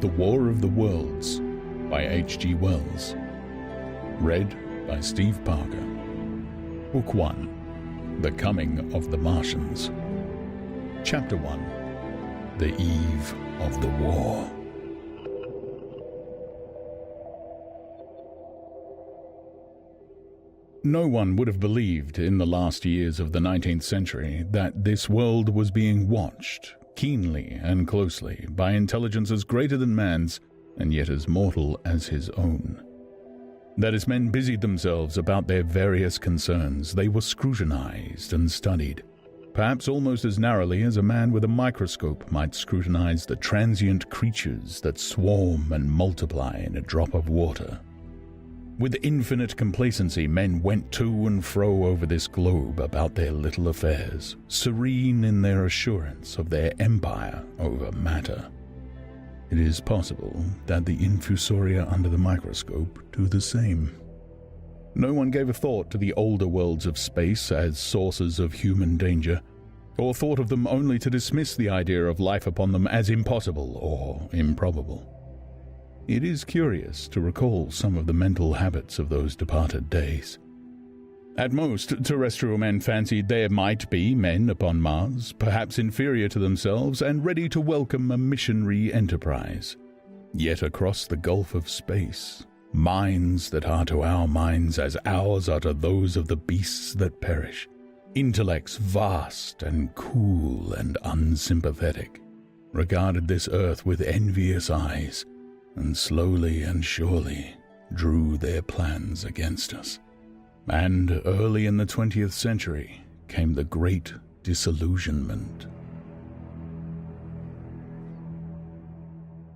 The War of the Worlds by H.G. Wells. Read by Steve Parker. Book 1. The Coming of the Martians. Chapter 1. The Eve of the War. No one would have believed in the last years of the 19th century that this world was being watched keenly and closely by intelligences greater than man's and yet as mortal as his own. That as men busied themselves about their various concerns, they were scrutinized and studied, perhaps almost as narrowly as a man with a microscope might scrutinize the transient creatures that swarm and multiply in a drop of water. With infinite complacency, men went to and fro over this globe about their little affairs, serene in their assurance of their empire over matter. It is possible that the infusoria under the microscope do the same. No one gave a thought to the older worlds of space as sources of human danger, or thought of them only to dismiss the idea of life upon them as impossible or improbable. It is curious to recall some of the mental habits of those departed days. At most, terrestrial men fancied there might be men upon Mars, perhaps inferior to themselves and ready to welcome a missionary enterprise. Yet across the gulf of space, minds that are to our minds as ours are to those of the beasts that perish, intellects vast and cool and unsympathetic, regarded this earth with envious eyes, and slowly and surely drew their plans against us. And early in the 20th century came the Great Disillusionment.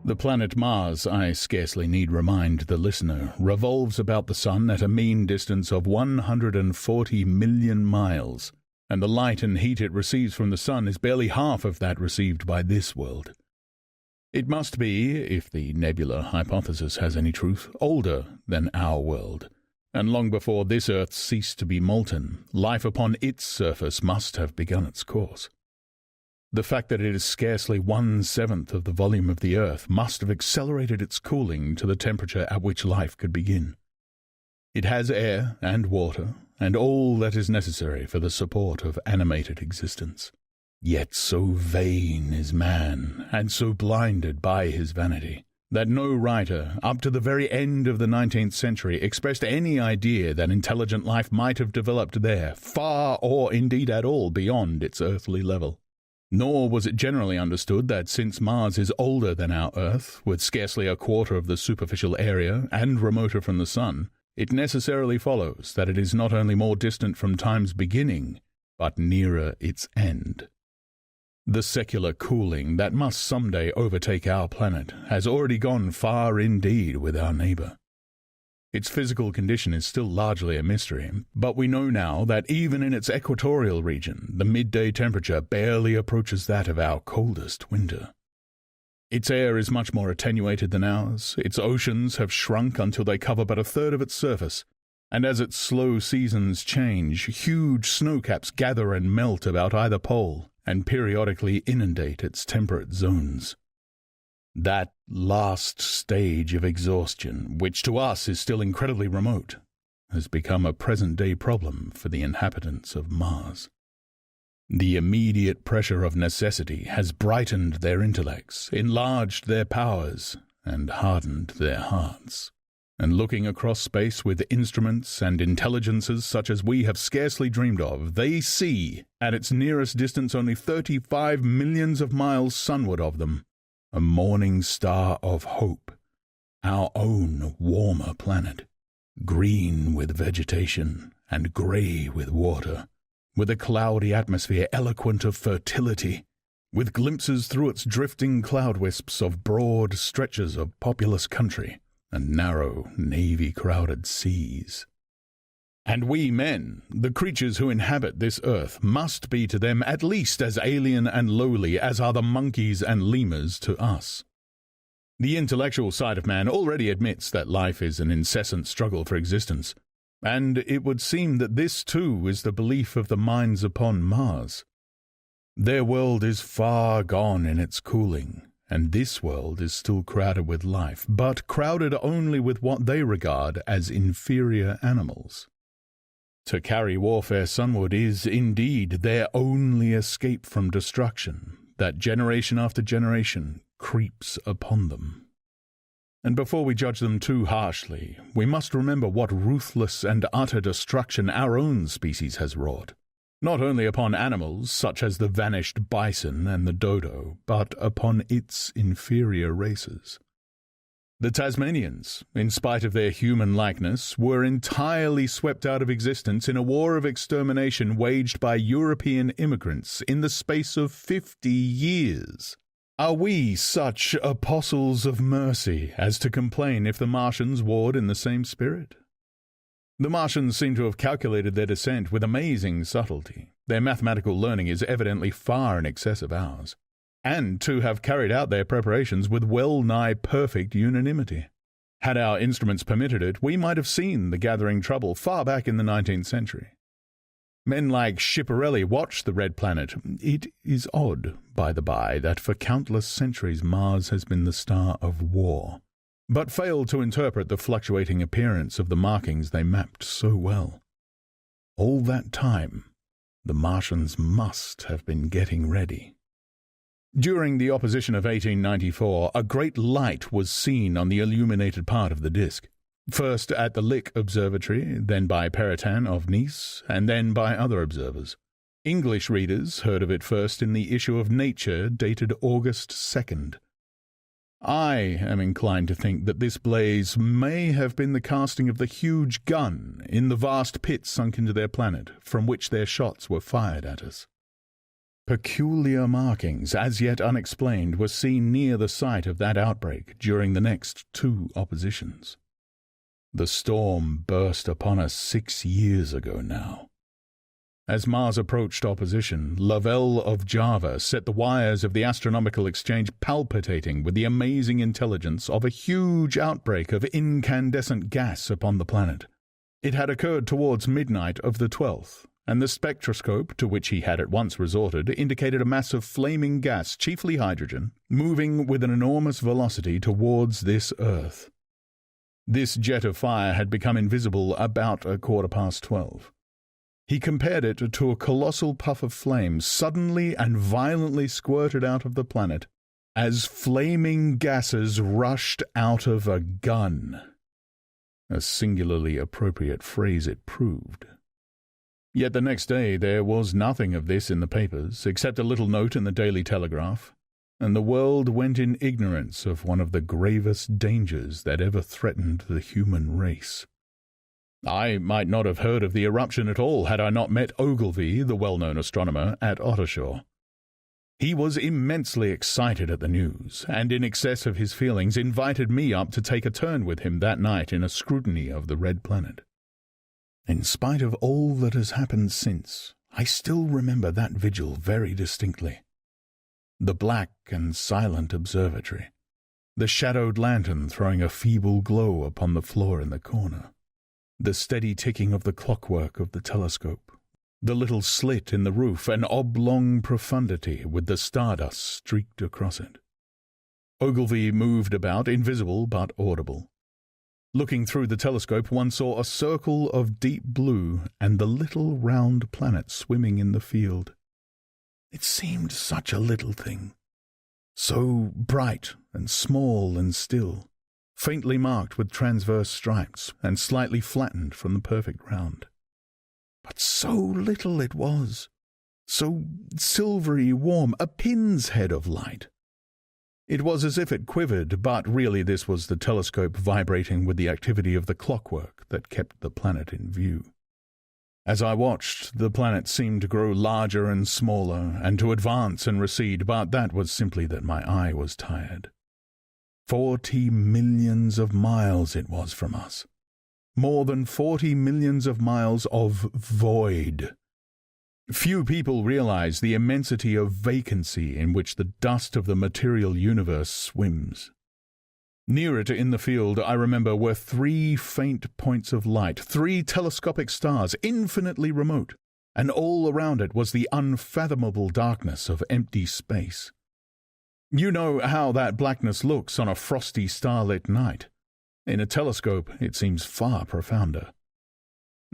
The planet Mars, I scarcely need remind the listener, revolves about the Sun at a mean distance of 140 million miles, and the light and heat it receives from the Sun is barely half of that received by this world. It must be, if the nebular hypothesis has any truth, older than our world, and long before this Earth ceased to be molten, life upon its surface must have begun its course. The fact that it is scarcely 1/7 of the volume of the Earth must have accelerated its cooling to the temperature at which life could begin. It has air and water, and all that is necessary for the support of animated existence. Yet so vain is man, and so blinded by his vanity, that no writer, up to the very end of the 19th century, expressed any idea that intelligent life might have developed there, far or indeed at all beyond its earthly level. Nor was it generally understood that since Mars is older than our Earth, with scarcely a quarter of the superficial area, and remoter from the Sun, it necessarily follows that it is not only more distant from time's beginning, but nearer its end. The secular cooling that must someday overtake our planet has already gone far indeed with our neighbor. Its physical condition is still largely a mystery, but we know now that even in its equatorial region, the midday temperature barely approaches that of our coldest winter. Its air is much more attenuated than ours, its oceans have shrunk until they cover but a third of its surface, and as its slow seasons change, huge snowcaps gather and melt about either pole, and periodically inundate its temperate zones. That last stage of exhaustion, which to us is still incredibly remote, has become a present-day problem for the inhabitants of Mars. The immediate pressure of necessity has brightened their intellects, enlarged their powers, and hardened their hearts. And looking across space with instruments and intelligences such as we have scarcely dreamed of, they see, at its nearest distance only 35 millions of miles sunward of them, a morning star of hope, our own warmer planet, green with vegetation and grey with water, with a cloudy atmosphere eloquent of fertility, with glimpses through its drifting cloud wisps of broad stretches of populous country, and narrow, navy-crowded seas. And we men, the creatures who inhabit this earth, must be to them at least as alien and lowly as are the monkeys and lemurs to us. The intellectual side of man already admits that life is an incessant struggle for existence, and it would seem that this too is the belief of the minds upon Mars. Their world is far gone in its cooling, and this world is still crowded with life, but crowded only with what they regard as inferior animals. To carry warfare sunward is, indeed, their only escape from destruction, that generation after generation creeps upon them. And before we judge them too harshly, we must remember what ruthless and utter destruction our own species has wrought, not only upon animals such as the vanished bison and the dodo, but upon its inferior races. The Tasmanians, in spite of their human likeness, were entirely swept out of existence in a war of extermination waged by European immigrants in the space of 50 years. Are we such apostles of mercy as to complain if the Martians warred in the same spirit? The Martians seem to have calculated their descent with amazing subtlety. Their mathematical learning is evidently far in excess of ours, and to have carried out their preparations with well-nigh perfect unanimity. Had our instruments permitted it, we might have seen the gathering trouble far back in the 19th century. Men like Schiaparelli watched the red planet. It is odd, by the by, that for countless centuries Mars has been the star of war, but failed to interpret the fluctuating appearance of the markings they mapped so well. All that time, the Martians must have been getting ready. During the opposition of 1894, a great light was seen on the illuminated part of the disk. First at the Lick Observatory, then by Peritan of Nice, and then by other observers. English readers heard of it first in the issue of Nature dated August 2nd. I am inclined to think that this blaze may have been the casting of the huge gun in the vast pit sunk into their planet, from which their shots were fired at us. Peculiar markings, as yet unexplained, were seen near the site of that outbreak during the next 2 oppositions. The storm burst upon us 6 years ago now. As Mars approached opposition, Lovell of Java set the wires of the astronomical exchange palpitating with the amazing intelligence of a huge outbreak of incandescent gas upon the planet. It had occurred towards midnight of the 12th, and the spectroscope, to which he had at once resorted, indicated a mass of flaming gas, chiefly hydrogen, moving with an enormous velocity towards this Earth. This jet of fire had become invisible about 12:15. He compared it to a colossal puff of flame suddenly and violently squirted out of the planet, as flaming gases rushed out of a gun. A singularly appropriate phrase it proved. Yet the next day there was nothing of this in the papers, except a little note in the Daily Telegraph, and the world went in ignorance of one of the gravest dangers that ever threatened the human race. I might not have heard of the eruption at all had I not met Ogilvy, the well-known astronomer, at Ottershaw. He was immensely excited at the news, and in excess of his feelings invited me up to take a turn with him that night in a scrutiny of the red planet. In spite of all that has happened since, I still remember that vigil very distinctly. The black and silent observatory, the shadowed lantern throwing a feeble glow upon the floor in the corner, the steady ticking of the clockwork of the telescope, the little slit in the roof, an oblong profundity with the stardust streaked across it. Ogilvy moved about, invisible but audible. Looking through the telescope, one saw a circle of deep blue and the little round planet swimming in the field. It seemed such a little thing, so bright and small and still, faintly marked with transverse stripes and slightly flattened from the perfect round. But so little it was, so silvery warm, a pin's head of light. It was as if it quivered, but really this was the telescope vibrating with the activity of the clockwork that kept the planet in view. As I watched, the planet seemed to grow larger and smaller, and to advance and recede, but that was simply that my eye was tired. 40 millions of miles it was from us. More than 40 millions of miles of void. Few people realize the immensity of vacancy in which the dust of the material universe swims. Near it in the field, I remember, were 3 faint points of light, 3 telescopic stars, infinitely remote, and all around it was the unfathomable darkness of empty space. You know how that blackness looks on a frosty starlit night. In a telescope it seems far profounder.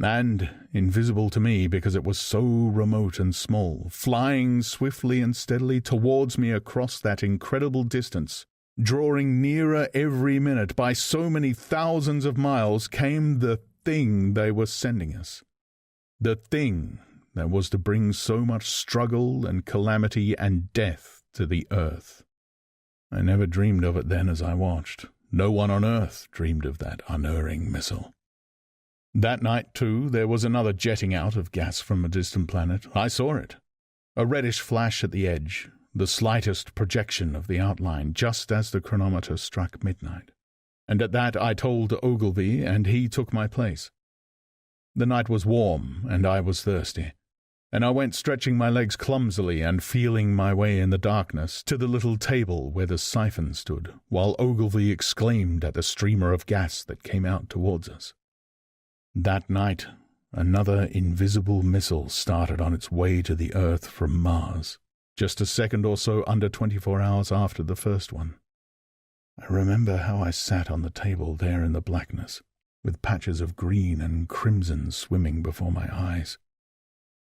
And invisible to me because it was so remote and small, flying swiftly and steadily towards me across that incredible distance, drawing nearer every minute by so many thousands of miles, came the thing they were sending us. The thing that was to bring so much struggle and calamity and death to the earth. I never dreamed of it then as I watched. No one on earth dreamed of that unerring missile. That night, too, there was another jetting out of gas from a distant planet. I saw it. A reddish flash at the edge, the slightest projection of the outline, just as the chronometer struck midnight. And at that I told Ogilvy, and he took my place. The night was warm, and I was thirsty, and I went stretching my legs clumsily and feeling my way in the darkness to the little table where the siphon stood, while Ogilvy exclaimed at the streamer of gas that came out towards us. That night, another invisible missile started on its way to the Earth from Mars, just a second or so under 24 hours after the first one. I remember how I sat on the table there in the blackness, with patches of green and crimson swimming before my eyes.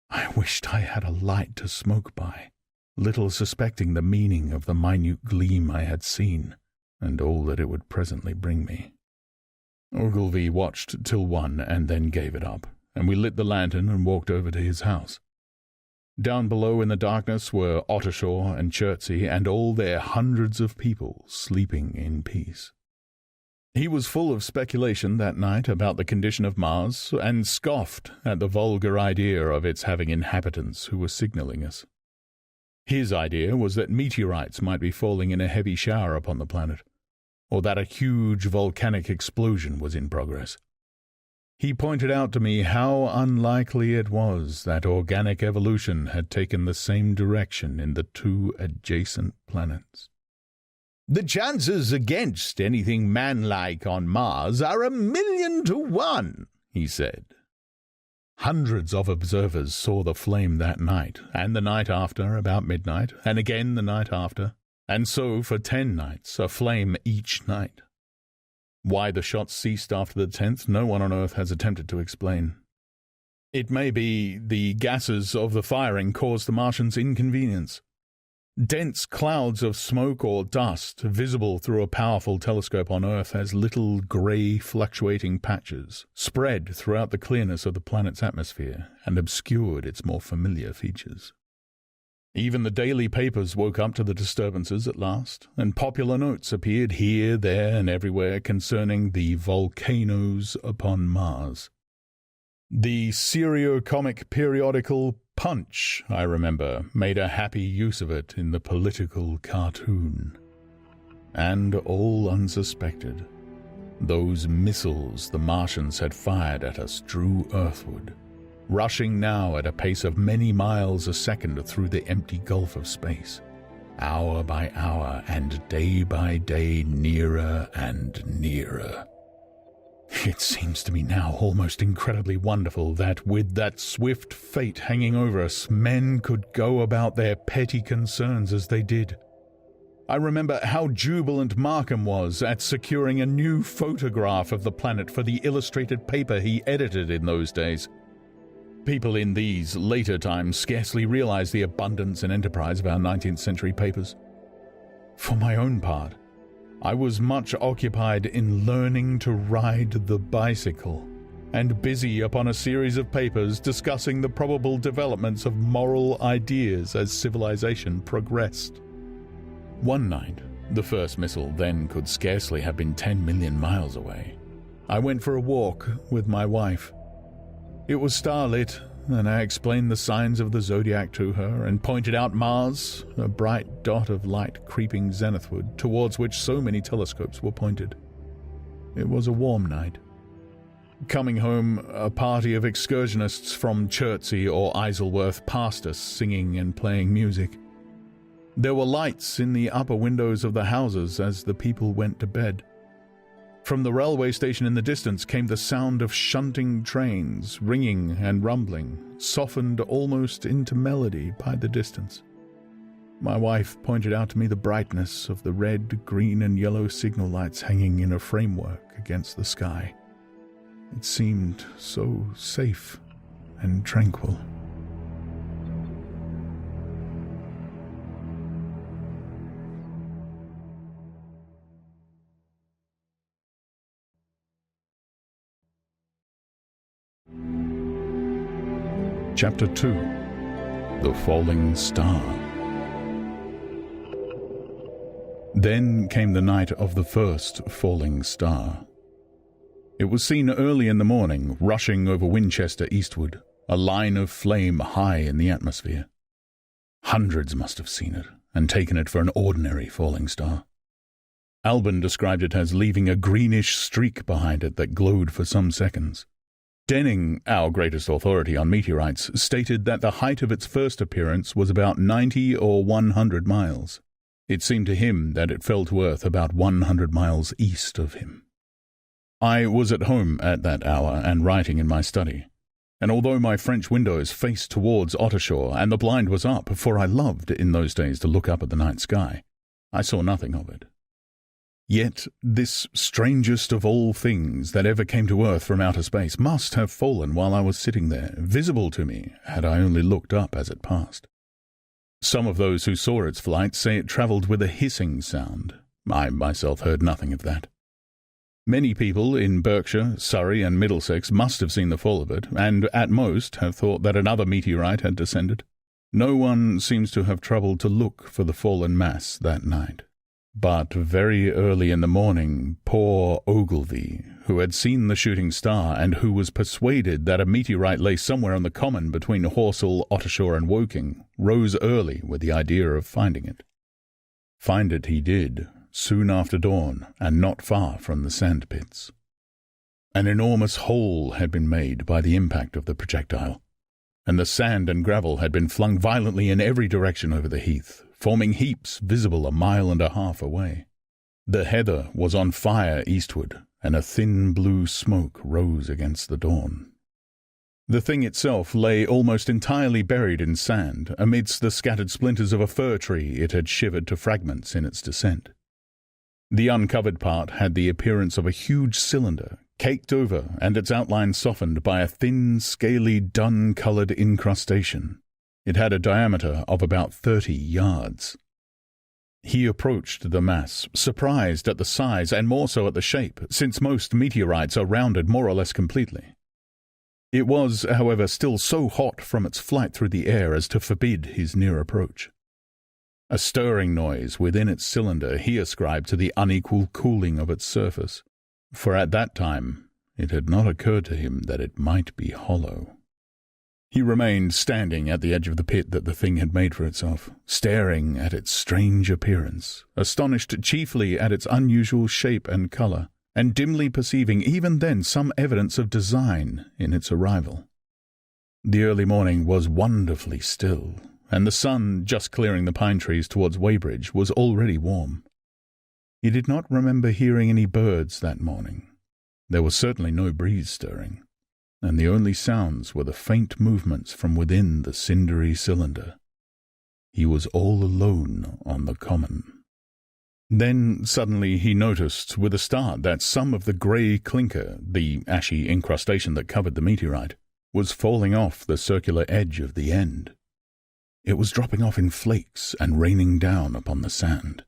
I wished I had a light to smoke by, little suspecting the meaning of the minute gleam I had seen, and all that it would presently bring me. Ogilvy watched till 1 and then gave it up, and we lit the lantern and walked over to his house. Down below in the darkness were Ottershaw and Chertsey and all their hundreds of people sleeping in peace. He was full of speculation that night about the condition of Mars, and scoffed at the vulgar idea of its having inhabitants who were signalling us. His idea was that meteorites might be falling in a heavy shower upon the planet, or that a huge volcanic explosion was in progress. He pointed out to me how unlikely it was that organic evolution had taken the same direction in the 2 adjacent planets. "The chances against anything man-like on Mars are 1,000,000 to 1, he said. Hundreds of observers saw the flame that night, and the night after about midnight, and again the night after, and so for 10 nights, a flame each night. Why the shots ceased after the 10th, no one on Earth has attempted to explain. It may be the gases of the firing caused the Martians inconvenience. Dense clouds of smoke or dust, visible through a powerful telescope on Earth as little grey fluctuating patches, spread throughout the clearness of the planet's atmosphere and obscured its more familiar features. Even the daily papers woke up to the disturbances at last, and popular notes appeared here, there, and everywhere concerning the volcanoes upon Mars. The serio-comic periodical Punch, I remember, made a happy use of it in the political cartoon. And all unsuspected, those missiles the Martians had fired at us drew earthward, rushing now at a pace of many miles a second through the empty gulf of space, hour by hour and day by day nearer and nearer. It seems to me now almost incredibly wonderful that, with that swift fate hanging over us, men could go about their petty concerns as they did. I remember how jubilant Markham was at securing a new photograph of the planet for the illustrated paper he edited in those days. People in these later times scarcely realize the abundance and enterprise of our 19th century papers. For my own part, I was much occupied in learning to ride the bicycle, and busy upon a series of papers discussing the probable developments of moral ideas as civilization progressed. One night, the first missile then could scarcely have been 10 million miles away, I went for a walk with my wife. It was starlit, and I explained the signs of the zodiac to her and pointed out Mars, a bright dot of light creeping zenithward, towards which so many telescopes were pointed. It was a warm night. Coming home, a party of excursionists from Chertsey or Isleworth passed us, singing and playing music. There were lights in the upper windows of the houses as the people went to bed. From the railway station in the distance came the sound of shunting trains, ringing and rumbling, softened almost into melody by the distance. My wife pointed out to me the brightness of the red, green, and yellow signal lights hanging in a framework against the sky. It seemed so safe and tranquil. Chapter 2: The Falling Star. Then came the night of the first falling star. It was seen early in the morning, rushing over Winchester eastward, a line of flame high in the atmosphere. Hundreds must have seen it, and taken it for an ordinary falling star. Alban described it as leaving a greenish streak behind it that glowed for some seconds. Denning, our greatest authority on meteorites, stated that the height of its first appearance was about 90 or 100 miles. It seemed to him that it fell to Earth about 100 miles east of him. I was at home at that hour and writing in my study, and although my French windows faced towards Ottershaw and the blind was up, for I loved in those days to look up at the night sky, I saw nothing of it. Yet this strangest of all things that ever came to Earth from outer space must have fallen while I was sitting there, visible to me had I only looked up as it passed. Some of those who saw its flight say it travelled with a hissing sound. I myself heard nothing of that. Many people in Berkshire, Surrey, and Middlesex must have seen the fall of it, and at most have thought that another meteorite had descended. No one seems to have troubled to look for the fallen mass that night. But very early in the morning, poor Ogilvy, who had seen the shooting star and who was persuaded that a meteorite lay somewhere on the common between Horsell, Ottershaw, and Woking, rose early with the idea of finding it. Find it he did, soon after dawn, and not far from the sand pits. An enormous hole had been made by the impact of the projectile, and the sand and gravel had been flung violently in every direction over the heath, forming heaps visible a mile and a half away. The heather was on fire eastward, and a thin blue smoke rose against the dawn. The thing itself lay almost entirely buried in sand, amidst the scattered splinters of a fir tree it had shivered to fragments in its descent. The uncovered part had the appearance of a huge cylinder, caked over and its outline softened by a thin, scaly, dun-coloured incrustation. It had a diameter of about 30 yards. He approached the mass, surprised at the size and more so at the shape, since most meteorites are rounded more or less completely. It was, however, still so hot from its flight through the air as to forbid his near approach. A stirring noise within its cylinder he ascribed to the unequal cooling of its surface, for at that time it had not occurred to him that it might be hollow. He remained standing at the edge of the pit that the thing had made for itself, staring at its strange appearance, astonished chiefly at its unusual shape and colour, and dimly perceiving even then some evidence of design in its arrival. The early morning was wonderfully still, and the sun, just clearing the pine trees towards Weybridge, was already warm. He did not remember hearing any birds that morning. There was certainly no breeze stirring, and the only sounds were the faint movements from within the cindery cylinder. He was all alone on the common. Then suddenly he noticed with a start that some of the grey clinker, the ashy incrustation that covered the meteorite, was falling off the circular edge of the end. It was dropping off in flakes and raining down upon the sand.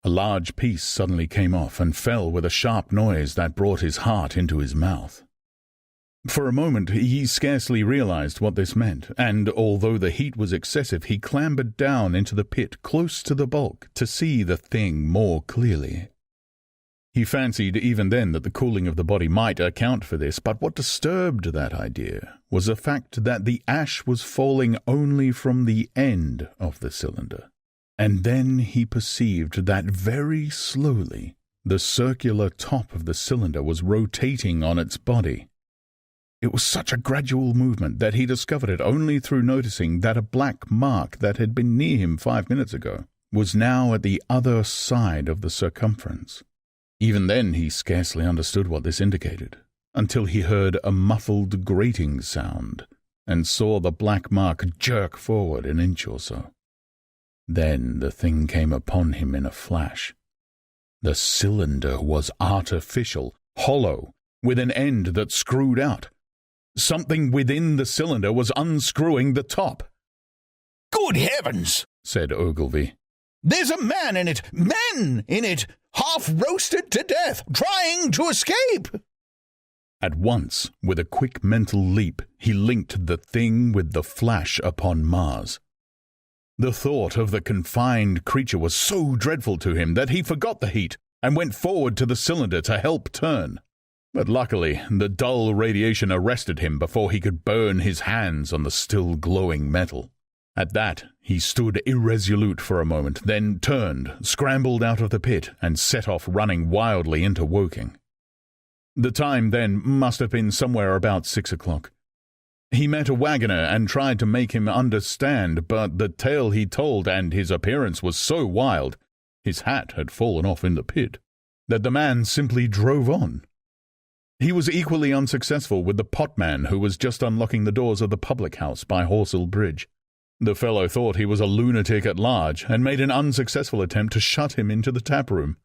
A large piece suddenly came off and fell with a sharp noise that brought his heart into his mouth. For a moment he scarcely realized what this meant, and although the heat was excessive, he clambered down into the pit close to the bulk to see the thing more clearly. He fancied even then that the cooling of the body might account for this, but what disturbed that idea was the fact that the ash was falling only from the end of the cylinder. And then he perceived that very slowly the circular top of the cylinder was rotating on its body. It was such a gradual movement that he discovered it only through noticing that a black mark that had been near him 5 minutes ago was now at the other side of the circumference. Even then he scarcely understood what this indicated, until he heard a muffled grating sound and saw the black mark jerk forward an inch or so. Then the thing came upon him in a flash. The cylinder was artificial, hollow, with an end that screwed out. Something within the cylinder was unscrewing the top. "Good heavens!" said Ogilvy. "There's a man in it! Men in it! Half roasted to death, trying to escape!" At once, with a quick mental leap, he linked the thing with the flash upon Mars. The thought of the confined creature was so dreadful to him that he forgot the heat and went forward to the cylinder to help turn. But luckily, the dull radiation arrested him before he could burn his hands on the still glowing metal. At that, he stood irresolute for a moment, then turned, scrambled out of the pit, and set off running wildly into Woking. The time then must have been somewhere about 6 o'clock. He met a wagoner and tried to make him understand, but the tale he told and his appearance was so wild, his hat had fallen off in the pit, that the man simply drove on. He was equally unsuccessful with the potman who was just unlocking the doors of the public house by Horsell Bridge. The fellow thought he was a lunatic at large and made an unsuccessful attempt to shut him into the tap-room.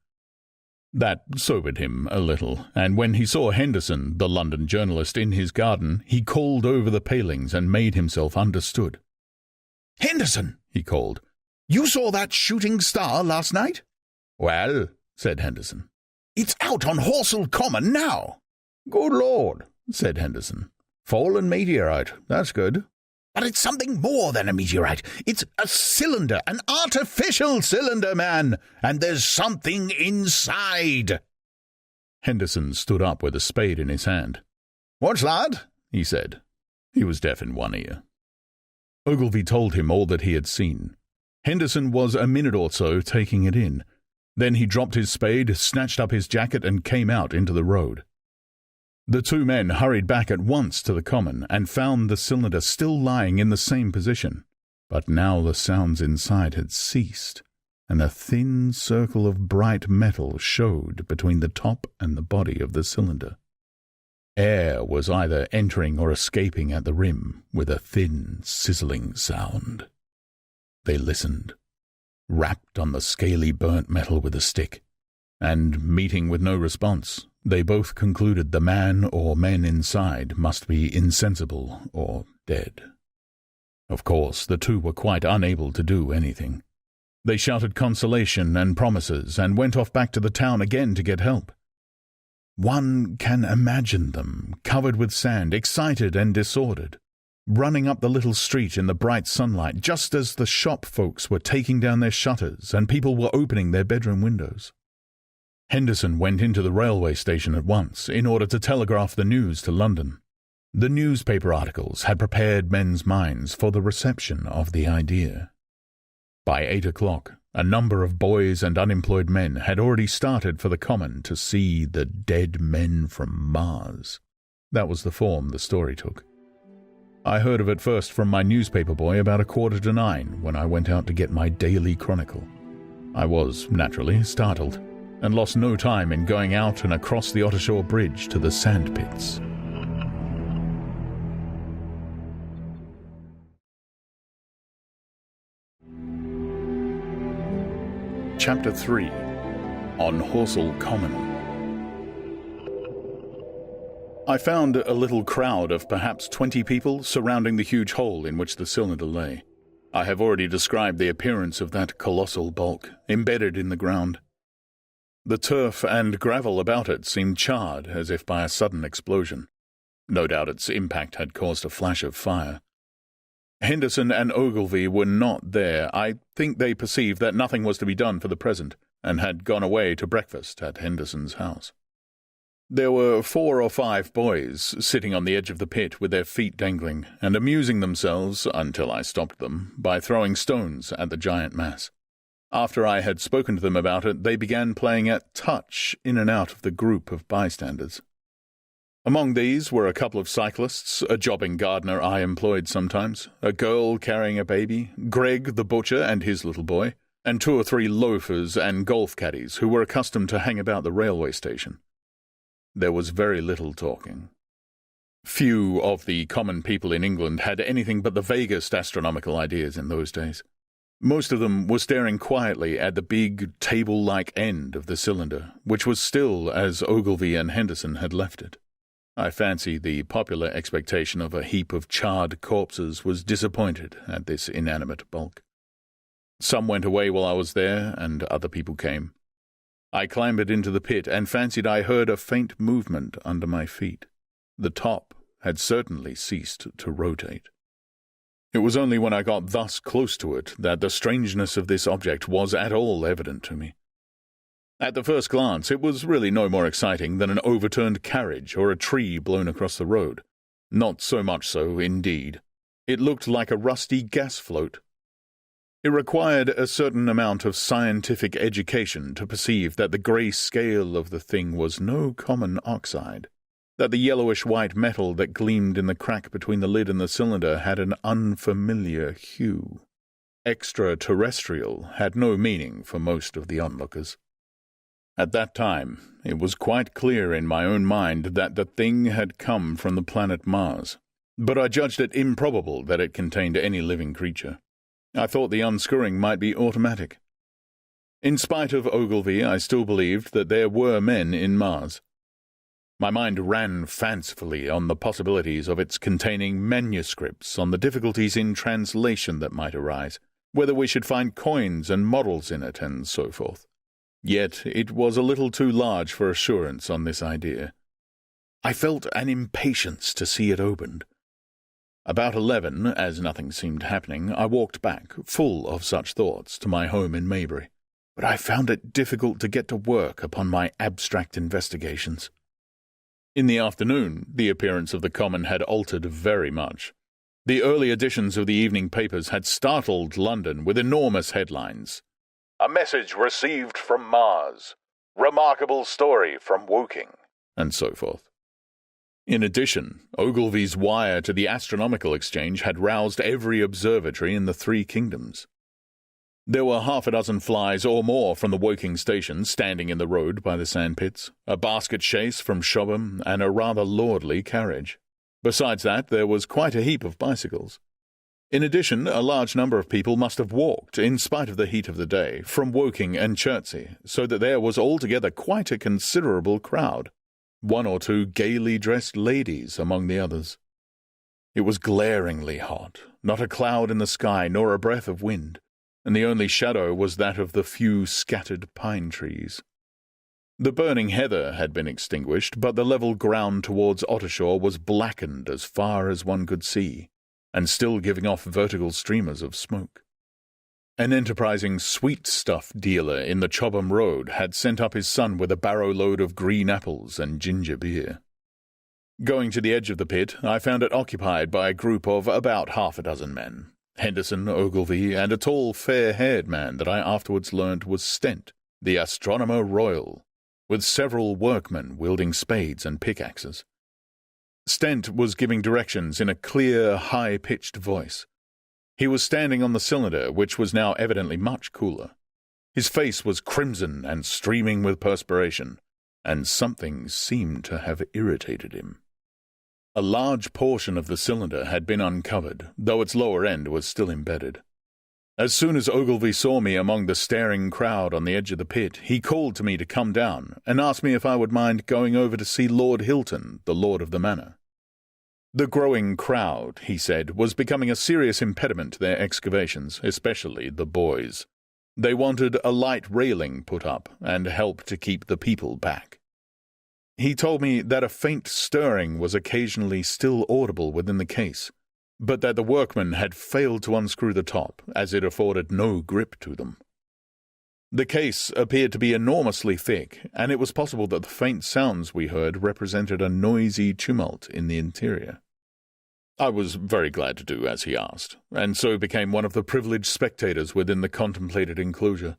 That sobered him a little, and when he saw Henderson, the London journalist, in his garden, he called over the palings and made himself understood. "Henderson," he called, "you saw that shooting star last night?" "Well," said Henderson. "It's out on Horsell Common now." "Good Lord," said Henderson. "Fallen meteorite, that's good." "But it's something more than a meteorite. It's a cylinder, an artificial cylinder, man, and there's something inside." Henderson stood up with a spade in his hand. "What's that?" he said. He was deaf in one ear. Ogilvy told him all that he had seen. Henderson was a minute or so taking it in. Then he dropped his spade, snatched up his jacket, and came out into the road. The two men hurried back at once to the common and found the cylinder still lying in the same position, but now the sounds inside had ceased, and a thin circle of bright metal showed between the top and the body of the cylinder. Air was either entering or escaping at the rim with a thin, sizzling sound. They listened, rapped on the scaly burnt metal with a stick, and, meeting with no response, they both concluded the man or men inside must be insensible or dead. Of course, the two were quite unable to do anything. They shouted consolation and promises and went off back to the town again to get help. One can imagine them, covered with sand, excited and disordered, running up the little street in the bright sunlight just as the shop folks were taking down their shutters and people were opening their bedroom windows. Henderson went into the railway station at once in order to telegraph the news to London. The newspaper articles had prepared men's minds for the reception of the idea. By 8 o'clock, a number of boys and unemployed men had already started for the common to see the dead men from Mars. That was the form the story took. I heard of it first from my newspaper boy about 8:45 when I went out to get my daily chronicle. I was, naturally, startled, and lost no time in going out and across the Ottershaw Bridge to the sand pits. Chapter 3. On Horsell Common. I found a little crowd of perhaps 20 people surrounding the huge hole in which the cylinder lay. I have already described the appearance of that colossal bulk, embedded in the ground. The turf and gravel about it seemed charred as if by a sudden explosion. No doubt its impact had caused a flash of fire. Henderson and Ogilvy were not there. I think they perceived that nothing was to be done for the present, and had gone away to breakfast at Henderson's house. There were 4 or 5 boys sitting on the edge of the pit with their feet dangling, and amusing themselves, until I stopped them, by throwing stones at the giant mass. After I had spoken to them about it, they began playing at touch in and out of the group of bystanders. Among these were a couple of cyclists, a jobbing gardener I employed sometimes, a girl carrying a baby, Greg the butcher and his little boy, and 2 or 3 loafers and golf caddies who were accustomed to hang about the railway station. There was very little talking. Few of the common people in England had anything but the vaguest astronomical ideas in those days. Most of them were staring quietly at the big table-like end of the cylinder, which was still as Ogilvy and Henderson had left it. I fancy the popular expectation of a heap of charred corpses was disappointed at this inanimate bulk. Some went away while I was there, and other people came. I clambered into the pit and fancied I heard a faint movement under my feet. The top had certainly ceased to rotate. It was only when I got thus close to it that the strangeness of this object was at all evident to me. At the first glance, it was really no more exciting than an overturned carriage or a tree blown across the road. Not so much so, indeed. It looked like a rusty gas float. It required a certain amount of scientific education to perceive that the grey scale of the thing was no common oxide, that the yellowish-white metal that gleamed in the crack between the lid and the cylinder had an unfamiliar hue. Extraterrestrial had no meaning for most of the onlookers. At that time, it was quite clear in my own mind that the thing had come from the planet Mars, but I judged it improbable that it contained any living creature. I thought the unscrewing might be automatic. In spite of Ogilvy, I still believed that there were men in Mars. My mind ran fancifully on the possibilities of its containing manuscripts, on the difficulties in translation that might arise, whether we should find coins and models in it, and so forth. Yet it was a little too large for assurance on this idea. I felt an impatience to see it opened. About 11, as nothing seemed happening, I walked back, full of such thoughts, to my home in Maybury, but I found it difficult to get to work upon my abstract investigations. In the afternoon, the appearance of the common had altered very much. The early editions of the evening papers had startled London with enormous headlines. "A message received from Mars. Remarkable story from Woking," and so forth. In addition, Ogilvy's wire to the Astronomical Exchange had roused every observatory in the 3 kingdoms. There were half a dozen flies or more from the Woking station standing in the road by the sandpits, a basket chaise from Shobham, and a rather lordly carriage. Besides that, there was quite a heap of bicycles. In addition, a large number of people must have walked, in spite of the heat of the day, from Woking and Chertsey, so that there was altogether quite a considerable crowd, 1 or 2 gaily dressed ladies among the others. It was glaringly hot, not a cloud in the sky nor a breath of wind, and the only shadow was that of the few scattered pine trees. The burning heather had been extinguished, but the level ground towards Ottershaw was blackened as far as one could see, and still giving off vertical streamers of smoke. An enterprising sweet-stuff dealer in the Chobham Road had sent up his son with a barrow-load of green apples and ginger beer. Going to the edge of the pit, I found it occupied by a group of about half a dozen men. Henderson, Ogilvy, and a tall, fair-haired man that I afterwards learnt was Stent, the Astronomer Royal, with several workmen wielding spades and pickaxes. Stent was giving directions in a clear, high-pitched voice. He was standing on the cylinder, which was now evidently much cooler. His face was crimson and streaming with perspiration, and something seemed to have irritated him. A large portion of the cylinder had been uncovered, though its lower end was still embedded. As soon as Ogilvy saw me among the staring crowd on the edge of the pit, he called to me to come down, and asked me if I would mind going over to see Lord Hilton, the lord of the manor. The growing crowd, he said, was becoming a serious impediment to their excavations, especially the boys. They wanted a light railing put up, and help to keep the people back. He told me that a faint stirring was occasionally still audible within the case, but that the workmen had failed to unscrew the top, as it afforded no grip to them. The case appeared to be enormously thick, and it was possible that the faint sounds we heard represented a noisy tumult in the interior. I was very glad to do as he asked, and so became one of the privileged spectators within the contemplated enclosure.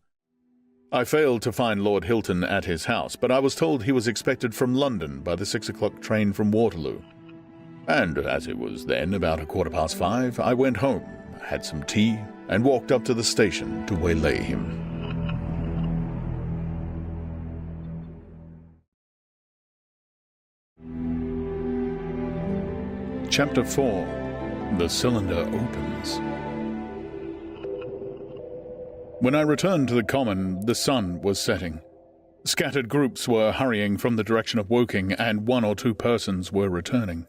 I failed to find Lord Hilton at his house, but I was told he was expected from London by the 6 o'clock train from Waterloo. And as it was then about 5:15, I went home, had some tea, and walked up to the station to waylay him. Chapter 4. The Cylinder Opens. When I returned to the common, the sun was setting. Scattered groups were hurrying from the direction of Woking, and 1 or 2 persons were returning.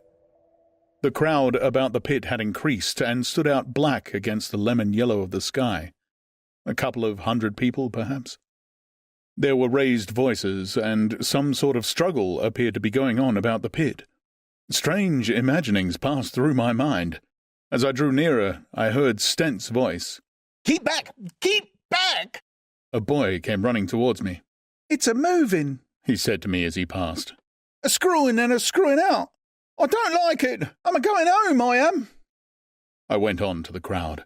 The crowd about the pit had increased and stood out black against the lemon yellow of the sky. A couple of 100 people, perhaps. There were raised voices, and some sort of struggle appeared to be going on about the pit. Strange imaginings passed through my mind. As I drew nearer, I heard Stent's voice. "Keep back! Keep back!" A boy came running towards me. "It's a moving," he said to me as he passed. "A screwing and a screwing out. I don't like it. I'm a-going home, I am." I went on to the crowd.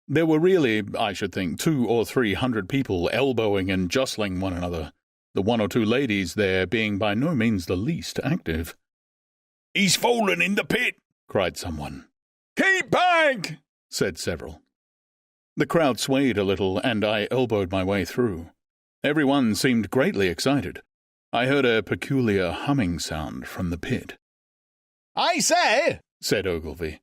There were really, I should think, 200 or 300 people elbowing and jostling one another, the 1 or 2 ladies there being by no means the least active. "He's fallen in the pit!" cried someone. "Keep back!" said several. The crowd swayed a little, and I elbowed my way through. Everyone seemed greatly excited. I heard a peculiar humming sound from the pit. "I say," said Ogilvy.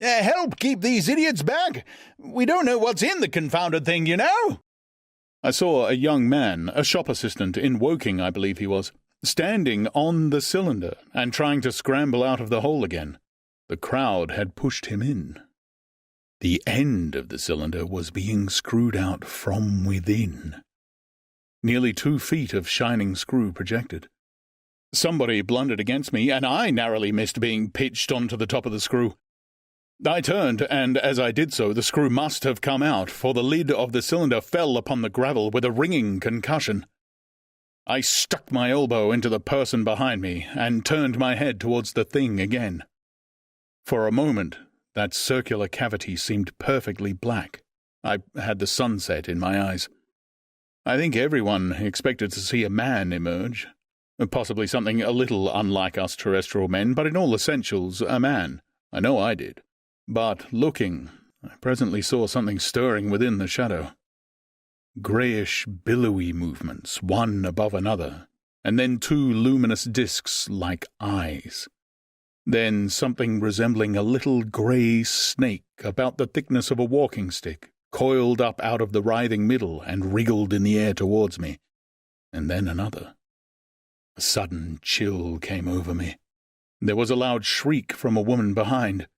"Help keep these idiots back. We don't know what's in the confounded thing, you know." I saw a young man, a shop assistant in Woking, I believe he was, standing on the cylinder and trying to scramble out of the hole again. The crowd had pushed him in. The end of the cylinder was being screwed out from within. Nearly 2 feet of shining screw projected. Somebody blundered against me, and I narrowly missed being pitched onto the top of the screw. I turned, and as I did so, the screw must have come out, for the lid of the cylinder fell upon the gravel with a ringing concussion. I stuck my elbow into the person behind me and turned my head towards the thing again. For a moment, that circular cavity seemed perfectly black. I had the sunset in my eyes. I think everyone expected to see a man emerge, possibly something a little unlike us terrestrial men, but in all essentials a man. I know I did. But, looking, I presently saw something stirring within the shadow. Greyish, billowy movements, one above another, and then 2 luminous discs like eyes. Then something resembling a little grey snake about the thickness of a walking stick, coiled up out of the writhing middle and wriggled in the air towards me. And then another. A sudden chill came over me. There was a loud shriek from a woman behind.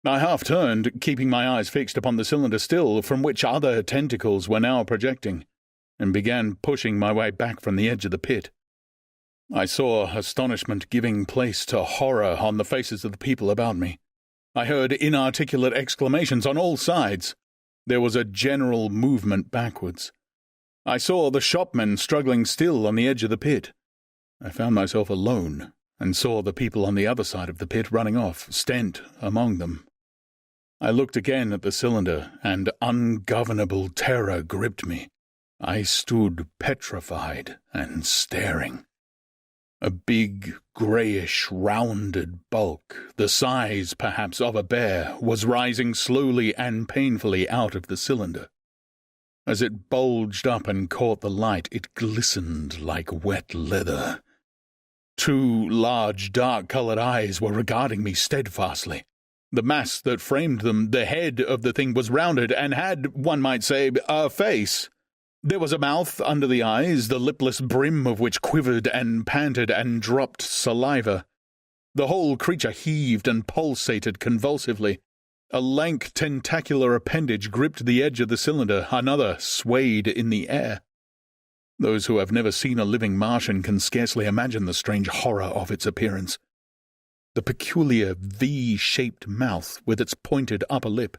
I half turned, keeping my eyes fixed upon the cylinder still, from which other tentacles were now projecting, and began pushing my way back from the edge of the pit. I saw astonishment giving place to horror on the faces of the people about me. I heard inarticulate exclamations on all sides. There was a general movement backwards. I saw the shopmen struggling still on the edge of the pit. I found myself alone, and saw the people on the other side of the pit running off, Stent among them. I looked again at the cylinder, and ungovernable terror gripped me. I stood petrified and staring. A big, greyish, rounded bulk, the size, perhaps, of a bear, was rising slowly and painfully out of the cylinder. As it bulged up and caught the light, it glistened like wet leather. 2 large, dark-coloured eyes were regarding me steadfastly. The mass that framed them, the head of the thing, was rounded and had, one might say, a face. There was a mouth under the eyes, the lipless brim of which quivered and panted and dropped saliva. The whole creature heaved and pulsated convulsively. A lank tentacular appendage gripped the edge of the cylinder, another swayed in the air. Those who have never seen a living Martian can scarcely imagine the strange horror of its appearance. The peculiar V-shaped mouth with its pointed upper lip,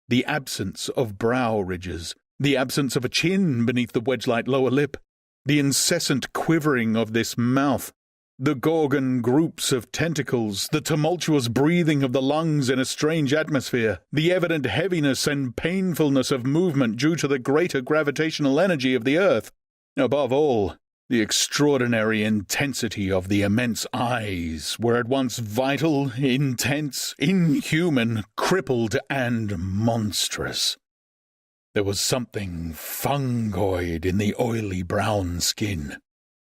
the absence of brow ridges, the absence of a chin beneath the wedge-like lower lip, the incessant quivering of this mouth, the Gorgon groups of tentacles, the tumultuous breathing of the lungs in a strange atmosphere, the evident heaviness and painfulness of movement due to the greater gravitational energy of the Earth. Above all, the extraordinary intensity of the immense eyes were at once vital, intense, inhuman, crippled, and monstrous. There was something fungoid in the oily brown skin,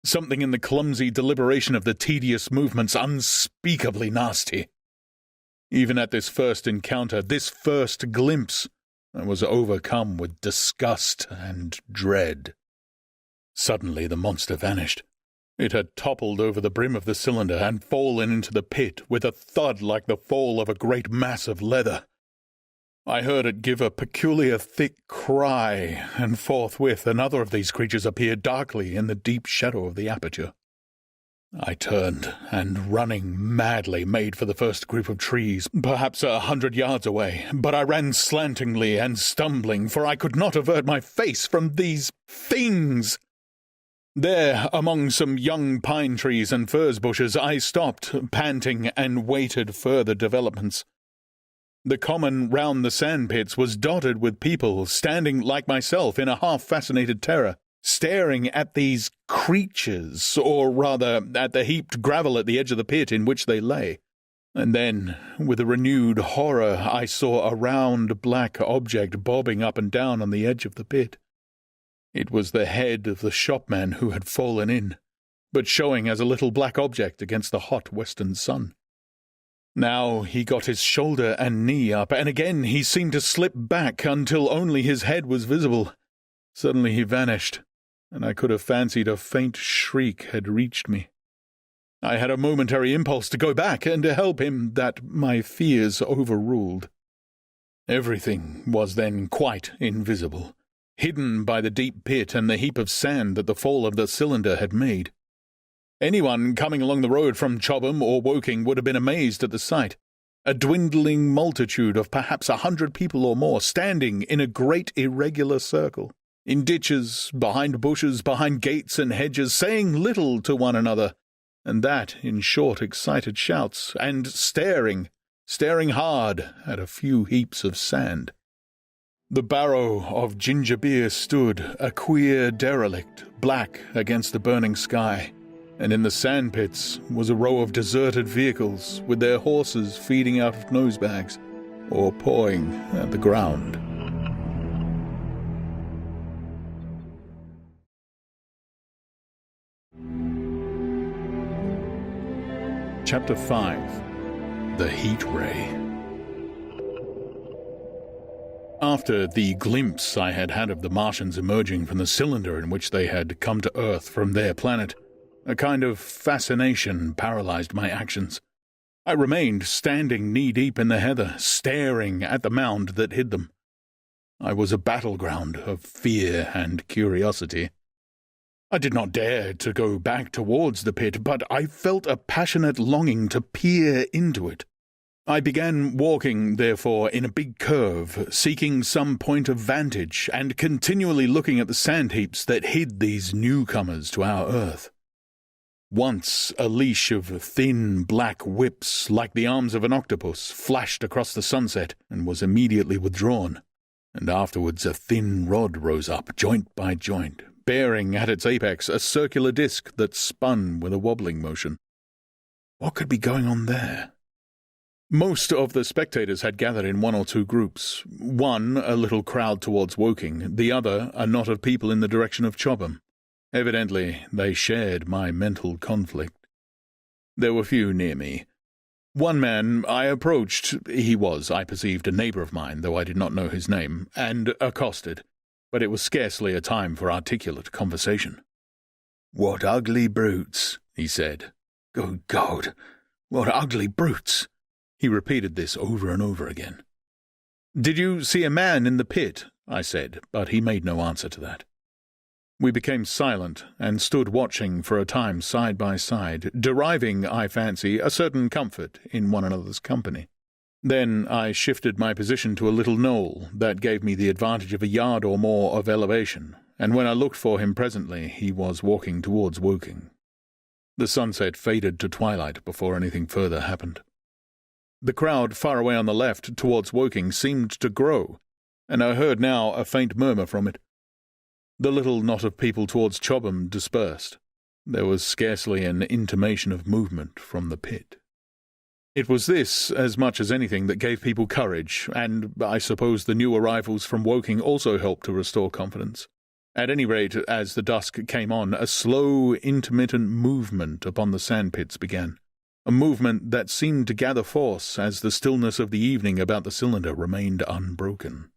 something in the clumsy deliberation of the tedious movements unspeakably nasty. Even at this first encounter, this first glimpse, I was overcome with disgust and dread. Suddenly the monster vanished. It had toppled over the brim of the cylinder and fallen into the pit with a thud like the fall of a great mass of leather. I heard it give a peculiar thick cry, and forthwith another of these creatures appeared darkly in the deep shadow of the aperture. I turned, and running madly made for the first group of trees, perhaps 100 yards away, but I ran slantingly and stumbling, for I could not avert my face from these things. There, among some young pine trees and furze bushes, I stopped, panting, and waited further developments. The common round the sandpits was dotted with people, standing like myself in a half-fascinated terror, staring at these creatures, or rather at the heaped gravel at the edge of the pit in which they lay. And then, with a renewed horror, I saw a round black object bobbing up and down on the edge of the pit. It was the head of the shopman who had fallen in, but showing as a little black object against the hot western sun. Now he got his shoulder and knee up, and again he seemed to slip back until only his head was visible. Suddenly he vanished, and I could have fancied a faint shriek had reached me. I had a momentary impulse to go back and to help him that my fears overruled. Everything was then quite invisible, hidden by the deep pit and the heap of sand that the fall of the cylinder had made. Anyone coming along the road from Chobham or Woking would have been amazed at the sight. A dwindling multitude of perhaps 100 people or more standing in a great irregular circle, in ditches, behind bushes, behind gates and hedges, saying little to one another, and that in short excited shouts, and staring hard at a few heaps of sand. The barrow of ginger beer stood, a queer derelict, black against the burning sky, and in the sandpits was a row of deserted vehicles with their horses feeding out of nosebags or pawing at the ground. Chapter 5. The Heat Ray. After the glimpse I had had of the Martians emerging from the cylinder in which they had come to Earth from their planet, a kind of fascination paralyzed my actions. I remained standing knee-deep in the heather, staring at the mound that hid them. I was a battleground of fear and curiosity. I did not dare to go back towards the pit, but I felt a passionate longing to peer into it. I began walking, therefore, in a big curve, seeking some point of vantage, and continually looking at the sand heaps that hid these newcomers to our Earth. Once a leash of thin black whips, like the arms of an octopus, flashed across the sunset and was immediately withdrawn, and afterwards a thin rod rose up, joint by joint, bearing at its apex a circular disc that spun with a wobbling motion. What could be going on there? Most of the spectators had gathered in one or two groups, one a little crowd towards Woking, the other a knot of people in the direction of Chobham. Evidently they shared my mental conflict. There were few near me. One man I approached, he was, I perceived, a neighbour of mine, though I did not know his name, and accosted, but it was scarcely a time for articulate conversation. "What ugly brutes," he said. "Good God, what ugly brutes!" He repeated this over and over again. "Did you see a man in the pit?" I said, but he made no answer to that. We became silent, and stood watching for a time side by side, deriving, I fancy, a certain comfort in one another's company. Then I shifted my position to a little knoll that gave me the advantage of a yard or more of elevation, and when I looked for him presently he was walking towards Woking. The sunset faded to twilight before anything further happened. The crowd far away on the left towards Woking seemed to grow, and I heard now a faint murmur from it. The little knot of people towards Chobham dispersed. There was scarcely an intimation of movement from the pit. It was this, as much as anything, that gave people courage, and I suppose the new arrivals from Woking also helped to restore confidence. At any rate, as the dusk came on, a slow, intermittent movement upon the sandpits began, a movement that seemed to gather force as the stillness of the evening about the cylinder remained unbroken.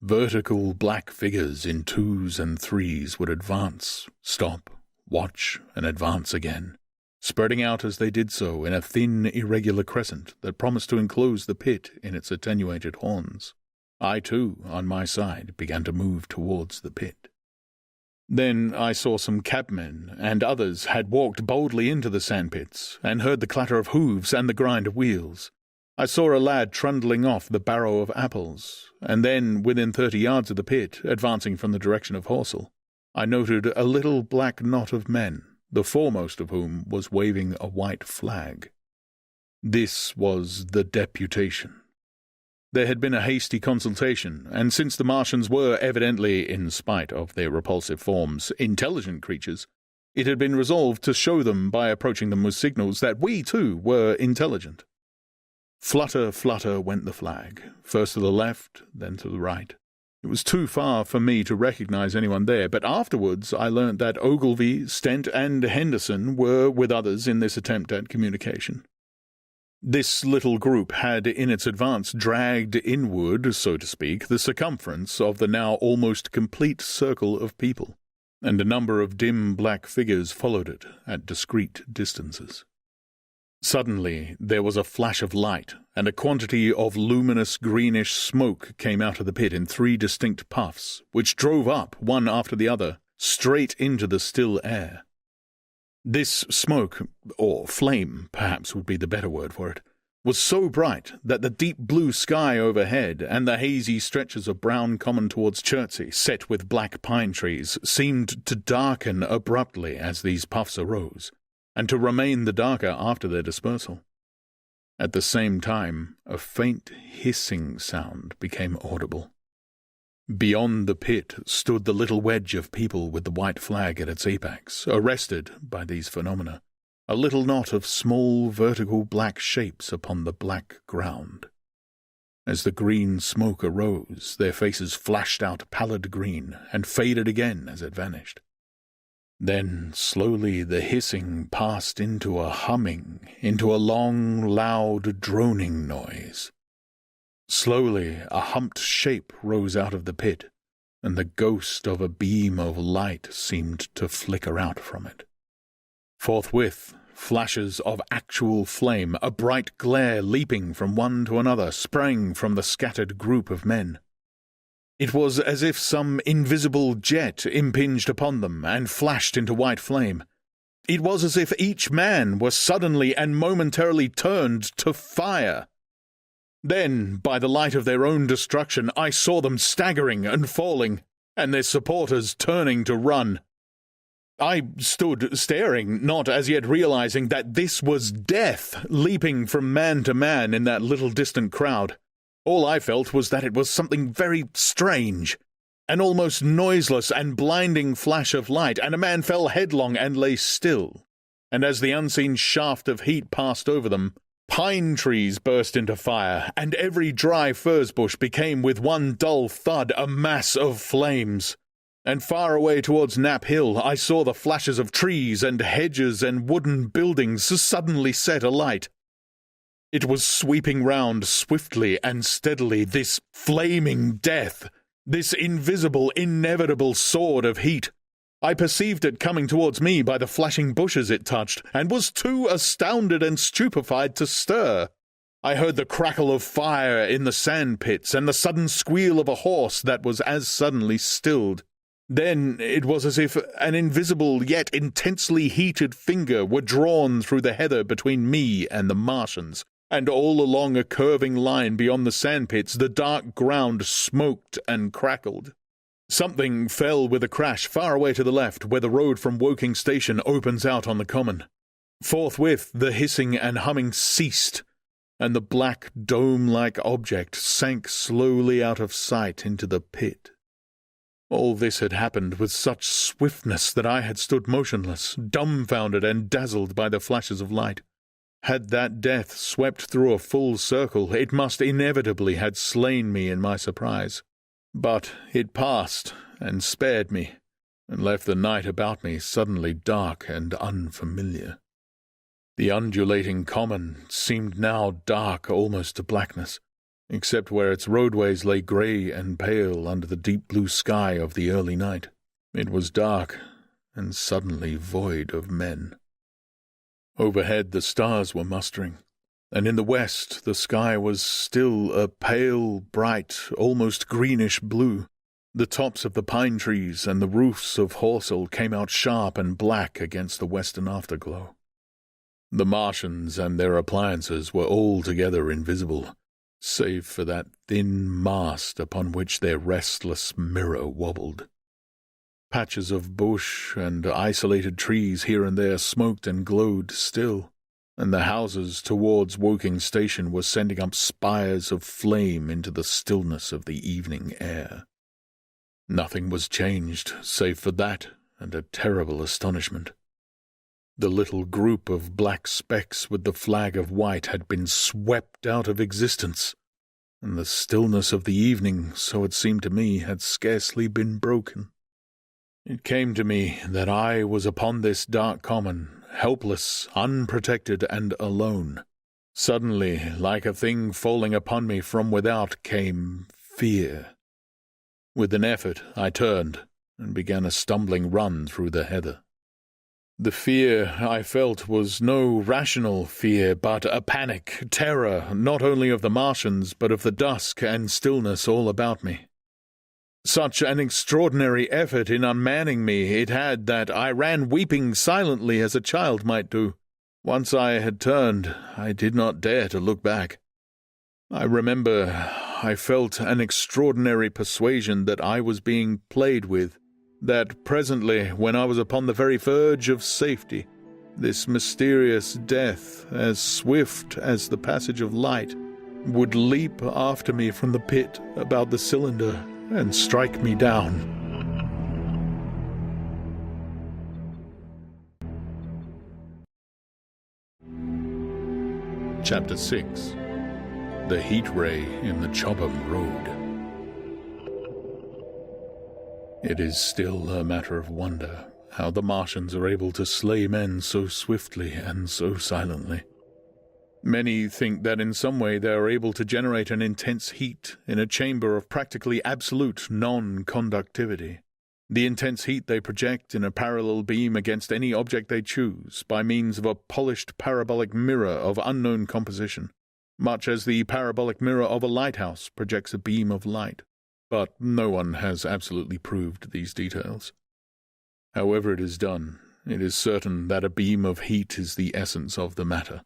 Vertical black figures in 2s and 3s would advance, stop, watch, and advance again, spreading out as they did so in a thin, irregular crescent that promised to enclose the pit in its attenuated horns. I, too, on my side, began to move towards the pit. Then I saw some cabmen, and others had walked boldly into the sandpits, and heard the clatter of hooves and the grind of wheels. I saw a lad trundling off the barrow of apples, and then, within 30 yards of the pit, advancing from the direction of Horsell, I noted a little black knot of men, the foremost of whom was waving a white flag. This was the deputation. There had been a hasty consultation, and since the Martians were evidently, in spite of their repulsive forms, intelligent creatures, it had been resolved to show them by approaching them with signals that we, too, were intelligent. Flutter, flutter went the flag, first to the left, then to the right. It was too far for me to recognize anyone there, but afterwards I learnt that Ogilvy, Stent, and Henderson were with others in this attempt at communication. This little group had in its advance dragged inward, so to speak, the circumference of the now almost complete circle of people, and a number of dim black figures followed it at discreet distances. Suddenly there was a flash of light, and a quantity of luminous greenish smoke came out of the pit in 3 distinct puffs, which drove up, one after the other, straight into the still air. This smoke, or flame, perhaps would be the better word for it, was so bright that the deep blue sky overhead and the hazy stretches of brown common towards Chertsey, set with black pine trees, seemed to darken abruptly as these puffs arose, and to remain the darker after their dispersal. At the same time, a faint hissing sound became audible. Beyond the pit stood the little wedge of people with the white flag at its apex, arrested by these phenomena, a little knot of small vertical black shapes upon the black ground. As the green smoke arose, their faces flashed out pallid green and faded again as it vanished. Then slowly the hissing passed into a humming, into a long, loud, droning noise. Slowly a humped shape rose out of the pit, and the ghost of a beam of light seemed to flicker out from it. Forthwith, flashes of actual flame, a bright glare leaping from one to another, sprang from the scattered group of men. It was as if some invisible jet impinged upon them and flashed into white flame. It was as if each man were suddenly and momentarily turned to fire. Then, by the light of their own destruction, I saw them staggering and falling, and their supporters turning to run. I stood staring, not as yet realizing that this was death leaping from man to man in that little distant crowd. All I felt was that it was something very strange, an almost noiseless and blinding flash of light, and a man fell headlong and lay still. And as the unseen shaft of heat passed over them, pine trees burst into fire, and every dry furze bush became with one dull thud a mass of flames. And far away towards Knapp Hill I saw the flashes of trees and hedges and wooden buildings suddenly set alight. It was sweeping round swiftly and steadily, this flaming death, this invisible, inevitable sword of heat. I perceived it coming towards me by the flashing bushes it touched, and was too astounded and stupefied to stir. I heard the crackle of fire in the sand pits, and the sudden squeal of a horse that was as suddenly stilled. Then it was as if an invisible yet intensely heated finger were drawn through the heather between me and the Martians, and all along a curving line beyond the sandpits the dark ground smoked and crackled. Something fell with a crash far away to the left, where the road from Woking Station opens out on the common. Forthwith the hissing and humming ceased, and the black dome-like object sank slowly out of sight into the pit. All this had happened with such swiftness that I had stood motionless, dumbfounded and dazzled by the flashes of light. Had that death swept through a full circle, it must inevitably have slain me in my surprise. But it passed and spared me, and left the night about me suddenly dark and unfamiliar. The undulating common seemed now dark almost to blackness. except where its roadways lay grey and pale under the deep blue sky of the early night. It was dark and suddenly void of men. Overhead the stars were mustering, and in the west the sky was still a pale, bright, almost greenish blue. The tops of the pine trees and the roofs of Horsell came out sharp and black against the western afterglow. The Martians and their appliances were altogether invisible, save for that thin mast upon which their restless mirror wobbled. Patches of bush and isolated trees here and there smoked and glowed still, and the houses towards Woking Station were sending up spires of flame into the stillness of the evening air. Nothing was changed, save for that and a terrible astonishment. The little group of black specks with the flag of white had been swept out of existence, and the stillness of the evening, so it seemed to me, had scarcely been broken. It came to me that I was upon this dark common, helpless, unprotected, and alone. Suddenly, like a thing falling upon me from without, came fear. With an effort, I turned and began a stumbling run through the heather. The fear I felt was no rational fear, but a panic, terror, not only of the Martians, but of the dusk and stillness all about me. Such an extraordinary effort in unmanning me it had that I ran weeping silently as a child might do. Once I had turned, I did not dare to look back. I remember I felt an extraordinary persuasion that I was being played with, that presently, when I was upon the very verge of safety, this mysterious death, as swift as the passage of light, would leap after me from the pit about the cylinder and strike me down. Chapter 6. The Heat Ray in the Chobham Road. It is still a matter of wonder how the Martians are able to slay men so swiftly and so silently. Many think that in some way they are able to generate an intense heat in a chamber of practically absolute non-conductivity. The intense heat they project in a parallel beam against any object they choose by means of a polished parabolic mirror of unknown composition, much as the parabolic mirror of a lighthouse projects a beam of light. But no one has absolutely proved these details. However it is done, it is certain that a beam of heat is the essence of the matter.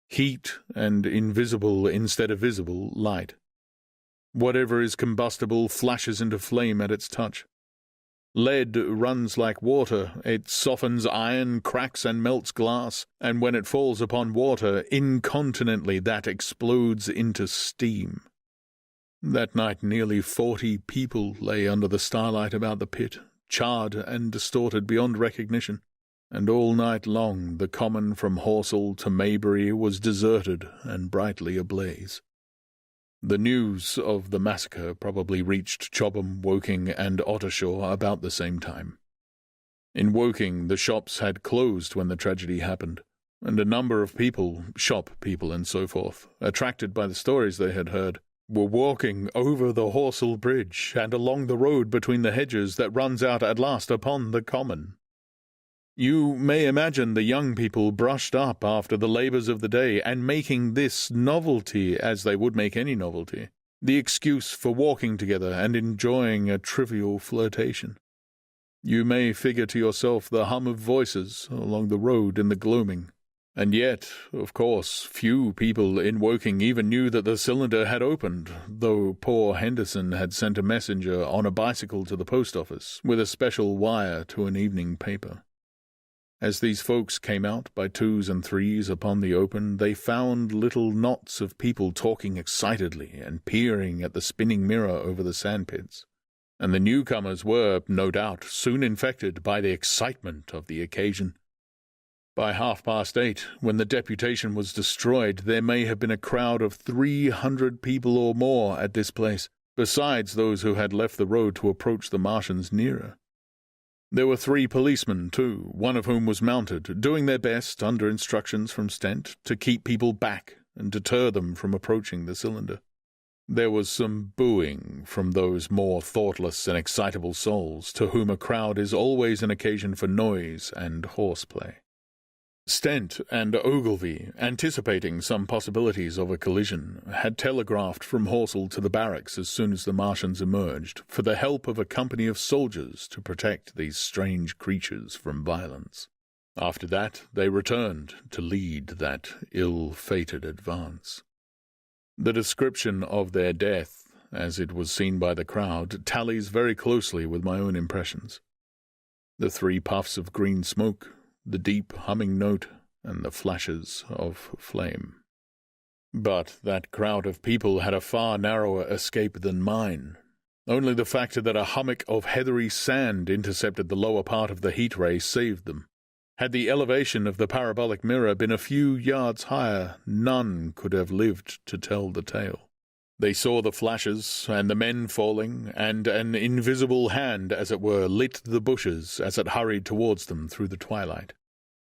Heat and invisible instead of visible light. Whatever is combustible flashes into flame at its touch. Lead runs like water, it softens iron, cracks and melts glass, and when it falls upon water, incontinently that explodes into steam. That night nearly 40 people lay under the starlight about the pit, charred and distorted beyond recognition, and all night long the common from Horsell to Maybury was deserted and brightly ablaze. The news of the massacre probably reached Chobham, Woking, and Ottershaw about the same time. In Woking, the shops had closed when the tragedy happened, and a number of people, shop people and so forth, attracted by the stories they had heard, were walking over the Horsell Bridge and along the road between the hedges that runs out at last upon the common. You may imagine the young people brushed up after the labours of the day and making this novelty, as they would make any novelty, the excuse for walking together and enjoying a trivial flirtation. You may figure to yourself the hum of voices along the road in the gloaming. And yet, of course, few people in Woking even knew that the cylinder had opened, though poor Henderson had sent a messenger on a bicycle to the post office with a special wire to an evening paper. As these folks came out by twos and threes upon the open, they found little knots of people talking excitedly and peering at the spinning mirror over the sandpits, and the newcomers were, no doubt, soon infected by the excitement of the occasion. By 8:30, when the deputation was destroyed, there may have been a crowd of 300 people or more at this place, besides those who had left the road to approach the Martians nearer. There were 3 policemen, too, one of whom was mounted, doing their best, under instructions from Stent, to keep people back and deter them from approaching the cylinder. There was some booing from those more thoughtless and excitable souls to whom a crowd is always an occasion for noise and horseplay. Stent and Ogilvy, anticipating some possibilities of a collision, had telegraphed from Horsell to the barracks as soon as the Martians emerged for the help of a company of soldiers to protect these strange creatures from violence. After that, they returned to lead that ill-fated advance. The description of their death, as it was seen by the crowd, tallies very closely with my own impressions. The 3 puffs of green smoke, the deep humming note, and the flashes of flame. But that crowd of people had a far narrower escape than mine. Only the fact that a hummock of heathery sand intercepted the lower part of the heat ray saved them. Had the elevation of the parabolic mirror been a few yards higher, none could have lived to tell the tale. They saw the flashes, and the men falling, and an invisible hand, as it were, lit the bushes as it hurried towards them through the twilight.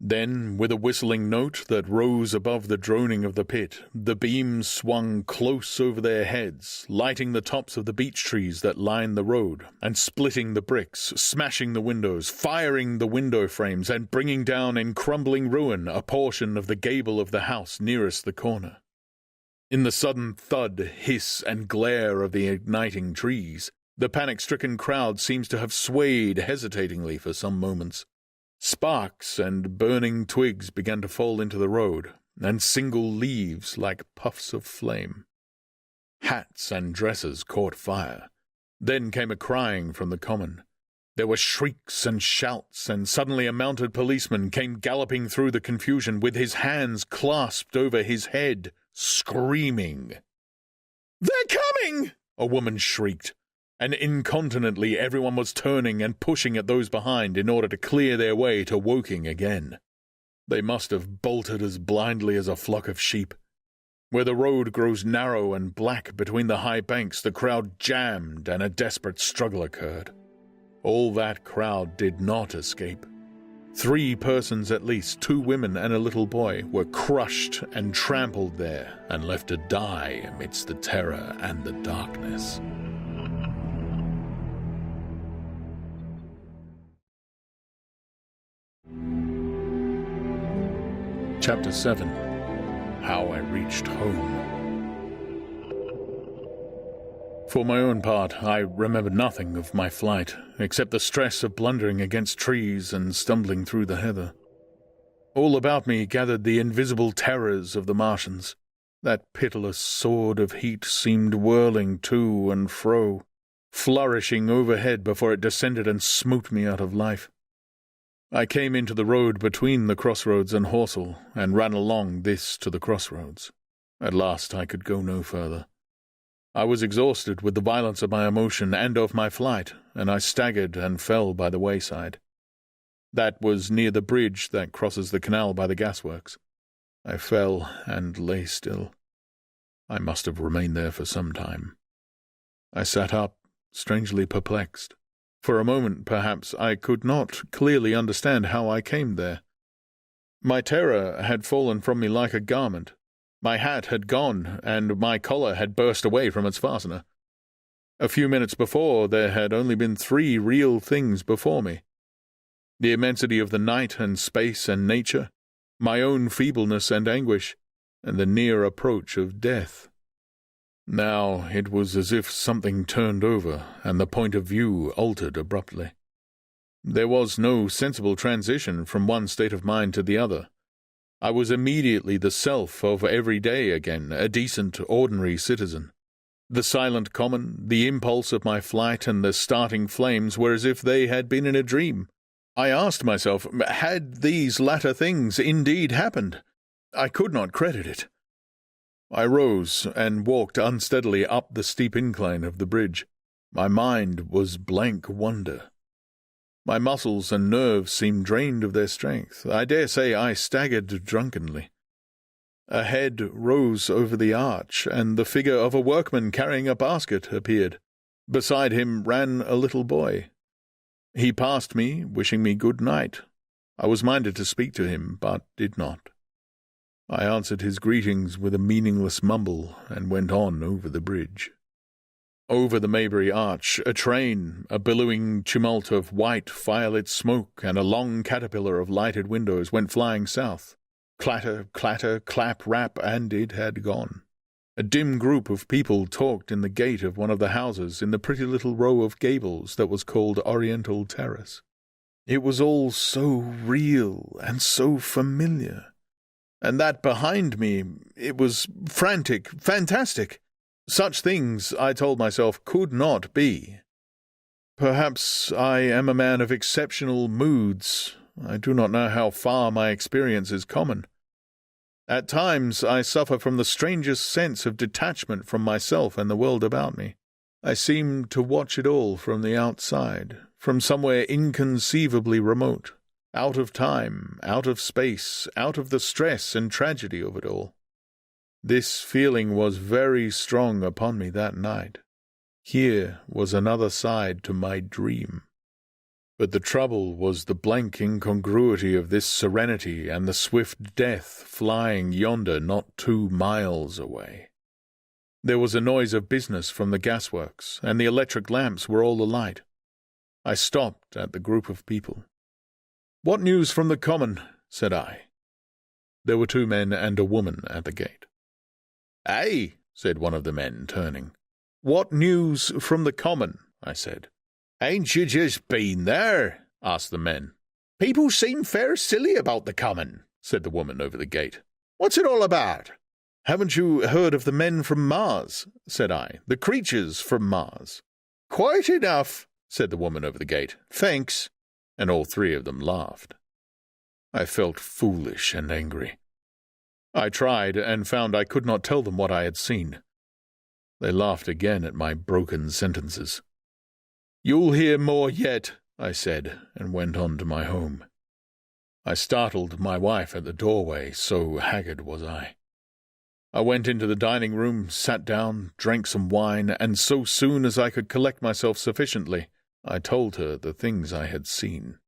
Then, with a whistling note that rose above the droning of the pit, the beams swung close over their heads, lighting the tops of the beech trees that lined the road, and splitting the bricks, smashing the windows, firing the window frames, and bringing down in crumbling ruin a portion of the gable of the house nearest the corner. In the sudden thud, hiss, and glare of the igniting trees, the panic-stricken crowd seems to have swayed hesitatingly for some moments. Sparks and burning twigs began to fall into the road, and single leaves like puffs of flame. Hats and dresses caught fire. Then came a crying from the common. There were shrieks and shouts, and suddenly a mounted policeman came galloping through the confusion with his hands clasped over his head, screaming. "They're coming!" a woman shrieked, and incontinently everyone was turning and pushing at those behind in order to clear their way to Woking again. They must have bolted as blindly as a flock of sheep. Where the road grows narrow and black between the high banks, the crowd jammed and a desperate struggle occurred. All that crowd did not escape. 3 persons at least, 2 women and a little boy, were crushed and trampled there and left to die amidst the terror and the darkness. Chapter 7. How I Reached Home. For my own part, I remember nothing of my flight, except the stress of blundering against trees and stumbling through the heather. All about me gathered the invisible terrors of the Martians. That pitiless sword of heat seemed whirling to and fro, flourishing overhead before it descended and smote me out of life. I came into the road between the crossroads and Horsell, and ran along this to the crossroads. At last I could go no further. I was exhausted with the violence of my emotion and of my flight, and I staggered and fell by the wayside. That was near the bridge that crosses the canal by the gasworks. I fell and lay still. I must have remained there for some time. I sat up, strangely perplexed. For a moment, perhaps, I could not clearly understand how I came there. My terror had fallen from me like a garment. My hat had gone, and my collar had burst away from its fastener. A few minutes before, there had only been 3 real things before me. The immensity of the night and space and nature, my own feebleness and anguish, and the near approach of death. Now it was as if something turned over, and the point of view altered abruptly. There was no sensible transition from one state of mind to the other. I was immediately the self of every day again, a decent, ordinary citizen. The silent common, the impulse of my flight, and the starting flames were as if they had been in a dream. I asked myself, had these latter things indeed happened? I could not credit it. I rose and walked unsteadily up the steep incline of the bridge. My mind was blank wonder. My muscles and nerves seemed drained of their strength. I dare say I staggered drunkenly. A head rose over the arch, and the figure of a workman carrying a basket appeared. Beside him ran a little boy. He passed me, wishing me good night. I was minded to speak to him, but did not. I answered his greetings with a meaningless mumble and went on over the bridge. Over the Maybury Arch, a train, a billowing tumult of white, firelit smoke, and a long caterpillar of lighted windows went flying south. Clatter, clatter, clap, rap, and it had gone. A dim group of people talked in the gate of one of the houses in the pretty little row of gables that was called Oriental Terrace. It was all so real and so familiar. And that behind me, it was frantic, fantastic. Such things, I told myself, could not be. Perhaps I am a man of exceptional moods. I do not know how far my experience is common. At times I suffer from the strangest sense of detachment from myself and the world about me. I seem to watch it all from the outside, from somewhere inconceivably remote, out of time, out of space, out of the stress and tragedy of it all. This feeling was very strong upon me that night. Here was another side to my dream. But the trouble was the blank incongruity of this serenity and the swift death flying yonder not 2 miles away. There was a noise of business from the gasworks, and the electric lamps were all alight. I stopped at the group of people. "What news from the common?" said I. There were 2 men and a woman at the gate. "Aye," said one of the men, turning. "What news from the common?" I said. "Ain't you just been there?" asked the men. "People seem fair silly about the common," said the woman over the gate. "What's it all about?" "Haven't you heard of the men from Mars?" said I. "The creatures from Mars." "Quite enough," said the woman over the gate. "Thanks." And all 3 of them laughed. I felt foolish and angry. I tried and found I could not tell them what I had seen. They laughed again at my broken sentences. "You'll hear more yet," I said, and went on to my home. I startled my wife at the doorway, so haggard was I. I went into the dining room, sat down, drank some wine, and so soon as I could collect myself sufficiently, I told her the things I had seen.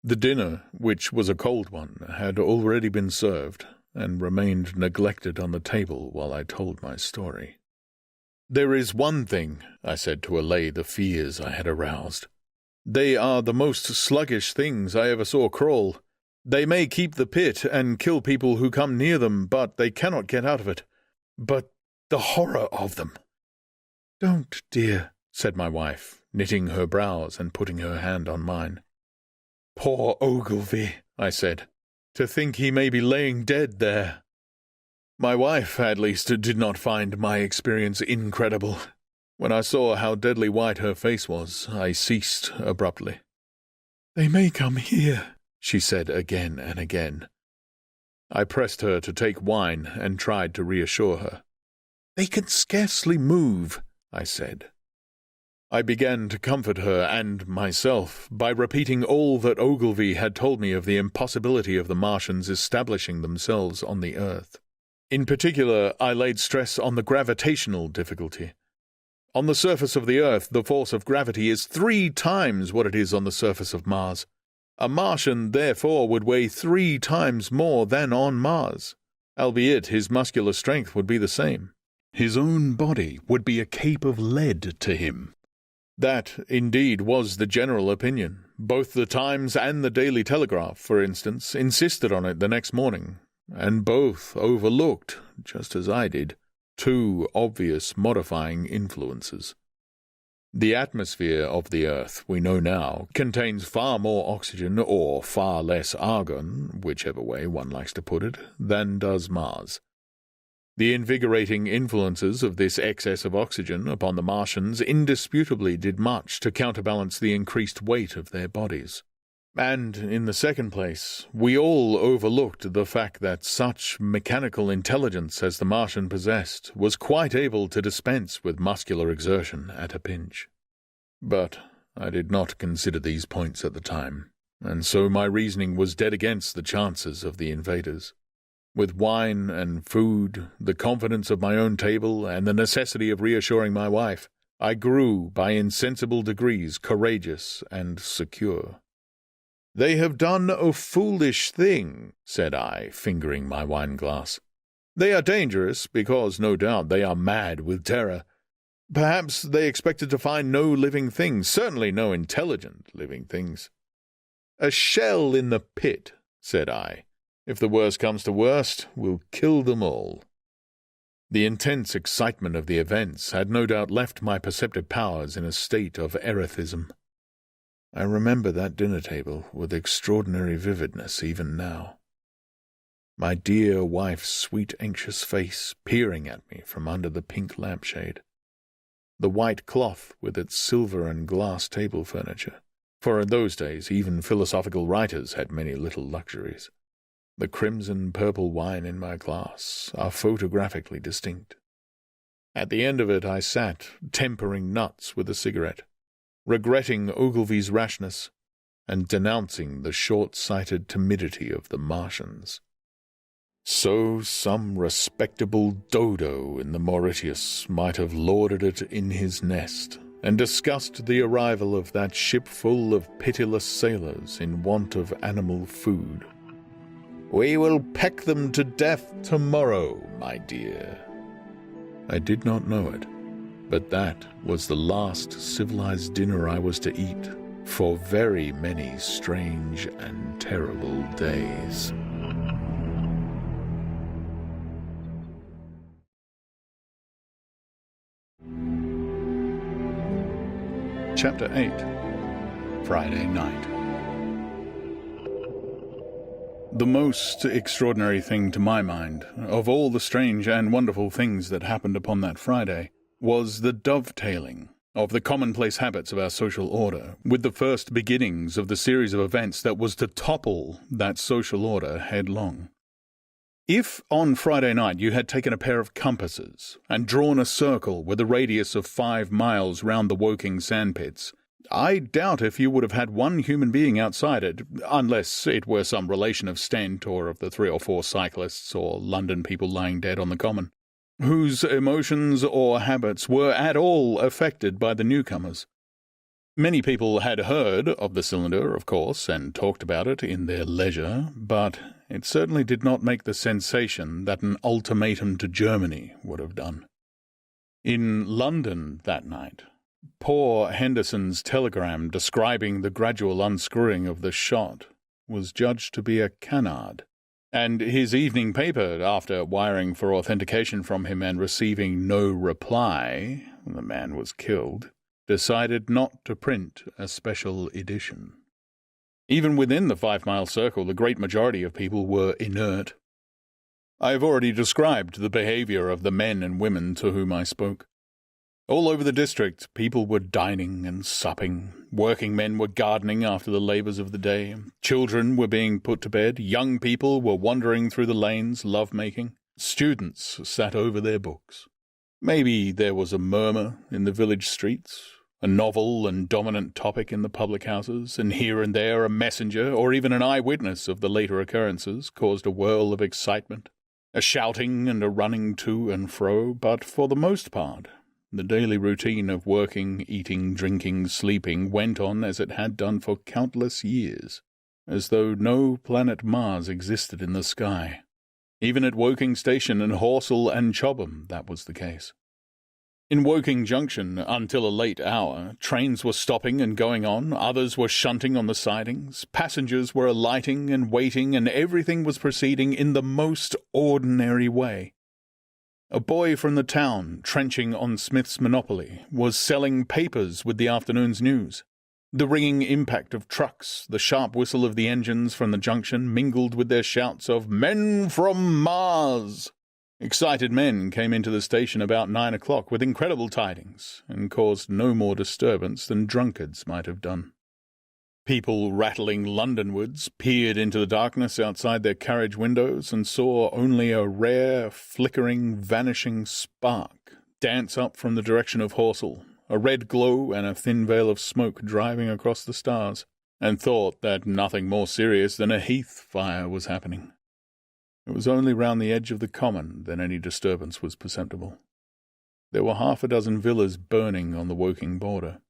The dinner, which was a cold one, had already been served, and remained neglected on the table while I told my story. "There is one thing," I said to allay the fears I had aroused. "They are the most sluggish things I ever saw crawl. They may keep the pit and kill people who come near them, but they cannot get out of it. But the horror of them!" "Don't, dear," said my wife, knitting her brows and putting her hand on mine. "Poor Ogilvy," I said. "To think he may be laying dead there." My wife, at least, did not find my experience incredible. When I saw how deadly white her face was, I ceased abruptly. "They may come here," she said again and again. I pressed her to take wine and tried to reassure her. "They can scarcely move," I said. I began to comfort her and myself by repeating all that Ogilvy had told me of the impossibility of the Martians establishing themselves on the Earth. In particular, I laid stress on the gravitational difficulty. On the surface of the Earth, the force of gravity is 3 times what it is on the surface of Mars. A Martian, therefore, would weigh 3 times more than on Mars, albeit his muscular strength would be the same. His own body would be a cape of lead to him. That, indeed, was the general opinion. Both the Times and the Daily Telegraph, for instance, insisted on it the next morning, and both overlooked, just as I did, 2 obvious modifying influences. The atmosphere of the Earth, we know now, contains far more oxygen or far less argon, whichever way one likes to put it, than does Mars. The invigorating influences of this excess of oxygen upon the Martians indisputably did much to counterbalance the increased weight of their bodies. And, in the second place, we all overlooked the fact that such mechanical intelligence as the Martian possessed was quite able to dispense with muscular exertion at a pinch. But I did not consider these points at the time, and so my reasoning was dead against the chances of the invaders. With wine and food, the confidence of my own table, and the necessity of reassuring my wife, I grew by insensible degrees courageous and secure. "They have done a foolish thing," said I, fingering my wine-glass. "They are dangerous because, no doubt, they are mad with terror. Perhaps they expected to find no living things, certainly no intelligent living things." "A shell in the pit," said I. "If the worst comes to worst, we'll kill them all." The intense excitement of the events had no doubt left my perceptive powers in a state of erethism. I remember that dinner table with extraordinary vividness even now. My dear wife's sweet, anxious face peering at me from under the pink lampshade. The white cloth with its silver and glass table furniture, for in those days even philosophical writers had many little luxuries. The crimson-purple wine in my glass are photographically distinct. At the end of it I sat, tempering nuts with a cigarette, regretting Ogilvy's rashness, and denouncing the short-sighted timidity of the Martians. So some respectable dodo in the Mauritius might have lorded it in his nest, and discussed the arrival of that ship full of pitiless sailors in want of animal food. "We will peck them to death tomorrow, my dear." I did not know it, but that was the last civilized dinner I was to eat for very many strange and terrible days. Chapter 8. Friday Night. The most extraordinary thing to my mind, of all the strange and wonderful things that happened upon that Friday, was the dovetailing of the commonplace habits of our social order with the first beginnings of the series of events that was to topple that social order headlong. If on Friday night you had taken a pair of compasses and drawn a circle with a radius of 5 miles round the Woking sandpits, I doubt if you would have had one human being outside it, unless it were some relation of Stent or of the 3 or 4 cyclists or London people lying dead on the common, whose emotions or habits were at all affected by the newcomers. Many people had heard of the cylinder, of course, and talked about it in their leisure, but it certainly did not make the sensation that an ultimatum to Germany would have done. In London that night, poor Henderson's telegram describing the gradual unscrewing of the shot was judged to be a canard, and his evening paper, after wiring for authentication from him and receiving no reply, the man was killed, decided not to print a special edition. Even within the 5-mile circle, the great majority of people were inert. I have already described the behavior of the men and women to whom I spoke. All over the district, people were dining and supping. Working men were gardening after the labours of the day. Children were being put to bed. Young people were wandering through the lanes, love-making. Students sat over their books. Maybe there was a murmur in the village streets, a novel and dominant topic in the public houses, and here and there a messenger or even an eyewitness of the later occurrences caused a whirl of excitement, a shouting and a running to and fro, but for the most part the daily routine of working, eating, drinking, sleeping went on as it had done for countless years, as though no planet Mars existed in the sky. Even at Woking Station and Horsell and Chobham that was the case. In Woking Junction, until a late hour, trains were stopping and going on, others were shunting on the sidings, passengers were alighting and waiting, and everything was proceeding in the most ordinary way. A boy from the town, trenching on Smith's Monopoly, was selling papers with the afternoon's news. The ringing impact of trucks, the sharp whistle of the engines from the junction mingled with their shouts of "Men from Mars!" Excited men came into the station about 9 o'clock with incredible tidings, and caused no more disturbance than drunkards might have done. People rattling Londonwards peered into the darkness outside their carriage windows and saw only a rare, flickering, vanishing spark dance up from the direction of Horsell, a red glow and a thin veil of smoke driving across the stars, and thought that nothing more serious than a heath fire was happening. It was only round the edge of the common that any disturbance was perceptible. There were 6 villas burning on the Woking border.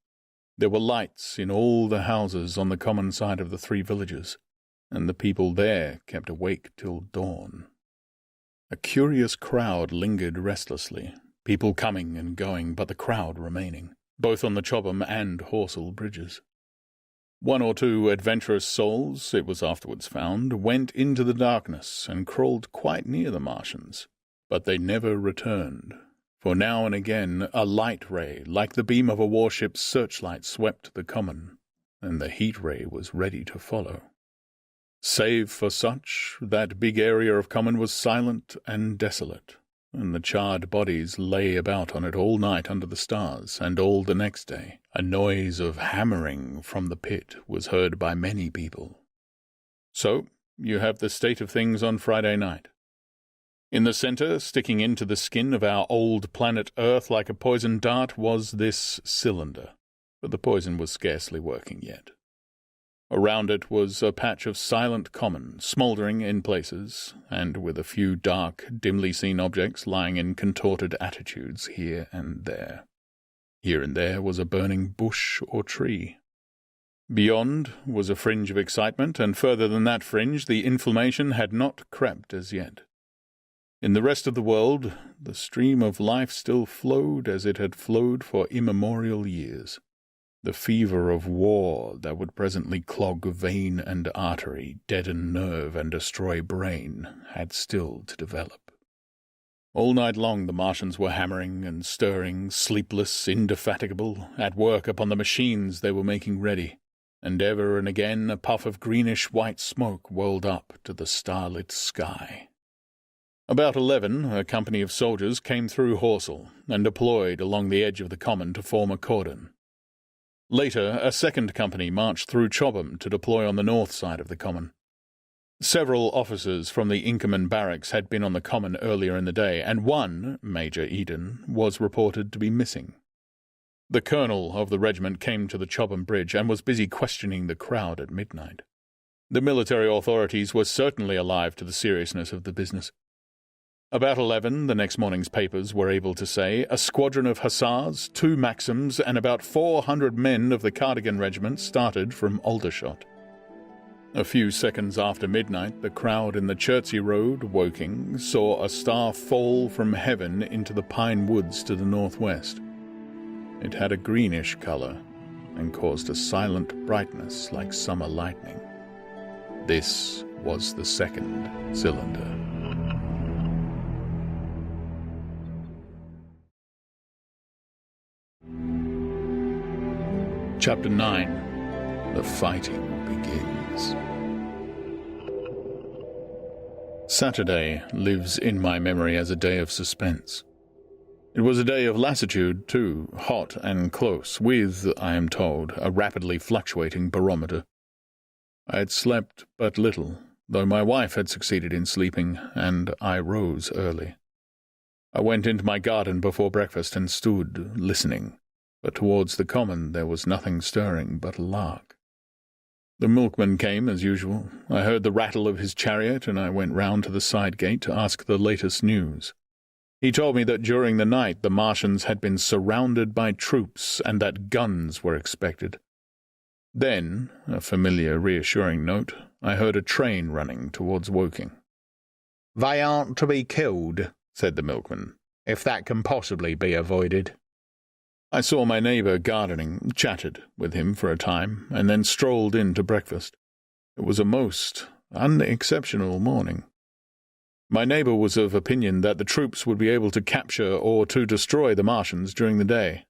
There were lights in all the houses on the common side of the three villages, and the people there kept awake till dawn. A curious crowd lingered restlessly, people coming and going, but the crowd remaining, both on the Chobham and Horsell bridges. One or two adventurous souls, it was afterwards found, went into the darkness and crawled quite near the Martians, but they never returned, for now and again a light ray, like the beam of a warship's searchlight, swept the common, and the heat ray was ready to follow. Save for such, that big area of common was silent and desolate, and the charred bodies lay about on it all night under the stars, and all the next day a noise of hammering from the pit was heard by many people. So you have the state of things on Friday night. In the centre, sticking into the skin of our old planet Earth like a poisoned dart, was this cylinder, but the poison was scarcely working yet. Around it was a patch of silent common, smouldering in places, and with a few dark, dimly seen objects lying in contorted attitudes here and there. Here and there was a burning bush or tree. Beyond was a fringe of excitement, and further than that fringe the inflammation had not crept as yet. In the rest of the world the stream of life still flowed as it had flowed for immemorial years. The fever of war that would presently clog vein and artery, deaden nerve and destroy brain, had still to develop. All night long the Martians were hammering and stirring, sleepless, indefatigable, at work upon the machines they were making ready, and ever and again a puff of greenish-white smoke whirled up to the starlit sky. About 11, a company of soldiers came through Horsell and deployed along the edge of the common to form a cordon. Later, a second company marched through Chobham to deploy on the north side of the common. Several officers from the Inkerman barracks had been on the common earlier in the day, and one, Major Eden, was reported to be missing. The colonel of the regiment came to the Chobham Bridge and was busy questioning the crowd at midnight. The military authorities were certainly alive to the seriousness of the business. About 11, the next morning's papers were able to say, a squadron of hussars, 2 Maxims, and about 400 men of the Cardigan Regiment started from Aldershot. A few seconds after midnight, the crowd in the Chertsey Road, Woking, saw a star fall from heaven into the pine woods to the northwest. It had a greenish colour and caused a silent brightness like summer lightning. This was the second cylinder. Chapter 9. The Fighting Begins. Saturday lives in my memory as a day of suspense. It was a day of lassitude, too, hot and close, with, I am told, a rapidly fluctuating barometer. I had slept but little, though my wife had succeeded in sleeping, and I rose early. I went into my garden before breakfast and stood listening. But towards the common there was nothing stirring but a lark. The milkman came as usual. I heard the rattle of his chariot, and I went round to the side gate to ask the latest news. He told me that during the night the Martians had been surrounded by troops, and that guns were expected. Then, a familiar reassuring note, I heard a train running towards Woking. "They aren't to be killed," said the milkman, "if that can possibly be avoided." I saw my neighbour gardening, chatted with him for a time, and then strolled in to breakfast. It was a most unexceptional morning. My neighbour was of opinion that the troops would be able to capture or to destroy the Martians during the day.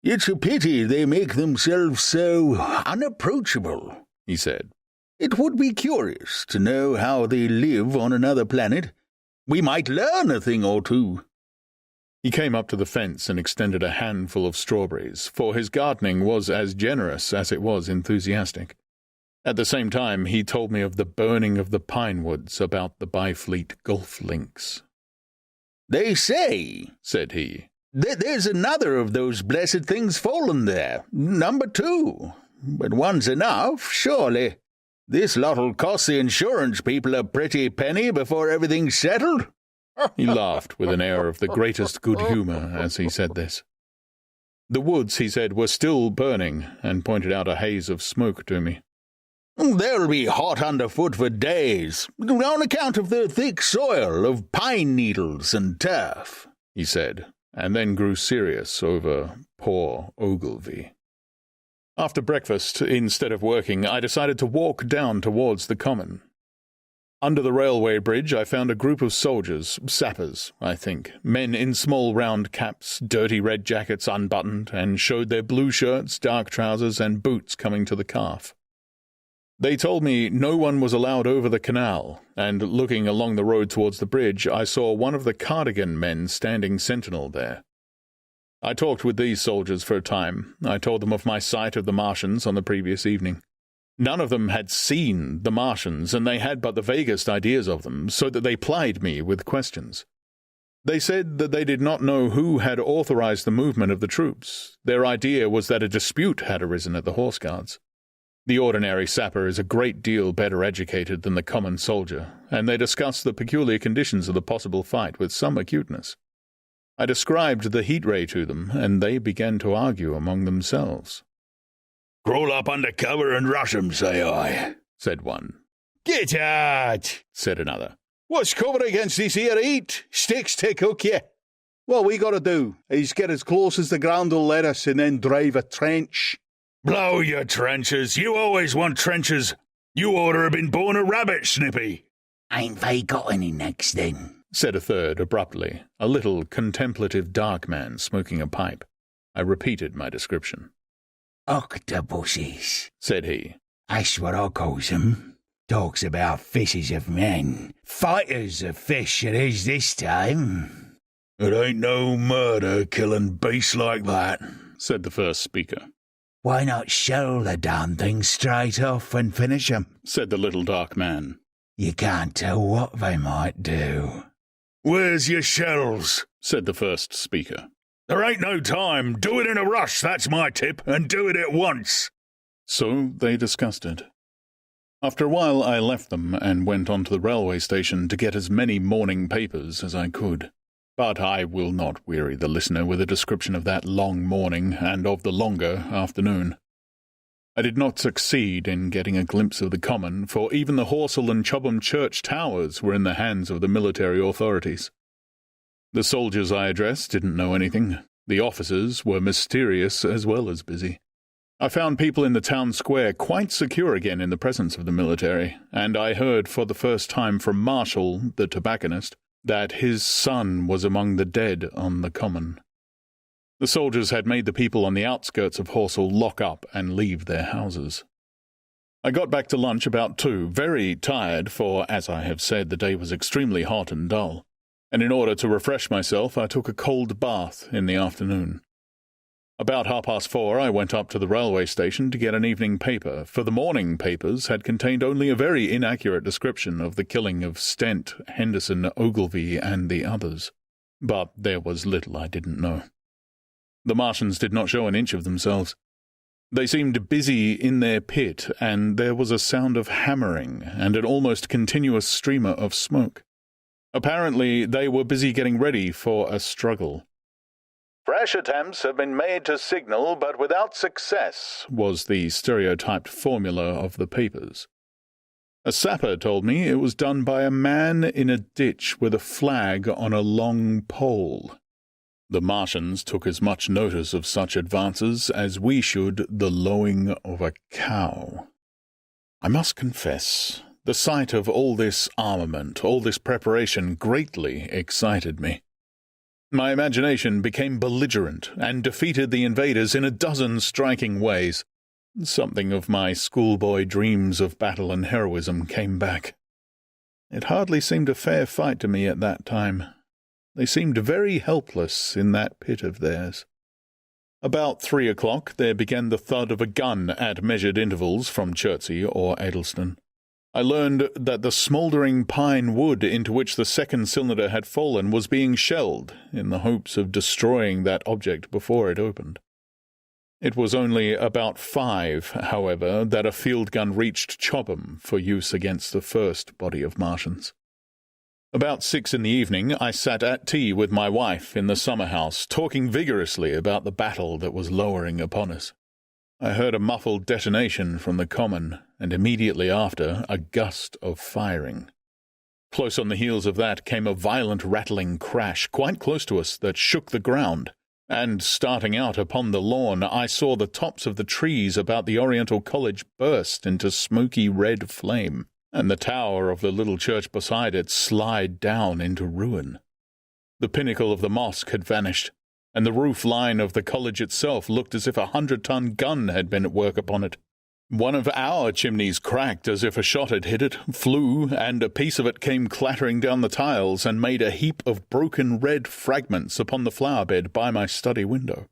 "It's a pity they make themselves so unapproachable," he said. "It would be curious to know how they live on another planet. We might learn a thing or two." He came up to the fence and extended a handful of strawberries, for his gardening was as generous as it was enthusiastic. At the same time he told me of the burning of the pine woods about the Byfleet golf links. "They say," said he, "that there's another of those blessed things fallen there, number 2. But one's enough, surely. This lot'll cost the insurance people a pretty penny before everything's settled." He laughed with an air of the greatest good humour as he said this. The woods, he said, were still burning, and pointed out a haze of smoke to me. "They'll be hot underfoot for days, on account of the thick soil of pine needles and turf," he said, and then grew serious over poor Ogilvy. After breakfast, instead of working, I decided to walk down towards the common. Under the railway bridge I found a group of soldiers, sappers, I think, men in small round caps, dirty red jackets unbuttoned, and showed their blue shirts, dark trousers, and boots coming to the calf. They told me no one was allowed over the canal, and looking along the road towards the bridge, I saw one of the Cardigan men standing sentinel there. I talked with these soldiers for a time. I told them of my sight of the Martians on the previous evening. None of them had seen the Martians, and they had but the vaguest ideas of them, so that they plied me with questions. They said that they did not know who had authorized the movement of the troops. Their idea was that a dispute had arisen at the Horse Guards. The ordinary sapper is a great deal better educated than the common soldier, and they discussed the peculiar conditions of the possible fight with some acuteness. I described the heat ray to them, and they began to argue among themselves. "Crawl up under cover and rush 'em, say I," said one. "Get out," said another. "What's cover against this here heat? Sticks to cook ye." "What we got to do is get as close as the ground will let us and then drive a trench." "Blow your trenches. You always want trenches. You ought to have been born a rabbit, Snippy." "Ain't they got any necks, then?" said a third abruptly, a little contemplative dark man smoking a pipe. I repeated my description. "Octopuses," said he. "That's what I calls 'em. Talks about fishes of men. Fighters of fish it is this time." "It ain't no murder killing beasts like that," said the first speaker. "Why not shell the darn things straight off and finish 'em?" said the little dark man. "You can't tell what they might do." "Where's your shells?" said the first speaker. "There ain't no time. Do it in a rush, that's my tip, and do it at once." So they discussed it. After a while I left them and went on to the railway station to get as many morning papers as I could. But I will not weary the listener with a description of that long morning and of the longer afternoon. I did not succeed in getting a glimpse of the common, for even the Horsell and Chobham church towers were in the hands of the military authorities. The soldiers I addressed didn't know anything. The officers were mysterious as well as busy. I found people in the town square quite secure again in the presence of the military, and I heard for the first time from Marshall, the tobacconist, that his son was among the dead on the common. The soldiers had made the people on the outskirts of Horsell lock up and leave their houses. I got back to lunch about 2, very tired, for, as I have said, the day was extremely hot and dull, and in order to refresh myself I took a cold bath in the afternoon. About 4:30 I went up to the railway station to get an evening paper, for the morning papers had contained only a very inaccurate description of the killing of Stent, Henderson, Ogilvy, and the others. But there was little I didn't know. The Martians did not show an inch of themselves. They seemed busy in their pit, and there was a sound of hammering and an almost continuous streamer of smoke. Apparently they were busy getting ready for a struggle. "Fresh attempts have been made to signal, but without success," was the stereotyped formula of the papers. A sapper told me it was done by a man in a ditch with a flag on a long pole. The Martians took as much notice of such advances as we should the lowing of a cow. I must confess, the sight of all this armament, all this preparation, greatly excited me. My imagination became belligerent and defeated the invaders in a dozen striking ways. Something of my schoolboy dreams of battle and heroism came back. It hardly seemed a fair fight to me at that time. They seemed very helpless in that pit of theirs. About 3 o'clock there began the thud of a gun at measured intervals from Chertsey or Addleston. I learned that the smouldering pine wood into which the second cylinder had fallen was being shelled in the hopes of destroying that object before it opened. It was only about 5, however, that a field gun reached Chobham for use against the first body of Martians. About 6 in the evening, I sat at tea with my wife in the summer-house, talking vigorously about the battle that was lowering upon us. I heard a muffled detonation from the common, and immediately after, a gust of firing. Close on the heels of that came a violent rattling crash quite close to us that shook the ground, and, starting out upon the lawn, I saw the tops of the trees about the Oriental College burst into smoky red flame, and the tower of the little church beside it slide down into ruin. The pinnacle of the mosque had vanished, and the roof line of the college itself looked as if a 100-ton gun had been at work upon it. One of our chimneys cracked as if a shot had hit it, flew, and a piece of it came clattering down the tiles and made a heap of broken red fragments upon the flower bed by my study window.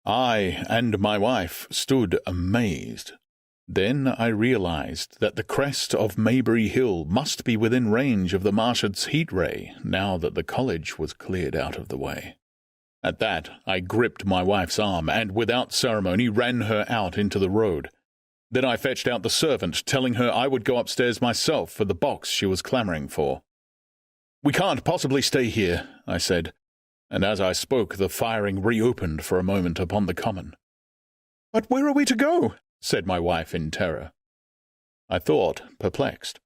I and my wife stood amazed. Then I realized that the crest of Maybury Hill must be within range of the Martians' heat ray now that the college was cleared out of the way. At that, I gripped my wife's arm and, without ceremony, ran her out into the road. Then I fetched out the servant, telling her I would go upstairs myself for the box she was clamouring for. "We can't possibly stay here," I said, and as I spoke the firing reopened for a moment upon the common. "But where are we to go?" said my wife in terror. I thought, perplexed.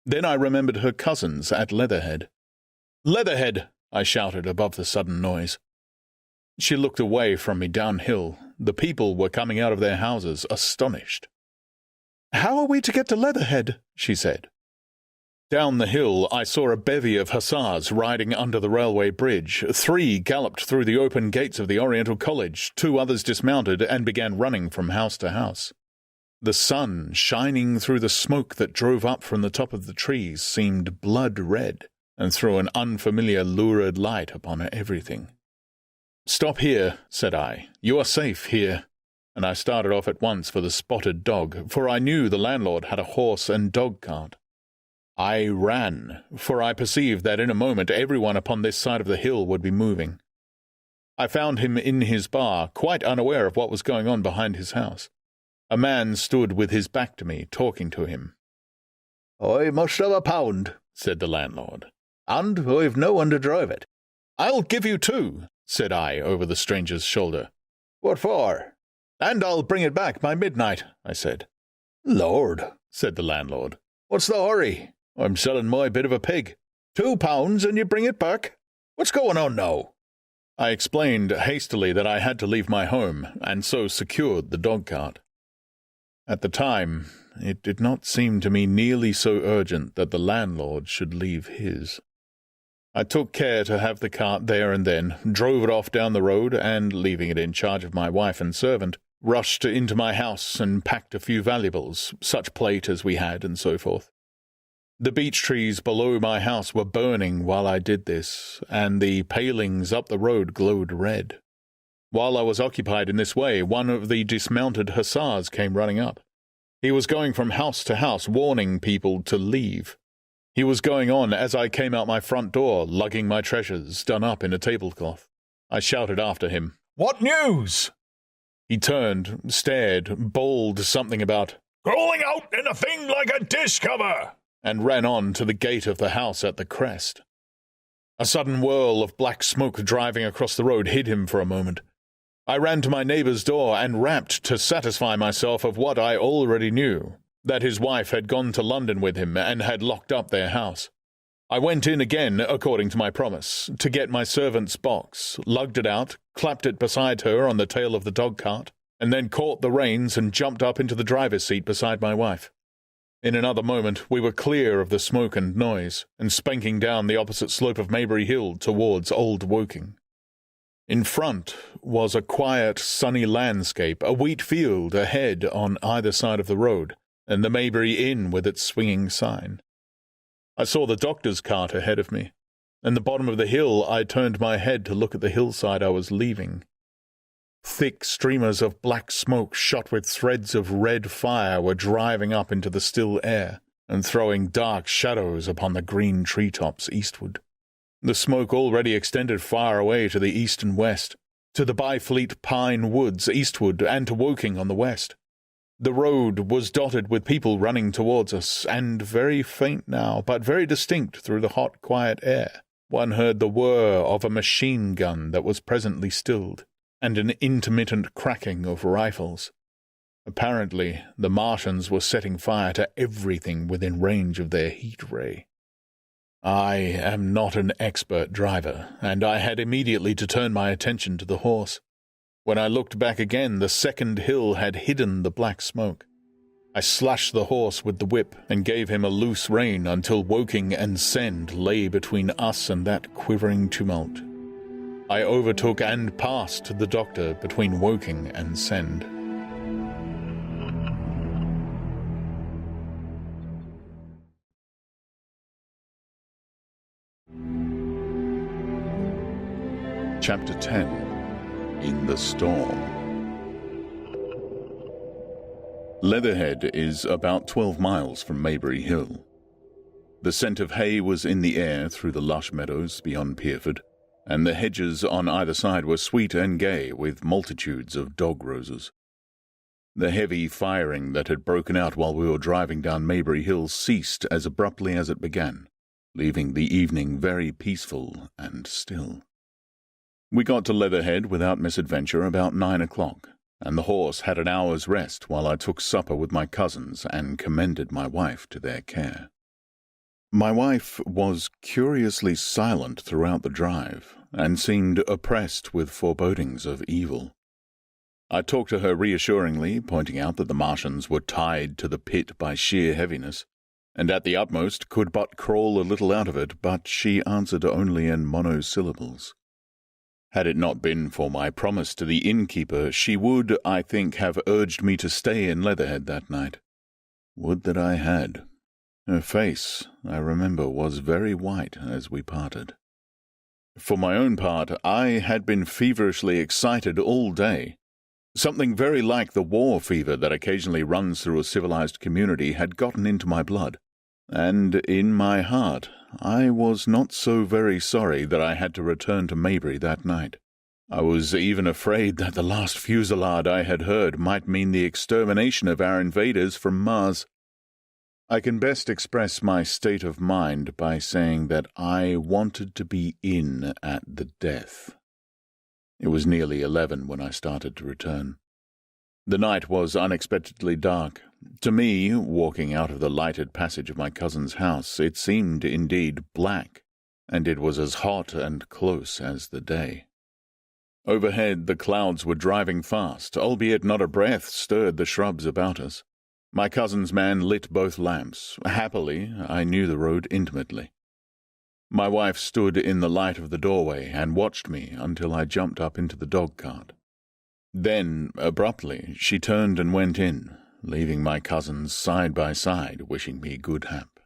Then I remembered her cousins at Leatherhead. "Leatherhead!" I shouted above the sudden noise. She looked away from me downhill. The people were coming out of their houses, astonished. "How are we to get to Leatherhead?" she said. Down the hill I saw a bevy of hussars riding under the railway bridge. 3 galloped through the open gates of the Oriental College, 2 others dismounted and began running from house to house. The sun, shining through the smoke that drove up from the top of the trees, seemed blood-red, and threw an unfamiliar lurid light upon everything. "Stop here," said I. "You are safe here." And I started off at once for the Spotted Dog, for I knew the landlord had a horse and dog cart. I ran, for I perceived that in a moment everyone upon this side of the hill would be moving. I found him in his bar, quite unaware of what was going on behind his house. A man stood with his back to me, talking to him. "I must have £1," said the landlord, "and I've no one to drive it." "I'll give you 2, said I over the stranger's shoulder. "What for?" "And I'll bring it back by midnight," I said. "Lord," said the landlord, "what's the hurry? I'm selling my bit of a pig. £2 and you bring it back? What's going on now?" I explained hastily that I had to leave my home, and so secured the dog-cart. At the time, it did not seem to me nearly so urgent that the landlord should leave his. I took care to have the cart there and then, drove it off down the road, and, leaving it in charge of my wife and servant, rushed into my house and packed a few valuables, such plate as we had, and so forth. The beech trees below my house were burning while I did this, and the palings up the road glowed red. While I was occupied in this way, one of the dismounted hussars came running up. He was going from house to house, warning people to leave. He was going on as I came out my front door, lugging my treasures, done up in a tablecloth. I shouted after him, "What news?" He turned, stared, bawled something about "crawling out in a thing like a dish cover," and ran on to the gate of the house at the crest. A sudden whirl of black smoke driving across the road hid him for a moment. I ran to my neighbour's door and rapped to satisfy myself of what I already knew, that his wife had gone to London with him and had locked up their house. I went in again, according to my promise, to get my servant's box, lugged it out, clapped it beside her on the tail of the dog-cart, and then caught the reins and jumped up into the driver's seat beside my wife. In another moment we were clear of the smoke and noise, and spanking down the opposite slope of Maybury Hill towards Old Woking. In front was a quiet, sunny landscape, a wheat field ahead on either side of the road, and the Maybury Inn with its swinging sign. I saw the doctor's cart ahead of me. In the bottom of the hill I turned my head to look at the hillside I was leaving. Thick streamers of black smoke shot with threads of red fire were driving up into the still air and throwing dark shadows upon the green treetops eastward. The smoke already extended far away to the east and west, to the Byfleet pine woods eastward and to Woking on the west. The road was dotted with people running towards us, and very faint now, but very distinct through the hot, quiet air. One heard the whir of a machine gun that was presently stilled, and an intermittent cracking of rifles. Apparently, the Martians were setting fire to everything within range of their heat ray. I am not an expert driver, and I had immediately to turn my attention to the horse. When I looked back again, the second hill had hidden the black smoke. I slashed the horse with the whip and gave him a loose rein until Woking and Send lay between us and that quivering tumult. I overtook and passed the doctor between Woking and Send. Chapter 10. In the Storm. Leatherhead is about 12 miles from Maybury Hill. The scent of hay was in the air through the lush meadows beyond Pierford, and the hedges on either side were sweet and gay with multitudes of dog roses. The heavy firing that had broken out while we were driving down Maybury Hill ceased as abruptly as it began, leaving the evening very peaceful and still. We got to Leatherhead without misadventure about 9 o'clock, and the horse had an hour's rest while I took supper with my cousins and commended my wife to their care. My wife was curiously silent throughout the drive, and seemed oppressed with forebodings of evil. I talked to her reassuringly, pointing out that the Martians were tied to the pit by sheer heaviness, and at the utmost could but crawl a little out of it, but she answered only in monosyllables. Had it not been for my promise to the innkeeper, she would, I think, have urged me to stay in Leatherhead that night. Would that I had. Her face, I remember, was very white as we parted. For my own part, I had been feverishly excited all day. Something very like the war fever that occasionally runs through a civilized community had gotten into my blood, and in my heart I was not so very sorry that I had to return to Maybury that night. I was even afraid that the last fusillade I had heard might mean the extermination of our invaders from Mars. I can best express my state of mind by saying that I wanted to be in at the death. It was nearly 11 when I started to return. The night was unexpectedly dark. To me, walking out of the lighted passage of my cousin's house, it seemed indeed black, and it was as hot and close as the day. Overhead the clouds were driving fast, albeit not a breath stirred the shrubs about us. My cousin's man lit both lamps. Happily, I knew the road intimately. My wife stood in the light of the doorway and watched me until I jumped up into the dog-cart. Then, abruptly, she turned and went in, leaving my cousins side by side, wishing me good hap.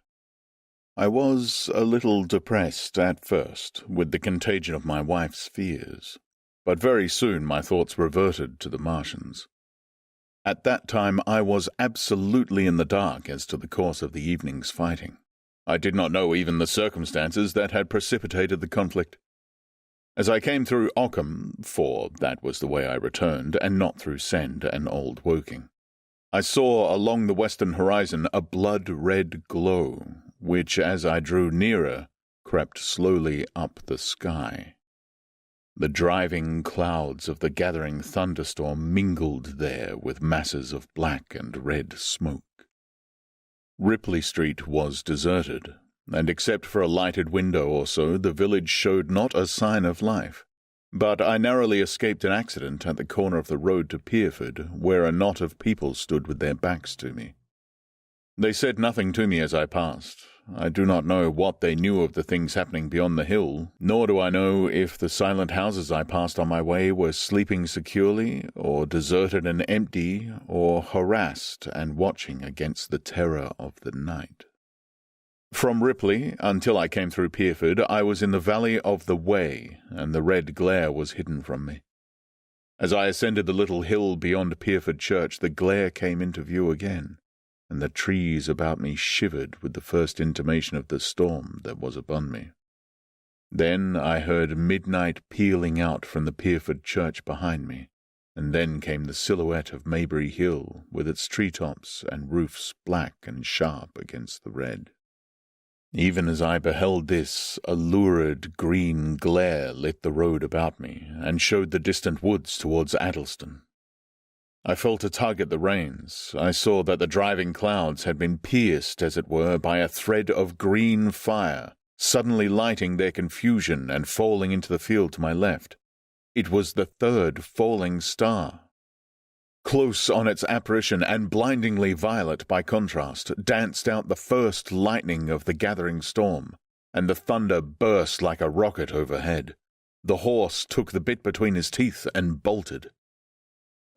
I was a little depressed at first, with the contagion of my wife's fears, but very soon my thoughts reverted to the Martians. At that time I was absolutely in the dark as to the course of the evening's fighting. I did not know even the circumstances that had precipitated the conflict. As I came through Ockham, for that was the way I returned, and not through Send and Old Woking, I saw along the western horizon a blood-red glow, which, as I drew nearer, crept slowly up the sky. The driving clouds of the gathering thunderstorm mingled there with masses of black and red smoke. Ripley Street was deserted, and except for a lighted window or so, the village showed not a sign of life. But I narrowly escaped an accident at the corner of the road to Pierford, where a knot of people stood with their backs to me. They said nothing to me as I passed. I do not know what they knew of the things happening beyond the hill, nor do I know if the silent houses I passed on my way were sleeping securely, or deserted and empty, or harassed and watching against the terror of the night. From Ripley until I came through Pierford, I was in the valley of the Wey, and the red glare was hidden from me. As I ascended the little hill beyond Pierford Church, the glare came into view again, and the trees about me shivered with the first intimation of the storm that was upon me. Then I heard midnight pealing out from the Pierford Church behind me, and then came the silhouette of Maybury Hill, with its treetops and roofs black and sharp against the red. Even as I beheld this, a lurid green glare lit the road about me, and showed the distant woods towards Addleston. I felt a tug at the reins. I saw that the driving clouds had been pierced, as it were, by a thread of green fire, suddenly lighting their confusion and falling into the field to my left. It was the third falling star. Close on its apparition, and blindingly violet by contrast, danced out the first lightning of the gathering storm, and the thunder burst like a rocket overhead. The horse took the bit between his teeth and bolted.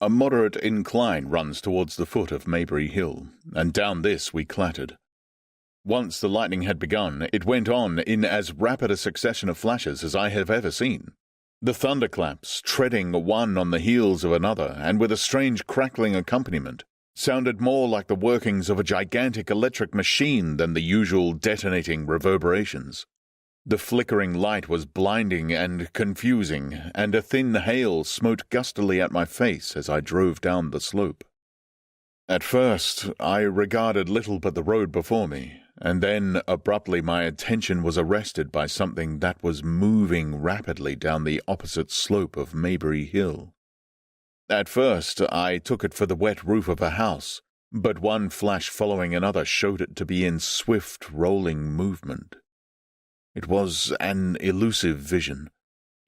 A moderate incline runs towards the foot of Maybury Hill, and down this we clattered. Once the lightning had begun, it went on in as rapid a succession of flashes as I have ever seen. The thunderclaps, treading one on the heels of another, and with a strange crackling accompaniment, sounded more like the workings of a gigantic electric machine than the usual detonating reverberations. The flickering light was blinding and confusing, and a thin hail smote gustily at my face as I drove down the slope. At first, I regarded little but the road before me, and then abruptly my attention was arrested by something that was moving rapidly down the opposite slope of Maybury Hill. At first, I took it for the wet roof of a house, but one flash following another showed it to be in swift, rolling movement. It was an elusive vision,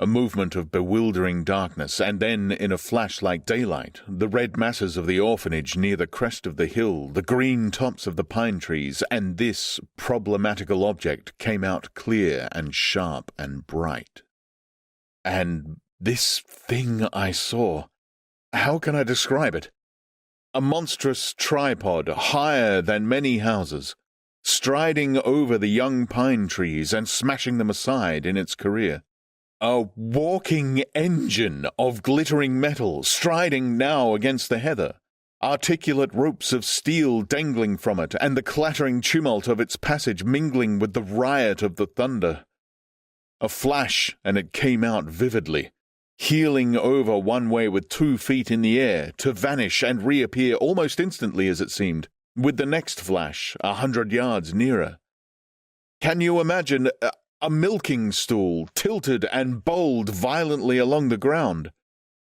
a movement of bewildering darkness, and then, in a flash like daylight, the red masses of the orphanage near the crest of the hill, the green tops of the pine trees, and this problematical object came out clear and sharp and bright. And this thing I saw, how can I describe it? A monstrous tripod, higher than many houses, striding over the young pine trees and smashing them aside in its career. A walking engine of glittering metal, striding now against the heather, articulate ropes of steel dangling from it, and the clattering tumult of its passage mingling with the riot of the thunder. A flash, and it came out vividly, heeling over one way with 2 feet in the air, to vanish and reappear almost instantly, as it seemed, with the next flash 100 yards nearer. Can you imagine a milking stool tilted and bowled violently along the ground?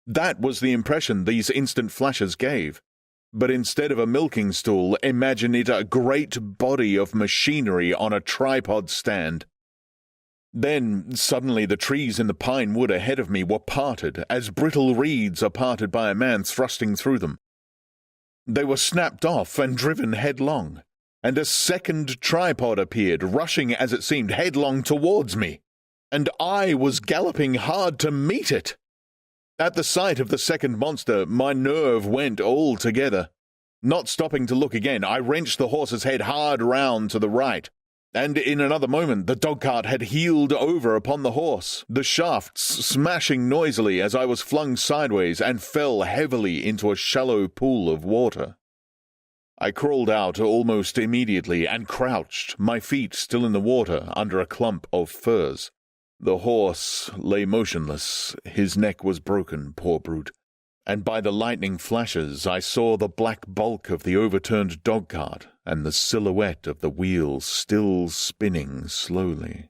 That was the impression these instant flashes gave. But instead of a milking stool, imagine it a great body of machinery on a tripod stand. Then, suddenly, the trees in the pine wood ahead of me were parted, as brittle reeds are parted by a man thrusting through them. They were snapped off and driven headlong, and a second tripod appeared, rushing, as it seemed, headlong towards me, and I was galloping hard to meet it. At the sight of the second monster, my nerve went altogether. Not stopping to look again, I wrenched the horse's head hard round to the right, and in another moment the dogcart had heeled over upon the horse, the shafts smashing noisily as I was flung sideways and fell heavily into a shallow pool of water. I crawled out almost immediately and crouched, my feet still in the water, under a clump of firs. The horse lay motionless, his neck was broken, poor brute, and by the lightning flashes I saw the black bulk of the overturned dogcart and the silhouette of the wheels still spinning slowly.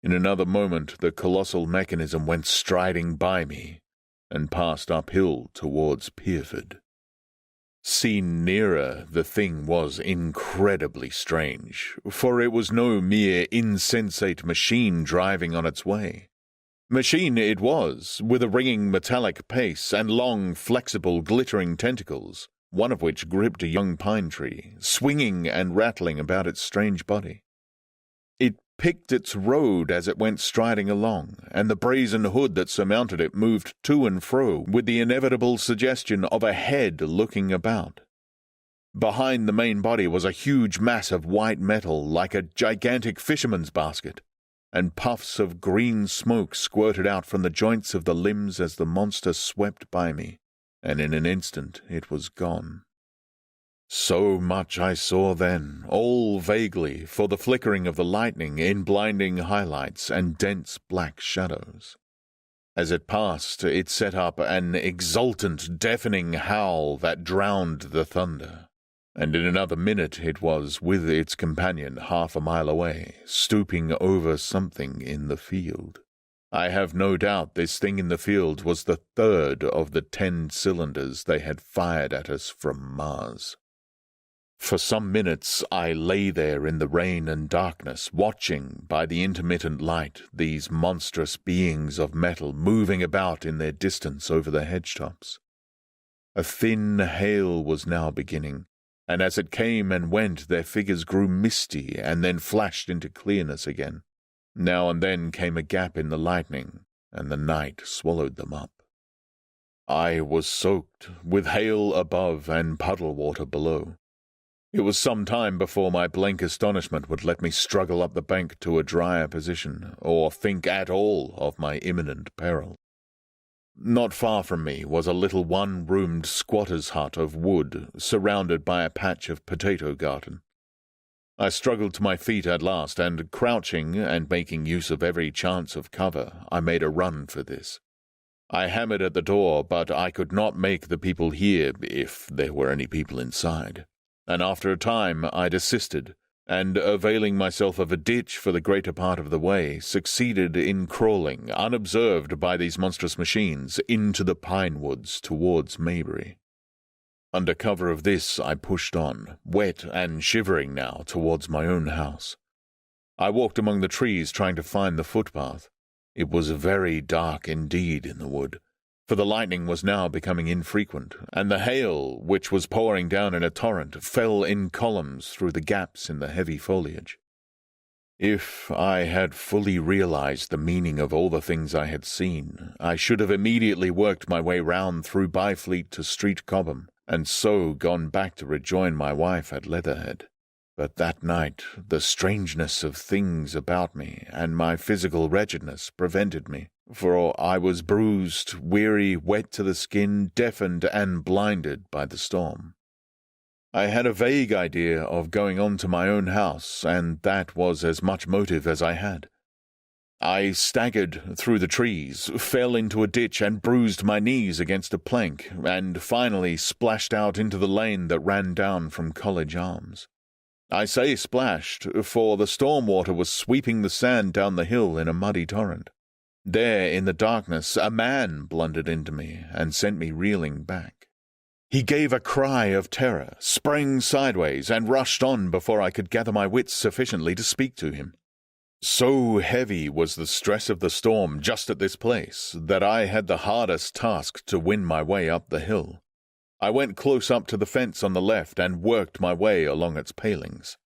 In another moment the colossal mechanism went striding by me and passed uphill towards Pierford. Seen nearer, the thing was incredibly strange, for it was no mere insensate machine driving on its way. Machine it was, with a ringing metallic pace and long, flexible, glittering tentacles, one of which gripped a young pine tree, swinging and rattling about its strange body. It picked its road as it went striding along, and the brazen hood that surmounted it moved to and fro with the inevitable suggestion of a head looking about. Behind the main body was a huge mass of white metal like a gigantic fisherman's basket, and puffs of green smoke squirted out from the joints of the limbs as the monster swept by me, and in an instant it was gone. So much I saw then, all vaguely, for the flickering of the lightning in blinding highlights and dense black shadows. As it passed, it set up an exultant, deafening howl that drowned the thunder, and in another minute it was with its companion half a mile away, stooping over something in the field. I have no doubt this thing in the field was the third of the 10 cylinders they had fired at us from Mars. For some minutes I lay there in the rain and darkness, watching by the intermittent light these monstrous beings of metal moving about in their distance over the hedge-tops. A thin hail was now beginning, and as it came and went their figures grew misty and then flashed into clearness again. Now and then came a gap in the lightning, and the night swallowed them up. I was soaked, with hail above and puddle water below. It was some time before my blank astonishment would let me struggle up the bank to a drier position, or think at all of my imminent peril. Not far from me was a little one-roomed squatter's hut of wood, surrounded by a patch of potato garden. I struggled to my feet at last, and crouching and making use of every chance of cover, I made a run for this. I hammered at the door, but I could not make the people hear, if there were any people inside. And after a time I desisted, and, availing myself of a ditch for the greater part of the way, succeeded in crawling, unobserved by these monstrous machines, into the pine woods towards Maybury. Under cover of this I pushed on, wet and shivering now, towards my own house. I walked among the trees trying to find the footpath. It was very dark indeed in the wood, for the lightning was now becoming infrequent, and the hail, which was pouring down in a torrent, fell in columns through the gaps in the heavy foliage. If I had fully realized the meaning of all the things I had seen, I should have immediately worked my way round through Byfleet to Street Cobham, and so gone back to rejoin my wife at Leatherhead. But that night the strangeness of things about me and my physical wretchedness prevented me, for I was bruised, weary, wet to the skin, deafened and blinded by the storm. I had a vague idea of going on to my own house, and that was as much motive as I had. I staggered through the trees, fell into a ditch and bruised my knees against a plank, and finally splashed out into the lane that ran down from College Arms. I say splashed, for the storm water was sweeping the sand down the hill in a muddy torrent. There, in the darkness, a man blundered into me and sent me reeling back. He gave a cry of terror, sprang sideways, and rushed on before I could gather my wits sufficiently to speak to him. So heavy was the stress of the storm just at this place that I had the hardest task to win my way up the hill. I went close up to the fence on the left and worked my way along its palings.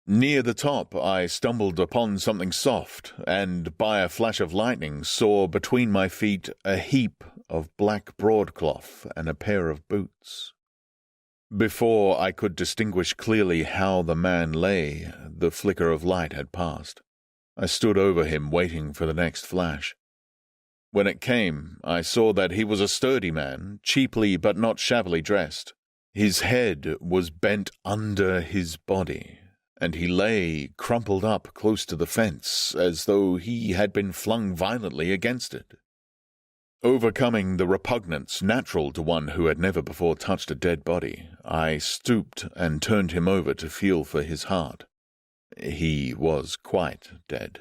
Near the top I stumbled upon something soft, and by a flash of lightning saw between my feet a heap of black broadcloth and a pair of boots. Before I could distinguish clearly how the man lay, the flicker of light had passed. I stood over him waiting for the next flash. When it came, I saw that he was a sturdy man, cheaply but not shabbily dressed. His head was bent under his body, and he lay crumpled up close to the fence, as though he had been flung violently against it. Overcoming the repugnance natural to one who had never before touched a dead body, I stooped and turned him over to feel for his heart. He was quite dead.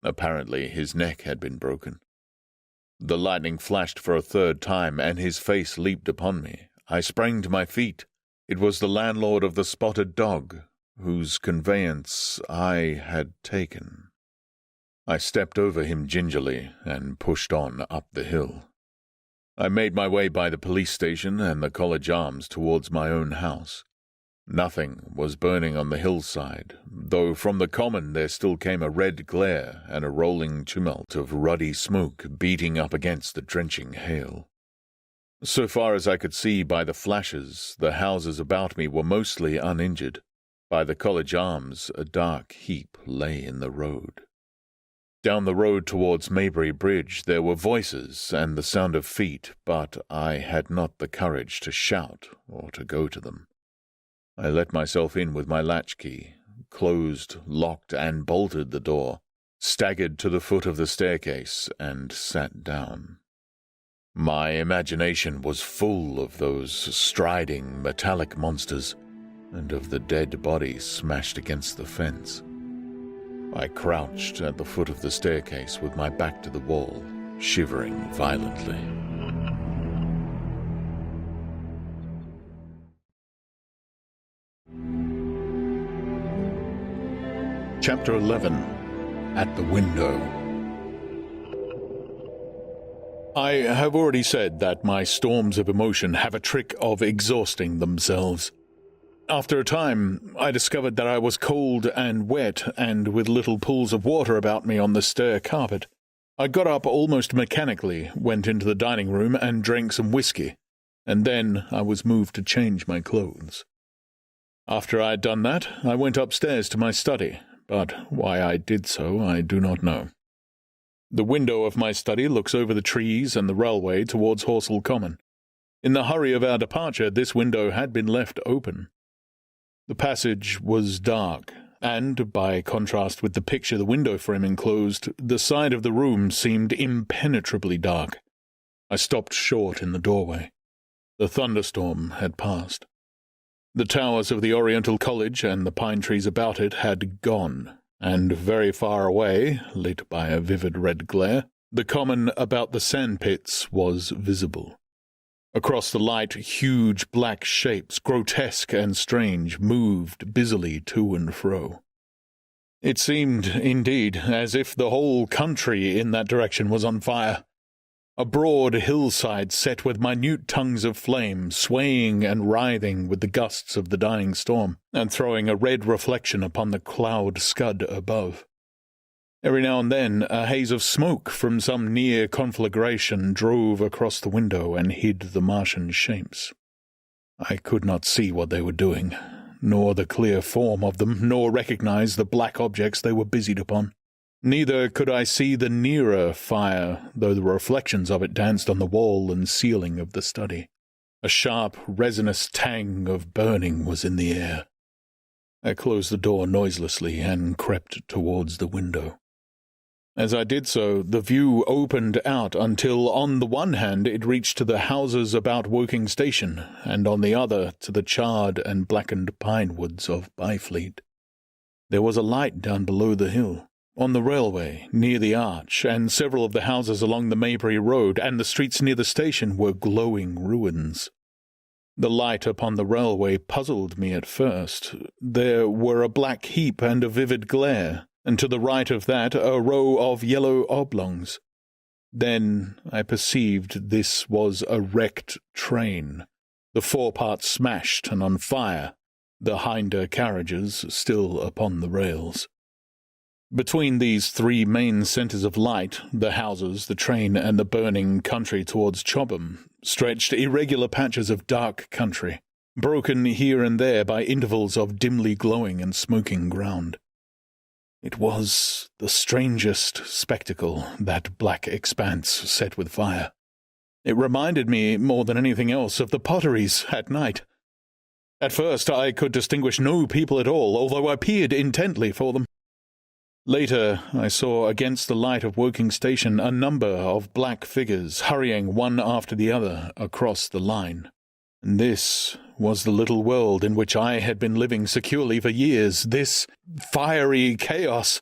Apparently his neck had been broken. The lightning flashed for a third time, and his face leaped upon me. I sprang to my feet. It was the landlord of the Spotted Dog, whose conveyance I had taken. I stepped over him gingerly and pushed on up the hill. I made my way by the police station and the College Arms towards my own house. Nothing was burning on the hillside, though from the common there still came a red glare and a rolling tumult of ruddy smoke beating up against the drenching hail. So far as I could see by the flashes, the houses about me were mostly uninjured. By the College Arms, a dark heap lay in the road. Down the road towards Maybury Bridge there were voices and the sound of feet, but I had not the courage to shout or to go to them. I let myself in with my latchkey, closed, locked, and bolted the door, staggered to the foot of the staircase, and sat down. My imagination was full of those striding metallic monsters and of the dead bodies smashed against the fence. I crouched at the foot of the staircase with my back to the wall, shivering violently. Chapter 11. At the Window. I have already said that my storms of emotion have a trick of exhausting themselves. After a time, I discovered that I was cold and wet and with little pools of water about me on the stair carpet. I got up almost mechanically, went into the dining room and drank some whiskey, and then I was moved to change my clothes. After I had done that, I went upstairs to my study, but why I did so I do not know. The window of my study looks over the trees and the railway towards Horsell Common. In the hurry of our departure, this window had been left open. The passage was dark, and, by contrast with the picture the window frame enclosed, the side of the room seemed impenetrably dark. I stopped short in the doorway. The thunderstorm had passed. The towers of the Oriental College and the pine trees about it had gone, and very far away, lit by a vivid red glare, the common about the sandpits was visible. Across the light, huge black shapes, grotesque and strange, moved busily to and fro. It seemed, indeed, as if the whole country in that direction was on fire. A broad hillside set with minute tongues of flame, swaying and writhing with the gusts of the dying storm, and throwing a red reflection upon the cloud scud above. Every now and then a haze of smoke from some near conflagration drove across the window and hid the Martian shapes. I could not see what they were doing, nor the clear form of them, nor recognize the black objects they were busied upon. Neither could I see the nearer fire, though the reflections of it danced on the wall and ceiling of the study. A sharp, resinous tang of burning was in the air. I closed the door noiselessly and crept towards the window. As I did so, the view opened out until on the one hand it reached to the houses about Woking Station, and on the other to the charred and blackened pine woods of Byfleet. There was a light down below the hill, on the railway, near the arch, and several of the houses along the Maybury Road and the streets near the station were glowing ruins. The light upon the railway puzzled me at first. There were a black heap and a vivid glare, and to the right of that a row of yellow oblongs. Then I perceived this was a wrecked train, the foreparts smashed and on fire, the hinder carriages still upon the rails. Between these three main centres of light, the houses, the train, and the burning country towards Chobham, stretched irregular patches of dark country, broken here and there by intervals of dimly glowing and smoking ground. It was the strangest spectacle, that black expanse set with fire. It reminded me more than anything else of the potteries at night. At first I could distinguish no people at all, although I peered intently for them. Later, I saw against the light of Woking Station a number of black figures hurrying one after the other across the line. And this was the little world in which I had been living securely for years, this fiery chaos.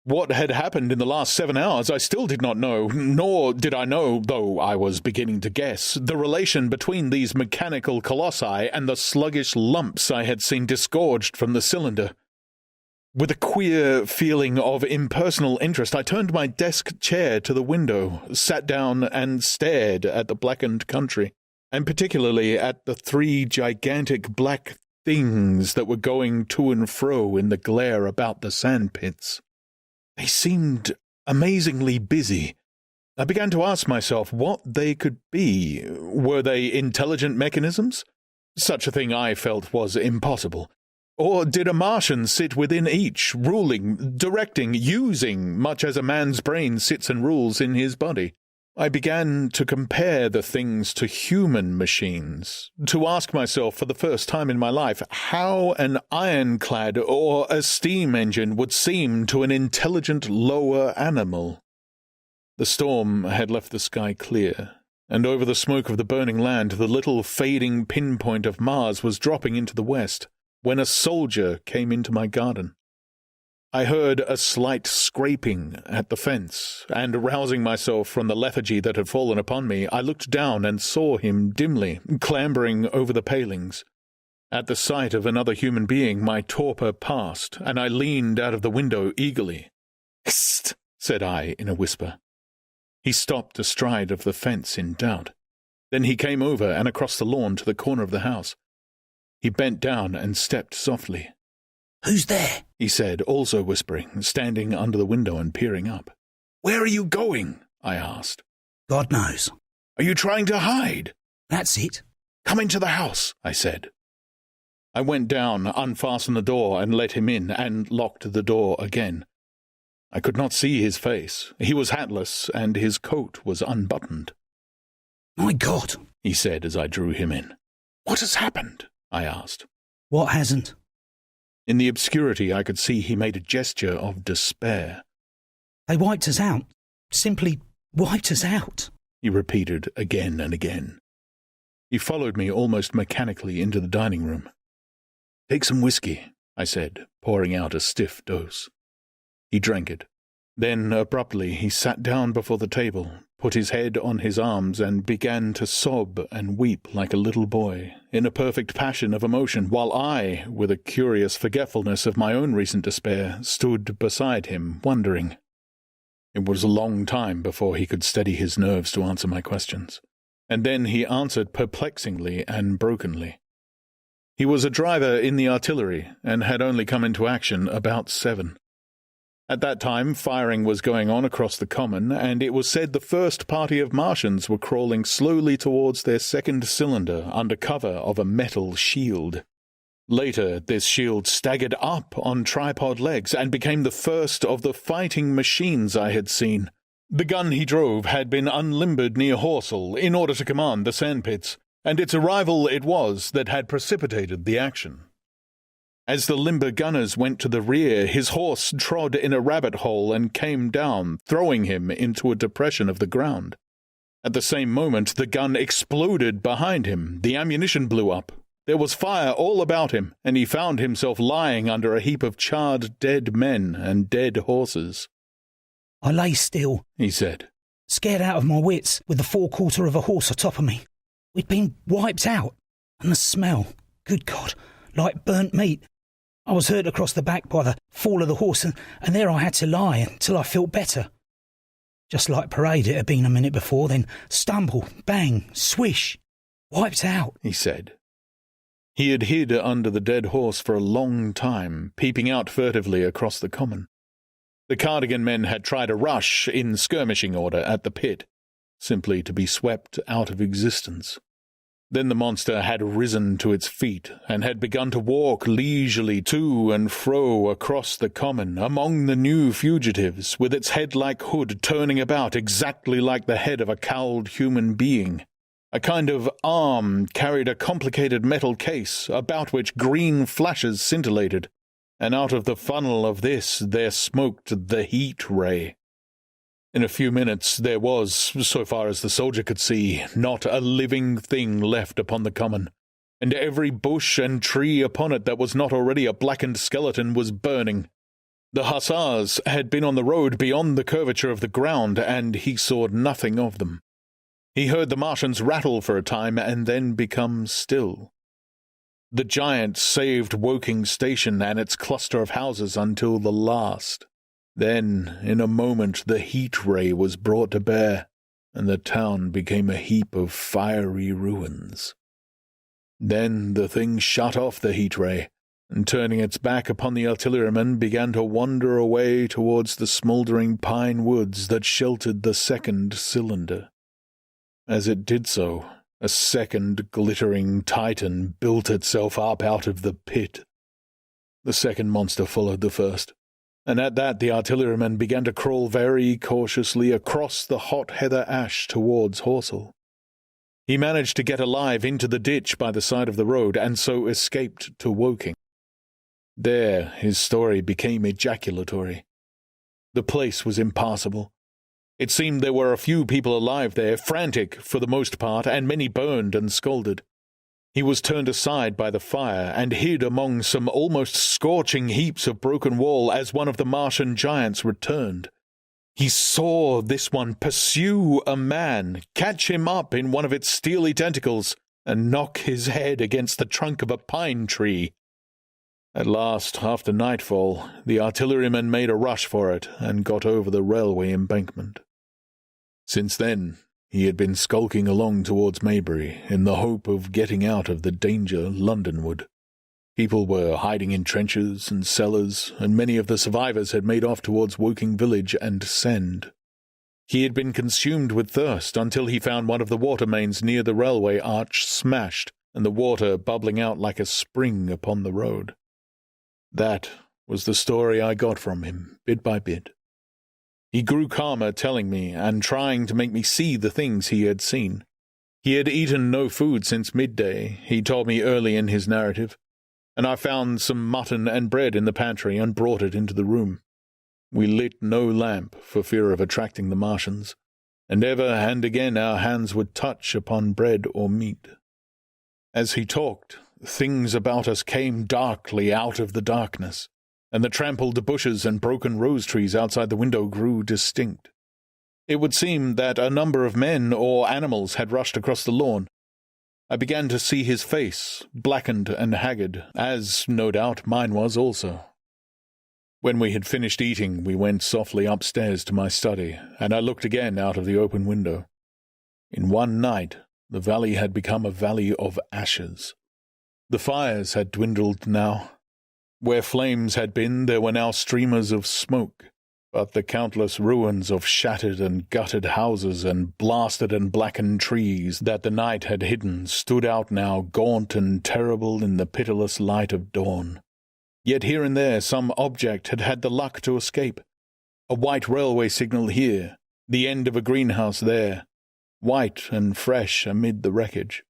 What had happened in the last 7 hours I still did not know, nor did I know, though I was beginning to guess, the relation between these mechanical colossi and the sluggish lumps I had seen disgorged from the cylinder. With a queer feeling of impersonal interest, I turned my desk chair to the window, sat down, and stared at the blackened country, and particularly at the three gigantic black things that were going to and fro in the glare about the sandpits. They seemed amazingly busy. I began to ask myself what they could be. Were they intelligent mechanisms? Such a thing I felt was impossible. Or did a Martian sit within each, ruling, directing, using, much as a man's brain sits and rules in his body? I began to compare the things to human machines, to ask myself for the first time in my life how an ironclad or a steam engine would seem to an intelligent lower animal. The storm had left the sky clear, and over the smoke of the burning land the little fading pinpoint of Mars was dropping into the west, when a soldier came into my garden. I heard a slight scraping at the fence, and rousing myself from the lethargy that had fallen upon me, I looked down and saw him dimly, clambering over the palings. At the sight of another human being, my torpor passed, and I leaned out of the window eagerly. "Hist!" said I in a whisper. He stopped astride of the fence in doubt. Then he came over and across the lawn to the corner of the house. He bent down and stepped softly. "Who's there?" he said, also whispering, standing under the window and peering up. "Where are you going?" I asked. "God knows." "Are you trying to hide?" "That's it." "Come into the house," I said. I went down, unfastened the door, and let him in, and locked the door again. I could not see his face. He was hatless, and his coat was unbuttoned. "My God," he said as I drew him in. "What has happened?" I asked. "What hasn't?" In the obscurity I could see he made a gesture of despair. "They wiped us out. Simply wiped us out," he repeated again and again. He followed me almost mechanically into the dining room. "Take some whiskey," I said, pouring out a stiff dose. He drank it. Then, abruptly, he sat down before the table, put his head on his arms, and began to sob and weep like a little boy, in a perfect passion of emotion, while I, with a curious forgetfulness of my own recent despair, stood beside him, wondering. It was a long time before he could steady his nerves to answer my questions, and then he answered perplexingly and brokenly. He was a driver in the artillery, and had only come into action about 7. At that time, firing was going on across the common, and it was said the first party of Martians were crawling slowly towards their second cylinder under cover of a metal shield. Later, this shield staggered up on tripod legs and became the first of the fighting machines I had seen. The gun he drove had been unlimbered near Horsell in order to command the sandpits, and its arrival it was that had precipitated the action. As the limber gunners went to the rear, his horse trod in a rabbit hole and came down, throwing him into a depression of the ground. At the same moment, the gun exploded behind him. The ammunition blew up. There was fire all about him, and he found himself lying under a heap of charred dead men and dead horses. "I lay still," he said, "scared out of my wits, with the forequarter of a horse atop of me. We'd been wiped out, and the smell, good God, like burnt meat. I was hurt across the back by the fall of the horse, and there I had to lie until I felt better. Just like parade it had been a minute before, then stumble, bang, swish, wiped out," he said. He had hid under the dead horse for a long time, peeping out furtively across the common. The Cardigan men had tried a rush in skirmishing order at the pit, simply to be swept out of existence. Then the monster had risen to its feet, and had begun to walk leisurely to and fro across the common, among the new fugitives, with its head-like hood turning about exactly like the head of a cowled human being. A kind of arm carried a complicated metal case, about which green flashes scintillated, and out of the funnel of this there smoked the heat ray. In a few minutes there was, so far as the soldier could see, not a living thing left upon the common, and every bush and tree upon it that was not already a blackened skeleton was burning. The hussars had been on the road beyond the curvature of the ground, and he saw nothing of them. He heard the Martians rattle for a time and then become still. The giant saved Woking Station and its cluster of houses until the last. Then, in a moment, the heat ray was brought to bear, and the town became a heap of fiery ruins. Then the thing shut off the heat ray, and turning its back upon the artillerymen, began to wander away towards the smouldering pine woods that sheltered the second cylinder. As it did so, a second glittering titan built itself up out of the pit. The second monster followed the first. and at that the artilleryman began to crawl very cautiously across the hot heather ash towards Horsell. He managed to get alive into the ditch by the side of the road, and so escaped to Woking. There his story became ejaculatory. The place was impassable. It seemed there were a few people alive there, frantic for the most part, and many burned and scalded. He was turned aside by the fire and hid among some almost scorching heaps of broken wall as one of the Martian giants returned. He saw this one pursue a man, catch him up in one of its steely tentacles, and knock his head against the trunk of a pine tree. At last, after nightfall, the artilleryman made a rush for it and got over the railway embankment. Since then, he had been skulking along towards Maybury in the hope of getting out of the danger Londonward. People were hiding in trenches and cellars, and many of the survivors had made off towards Woking village and Send. He had been consumed with thirst until he found one of the water mains near the railway arch smashed, and the water bubbling out like a spring upon the road. That was the story I got from him, bit by bit. He grew calmer telling me and trying to make me see the things he had seen. He had eaten no food since midday, he told me early in his narrative, and I found some mutton and bread in the pantry and brought it into the room. We lit no lamp for fear of attracting the Martians, and ever and again our hands would touch upon bread or meat. As he talked, things about us came darkly out of the darkness, and the trampled bushes and broken rose trees outside the window grew distinct. It would seem that a number of men or animals had rushed across the lawn. I began to see his face, blackened and haggard, as, no doubt, mine was also. When we had finished eating, we went softly upstairs to my study, and I looked again out of the open window. In one night, the valley had become a valley of ashes. The fires had dwindled now. Where flames had been, there were now streamers of smoke, but the countless ruins of shattered and gutted houses and blasted and blackened trees that the night had hidden stood out now gaunt and terrible in the pitiless light of dawn. Yet here and there some object had had the luck to escape. A white railway signal here, the end of a greenhouse there, white and fresh amid the wreckage.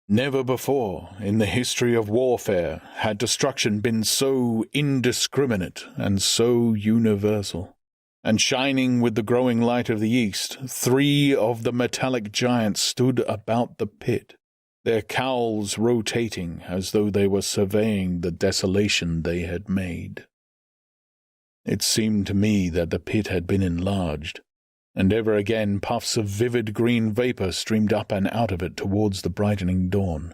Never before in the history of warfare had destruction been so indiscriminate and so universal. And shining with the growing light of the east, 3 of the metallic giants stood about the pit, their cowls rotating as though they were surveying the desolation they had made. It seemed to me that the pit had been enlarged, and ever again puffs of vivid green vapour streamed up and out of it towards the brightening dawn.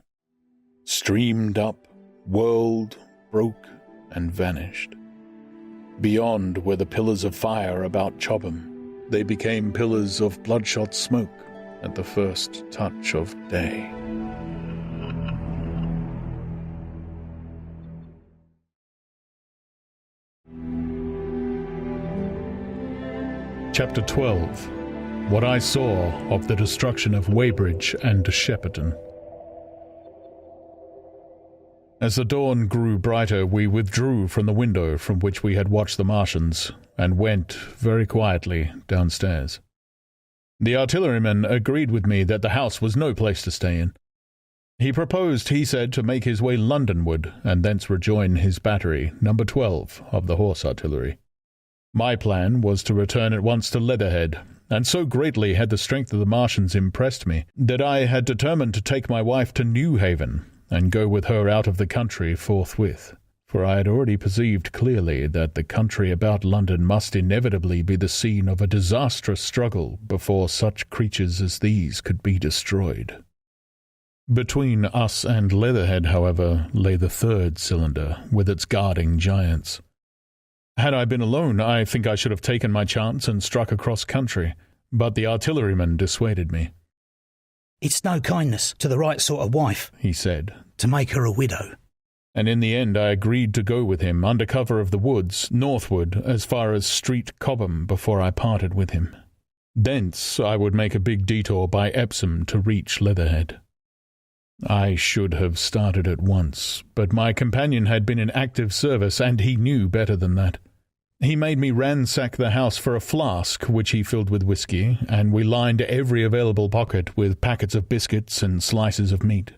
Streamed up, whirled, broke, and vanished. Beyond were the pillars of fire about Chobham. They became pillars of bloodshot smoke at the first touch of day. Chapter 12. What I Saw of the Destruction of Weybridge and Shepperton. As the dawn grew brighter, we withdrew from the window from which we had watched the Martians, and went, very quietly, downstairs. The artilleryman agreed with me that the house was no place to stay in. He proposed, he said, to make his way Londonward, and thence rejoin his battery, No. 12 of the Horse Artillery. My plan was to return at once to Leatherhead, and so greatly had the strength of the Martians impressed me that I had determined to take my wife to Newhaven and go with her out of the country forthwith, for I had already perceived clearly that the country about London must inevitably be the scene of a disastrous struggle before such creatures as these could be destroyed. Between us and Leatherhead, however, lay the 3rd cylinder with its guarding giants. Had I been alone, I think I should have taken my chance and struck across country, but the artilleryman dissuaded me. "It's no kindness to the right sort of wife," he said, "to make her a widow." And in the end I agreed to go with him under cover of the woods, northward, as far as Street Cobham before I parted with him. Thence I would make a big detour by Epsom to reach Leatherhead. I should have started at once, but my companion had been in active service, and he knew better than that. He made me ransack the house for a flask which he filled with whiskey, and we lined every available pocket with packets of biscuits and slices of meat.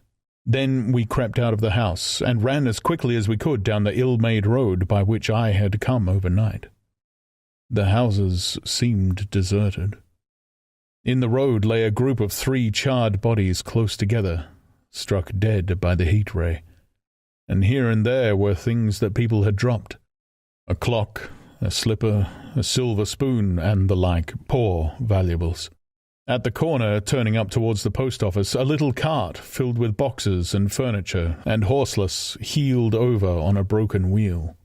Then we crept out of the house and ran as quickly as we could down the ill-made road by which I had come overnight. The houses seemed deserted. In the road lay a group of 3 charred bodies close together, struck dead by the heat ray, and here and there were things that people had dropped. A clock, a slipper, a silver spoon, and the like, poor valuables. At the corner, turning up towards the post office, a little cart filled with boxes and furniture, and horseless, heeled over on a broken wheel.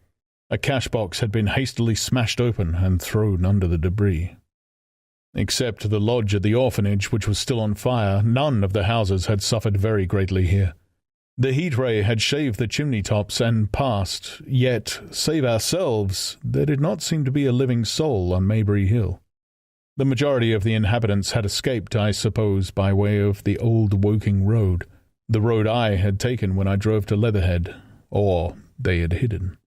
A cash box had been hastily smashed open and thrown under the debris. Except the lodge at the orphanage, which was still on fire, none of the houses had suffered very greatly here. The heat ray had shaved the chimney tops and passed, yet, save ourselves, there did not seem to be a living soul on Maybury Hill. The majority of the inhabitants had escaped, I suppose, by way of the old Woking road, the road I had taken when I drove to Leatherhead, or they had hidden.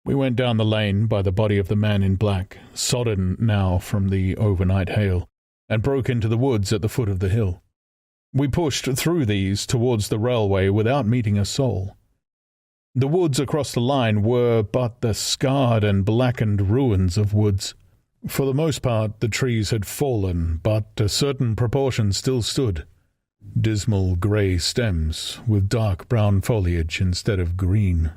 We went down the lane by the body of the man in black, sodden now from the overnight hail, and broke into the woods at the foot of the hill. We pushed through these towards the railway without meeting a soul. The woods across the line were but the scarred and blackened ruins of woods. For the most part the trees had fallen, but a certain proportion still stood, dismal grey stems with dark brown foliage instead of green.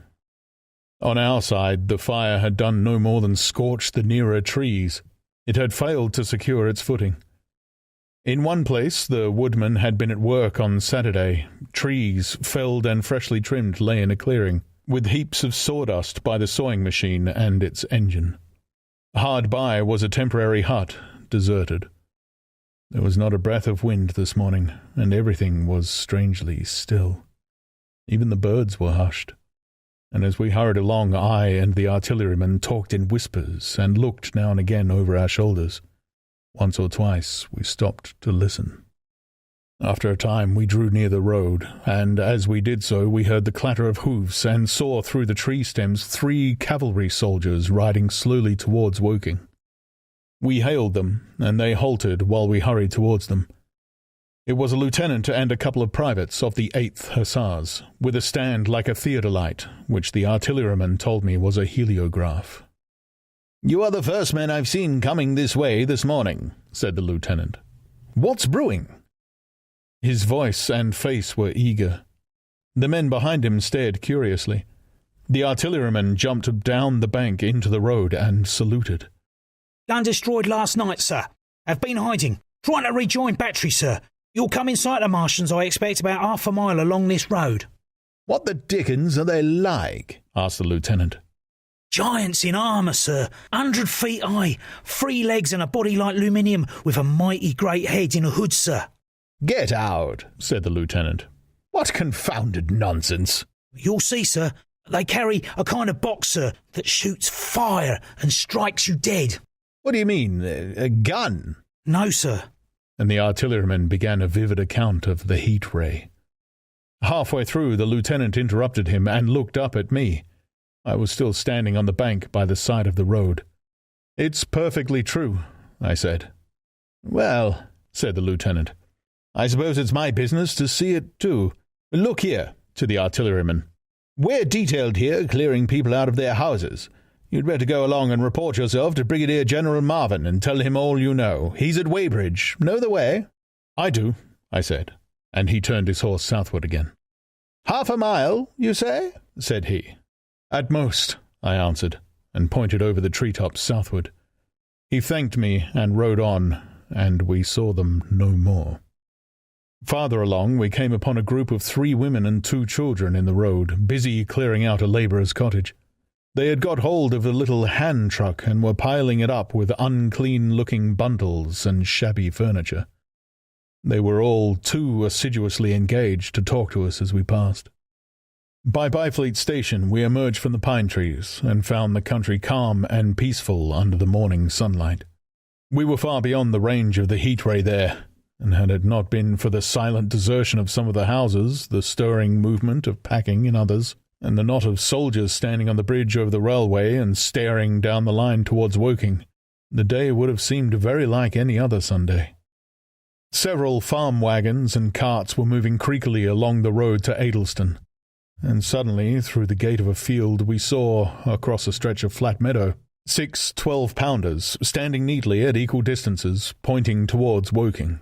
On our side the fire had done no more than scorch the nearer trees. It had failed to secure its footing. In one place the woodman had been at work on Saturday. Trees, felled and freshly trimmed, lay in a clearing, with heaps of sawdust by the sawing machine and its engine. Hard by was a temporary hut, deserted. There was not a breath of wind this morning, and everything was strangely still. Even the birds were hushed, and as we hurried along I and the artilleryman talked in whispers and looked now and again over our shoulders. Once or twice we stopped to listen. After a time we drew near the road, and as we did so we heard the clatter of hoofs and saw through the tree stems 3 cavalry soldiers riding slowly towards Woking. We hailed them, and they halted while we hurried towards them. It was a lieutenant and a couple of privates of the 8th Hussars, with a stand like a theodolite, which the artilleryman told me was a heliograph. "You are the first men I've seen coming this way this morning," said the lieutenant. "What's brewing?" His voice and face were eager. The men behind him stared curiously. The artilleryman jumped down the bank into the road and saluted. "Gun destroyed last night, sir. Have been hiding. Trying to rejoin battery, sir. You'll come in sight of Martians, I expect, about half a mile along this road." "What the dickens are they like?" asked the lieutenant. "Giants in armour, sir. 100 feet high. 3 legs and a body like aluminium, with a mighty great head in a hood, sir." "Get out," said the lieutenant. "What confounded nonsense!" "You'll see, sir. They carry a kind of box, sir, that shoots fire and strikes you dead." "What do you mean, a gun?" "No, sir." And the artilleryman began a vivid account of the heat ray. Halfway through the lieutenant interrupted him and looked up at me. I was still standing on the bank by the side of the road. "It's perfectly true," I said. "Well," said the lieutenant, "I suppose it's my business to see it too. Look here," to the artilleryman. "We're detailed here clearing people out of their houses. You'd better go along and report yourself to Brigadier General Marvin and tell him all you know. He's at Weybridge. Know the way?" "I do," I said, and he turned his horse southward again. "Half a mile, you say?" said he. "At most," I answered, and pointed over the treetops southward. He thanked me and rode on, and we saw them no more. Farther along we came upon a group of 3 women and 2 children in the road, busy clearing out a labourer's cottage. They had got hold of a little hand truck and were piling it up with unclean-looking bundles and shabby furniture. They were all too assiduously engaged to talk to us as we passed. By Byfleet Station we emerged from the pine trees and found the country calm and peaceful under the morning sunlight. We were far beyond the range of the heat ray there, and had it not been for the silent desertion of some of the houses, the stirring movement of packing in others, and the knot of soldiers standing on the bridge over the railway and staring down the line towards Woking, the day would have seemed very like any other Sunday. Several farm wagons and carts were moving creakily along the road to Adelston, and suddenly, through the gate of a field, we saw, across a stretch of flat meadow, 6 12-pounders standing neatly at equal distances, pointing towards Woking.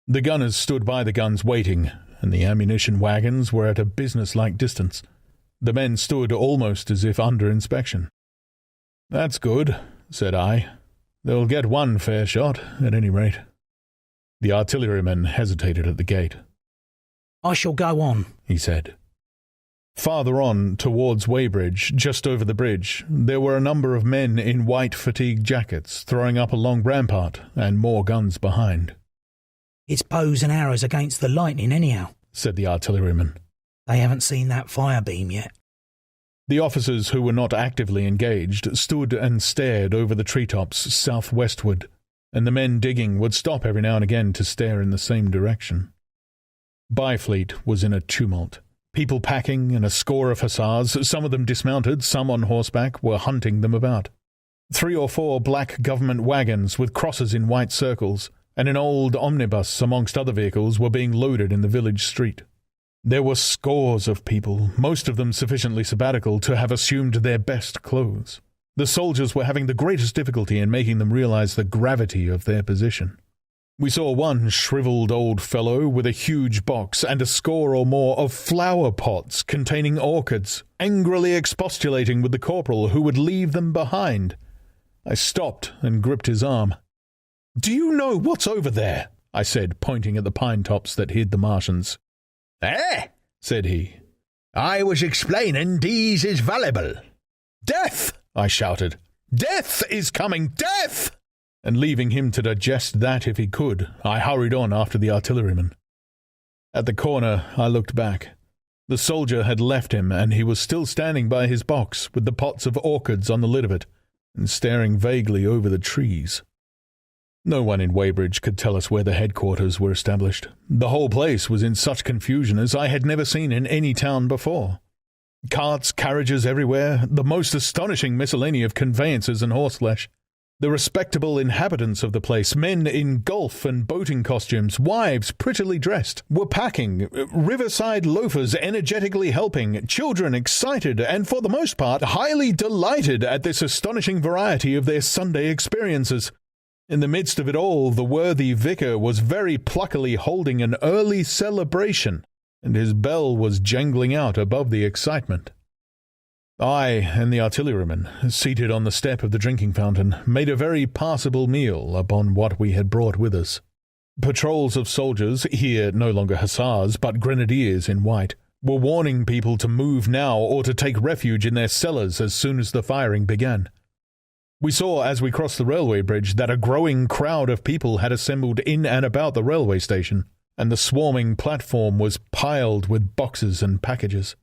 The gunners stood by the guns waiting, and the ammunition wagons were at a business-like distance. The men stood almost as if under inspection. "That's good," said I. "They'll get one fair shot, at any rate." The artilleryman hesitated at the gate. "I shall go on," he said. Farther on, towards Weybridge, just over the bridge, there were a number of men in white fatigue jackets throwing up a long rampart, and more guns behind. "It's bows and arrows against the lightning anyhow," said the artilleryman. "They haven't seen that fire beam yet." The officers who were not actively engaged stood and stared over the treetops southwestward, and the men digging would stop every now and again to stare in the same direction. Byfleet was in a tumult. People packing and a score of hussars, some of them dismounted, some on horseback, were hunting them about. 3 or 4 black government wagons with crosses in white circles, and an old omnibus amongst other vehicles were being loaded in the village street. There were scores of people, most of them sufficiently sabbatical to have assumed their best clothes. The soldiers were having the greatest difficulty in making them realize the gravity of their position. We saw one shriveled old fellow with a huge box and a score or more of flower pots containing orchids, angrily expostulating with the corporal who would leave them behind. I stopped and gripped his arm. "Do you know what's over there?" I said, pointing at the pine tops that hid the Martians. "Eh?" said he. "I was explaining these is valuable." "Death!" I shouted. "Death is coming! Death!" And leaving him to digest that if he could, I hurried on after the artilleryman. At the corner, I looked back. The soldier had left him, and he was still standing by his box, with the pots of orchids on the lid of it, and staring vaguely over the trees. No one in Weybridge could tell us where the headquarters were established. The whole place was in such confusion as I had never seen in any town before. Carts, carriages everywhere, the most astonishing miscellany of conveyances and horseflesh. The respectable inhabitants of the place, men in golf and boating costumes, wives prettily dressed, were packing, riverside loafers energetically helping, children excited and for the most part highly delighted at this astonishing variety of their Sunday experiences. In the midst of it all, the worthy vicar was very pluckily holding an early celebration, and his bell was jangling out above the excitement. I and the artilleryman, seated on the step of the drinking fountain, made a very passable meal upon what we had brought with us. Patrols of soldiers, here no longer hussars but grenadiers in white, were warning people to move now or to take refuge in their cellars as soon as the firing began. We saw as we crossed the railway bridge that a growing crowd of people had assembled in and about the railway station, and the swarming platform was piled with boxes and packages.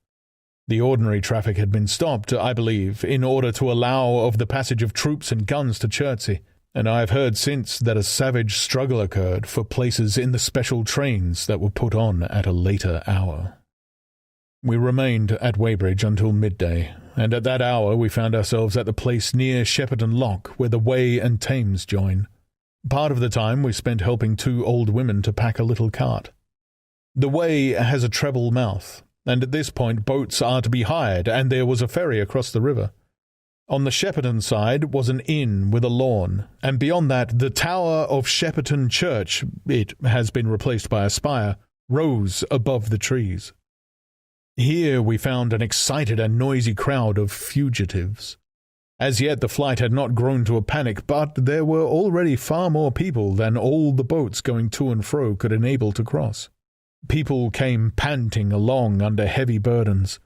The ordinary traffic had been stopped, I believe, in order to allow of the passage of troops and guns to Chertsey, and I have heard since that a savage struggle occurred for places in the special trains that were put on at a later hour. We remained at Weybridge until midday, and at that hour we found ourselves at the place near Shepperton Lock where the Wey and Thames join. Part of the time we spent helping 2 old women to pack a little cart. The Wey has a treble mouth, and at this point boats are to be hired, and there was a ferry across the river. On the Shepperton side was an inn with a lawn, and beyond that the tower of Shepperton Church, it has been replaced by a spire, rose above the trees. Here we found an excited and noisy crowd of fugitives. As yet the flight had not grown to a panic, but there were already far more people than all the boats going to and fro could enable to cross. People came panting along under heavy burdens.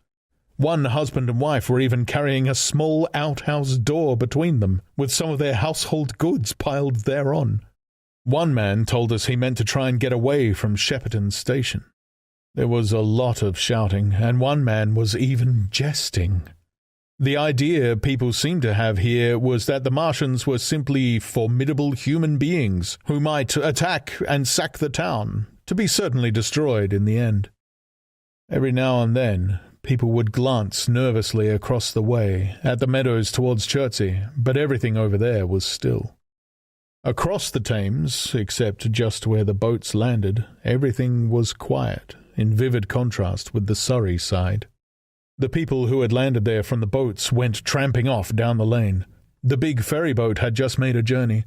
One husband and wife were even carrying a small outhouse door between them, with some of their household goods piled thereon. One man told us he meant to try and get away from Shepperton Station. There was a lot of shouting, and one man was even jesting. The idea people seemed to have here was that the Martians were simply formidable human beings who might attack and sack the town, to be certainly destroyed in the end. Every now and then, People would glance nervously across the way, at the meadows towards Chertsey, but everything over there was still. Across the Thames, except just where the boats landed, everything was quiet, in vivid contrast with the Surrey side. The people who had landed there from the boats went tramping off down the lane. The big ferry boat had just made a journey.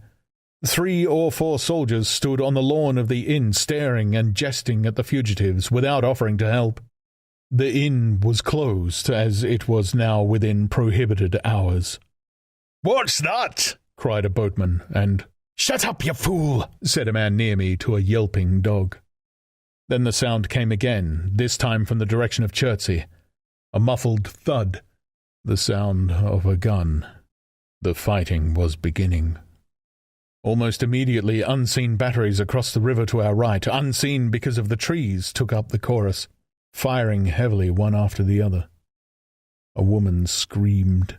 3 or 4 soldiers stood on the lawn of the inn staring and jesting at the fugitives without offering to help. The inn was closed, as it was now within prohibited hours. "What's that?" cried a boatman, and "Shut up, you fool!" said a man near me to a yelping dog. Then the sound came again, this time from the direction of Chertsey. A muffled thud, the sound of a gun. The fighting was beginning. Almost immediately, unseen batteries across the river to our right, unseen because of the trees, took up the chorus, firing heavily one after the other. A woman screamed.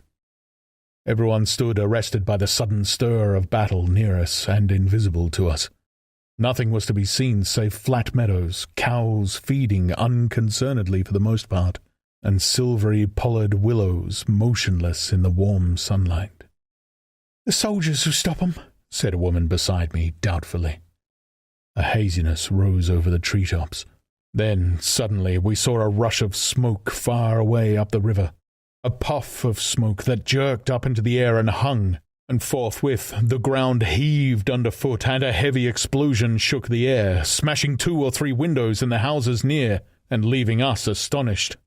Everyone stood arrested by the sudden stir of battle near us and invisible to us. Nothing was to be seen save flat meadows, cows feeding unconcernedly for the most part, and silvery pollard willows motionless in the warm sunlight. "The soldiers who stop 'em," said a woman beside me doubtfully. A haziness rose over the treetops. Then, suddenly, we saw a rush of smoke far away up the river, a puff of smoke that jerked up into the air and hung, and forthwith the ground heaved underfoot, and a heavy explosion shook the air, smashing 2 or 3 windows in the houses near, and leaving us astonished.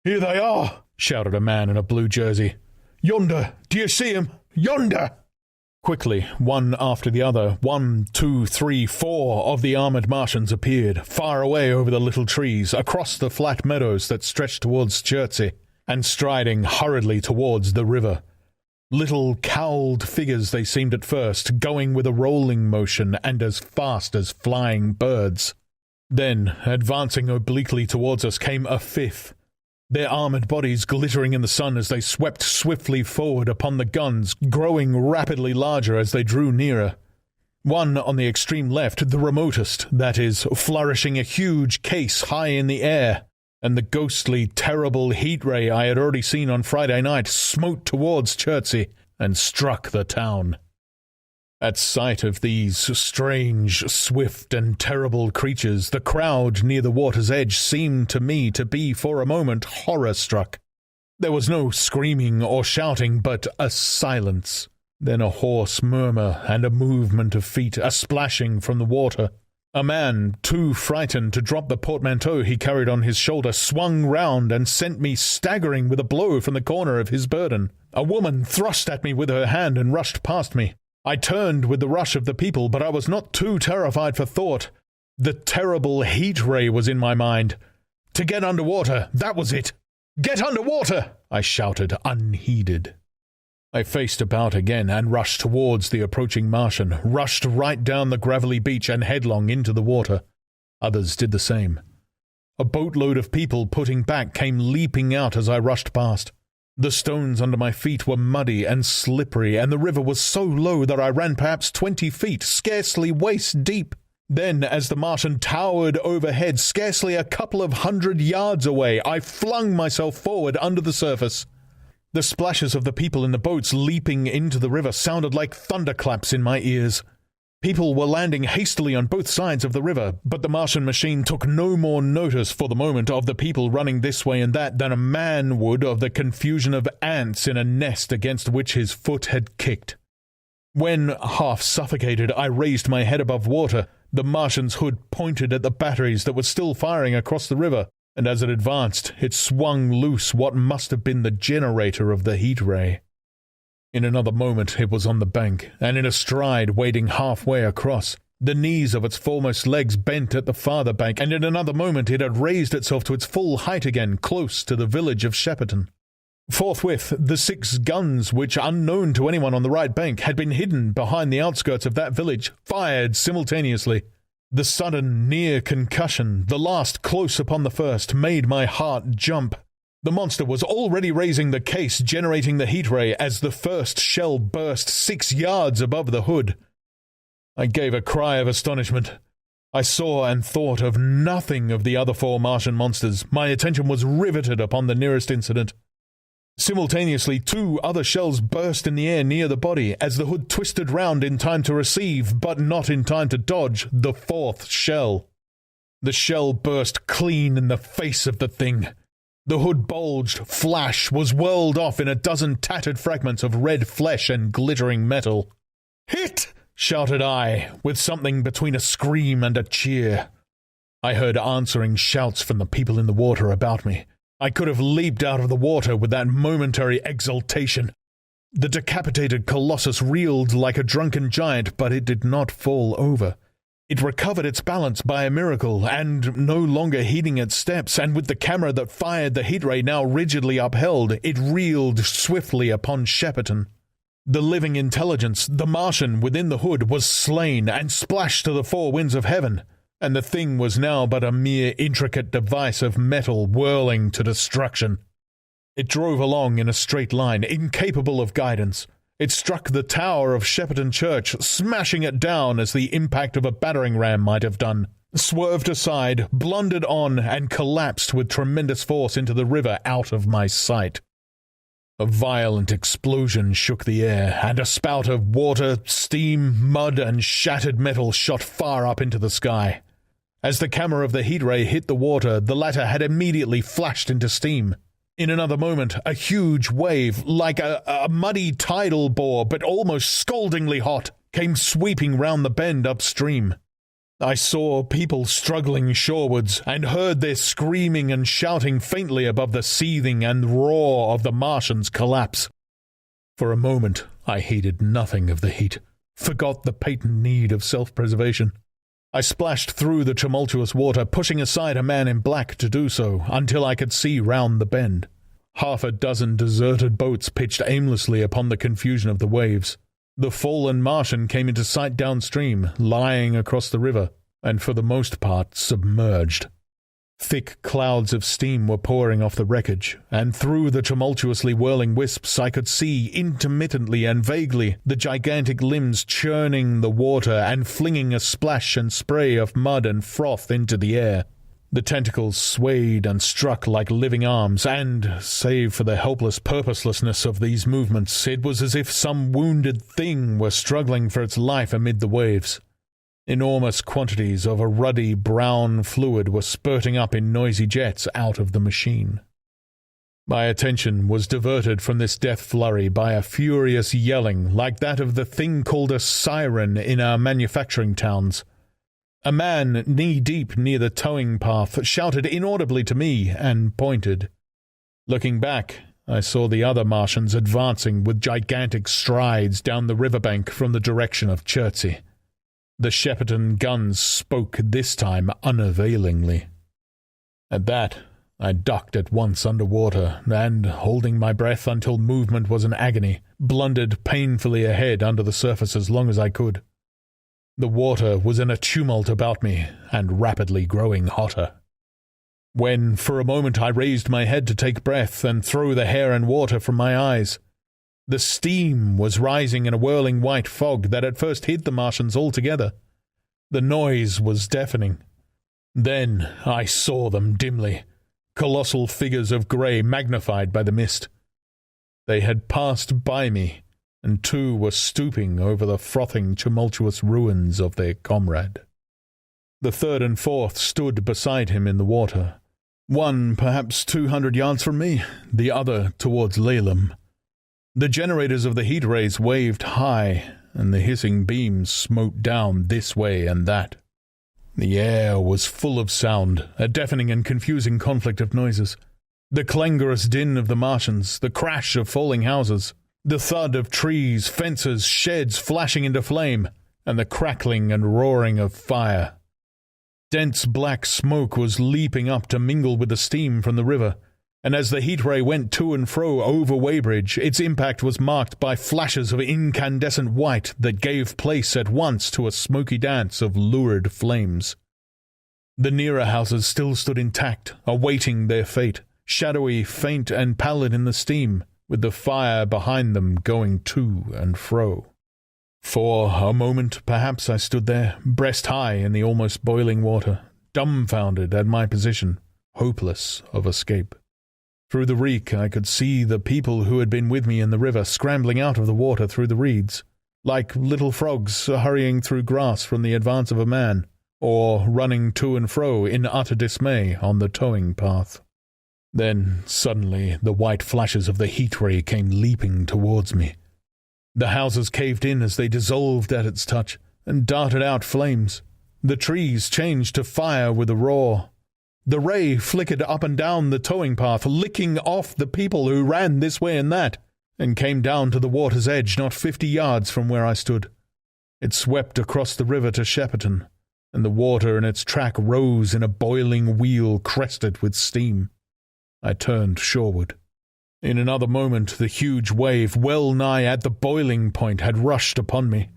"Here they are!" shouted a man in a blue jersey. "Yonder! Do you see 'em? Yonder!" Quickly, one after the other, 1, 2, 3, 4 of the armoured Martians appeared, far away over the little trees, across the flat meadows that stretched towards Chertsey, and striding hurriedly towards the river. Little cowled figures they seemed at first, going with a rolling motion and as fast as flying birds. Then, advancing obliquely towards us, came a 5th, their armoured bodies glittering in the sun as they swept swiftly forward upon the guns, growing rapidly larger as they drew nearer. One on the extreme left, the remotest, that is, flourishing a huge case high in the air, and the ghostly, terrible heat ray I had already seen on Friday night smote towards Chertsey and struck the town. At sight of these strange, swift, and terrible creatures, the crowd near the water's edge seemed to me to be, for a moment, horror-struck. There was no screaming or shouting, but a silence. Then a hoarse murmur and a movement of feet, a splashing from the water. A man, too frightened to drop the portmanteau he carried on his shoulder, swung round and sent me staggering with a blow from the corner of his burden. A woman thrust at me with her hand and rushed past me. I turned with the rush of the people, but I was not too terrified for thought. The terrible heat ray was in my mind. To get under water, that was it. "Get under water!" I shouted, unheeded. I faced about again and rushed towards the approaching Martian, rushed right down the gravelly beach and headlong into the water. Others did the same. A boatload of people putting back came leaping out as I rushed past. The stones under my feet were muddy and slippery, and the river was so low that I ran perhaps 20 feet, scarcely waist deep. Then, as the Martian towered overhead, scarcely a couple of 100 yards away, I flung myself forward under the surface. The splashes of the people in the boats leaping into the river sounded like thunderclaps in my ears. People were landing hastily on both sides of the river, but the Martian machine took no more notice for the moment of the people running this way and that than a man would of the confusion of ants in a nest against which his foot had kicked. When, half suffocated, I raised my head above water, the Martian's hood pointed at the batteries that were still firing across the river, and as it advanced, it swung loose what must have been the generator of the heat ray. In another moment it was on the bank, and in a stride wading halfway across. The knees of its foremost legs bent at the farther bank, and in another moment it had raised itself to its full height again, close to the village of Shepperton. Forthwith, the 6 guns which, unknown to anyone on the right bank, had been hidden behind the outskirts of that village, fired simultaneously. The sudden near concussion, the last close upon the first, made my heart jump. The monster was already raising the case, generating the heat ray, as the first shell burst 6 yards above the hood. I gave a cry of astonishment. I saw and thought of nothing of the other 4 Martian monsters. My attention was riveted upon the nearest incident. Simultaneously, 2 other shells burst in the air near the body as the hood twisted round in time to receive, but not in time to dodge, the 4th shell. The shell burst clean in the face of the thing. The hood bulged, flash, was whirled off in a dozen tattered fragments of red flesh and glittering metal. "Hit!" shouted I, with something between a scream and a cheer. I heard answering shouts from the people in the water about me. I could have leaped out of the water with that momentary exultation. The decapitated colossus reeled like a drunken giant, but it did not fall over. It recovered its balance by a miracle, and no longer heeding its steps, and with the camera that fired the heat ray now rigidly upheld, it reeled swiftly upon Shepperton. The living intelligence, the Martian within the hood, was slain and splashed to the 4 winds of heaven, and the thing was now but a mere intricate device of metal whirling to destruction. It drove along in a straight line, incapable of guidance. It struck the tower of Shepperton Church, smashing it down as the impact of a battering ram might have done, swerved aside, blundered on, and collapsed with tremendous force into the river out of my sight. A violent explosion shook the air, and a spout of water, steam, mud, and shattered metal shot far up into the sky. As the camera of the heat ray hit the water, the latter had immediately flashed into steam. In another moment, a huge wave, like a muddy tidal bore, but almost scaldingly hot, came sweeping round the bend upstream. I saw people struggling shorewards, and heard their screaming and shouting faintly above the seething and roar of the Martian's collapse. For a moment, I heeded nothing of the heat, forgot the patent need of self-preservation. I splashed through the tumultuous water, pushing aside a man in black to do so, until I could see round the bend. 6 deserted boats pitched aimlessly upon the confusion of the waves. The fallen Martian came into sight downstream, lying across the river, and for the most part submerged. Thick clouds of steam were pouring off the wreckage, and through the tumultuously whirling wisps I could see, intermittently and vaguely, the gigantic limbs churning the water and flinging a splash and spray of mud and froth into the air. The tentacles swayed and struck like living arms, and, save for the helpless purposelessness of these movements, it was as if some wounded thing were struggling for its life amid the waves. Enormous quantities of a ruddy brown fluid were spurting up in noisy jets out of the machine. My attention was diverted from this death flurry by a furious yelling like that of the thing called a siren in our manufacturing towns. A man knee-deep near the towing path shouted inaudibly to me and pointed. Looking back, I saw the other Martians advancing with gigantic strides down the riverbank from the direction of Chertsey. The Shepperton guns spoke this time unavailingly. At that, I ducked at once under water, and, holding my breath until movement was an agony, blundered painfully ahead under the surface as long as I could. The water was in a tumult about me, and rapidly growing hotter. When, for a moment, I raised my head to take breath and throw the hair and water from my eyes, the steam was rising in a whirling white fog that at first hid the Martians altogether. The noise was deafening. Then I saw them dimly, colossal figures of grey magnified by the mist. They had passed by me, and 2 were stooping over the frothing, tumultuous ruins of their comrade. The 3rd and 4th stood beside him in the water, one perhaps 200 yards from me, the other towards Laleham. The generators of the heat rays waved high, and the hissing beams smote down this way and that. The air was full of sound, a deafening and confusing conflict of noises. The clangorous din of the Martians, the crash of falling houses, the thud of trees, fences, sheds flashing into flame, and the crackling and roaring of fire. Dense black smoke was leaping up to mingle with the steam from the river, and as the heat ray went to and fro over Weybridge, its impact was marked by flashes of incandescent white that gave place at once to a smoky dance of lurid flames. The nearer houses still stood intact, awaiting their fate, shadowy, faint, and pallid in the steam, with the fire behind them going to and fro. For a moment, perhaps, I stood there, breast high in the almost boiling water, dumbfounded at my position, hopeless of escape. Through the reek I could see the people who had been with me in the river scrambling out of the water through the reeds, like little frogs hurrying through grass from the advance of a man, or running to and fro in utter dismay on the towing path. Then, suddenly, the white flashes of the heat ray came leaping towards me. The houses caved in as they dissolved at its touch, and darted out flames. The trees changed to fire with a roar. The ray flickered up and down the towing path, licking off the people who ran this way and that, and came down to the water's edge not 50 yards from where I stood. It swept across the river to Shepperton, and the water in its track rose in a boiling wheel crested with steam. I turned shoreward. In another moment the huge wave, well nigh at the boiling point, had rushed upon me.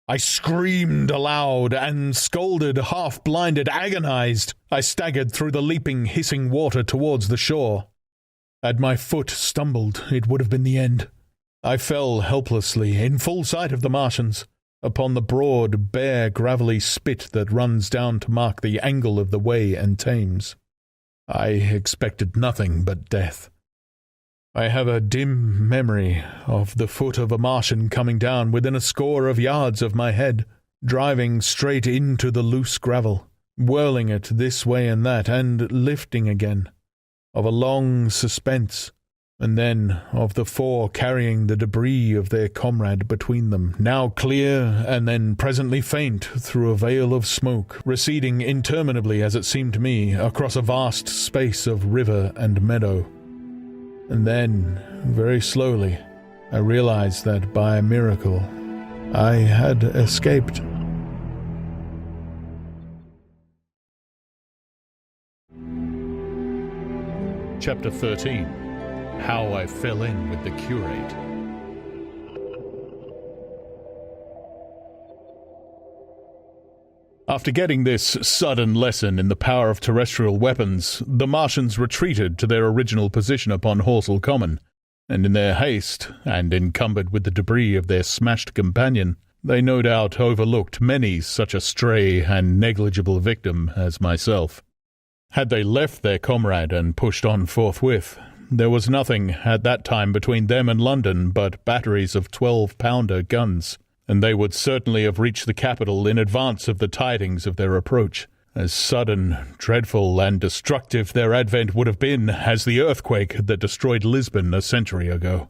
I screamed aloud and scolded, half-blinded, agonized. I staggered through the leaping, hissing water towards the shore. Had my foot stumbled, it would have been the end. I fell helplessly, in full sight of the Martians, upon the broad, bare, gravelly spit that runs down to mark the angle of the Wey and Thames. I expected nothing but death. I have a dim memory of the foot of a Martian coming down within a score of yards of my head, driving straight into the loose gravel, whirling it this way and that, and lifting again, of a long suspense, and then of the four carrying the debris of their comrade between them, now clear and then presently faint through a veil of smoke, receding interminably, as it seemed to me, across a vast space of river and meadow. And then, very slowly, I realized that by a miracle I had escaped. Chapter 13. How I Fell In with the Curate. After getting this sudden lesson in the power of terrestrial weapons, the Martians retreated to their original position upon Horsell Common, and in their haste, and encumbered with the debris of their smashed companion, they no doubt overlooked many such a stray and negligible victim as myself. Had they left their comrade and pushed on forthwith, there was nothing at that time between them and London but batteries of 12-pounder guns, and they would certainly have reached the capital in advance of the tidings of their approach, as sudden, dreadful, and destructive their advent would have been as the earthquake that destroyed Lisbon a century ago.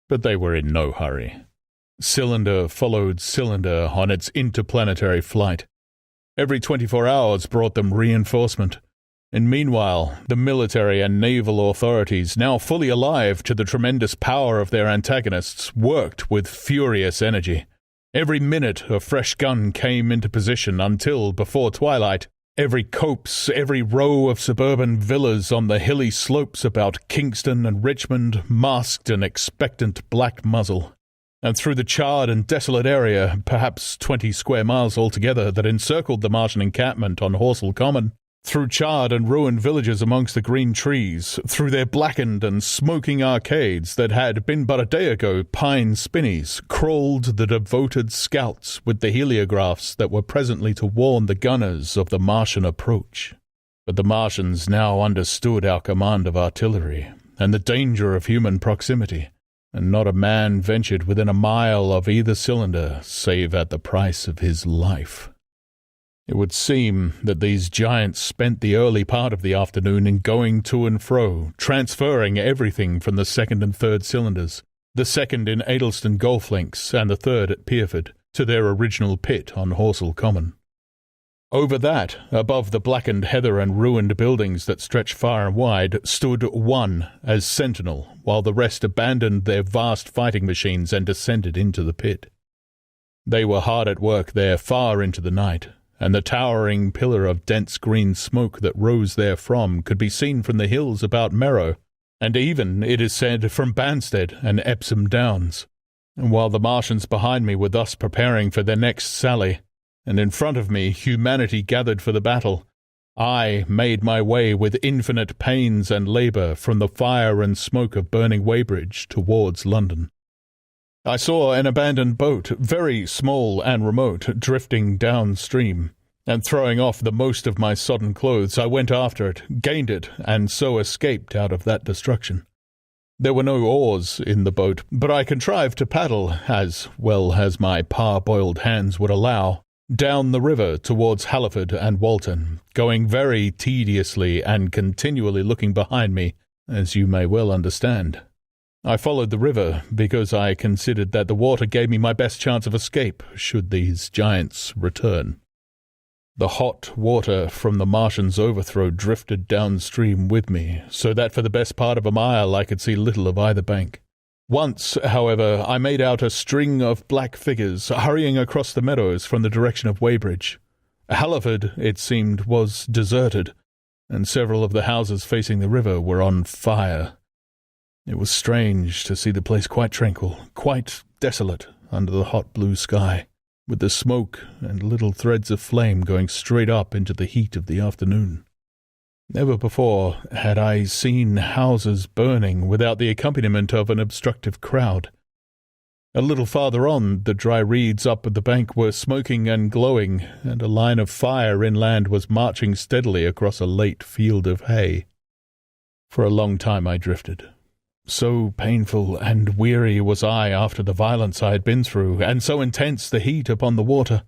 But they were in no hurry. Cylinder followed cylinder on its interplanetary flight. Every 24 hours brought them reinforcement, and meanwhile the military and naval authorities, now fully alive to the tremendous power of their antagonists, worked with furious energy. Every minute a fresh gun came into position until, before twilight, every copse, every row of suburban villas on the hilly slopes about Kingston and Richmond masked an expectant black muzzle. And through the charred and desolate area, perhaps 20 square miles altogether, that encircled the Martian encampment on Horsell Common, through charred and ruined villages amongst the green trees, through their blackened and smoking arcades that had been but a day ago pine spinneys, crawled the devoted scouts with the heliographs that were presently to warn the gunners of the Martian approach. But the Martians now understood our command of artillery, and the danger of human proximity, and not a man ventured within a mile of either cylinder, save at the price of his life. It would seem that these giants spent the early part of the afternoon in going to and fro, transferring everything from the second and third cylinders, the second in Addleston Golf Links and the third at Pierford, to their original pit on Horsell Common. Over that, above the blackened heather and ruined buildings that stretched far and wide, stood one as sentinel, while the rest abandoned their vast fighting machines and descended into the pit. They were hard at work there far into the night, and the towering pillar of dense green smoke that rose therefrom could be seen from the hills about Merrow, and even, it is said, from Banstead and Epsom Downs. And while the Martians behind me were thus preparing for their next sally, and in front of me humanity gathered for the battle, I made my way with infinite pains and labour from the fire and smoke of burning Weybridge towards London. I saw an abandoned boat, very small and remote, drifting downstream, and throwing off the most of my sodden clothes, I went after it, gained it, and so escaped out of that destruction. There were no oars in the boat, but I contrived to paddle, as well as my parboiled hands would allow, down the river towards Halliford and Walton, going very tediously and continually looking behind me, as you may well understand. I followed the river because I considered that the water gave me my best chance of escape should these giants return. The hot water from the Martian's overthrow drifted downstream with me, so that for the best part of a mile I could see little of either bank. Once, however, I made out a string of black figures hurrying across the meadows from the direction of Weybridge. Halliford, it seemed, was deserted, and several of the houses facing the river were on fire. It was strange to see the place quite tranquil, quite desolate under the hot blue sky, with the smoke and little threads of flame going straight up into the heat of the afternoon. Never before had I seen houses burning without the accompaniment of an obstructive crowd. A little farther on, the dry reeds up at the bank were smoking and glowing, and a line of fire inland was marching steadily across a late field of hay. For a long time I drifted. So painful and weary was I after the violence I had been through, and so intense the heat upon the water.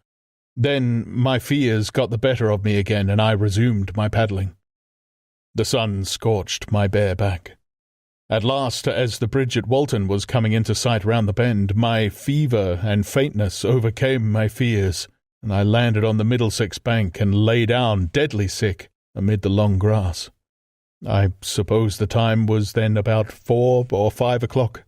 Then my fears got the better of me again, and I resumed my paddling. The sun scorched my bare back. At last, as the bridge at Walton was coming into sight round the bend, my fever and faintness overcame my fears, and I landed on the Middlesex bank and lay down, deadly sick, amid the long grass. I suppose the time was then about 4 or 5 o'clock.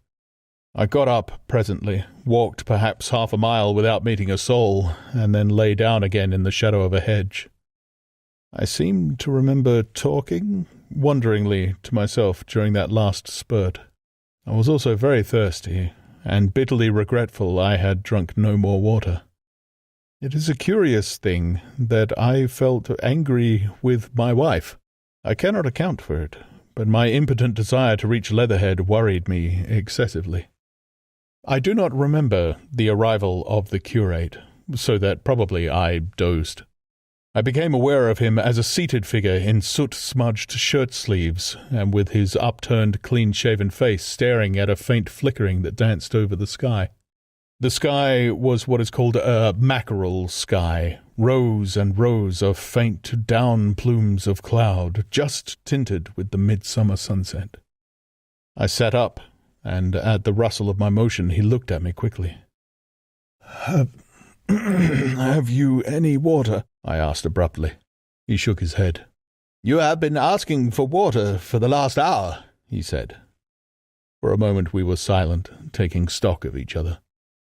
I got up presently, walked perhaps half a mile without meeting a soul, and then lay down again in the shadow of a hedge. I seemed to remember talking wonderingly to myself during that last spurt. I was also very thirsty, and bitterly regretful I had drunk no more water. It is a curious thing that I felt angry with my wife. I cannot account for it, but my impotent desire to reach Leatherhead worried me excessively. I do not remember the arrival of the curate, so that probably I dozed. I became aware of him as a seated figure in soot-smudged shirt-sleeves, and with his upturned, clean-shaven face staring at a faint flickering that danced over the sky. The sky was what is called a mackerel sky, rows and rows of faint down plumes of cloud, just tinted with the midsummer sunset. I sat up, and at the rustle of my motion he looked at me quickly. Have you any water? I asked abruptly. He shook his head. You have been asking for water for the last hour, he said. For a moment we were silent, taking stock of each other.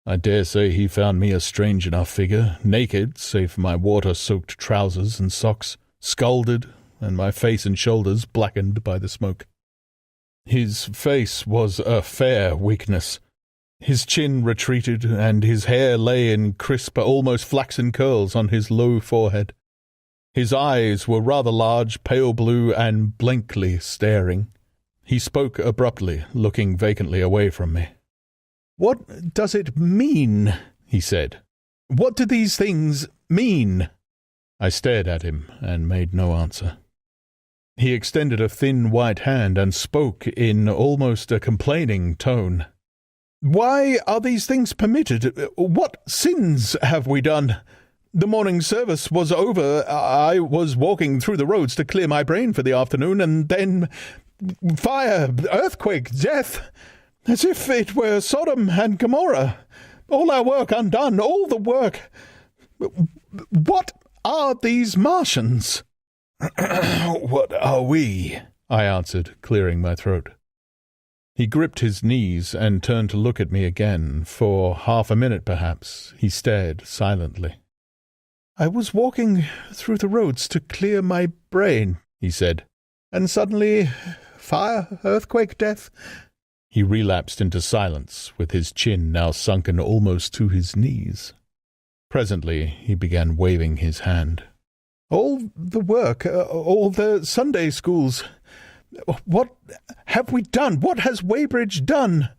I dare say he found me a strange enough figure, naked, save for my water-soaked trousers and socks, scalded, and my face and shoulders blackened by the smoke. His face was a fair weakness. His chin retreated, and his hair lay in crisp, almost flaxen curls on his low forehead. His eyes were rather large, pale blue, and blankly staring. He spoke abruptly, looking vacantly away from me. "What does it mean?" he said. "What do these things mean?" I stared at him and made no answer. He extended a thin white hand and spoke in almost a complaining tone. "Why are these things permitted? What sins have we done? The morning service was over. I was walking through the roads to clear my brain for the afternoon, and then fire, earthquake, death, as if it were Sodom and Gomorrah. All our work undone, all the work. What are these Martians?" "What are we?" I answered, clearing my throat. He gripped his knees and turned to look at me again. For half a minute, perhaps, he stared silently. "I was walking through the roads to clear my brain," he said, "and suddenly fire, earthquake, death." He relapsed into silence, with his chin now sunken almost to his knees. Presently he began waving his hand. "All the work, all the Sunday schools. What have we done? What has Weybridge done?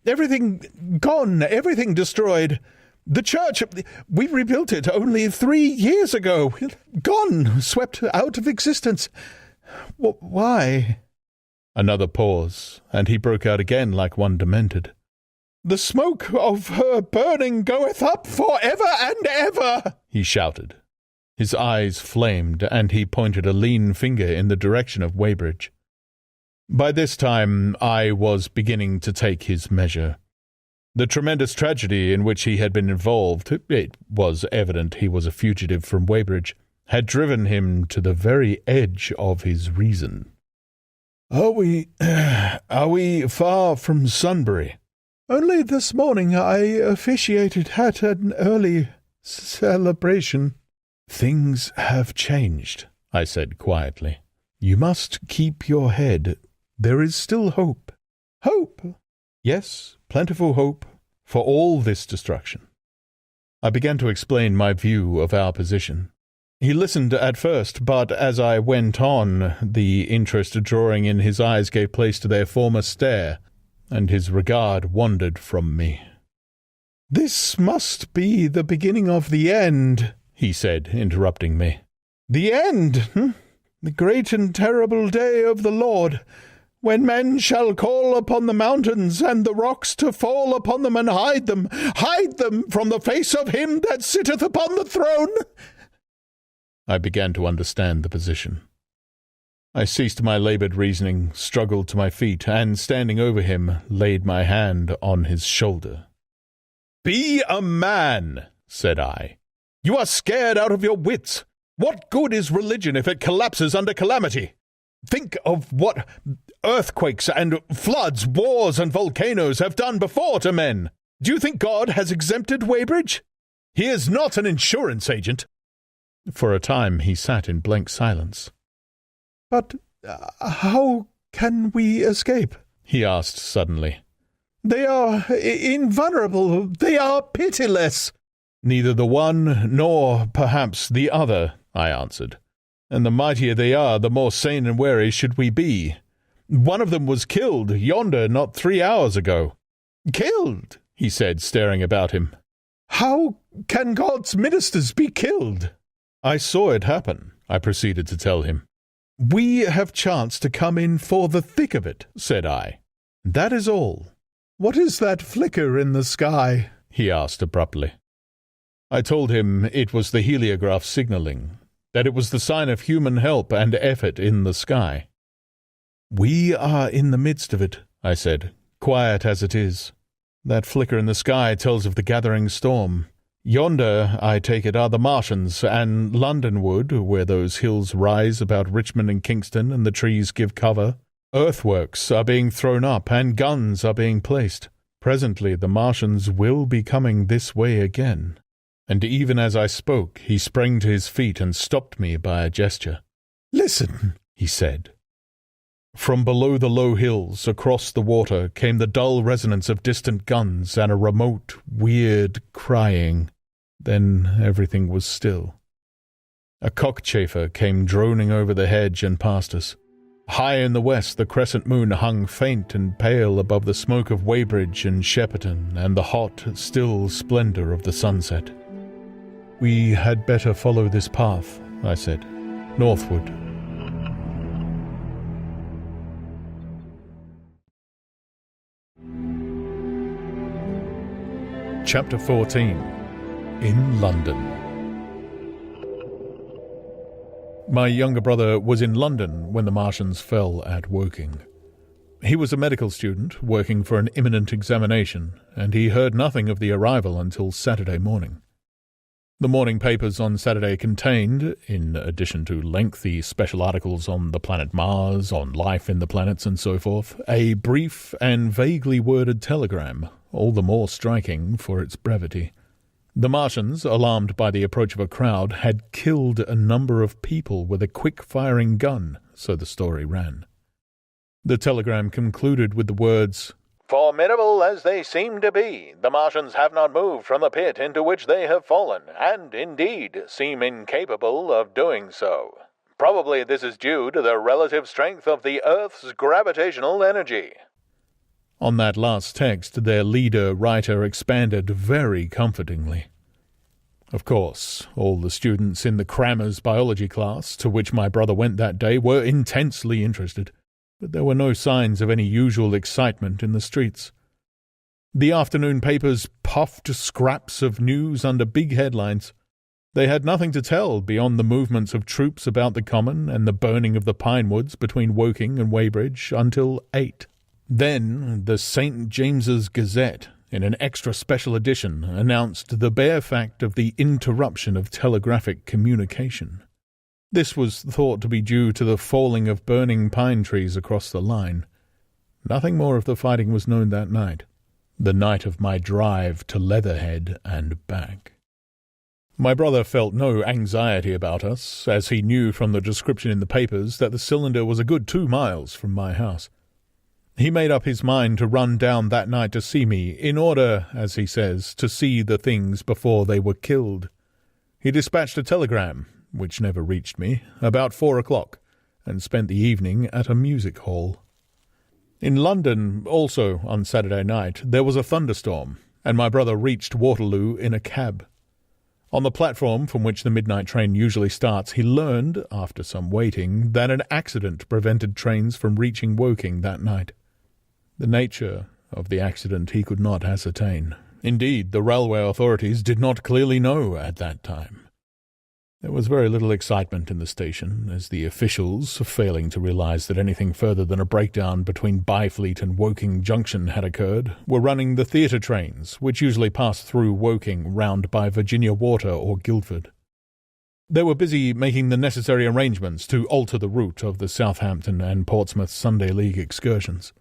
Everything gone, everything destroyed. The church, we rebuilt it only 3 years ago. Gone, swept out of existence. Why? Another pause, and he broke out again like one demented. The smoke of her burning goeth up for ever and ever, he shouted. His eyes flamed, and he pointed a lean finger in the direction of Weybridge. By this time I was beginning to take his measure. The tremendous tragedy in which he had been involved, it was evident he was a fugitive from Weybridge, had driven him to the very edge of his reason. Are we far from Sunbury? Only this morning I officiated at an early celebration. Things have changed, I said quietly. You must keep your head. There is still hope. Hope? Yes, plentiful hope for all this destruction. I began to explain my view of our position. He listened at first, but as I went on, the interest drawing in his eyes gave place to their former stare, and his regard wandered from me. This must be the beginning of the end, he said, interrupting me. The end, the great and terrible day of the Lord, when men shall call upon the mountains and the rocks to fall upon them and hide them from the face of him that sitteth upon the throne. I began to understand the position. I ceased my laboured reasoning, struggled to my feet, and, standing over him, laid my hand on his shoulder. "Be a man," said I. "You are scared out of your wits. What good is religion if it collapses under calamity? Think of what earthquakes and floods, wars and volcanoes have done before to men. Do you think God has exempted Weybridge? He is not an insurance agent." For a time he sat in blank silence. "But how can we escape?" he asked suddenly. "They are invulnerable. They are pitiless." "Neither the one nor, perhaps, the other," I answered. "And the mightier they are, the more sane and wary should we be. One of them was killed yonder not 3 hours ago." "Killed?" he said, staring about him. "How can God's ministers be killed?" "I saw it happen," I proceeded to tell him. "We have chanced to come in for the thick of it," said I. "That is all." "What is that flicker in the sky?" he asked abruptly. I told him it was the heliograph signalling, that it was the sign of human help and effort in the sky. "We are in the midst of it," I said, "quiet as it is. That flicker in the sky tells of the gathering storm. Yonder, I take it, are the Martians, and Londonward, where those hills rise about Richmond and Kingston and the trees give cover. Earthworks are being thrown up, and guns are being placed. Presently the Martians will be coming this way again." And even as I spoke, he sprang to his feet and stopped me by a gesture. "Listen," he said. From below the low hills, across the water, came the dull resonance of distant guns and a remote, weird crying. Then everything was still. A cockchafer came droning over the hedge and past us. High in the west, the crescent moon hung faint and pale above the smoke of Weybridge and Shepperton and the hot, still splendour of the sunset. "We had better follow this path," I said, "northward." Chapter 14. In London. My younger brother was in London when the Martians fell at Woking. He was a medical student working for an imminent examination, and he heard nothing of the arrival until Saturday morning. The morning papers on Saturday contained, in addition to lengthy special articles on the planet Mars, on life in the planets and so forth, a brief and vaguely worded telegram, all the more striking for its brevity. The Martians, alarmed by the approach of a crowd, had killed a number of people with a quick-firing gun, so the story ran. The telegram concluded with the words, "Formidable as they seem to be, the Martians have not moved from the pit into which they have fallen, and, indeed, seem incapable of doing so. Probably this is due to the relative strength of the Earth's gravitational energy." On that last text, their leader-writer expanded very comfortingly. Of course, all the students in the crammers biology class to which my brother went that day were intensely interested, but there were no signs of any usual excitement in the streets. The afternoon papers puffed scraps of news under big headlines. They had nothing to tell beyond the movements of troops about the common and the burning of the pine woods between Woking and Weybridge until 8. Then the St. James's Gazette, in an extra special edition, announced the bare fact of the interruption of telegraphic communication. This was thought to be due to the falling of burning pine trees across the line. Nothing more of the fighting was known that night, the night of my drive to Leatherhead and back. My brother felt no anxiety about us, as he knew from the description in the papers that the cylinder was a good 2 miles from my house. He made up his mind to run down that night to see me, in order, as he says, to see the things before they were killed. He dispatched a telegram, which never reached me, about 4 o'clock, and spent the evening at a music hall. In London, also on Saturday night, there was a thunderstorm, and my brother reached Waterloo in a cab. On the platform from which the midnight train usually starts, he learned, after some waiting, that an accident prevented trains from reaching Woking that night. The nature of the accident he could not ascertain. Indeed, the railway authorities did not clearly know at that time. There was very little excitement in the station, as the officials, failing to realize that anything further than a breakdown between Byfleet and Woking Junction had occurred, were running the theatre trains, which usually passed through Woking round by Virginia Water or Guildford. They were busy making the necessary arrangements to alter the route of the Southampton and Portsmouth Sunday League excursions.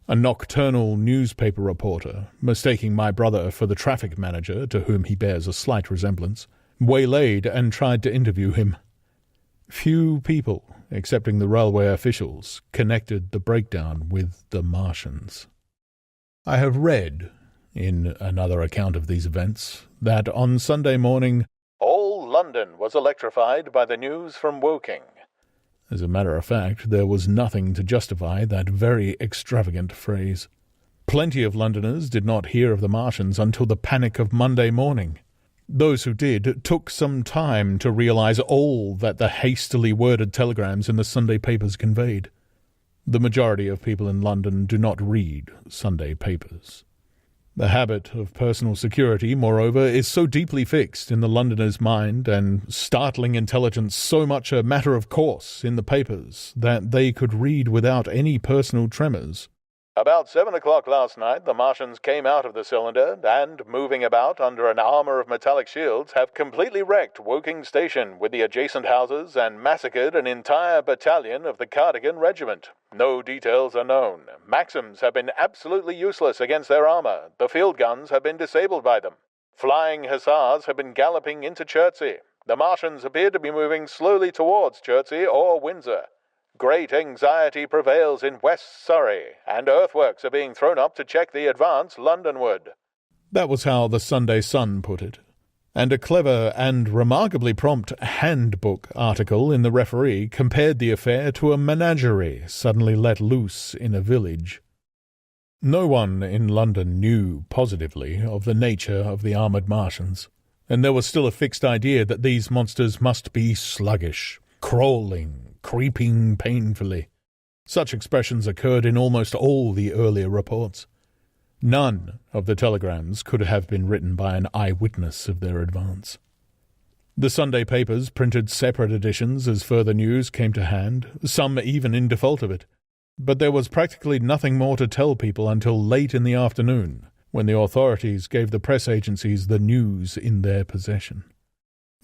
A nocturnal newspaper reporter, mistaking my brother for the traffic manager, to whom he bears a slight resemblance, waylaid and tried to interview him. Few people, excepting the railway officials, connected the breakdown with the Martians. I have read, in another account of these events, that on Sunday morning all London was electrified by the news from Woking. As a matter of fact, there was nothing to justify that very extravagant phrase. Plenty of Londoners did not hear of the Martians until the panic of Monday morning. Those who did took some time to realize all that the hastily worded telegrams in the Sunday papers conveyed. The majority of people in London do not read Sunday papers. The habit of personal security, moreover, is so deeply fixed in the Londoner's mind, and startling intelligence so much a matter of course in the papers, that they could read without any personal tremors. About 7 o'clock last night, the Martians came out of the cylinder and, moving about under an armor of metallic shields, have completely wrecked Woking Station with the adjacent houses and massacred an entire battalion of the Cardigan Regiment. No details are known. Maxims have been absolutely useless against their armor. The field guns have been disabled by them. Flying hussars have been galloping into Chertsey. The Martians appear to be moving slowly towards Chertsey or Windsor. Great anxiety prevails in West Surrey, and earthworks are being thrown up to check the advance Londonward. That was how the Sunday Sun put it, and a clever and remarkably prompt handbook article in the Referee compared the affair to a menagerie suddenly let loose in a village. No one in London knew positively of the nature of the armoured Martians, and there was still a fixed idea that these monsters must be sluggish, crawling, creeping painfully. Such expressions occurred in almost all the earlier reports. None of the telegrams could have been written by an eyewitness of their advance. The Sunday papers printed separate editions as further news came to hand, some even in default of it. But there was practically nothing more to tell people until late in the afternoon, when the authorities gave the press agencies the news in their possession.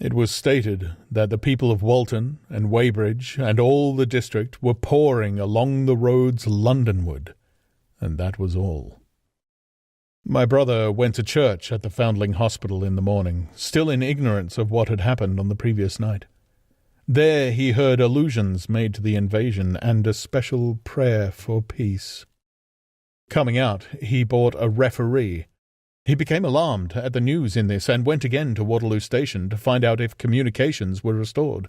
It was stated that the people of Walton and Weybridge and all the district were pouring along the roads Londonward, and that was all. My brother went to church at the Foundling Hospital in the morning, still in ignorance of what had happened on the previous night. There he heard allusions made to the invasion and a special prayer for peace. Coming out, he bought a Referee. He became alarmed at the news in this and went again to Waterloo Station to find out if communications were restored.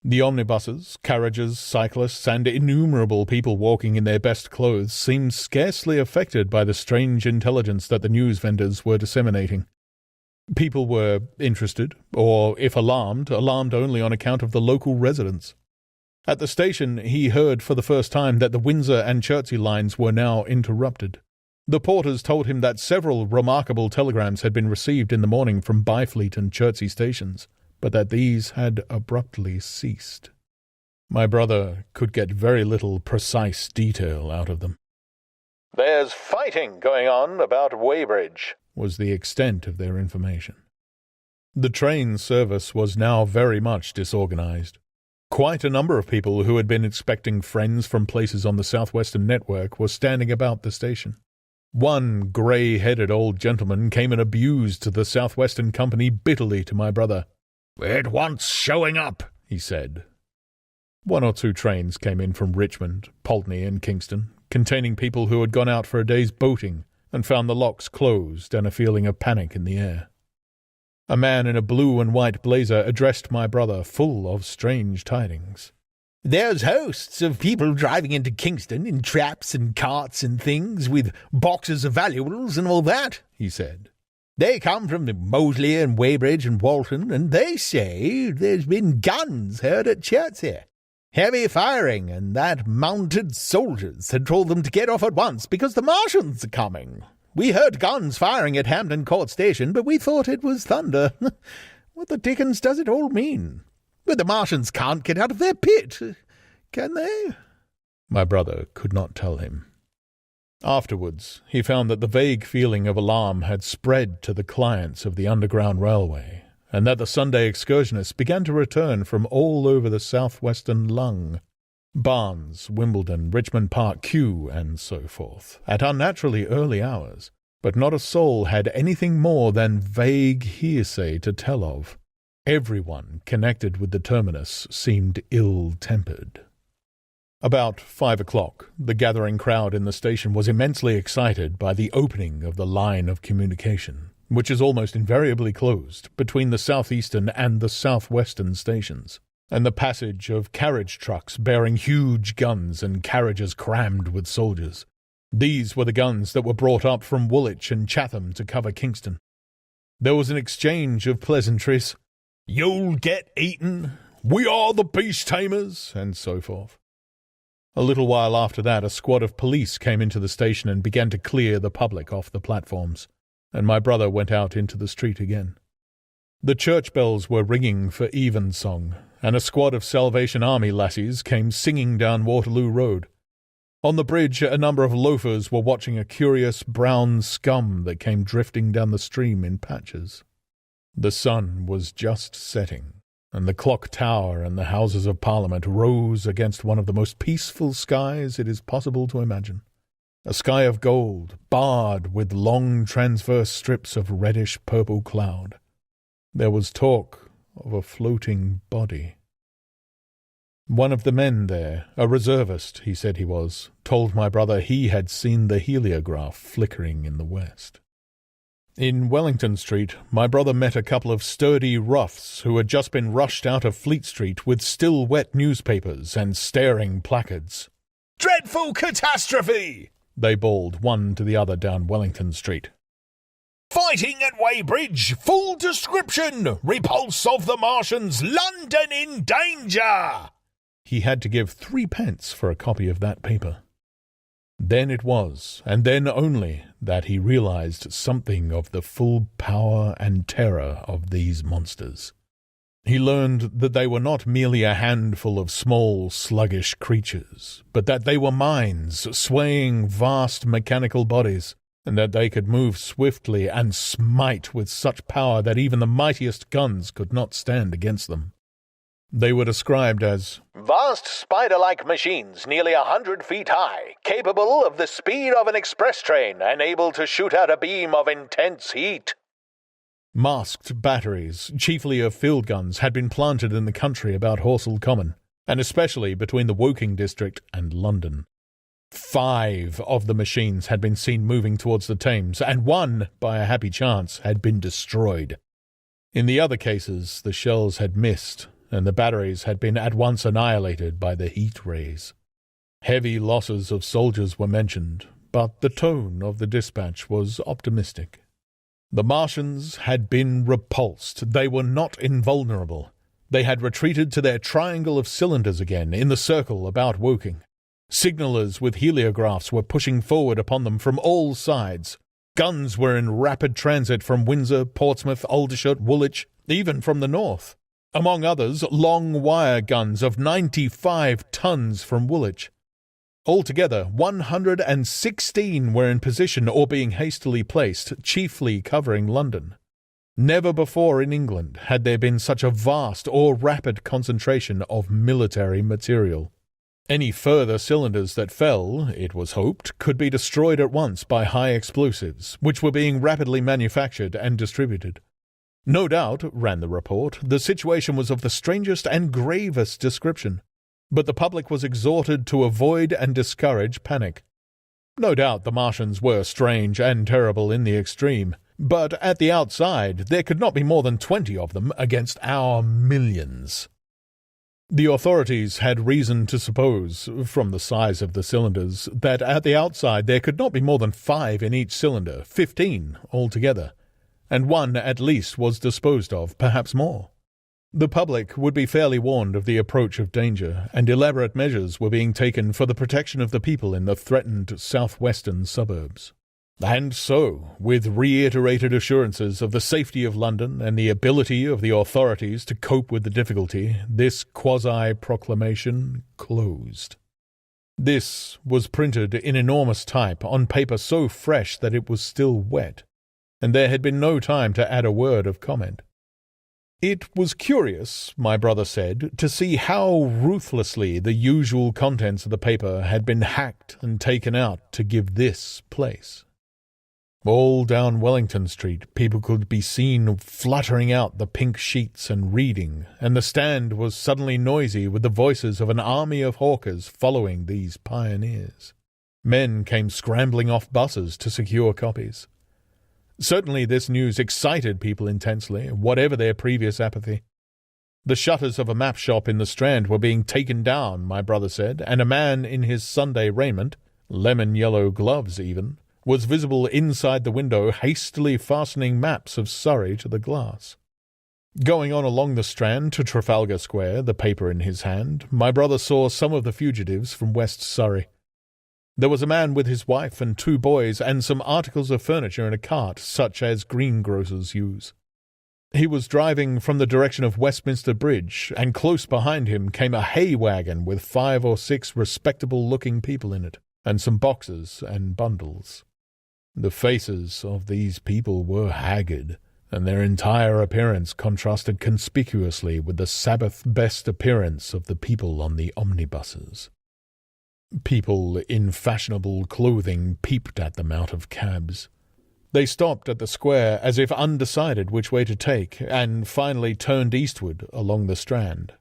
The omnibuses, carriages, cyclists, and innumerable people walking in their best clothes seemed scarcely affected by the strange intelligence that the news vendors were disseminating. People were interested, or, if alarmed only on account of the local residents. At the station, he heard for the first time that the Windsor and Chertsey lines were now interrupted. The porters told him that several remarkable telegrams had been received in the morning from Byfleet and Chertsey stations, but that these had abruptly ceased. My brother could get very little precise detail out of them. "There's fighting going on about Weybridge," was the extent of their information. The train service was now very much disorganized. Quite a number of people who had been expecting friends from places on the Southwestern network were standing about the station. One grey-headed old gentleman came and abused the Southwestern Company bitterly to my brother. "It wants showing up," he said. 1 or 2 trains came in from Richmond, Pulteney, and Kingston, containing people who had gone out for a day's boating and found the locks closed and a feeling of panic in the air. A man in a blue and white blazer addressed my brother, full of strange tidings. "There's hosts of people driving into Kingston in traps and carts and things, with boxes of valuables and all that," he said. "They come from Moseley and Weybridge and Walton, and they say there's been guns heard at Chertsey. Heavy firing, and that mounted soldiers had told them to get off at once because the Martians are coming. We heard guns firing at Hampton Court Station, but we thought it was thunder. What the dickens does it all mean? But the Martians can't get out of their pit, can they?" My brother could not tell him. Afterwards, he found that the vague feeling of alarm had spread to the clients of the Underground Railway, and that the Sunday excursionists began to return from all over the southwestern lung. Barnes, Wimbledon, Richmond Park, Kew, and so forth, at unnaturally early hours, but not a soul had anything more than vague hearsay to tell of. Everyone connected with the terminus seemed ill-tempered. About 5 o'clock, the gathering crowd in the station was immensely excited by the opening of the line of communication, which is almost invariably closed between the southeastern and the southwestern stations, and the passage of carriage trucks bearing huge guns and carriages crammed with soldiers. These were the guns that were brought up from Woolwich and Chatham to cover Kingston. There was an exchange of pleasantries. "You'll get eaten," "We are the beast tamers," and so forth. A little while after that, a squad of police came into the station and began to clear the public off the platforms, and my brother went out into the street again. The church bells were ringing for evensong, and a squad of Salvation Army lassies came singing down Waterloo Road. On the bridge, a number of loafers were watching a curious brown scum that came drifting down the stream in patches. The sun was just setting, and the clock tower and the Houses of Parliament rose against one of the most peaceful skies it is possible to imagine. A sky of gold, barred with long transverse strips of reddish-purple cloud. There was talk of a floating body. One of the men there, a reservist he said he was, told my brother he had seen the heliograph flickering in the west. In Wellington Street, my brother met a couple of sturdy roughs who had just been rushed out of Fleet Street with still-wet newspapers and staring placards. "Dreadful catastrophe!" they bawled one to the other down Wellington Street. "Fighting at Weybridge! Full description! Repulse of the Martians! London in danger!" He had to give 3d for a copy of that paper. Then it was, and then only, that he realized something of the full power and terror of these monsters. He learned that they were not merely a handful of small, sluggish creatures, but that they were minds swaying vast mechanical bodies, and that they could move swiftly and smite with such power that even the mightiest guns could not stand against them. They were described as vast spider-like machines nearly 100 feet high, capable of the speed of an express train and able to shoot out a beam of intense heat. Masked batteries, chiefly of field guns, had been planted in the country about Horsell Common, and especially between the Woking district and London. 5 of the machines had been seen moving towards the Thames, and one, by a happy chance, had been destroyed. In the other cases, the shells had missed, and the batteries had been at once annihilated by the heat rays. Heavy losses of soldiers were mentioned, but the tone of the dispatch was optimistic. The Martians had been repulsed. They were not invulnerable. They had retreated to their triangle of cylinders again in the circle about Woking. Signallers with heliographs were pushing forward upon them from all sides. Guns were in rapid transit from Windsor, Portsmouth, Aldershot, Woolwich, even from the north. Among others, long wire guns of 95 tons from Woolwich. Altogether, 116 were in position or being hastily placed, chiefly covering London. Never before in England had there been such a vast or rapid concentration of military material. Any further cylinders that fell, it was hoped, could be destroyed at once by high explosives, which were being rapidly manufactured and distributed. No doubt, ran the report, the situation was of the strangest and gravest description, but the public was exhorted to avoid and discourage panic. No doubt the Martians were strange and terrible in the extreme, but at the outside there could not be more than 20 of them against our millions. The authorities had reason to suppose, from the size of the cylinders, that at the outside there could not be more than 5 in each cylinder, 15 altogether, and one at least was disposed of, perhaps more. The public would be fairly warned of the approach of danger, and elaborate measures were being taken for the protection of the people in the threatened southwestern suburbs. And so, with reiterated assurances of the safety of London and the ability of the authorities to cope with the difficulty, this quasi-proclamation closed. This was printed in enormous type on paper so fresh that it was still wet, and there had been no time to add a word of comment. It was curious, my brother said, to see how ruthlessly the usual contents of the paper had been hacked and taken out to give this place. All down Wellington Street people could be seen fluttering out the pink sheets and reading, and the stand was suddenly noisy with the voices of an army of hawkers following these pioneers. Men came scrambling off buses to secure copies. Certainly this news excited people intensely, whatever their previous apathy. The shutters of a map shop in the Strand were being taken down, my brother said, and a man in his Sunday raiment, lemon-yellow gloves even, was visible inside the window hastily fastening maps of Surrey to the glass. Going on along the Strand to Trafalgar Square, the paper in his hand, my brother saw some of the fugitives from West Surrey. There was a man with his wife and 2 boys and some articles of furniture in a cart, such as greengrocers use. He was driving from the direction of Westminster Bridge, and close behind him came a hay wagon with 5 or 6 respectable-looking people in it, and some boxes and bundles. The faces of these people were haggard, and their entire appearance contrasted conspicuously with the Sabbath-best appearance of the people on the omnibuses. People in fashionable clothing peeped at them out of cabs. They stopped at the square as if undecided which way to take, and finally turned eastward along the Strand.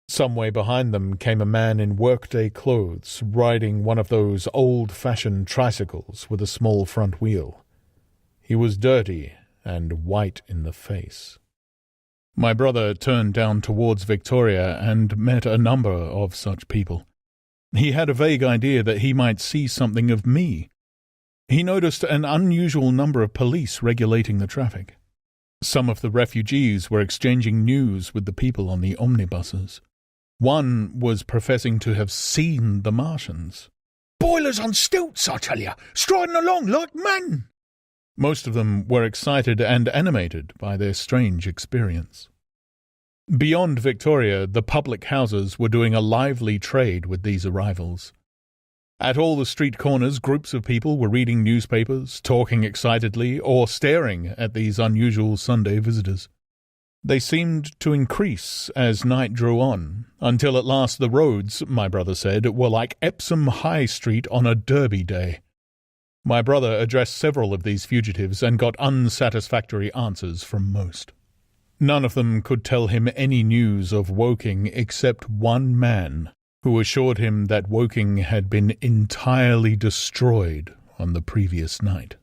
Some way behind them came a man in workday clothes, riding one of those old-fashioned tricycles with a small front wheel. He was dirty and white in the face. My brother turned down towards Victoria and met a number of such people. He had a vague idea that he might see something of me. He noticed an unusual number of police regulating the traffic. Some of the refugees were exchanging news with the people on the omnibuses. One was professing to have seen the Martians. "Boilers on stilts, I tell you, striding along like men!" Most of them were excited and animated by their strange experience. Beyond Victoria, the public houses were doing a lively trade with these arrivals. At all the street corners, groups of people were reading newspapers, talking excitedly, or staring at these unusual Sunday visitors. They seemed to increase as night drew on, until at last the roads, my brother said, were like Epsom High Street on a Derby day. My brother addressed several of these fugitives and got unsatisfactory answers from most. None of them could tell him any news of Woking except one man, who assured him that Woking had been entirely destroyed on the previous night.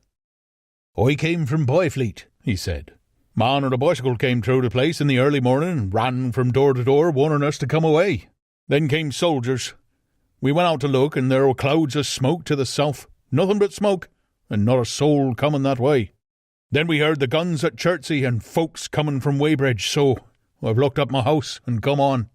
"I came from Byfleet," he said. Man on a bicycle came through the place in the early morning and ran from door to door, warning us to come away. Then came soldiers. We went out to look, and there were clouds of smoke to the south. Nothing but smoke, and not a soul coming that way. Then we heard the guns at Chertsey and folks coming from Weybridge, so I've locked up my house and come on.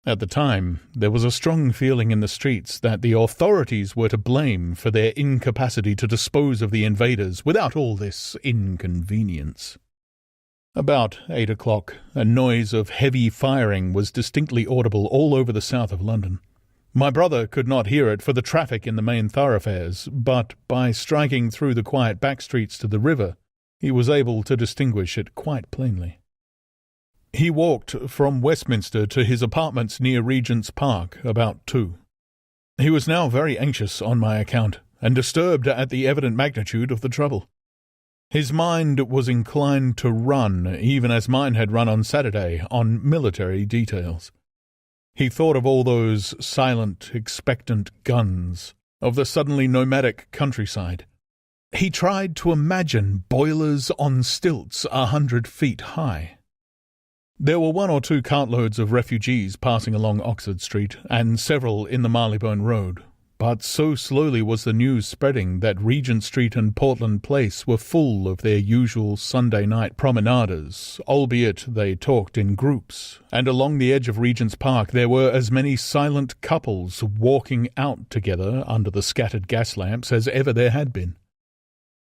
At the time, there was a strong feeling in the streets that the authorities were to blame for their incapacity to dispose of the invaders without all this inconvenience. About 8 o'clock, a noise of heavy firing was distinctly audible all over the south of London. My brother could not hear it for the traffic in the main thoroughfares, but by striking through the quiet back streets to the river, he was able to distinguish it quite plainly. He walked from Westminster to his apartments near Regent's Park about 2. He was now very anxious on my account, and disturbed at the evident magnitude of the trouble. His mind was inclined to run, even as mine had run on Saturday, on military details. He thought of all those silent, expectant guns, of the suddenly nomadic countryside. He tried to imagine boilers on stilts 100 feet high. There were 1 or 2 cartloads of refugees passing along Oxford Street, and several in the Marylebone Road, but so slowly was the news spreading that Regent Street and Portland Place were full of their usual Sunday night promenaders, albeit they talked in groups, and along the edge of Regent's Park there were as many silent couples walking out together under the scattered gas lamps as ever there had been.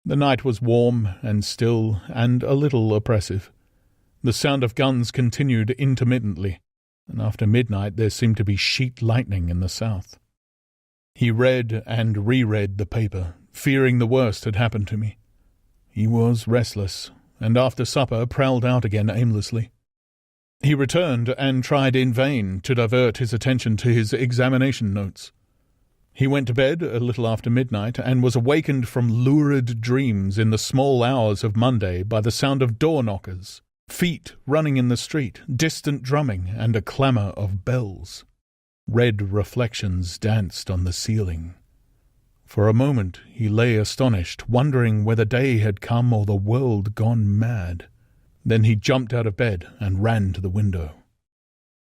The night was warm and still and a little oppressive. The sound of guns continued intermittently, and after midnight there seemed to be sheet lightning in the south. He read and reread the paper, fearing the worst had happened to me. He was restless, and after supper prowled out again aimlessly. He returned and tried in vain to divert his attention to his examination notes. He went to bed a little after midnight, and was awakened from lurid dreams in the small hours of Monday by the sound of door-knockers, feet running in the street, distant drumming, and a clamour of bells. Red reflections danced on the ceiling. For a moment he lay astonished, wondering whether day had come or the world gone mad. Then he jumped out of bed and ran to the window.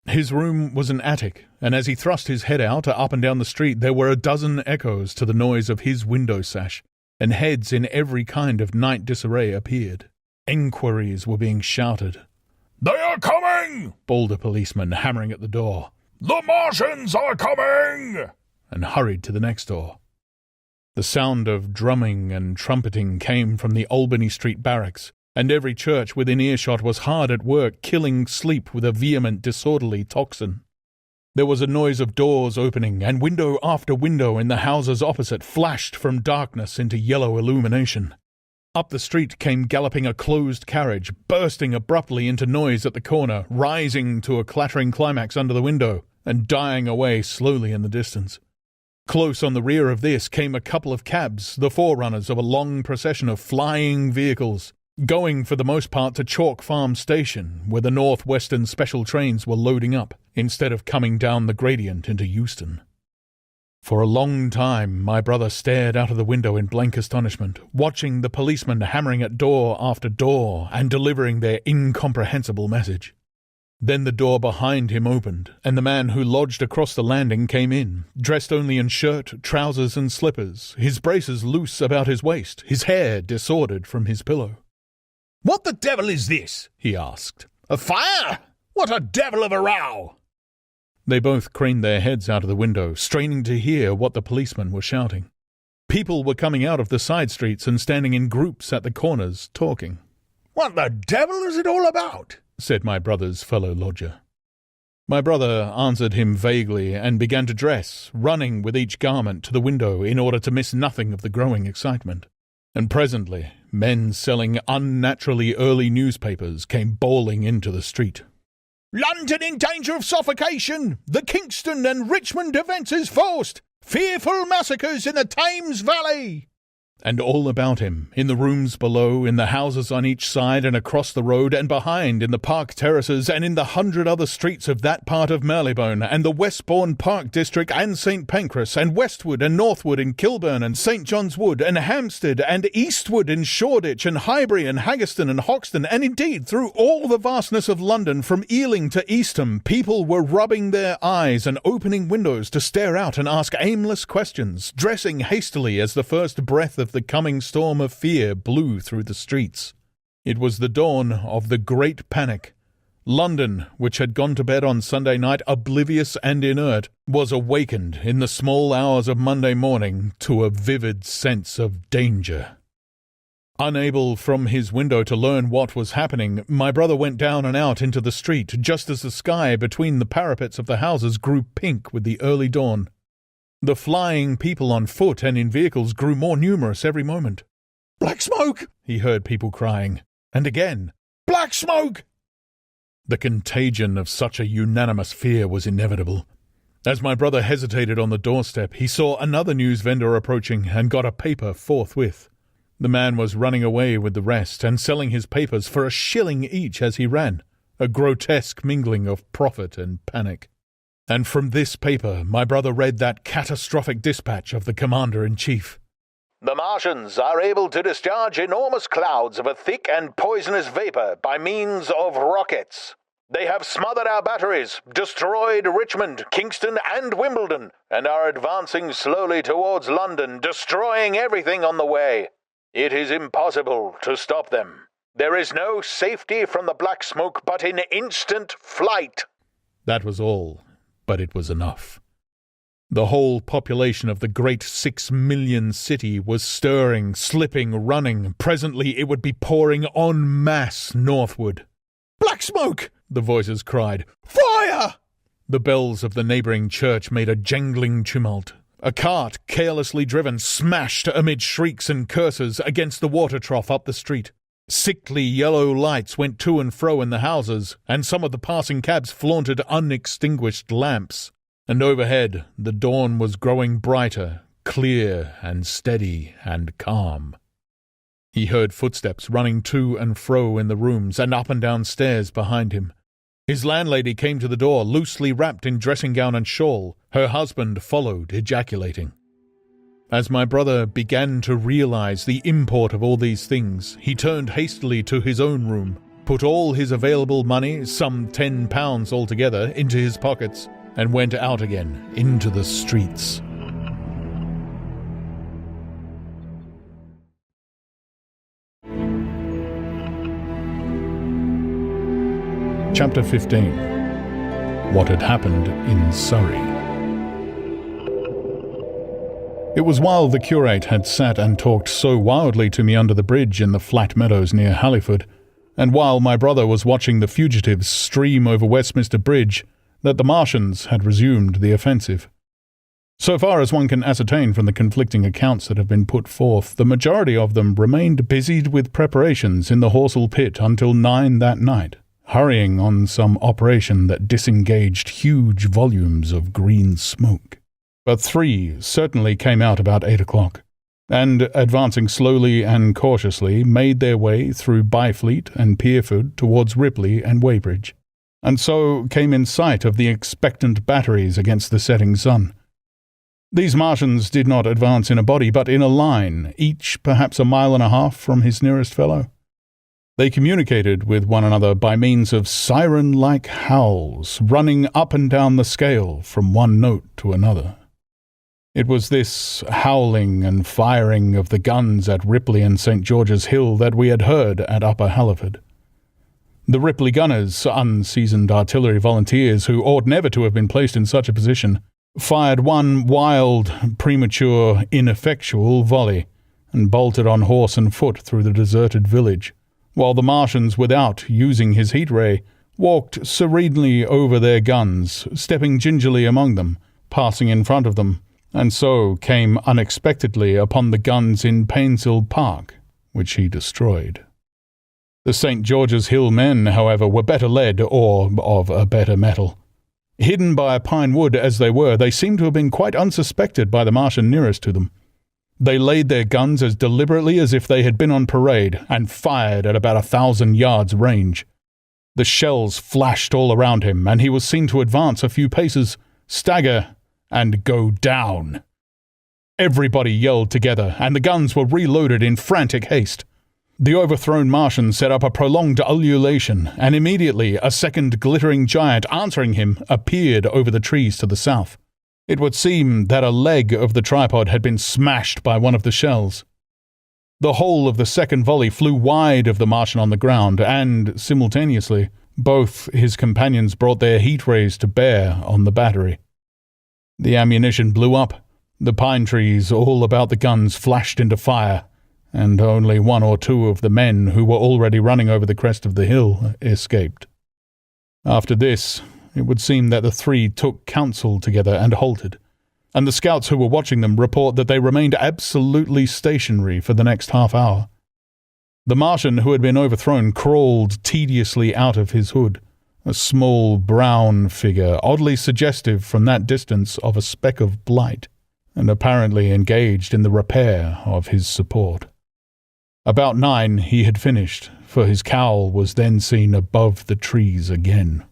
His room was an attic, and as he thrust his head out up and down the street there were a dozen echoes to the noise of his window sash, and heads in every kind of night disarray appeared. Enquiries were being shouted. "They are coming!" bawled a policeman, hammering at the door. "The Martians are coming!" and hurried to the next door. The sound of drumming and trumpeting came from the Albany Street barracks, and every church within earshot was hard at work killing sleep with a vehement, disorderly tocsin. There was a noise of doors opening, and window after window in the houses opposite flashed from darkness into yellow illumination. Up the street came galloping a closed carriage, bursting abruptly into noise at the corner, rising to a clattering climax under the window, and dying away slowly in the distance. Close on the rear of this came a couple of cabs, the forerunners of a long procession of flying vehicles, going for the most part to Chalk Farm Station, where the North Western special trains were loading up, instead of coming down the gradient into Euston. For a long time my brother stared out of the window in blank astonishment, watching the policemen hammering at door after door and delivering their incomprehensible message. Then the door behind him opened, and the man who lodged across the landing came in, dressed only in shirt, trousers and slippers, his braces loose about his waist, his hair disordered from his pillow. "What the devil is this?" he asked. "A fire? What a devil of a row!" They both craned their heads out of the window, straining to hear what the policemen were shouting. People were coming out of the side streets and standing in groups at the corners, talking. "What the devil is it all about?" said my brother's fellow lodger. My brother answered him vaguely and began to dress, running with each garment to the window in order to miss nothing of the growing excitement. And presently men selling unnaturally early newspapers came bawling into the street. "London in danger of suffocation! The Kingston and Richmond defences forced! Fearful massacres in the Thames Valley!" And all about him, in the rooms below, in the houses on each side and across the road, and behind, in the park terraces, and in the 100 other streets of that part of Marylebone, and the Westbourne Park District, and St. Pancras, and Westwood, and Northwood, and Kilburn, and St. John's Wood, and Hampstead, and Eastwood, and Shoreditch, and Highbury, and Haggerston, and Hoxton, and indeed through all the vastness of London, from Ealing to Eastham, people were rubbing their eyes and opening windows to stare out and ask aimless questions, dressing hastily as the first breath of the coming storm of fear blew through the streets. It was the dawn of the Great Panic. London, which had gone to bed on Sunday night oblivious and inert, was awakened in the small hours of Monday morning to a vivid sense of danger. Unable from his window to learn what was happening, my brother went down and out into the street just as the sky between the parapets of the houses grew pink with the early dawn. The flying people on foot and in vehicles grew more numerous every moment. "Black smoke!" he heard people crying. And again, "Black smoke!" The contagion of such a unanimous fear was inevitable. As my brother hesitated on the doorstep, he saw another news vendor approaching and got a paper forthwith. The man was running away with the rest and selling his papers for $1 each as he ran, a grotesque mingling of profit and panic. And from this paper my brother read that catastrophic dispatch of the Commander-in-Chief. "The Martians are able to discharge enormous clouds of a thick and poisonous vapor by means of rockets. They have smothered our batteries, destroyed Richmond, Kingston, and Wimbledon, and are advancing slowly towards London, destroying everything on the way. It is impossible to stop them. There is no safety from the black smoke but in instant flight." That was all. But it was enough. The whole population of the great 6 million city was stirring, slipping, running. Presently it would be pouring en masse northward. "Black smoke!" the voices cried. "Fire!" The bells of the neighbouring church made a jangling tumult. A cart, carelessly driven, smashed amid shrieks and curses against the water trough up the street. Sickly yellow lights went to and fro in the houses, and some of the passing cabs flaunted unextinguished lamps. And overhead the dawn was growing brighter, clear and steady and calm. He heard footsteps running to and fro in the rooms and up and down stairs behind him. His landlady came to the door, loosely wrapped in dressing gown and shawl. Her husband followed, ejaculating. As my brother began to realize the import of all these things, he turned hastily to his own room, put all his available money, some £10 altogether, into his pockets, and went out again into the streets. Chapter 15. What had happened in Surrey. It was while the curate had sat and talked so wildly to me under the bridge in the flat meadows near Halliford, and while my brother was watching the fugitives stream over Westminster Bridge, that the Martians had resumed the offensive. So far as one can ascertain from the conflicting accounts that have been put forth, the majority of them remained busied with preparations in the Horsell Pit until 9 that night, hurrying on some operation that disengaged huge volumes of green smoke. But 3 certainly came out about 8 o'clock, and, advancing slowly and cautiously, made their way through Byfleet and Pierford towards Ripley and Weybridge, and so came in sight of the expectant batteries against the setting sun. These Martians did not advance in a body, but in a line, each perhaps 1.5 miles from his nearest fellow. They communicated with one another by means of siren-like howls, running up and down the scale from one note to another. It was this howling and firing of the guns at Ripley and St. George's Hill that we had heard at Upper Halliford. The Ripley gunners, unseasoned artillery volunteers who ought never to have been placed in such a position, fired one wild, premature, ineffectual volley, and bolted on horse and foot through the deserted village, while the Martians, without using his heat ray, walked serenely over their guns, stepping gingerly among them, passing in front of them, and so came unexpectedly upon the guns in Painshill Park, which he destroyed. The St. George's Hill men, however, were better led, or of a better metal. Hidden by a pine wood as they were, they seemed to have been quite unsuspected by the Martian nearest to them. They laid their guns as deliberately as if they had been on parade and fired at about 1,000 yards range. The shells flashed all around him, and he was seen to advance a few paces, stagger, and go down. Everybody yelled together, and the guns were reloaded in frantic haste. The overthrown Martian set up a prolonged ululation, and immediately a second glittering giant answering him appeared over the trees to the south. It would seem that a leg of the tripod had been smashed by one of the shells. The whole of the second volley flew wide of the Martian on the ground, and, simultaneously, both his companions brought their heat rays to bear on the battery. The ammunition blew up, the pine trees all about the guns flashed into fire, and only one or two of the men who were already running over the crest of the hill escaped. After this, it would seem that the three took counsel together and halted, and the scouts who were watching them report that they remained absolutely stationary for the next half hour. The Martian who had been overthrown crawled tediously out of his hood, a small brown figure oddly suggestive from that distance of a speck of blight, and apparently engaged in the repair of his support. About 9 he had finished, for his cowl was then seen above the trees again.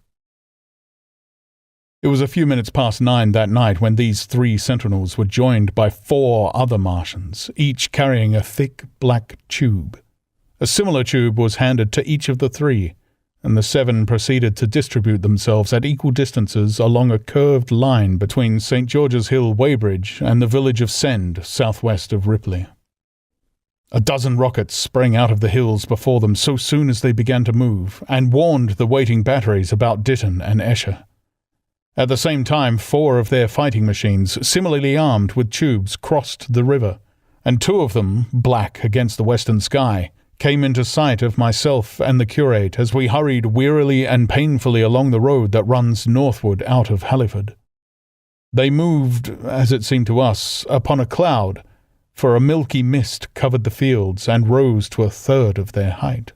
It was a few minutes past 9 that night when these 3 sentinels were joined by 4 other Martians, each carrying a thick black tube. A similar tube was handed to each of the 3, and the 7 proceeded to distribute themselves at equal distances along a curved line between St. George's Hill, Weybridge, and the village of Send, southwest of Ripley. A dozen rockets sprang out of the hills before them so soon as they began to move, and warned the waiting batteries about Ditton and Esher. At the same time, 4 of their fighting machines, similarly armed with tubes, crossed the river, and 2 of them, black against the western sky, came into sight of myself and the curate as we hurried wearily and painfully along the road that runs northward out of Halliford. They moved, as it seemed to us, upon a cloud, for a milky mist covered the fields and rose to 1/3 of their height.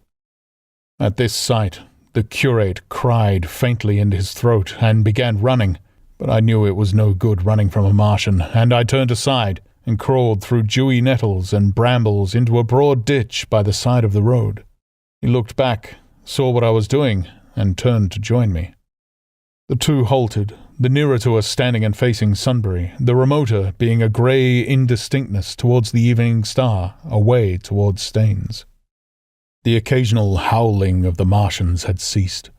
At this sight, the curate cried faintly in his throat and began running, but I knew it was no good running from a Martian, and I turned aside and crawled through dewy nettles and brambles into a broad ditch by the side of the road. He looked back, saw what I was doing, and turned to join me. The 2 halted, the nearer to us standing and facing Sunbury, the remoter being a grey indistinctness towards the evening star, away towards Staines. The occasional howling of the Martians had ceased.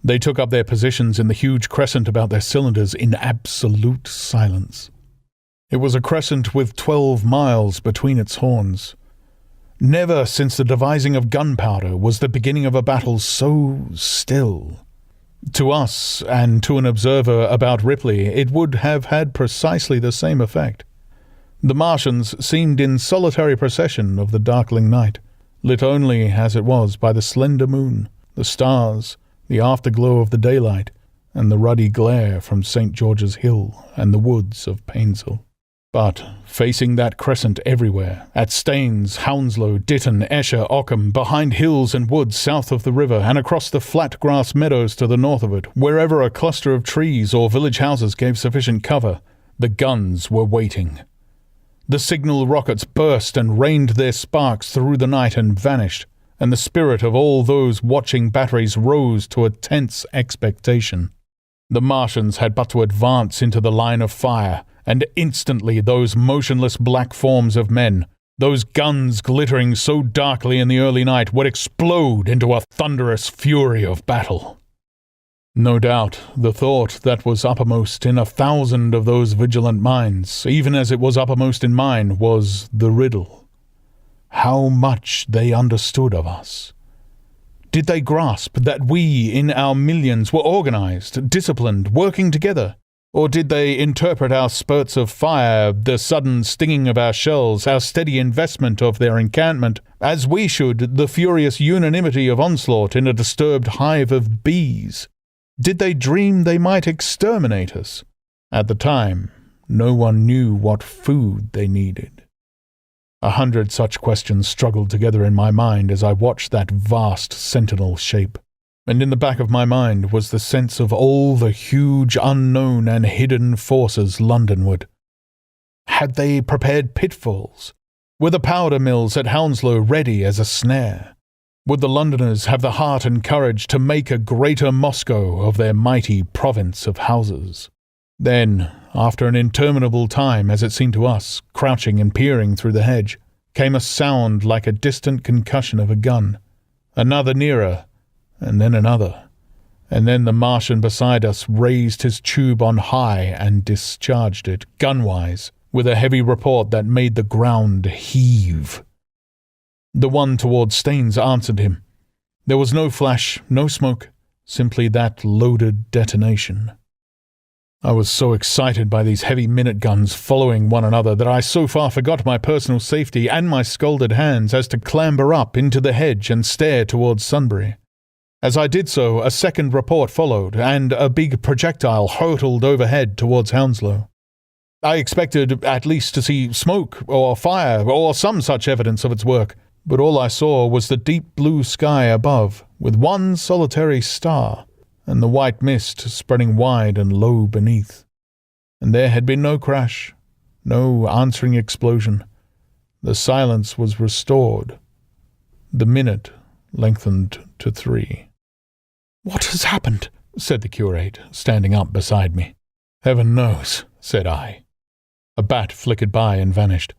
They took up their positions in the huge crescent about their cylinders in absolute silence. It was a crescent with 12 miles between its horns. Never since the devising of gunpowder was the beginning of a battle so still. To us, and to an observer about Ripley, it would have had precisely the same effect. The Martians seemed in solitary procession of the darkling night, lit only, as it was, by the slender moon, the stars, the afterglow of the daylight, and the ruddy glare from St. George's Hill and the woods of Painshill. But, facing that crescent everywhere, at Staines, Hounslow, Ditton, Esher, Ockham, behind hills and woods south of the river, and across the flat grass meadows to the north of it, wherever a cluster of trees or village houses gave sufficient cover, the guns were waiting. The signal rockets burst and rained their sparks through the night and vanished, and the spirit of all those watching batteries rose to a tense expectation. The Martians had but to advance into the line of fire, and instantly those motionless black forms of men, those guns glittering so darkly in the early night, would explode into a thunderous fury of battle. No doubt the thought that was uppermost in 1,000 of those vigilant minds, even as it was uppermost in mine, was the riddle. How much they understood of us. Did they grasp that we, in our millions, were organized, disciplined, working together? Or did they interpret our spurts of fire, the sudden stinging of our shells, our steady investment of their encampment, as we should the furious unanimity of onslaught in a disturbed hive of bees? Did they dream they might exterminate us? At the time, no one knew what food they needed. 100 such questions struggled together in my mind as I watched that vast sentinel shape. And in the back of my mind was the sense of all the huge unknown and hidden forces Londonward. Had they prepared pitfalls? Were the powder mills at Hounslow ready as a snare? Would the Londoners have the heart and courage to make a greater Moscow of their mighty province of houses? Then, after an interminable time, as it seemed to us, crouching and peering through the hedge, came a sound like a distant concussion of a gun. Another nearer, and then another. And then the Martian beside us raised his tube on high and discharged it, gunwise, with a heavy report that made the ground heave. The one towards Staines answered him. There was no flash, no smoke, simply that loaded detonation. I was so excited by these heavy minute guns following one another that I so far forgot my personal safety and my scalded hands as to clamber up into the hedge and stare towards Sunbury. As I did so, a second report followed, and a big projectile hurtled overhead towards Hounslow. I expected at least to see smoke or fire or some such evidence of its work, but all I saw was the deep blue sky above, with one solitary star, and the white mist spreading wide and low beneath. And there had been no crash, no answering explosion. The silence was restored. The minute lengthened to 3. "What has happened?" said the curate, standing up beside me. "Heaven knows," said I. A bat flickered by and vanished.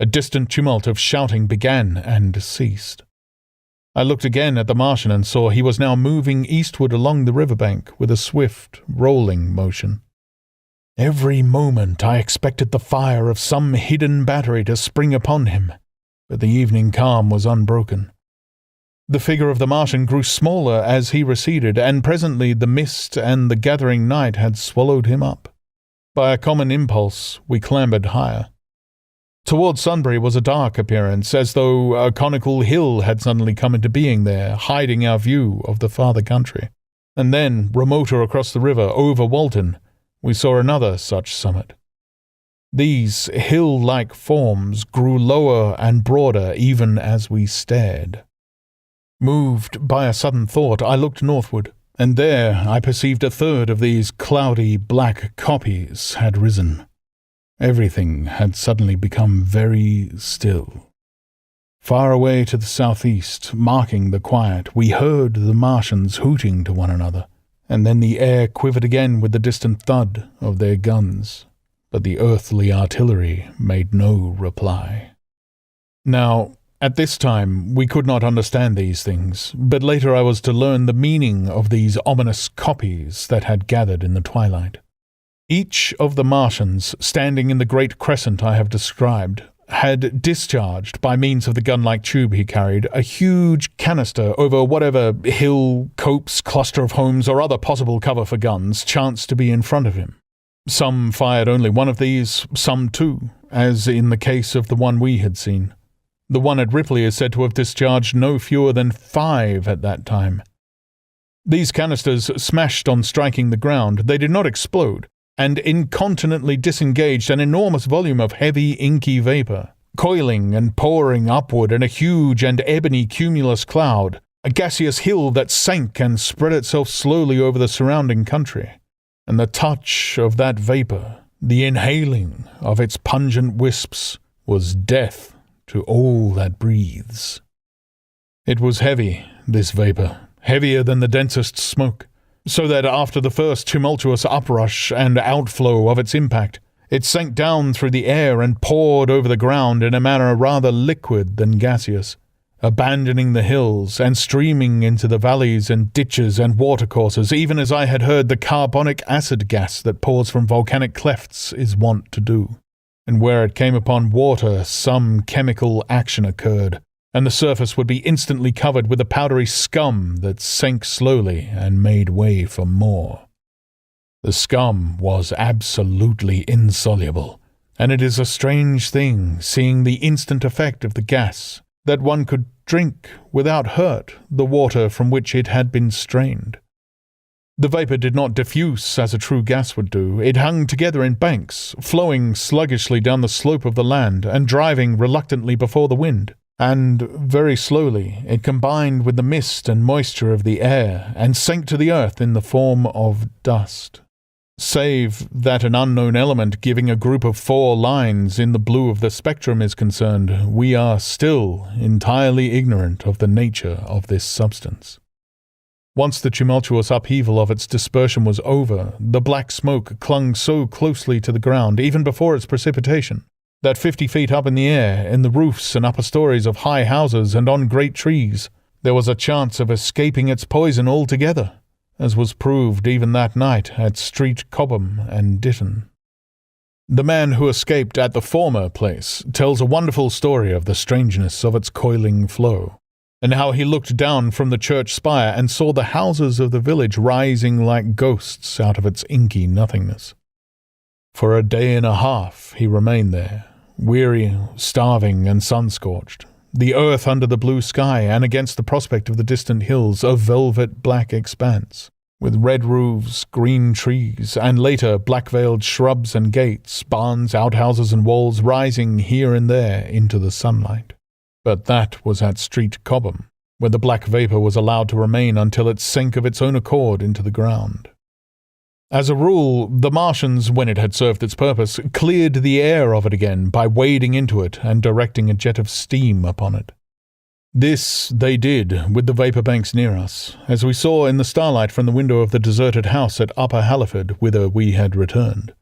A distant tumult of shouting began and ceased. I looked again at the Martian and saw he was now moving eastward along the riverbank with a swift, rolling motion. Every moment I expected the fire of some hidden battery to spring upon him, but the evening calm was unbroken. The figure of the Martian grew smaller as he receded, and presently the mist and the gathering night had swallowed him up. By a common impulse, we clambered higher. Towards Sunbury was a dark appearance, as though a conical hill had suddenly come into being there, hiding our view of the farther country. And then, remoter across the river, over Walton, we saw another such summit. These hill-like forms grew lower and broader even as we stared. Moved by a sudden thought, I looked northward, and there I perceived a third of these cloudy black kopjes had risen. Everything had suddenly become very still. Far away to the southeast, marking the quiet, we heard the Martians hooting to one another, and then the air quivered again with the distant thud of their guns, but the earthly artillery made no reply. Now, at this time, we could not understand these things, but later I was to learn the meaning of these ominous kopjes that had gathered in the twilight. Each of the Martians, standing in the great crescent I have described, had discharged, by means of the gun-like tube he carried, a huge canister over whatever hill, copse, cluster of homes, or other possible cover for guns chanced to be in front of him. Some fired only one of these, some 2, as in the case of the one we had seen. The one at Ripley is said to have discharged no fewer than 5 at that time. These canisters smashed on striking the ground. They did not explode, and incontinently disengaged an enormous volume of heavy, inky vapour, coiling and pouring upward in a huge and ebony cumulus cloud, a gaseous hill that sank and spread itself slowly over the surrounding country. And the touch of that vapour, the inhaling of its pungent wisps, was death to all that breathes. It was heavy, this vapour, heavier than the densest smoke, so that after the first tumultuous uprush and outflow of its impact, it sank down through the air and poured over the ground in a manner rather liquid than gaseous, abandoning the hills and streaming into the valleys and ditches and watercourses, even as I had heard the carbonic acid gas that pours from volcanic clefts is wont to do. And where it came upon water, some chemical action occurred, and the surface would be instantly covered with a powdery scum that sank slowly and made way for more. The scum was absolutely insoluble, and it is a strange thing, seeing the instant effect of the gas, that one could drink without hurt the water from which it had been strained. The vapour did not diffuse as a true gas would do. It hung together in banks, flowing sluggishly down the slope of the land and driving reluctantly before the wind. And very slowly it combined with the mist and moisture of the air and sank to the earth in the form of dust. Save that an unknown element giving a group of 4 lines in the blue of the spectrum is concerned, we are still entirely ignorant of the nature of this substance. Once the tumultuous upheaval of its dispersion was over, the black smoke clung so closely to the ground, even before its precipitation, that 50 feet up in the air, in the roofs and upper stories of high houses and on great trees, there was a chance of escaping its poison altogether, as was proved even that night at Street Cobham and Ditton. The man who escaped at the former place tells a wonderful story of the strangeness of its coiling flow, and how he looked down from the church spire and saw the houses of the village rising like ghosts out of its inky nothingness. For a day and a half he remained there, weary, starving, and sun-scorched, the earth under the blue sky and against the prospect of the distant hills a velvet black expanse, with red roofs, green trees, and later black-veiled shrubs and gates, barns, outhouses, and walls rising here and there into the sunlight. But that was at Street Cobham, where the black vapour was allowed to remain until it sank of its own accord into the ground. As a rule, the Martians, when it had served its purpose, cleared the air of it again by wading into it and directing a jet of steam upon it. This they did with the vapour banks near us, as we saw in the starlight from the window of the deserted house at Upper Halliford, whither we had returned.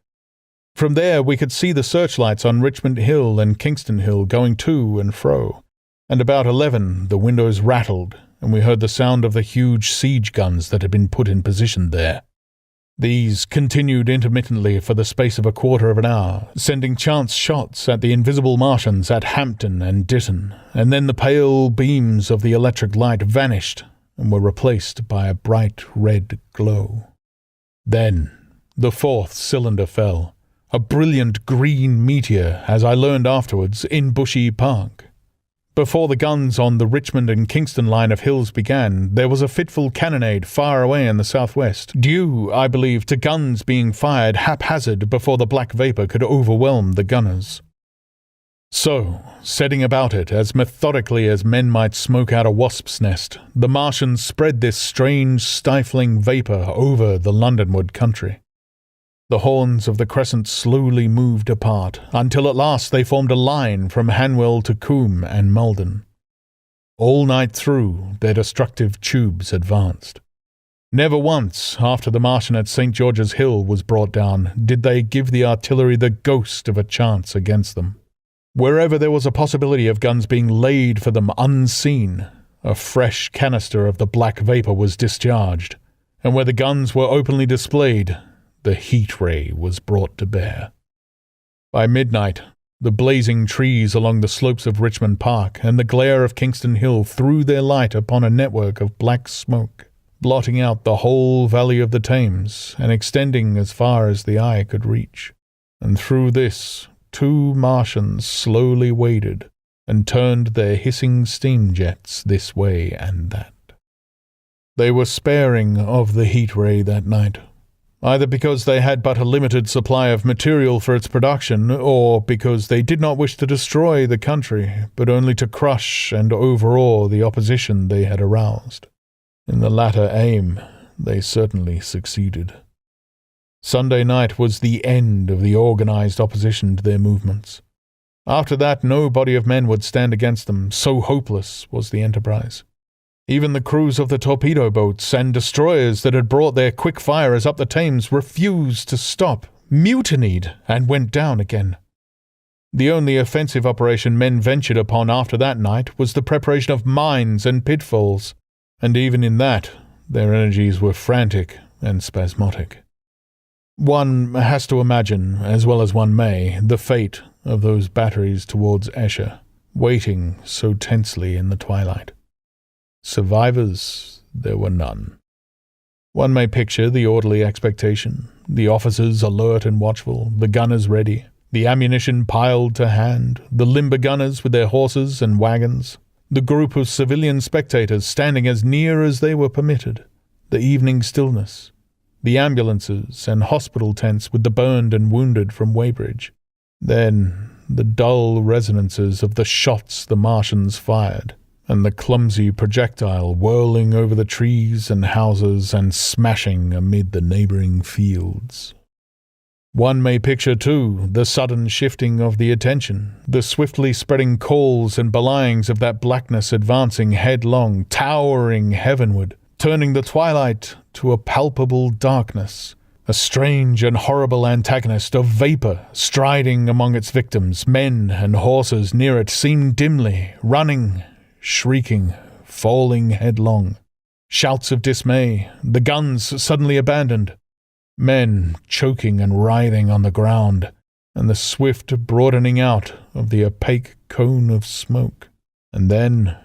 From there we could see the searchlights on Richmond Hill and Kingston Hill going to and fro, and about 11 the windows rattled, and we heard the sound of the huge siege guns that had been put in position there. These continued intermittently for the space of a quarter of an hour, sending chance shots at the invisible Martians at Hampton and Ditton, and then the pale beams of the electric light vanished and were replaced by a bright red glow. Then the 4th cylinder fell, a brilliant green meteor, as I learned afterwards, in Bushy Park. Before the guns on the Richmond and Kingston line of hills began, there was a fitful cannonade far away in the southwest, due, I believe, to guns being fired haphazard before the black vapour could overwhelm the gunners. So, setting about it as methodically as men might smoke out a wasp's nest, the Martians spread this strange, stifling vapour over the Londonward country. The horns of the crescent slowly moved apart, until at last they formed a line from Hanwell to Coombe and Malden. All night through their destructive tubes advanced. Never once, after the Martian at St. George's Hill was brought down, did they give the artillery the ghost of a chance against them. Wherever there was a possibility of guns being laid for them unseen, a fresh canister of the black vapour was discharged, and where the guns were openly displayed, the heat ray was brought to bear. By midnight, the blazing trees along the slopes of Richmond Park and the glare of Kingston Hill threw their light upon a network of black smoke, blotting out the whole valley of the Thames and extending as far as the eye could reach. And through this, 2 Martians slowly waded and turned their hissing steam jets this way and that. They were sparing of the heat ray that night, either because they had but a limited supply of material for its production, or because they did not wish to destroy the country, but only to crush and overawe the opposition they had aroused. In the latter aim, they certainly succeeded. Sunday night was the end of the organized opposition to their movements. After that, no body of men would stand against them, so hopeless was the enterprise. Even the crews of the torpedo boats and destroyers that had brought their quick firers up the Thames refused to stop, mutinied, and went down again. The only offensive operation men ventured upon after that night was the preparation of mines and pitfalls, and even in that their energies were frantic and spasmodic. One has to imagine, as well as one may, the fate of those batteries towards Esher, waiting so tensely in the twilight. Survivors there were none. One may picture the orderly expectation, the officers alert and watchful, the gunners ready, the ammunition piled to hand, the limber gunners with their horses and wagons, the group of civilian spectators standing as near as they were permitted, the evening stillness, the ambulances and hospital tents with the burned and wounded from Weybridge. Then the dull resonances of the shots the Martians fired, and the clumsy projectile whirling over the trees and houses and smashing amid the neighbouring fields. One may picture, too, the sudden shifting of the attention, the swiftly spreading calls and belyings of that blackness advancing headlong, towering heavenward, turning the twilight to a palpable darkness, a strange and horrible antagonist of vapour striding among its victims. Men and horses near it seemed dimly, running, shrieking, falling headlong. Shouts of dismay, the guns suddenly abandoned, men choking and writhing on the ground, and the swift broadening out of the opaque cone of smoke. And then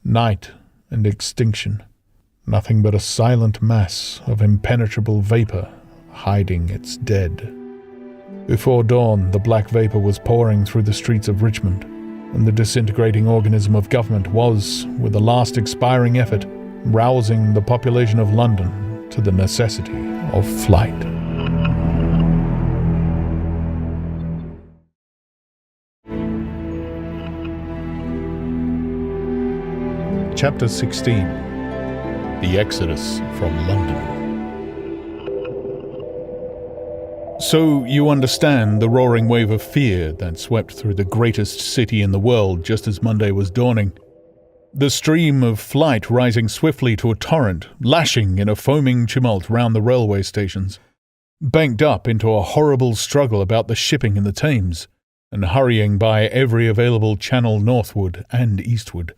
night and extinction, nothing but a silent mass of impenetrable vapour hiding its dead. Before dawn, the black vapour was pouring through the streets of Richmond, and the disintegrating organism of government was, with a last expiring effort, rousing the population of London to the necessity of flight. Chapter 16. The Exodus from London. So you understand the roaring wave of fear that swept through the greatest city in the world just as Monday was dawning. The stream of flight rising swiftly to a torrent, lashing in a foaming tumult round the railway stations, banked up into a horrible struggle about the shipping in the Thames, and hurrying by every available channel northward and eastward.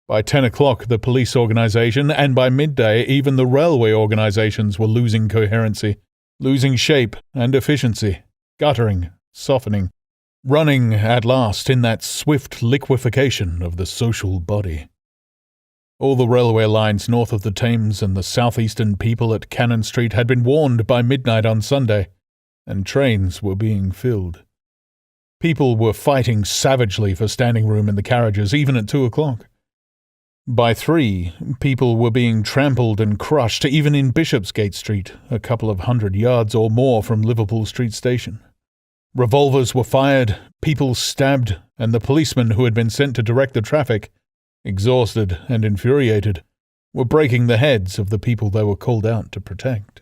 By 10 o'clock the police organisation, and by midday even the railway organisations, were losing coherency, losing shape and efficiency, guttering, softening, running at last in that swift liquefaction of the social body. All the railway lines north of the Thames and the southeastern people at Cannon Street had been warned by midnight on Sunday, and trains were being filled. People were fighting savagely for standing room in the carriages, even at 2 o'clock. By 3, people were being trampled and crushed, even in Bishopsgate Street, a couple of 100 yards or more from Liverpool Street Station. Revolvers were fired, people stabbed, and the policemen who had been sent to direct the traffic, exhausted and infuriated, were breaking the heads of the people they were called out to protect.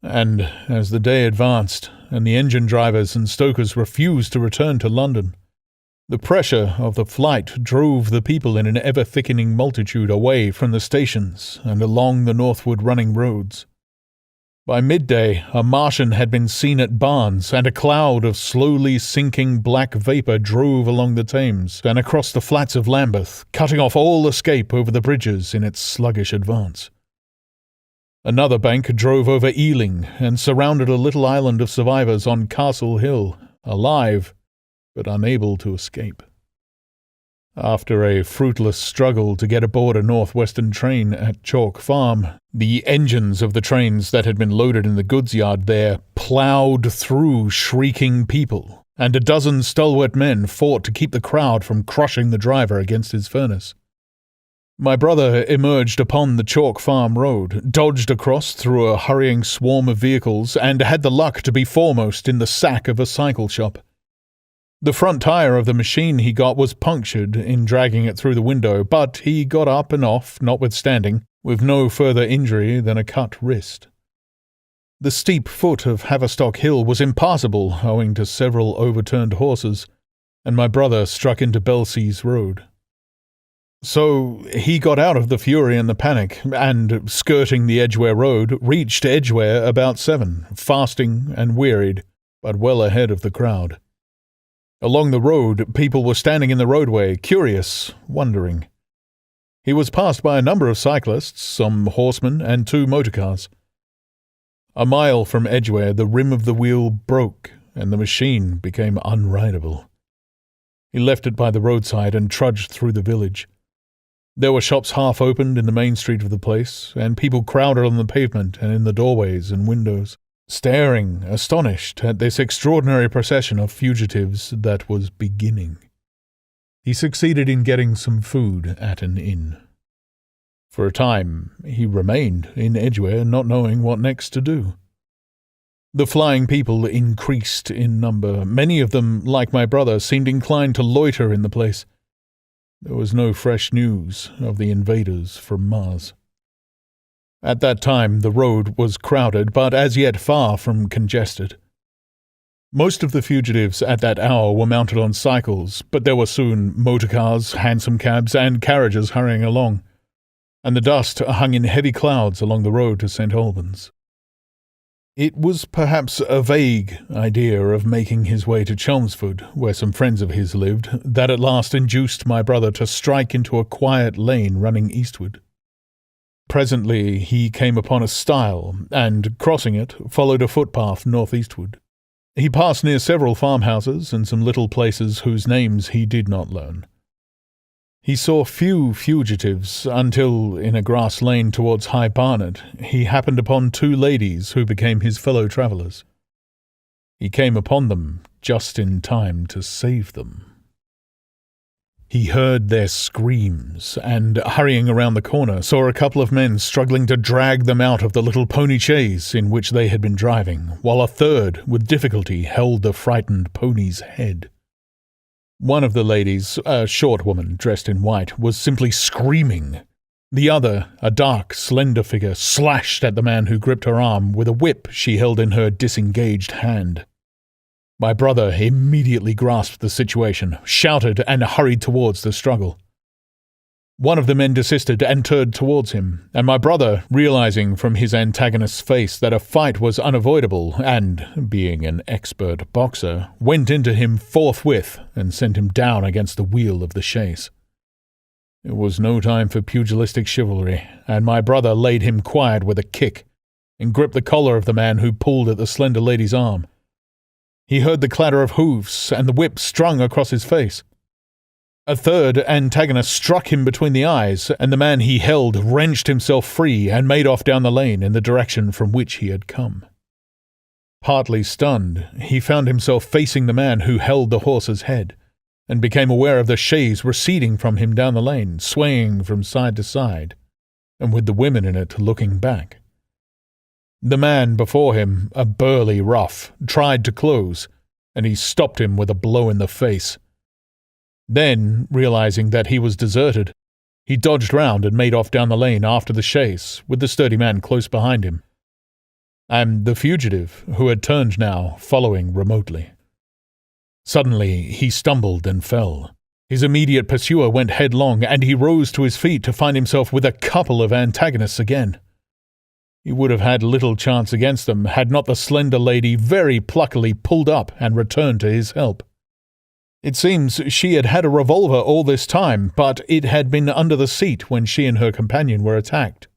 And as the day advanced, and the engine drivers and stokers refused to return to London, the pressure of the flight drove the people in an ever-thickening multitude away from the stations and along the northward running roads. By midday, a Martian had been seen at Barnes, and a cloud of slowly sinking black vapour drove along the Thames and across the flats of Lambeth, cutting off all escape over the bridges in its sluggish advance. Another bank drove over Ealing and surrounded a little island of survivors on Castle Hill, alive, but unable to escape. After a fruitless struggle to get aboard a northwestern train at Chalk Farm, the engines of the trains that had been loaded in the goods yard there ploughed through shrieking people, and a dozen stalwart men fought to keep the crowd from crushing the driver against his furnace. My brother emerged upon the Chalk Farm road, dodged across through a hurrying swarm of vehicles, and had the luck to be foremost in the sack of a cycle shop. The front tire of the machine he got was punctured in dragging it through the window, but he got up and off, notwithstanding, with no further injury than a cut wrist. The steep foot of Haverstock Hill was impassable owing to several overturned horses, and my brother struck into Belsize Road. So he got out of the fury and the panic, and, skirting the Edgware Road, reached Edgware about 7, fasting and wearied, but well ahead of the crowd. Along the road, people were standing in the roadway, curious, wondering. He was passed by a number of cyclists, some horsemen, and 2 motorcars. A mile from Edgware, the rim of the wheel broke, and the machine became unrideable. He left it by the roadside and trudged through the village. There were shops half opened in the main street of the place, and people crowded on the pavement and in the doorways and windows, staring, astonished, at this extraordinary procession of fugitives that was beginning. He succeeded in getting some food at an inn. For a time he remained in Edgware, not knowing what next to do. The flying people increased in number. Many of them, like my brother, seemed inclined to loiter in the place. There was no fresh news of the invaders from Mars. At that time the road was crowded, but as yet far from congested. Most of the fugitives at that hour were mounted on cycles, but there were soon motorcars, hansom cabs, and carriages hurrying along, and the dust hung in heavy clouds along the road to St. Albans. It was perhaps a vague idea of making his way to Chelmsford, where some friends of his lived, that at last induced my brother to strike into a quiet lane running eastward. Presently he came upon a stile, and, crossing it, followed a footpath northeastward. He passed near several farmhouses and some little places whose names he did not learn. He saw few fugitives until, in a grass lane towards High Barnet, he happened upon 2 ladies who became his fellow travellers. He came upon them just in time to save them. He heard their screams, and, hurrying around the corner, saw a couple of men struggling to drag them out of the little pony chaise in which they had been driving, while a third, with difficulty, held the frightened pony's head. One of the ladies, a short woman dressed in white, was simply screaming. The other, a dark, slender figure, slashed at the man who gripped her arm with a whip she held in her disengaged hand. My brother immediately grasped the situation, shouted, and hurried towards the struggle. One of the men desisted and turned towards him, and my brother, realizing from his antagonist's face that a fight was unavoidable and, being an expert boxer, went into him forthwith and sent him down against the wheel of the chaise. It was no time for pugilistic chivalry, and my brother laid him quiet with a kick, and gripped the collar of the man who pulled at the slender lady's arm. He heard the clatter of hoofs and the whip strung across his face. A third antagonist struck him between the eyes, and the man he held wrenched himself free and made off down the lane in the direction from which he had come. Partly stunned, he found himself facing the man who held the horse's head, and became aware of the chaise receding from him down the lane, swaying from side to side, and with the women in it looking back. The man before him, a burly rough, tried to close, and he stopped him with a blow in the face. Then, realizing that he was deserted, he dodged round and made off down the lane after the chaise, with the sturdy man close behind him, and the fugitive, who had turned now, following remotely. Suddenly he stumbled and fell. His immediate pursuer went headlong, and he rose to his feet to find himself with a couple of antagonists again. He would have had little chance against them had not the slender lady very pluckily pulled up and returned to his help. It seems she had had a revolver all this time, but it had been under the seat when she and her companion were attacked.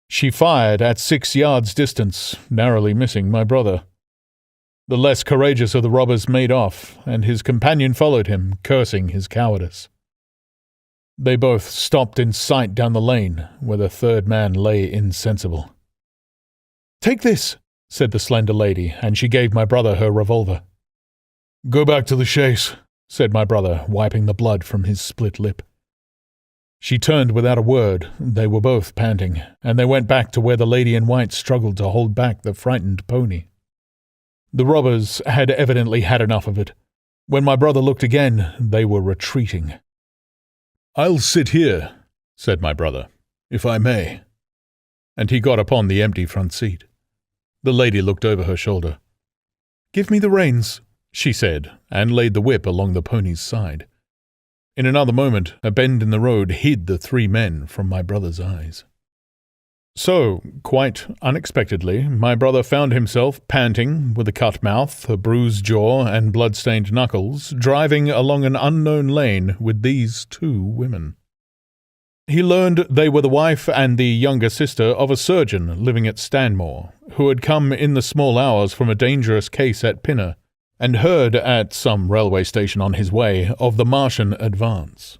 She fired at 6 yards distance, narrowly missing my brother. The less courageous of the robbers made off, and his companion followed him, cursing his cowardice. They both stopped in sight down the lane, where the third man lay insensible. "Take this," said the slender lady, and she gave my brother her revolver. "Go back to the chaise," said my brother, wiping the blood from his split lip. She turned without a word. They were both panting, and they went back to where the lady in white struggled to hold back the frightened pony. The robbers had evidently had enough of it. When my brother looked again, they were retreating. "I'll sit here," said my brother, "if I may." And he got upon the empty front seat. The lady looked over her shoulder. "Give me the reins," she said, and laid the whip along the pony's side. In another moment, a bend in the road hid the 3 men from my brother's eyes. So, quite unexpectedly, my brother found himself panting, with a cut mouth, a bruised jaw, and blood-stained knuckles, driving along an unknown lane with these 2 women. He learned they were the wife and the younger sister of a surgeon living at Stanmore, who had come in the small hours from a dangerous case at Pinner, and heard at some railway station on his way of the Martian advance.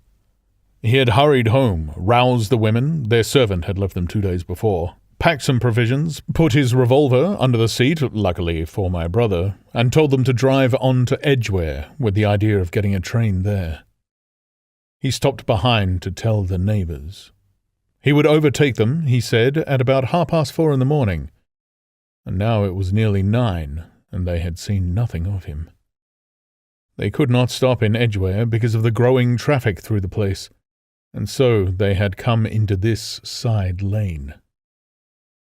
He had hurried home, roused the women, their servant had left them 2 days before, packed some provisions, put his revolver under the seat, luckily for my brother, and told them to drive on to Edgware with the idea of getting a train there. He stopped behind to tell the neighbours. He would overtake them, he said, at about 4:30 in the morning, and now it was nearly 9, and they had seen nothing of him. They could not stop in Edgware because of the growing traffic through the place, and so they had come into this side lane.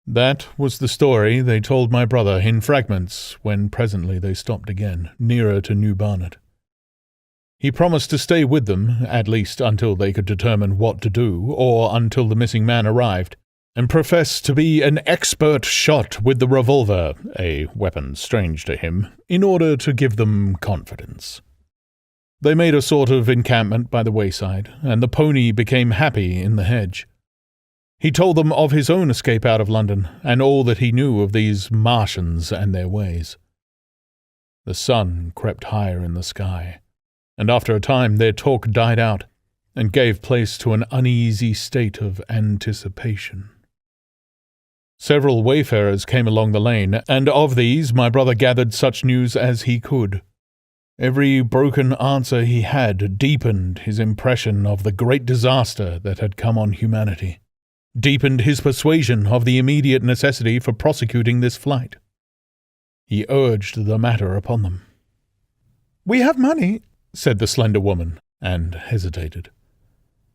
That was the story they told my brother in fragments when presently they stopped again, nearer to New Barnet. He promised to stay with them, at least until they could determine what to do, or until the missing man arrived, and professed to be an expert shot with the revolver, a weapon strange to him, in order to give them confidence. They made a sort of encampment by the wayside, and the pony became happy in the hedge. He told them of his own escape out of London, and all that he knew of these Martians and their ways. The sun crept higher in the sky, and after a time their talk died out, and gave place to an uneasy state of anticipation. Several wayfarers came along the lane, and of these my brother gathered such news as he could. Every broken answer he had deepened his impression of the great disaster that had come on humanity, deepened his persuasion of the immediate necessity for prosecuting this flight. He urged the matter upon them. "We have money," said the slender woman, and hesitated.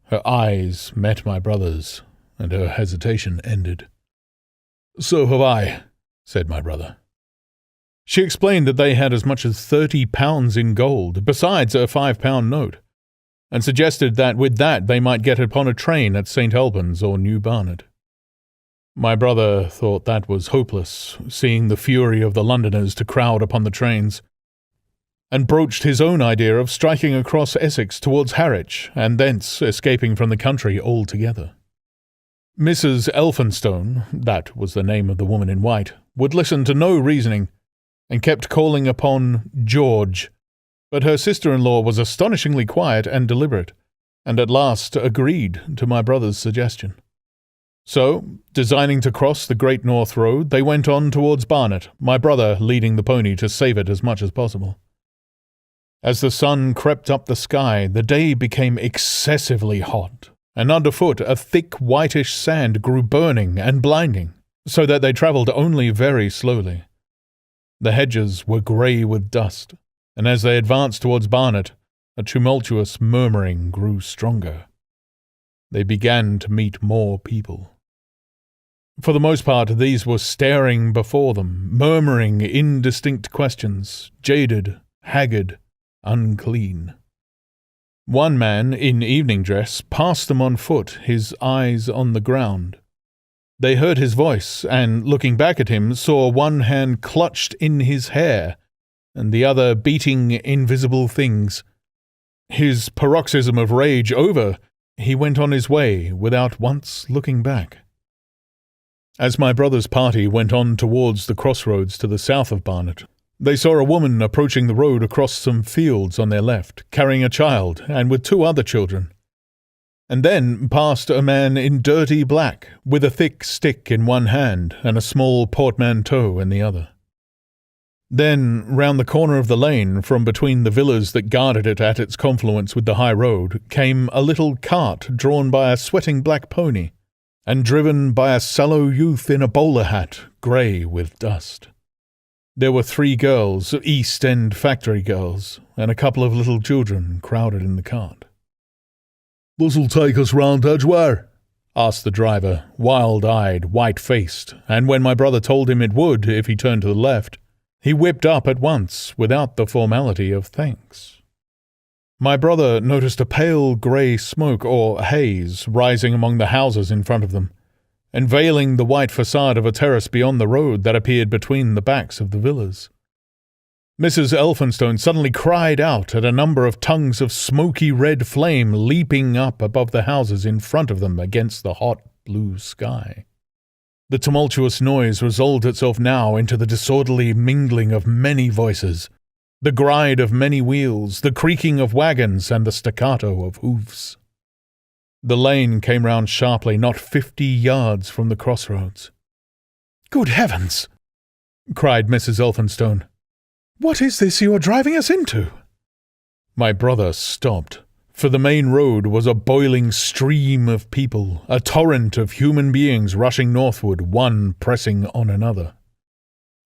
Her eyes met my brother's, and her hesitation ended. "So have I," said my brother. She explained that they had as much as £30 in gold, besides a £5 note, and suggested that with that they might get upon a train at St. Albans or New Barnet. My brother thought that was hopeless, seeing the fury of the Londoners to crowd upon the trains, and broached his own idea of striking across Essex towards Harwich, and thence escaping from the country altogether. Mrs. Elphinstone, that was the name of the woman in white, would listen to no reasoning, and kept calling upon George, but her sister-in-law was astonishingly quiet and deliberate, and at last agreed to my brother's suggestion. So, designing to cross the Great North Road, they went on towards Barnet, my brother leading the pony to save it as much as possible. As the sun crept up the sky, the day became excessively hot, and underfoot a thick whitish sand grew burning and blinding, so that they travelled only very slowly. The hedges were grey with dust, and as they advanced towards Barnet, a tumultuous murmuring grew stronger. They began to meet more people. For the most part, these were staring before them, murmuring indistinct questions, jaded, haggard, unclean. One man, in evening dress, passed them on foot, his eyes on the ground. They heard his voice, and, looking back at him, saw one hand clutched in his hair, and the other beating invisible things. His paroxysm of rage over, he went on his way, without once looking back. As my brother's party went on towards the crossroads to the south of Barnet, they saw a woman approaching the road across some fields on their left, carrying a child, and with 2 other children. And then passed a man in dirty black, with a thick stick in one hand and a small portmanteau in the other. Then, round the corner of the lane, from between the villas that guarded it at its confluence with the high road, came a little cart drawn by a sweating black pony, and driven by a sallow youth in a bowler hat, grey with dust. There were 3 girls, East End factory girls, and a couple of little children crowded in the cart. "This'll take us round Edgware?" asked the driver, wild-eyed, white-faced, and when my brother told him it would if he turned to the left, he whipped up at once, without the formality of thanks. My brother noticed a pale grey smoke or haze rising among the houses in front of them, and veiling the white facade of a terrace beyond the road that appeared between the backs of the villas. Mrs. Elphinstone suddenly cried out at a number of tongues of smoky red flame leaping up above the houses in front of them against the hot blue sky. The tumultuous noise resolved itself now into the disorderly mingling of many voices, the gride of many wheels, the creaking of wagons, and the staccato of hoofs. The lane came round sharply, not 50 yards from the crossroads. "Good heavens!" cried Mrs. Elphinstone. "What is this you are driving us into?" My brother stopped, for the main road was a boiling stream of people, a torrent of human beings rushing northward, one pressing on another.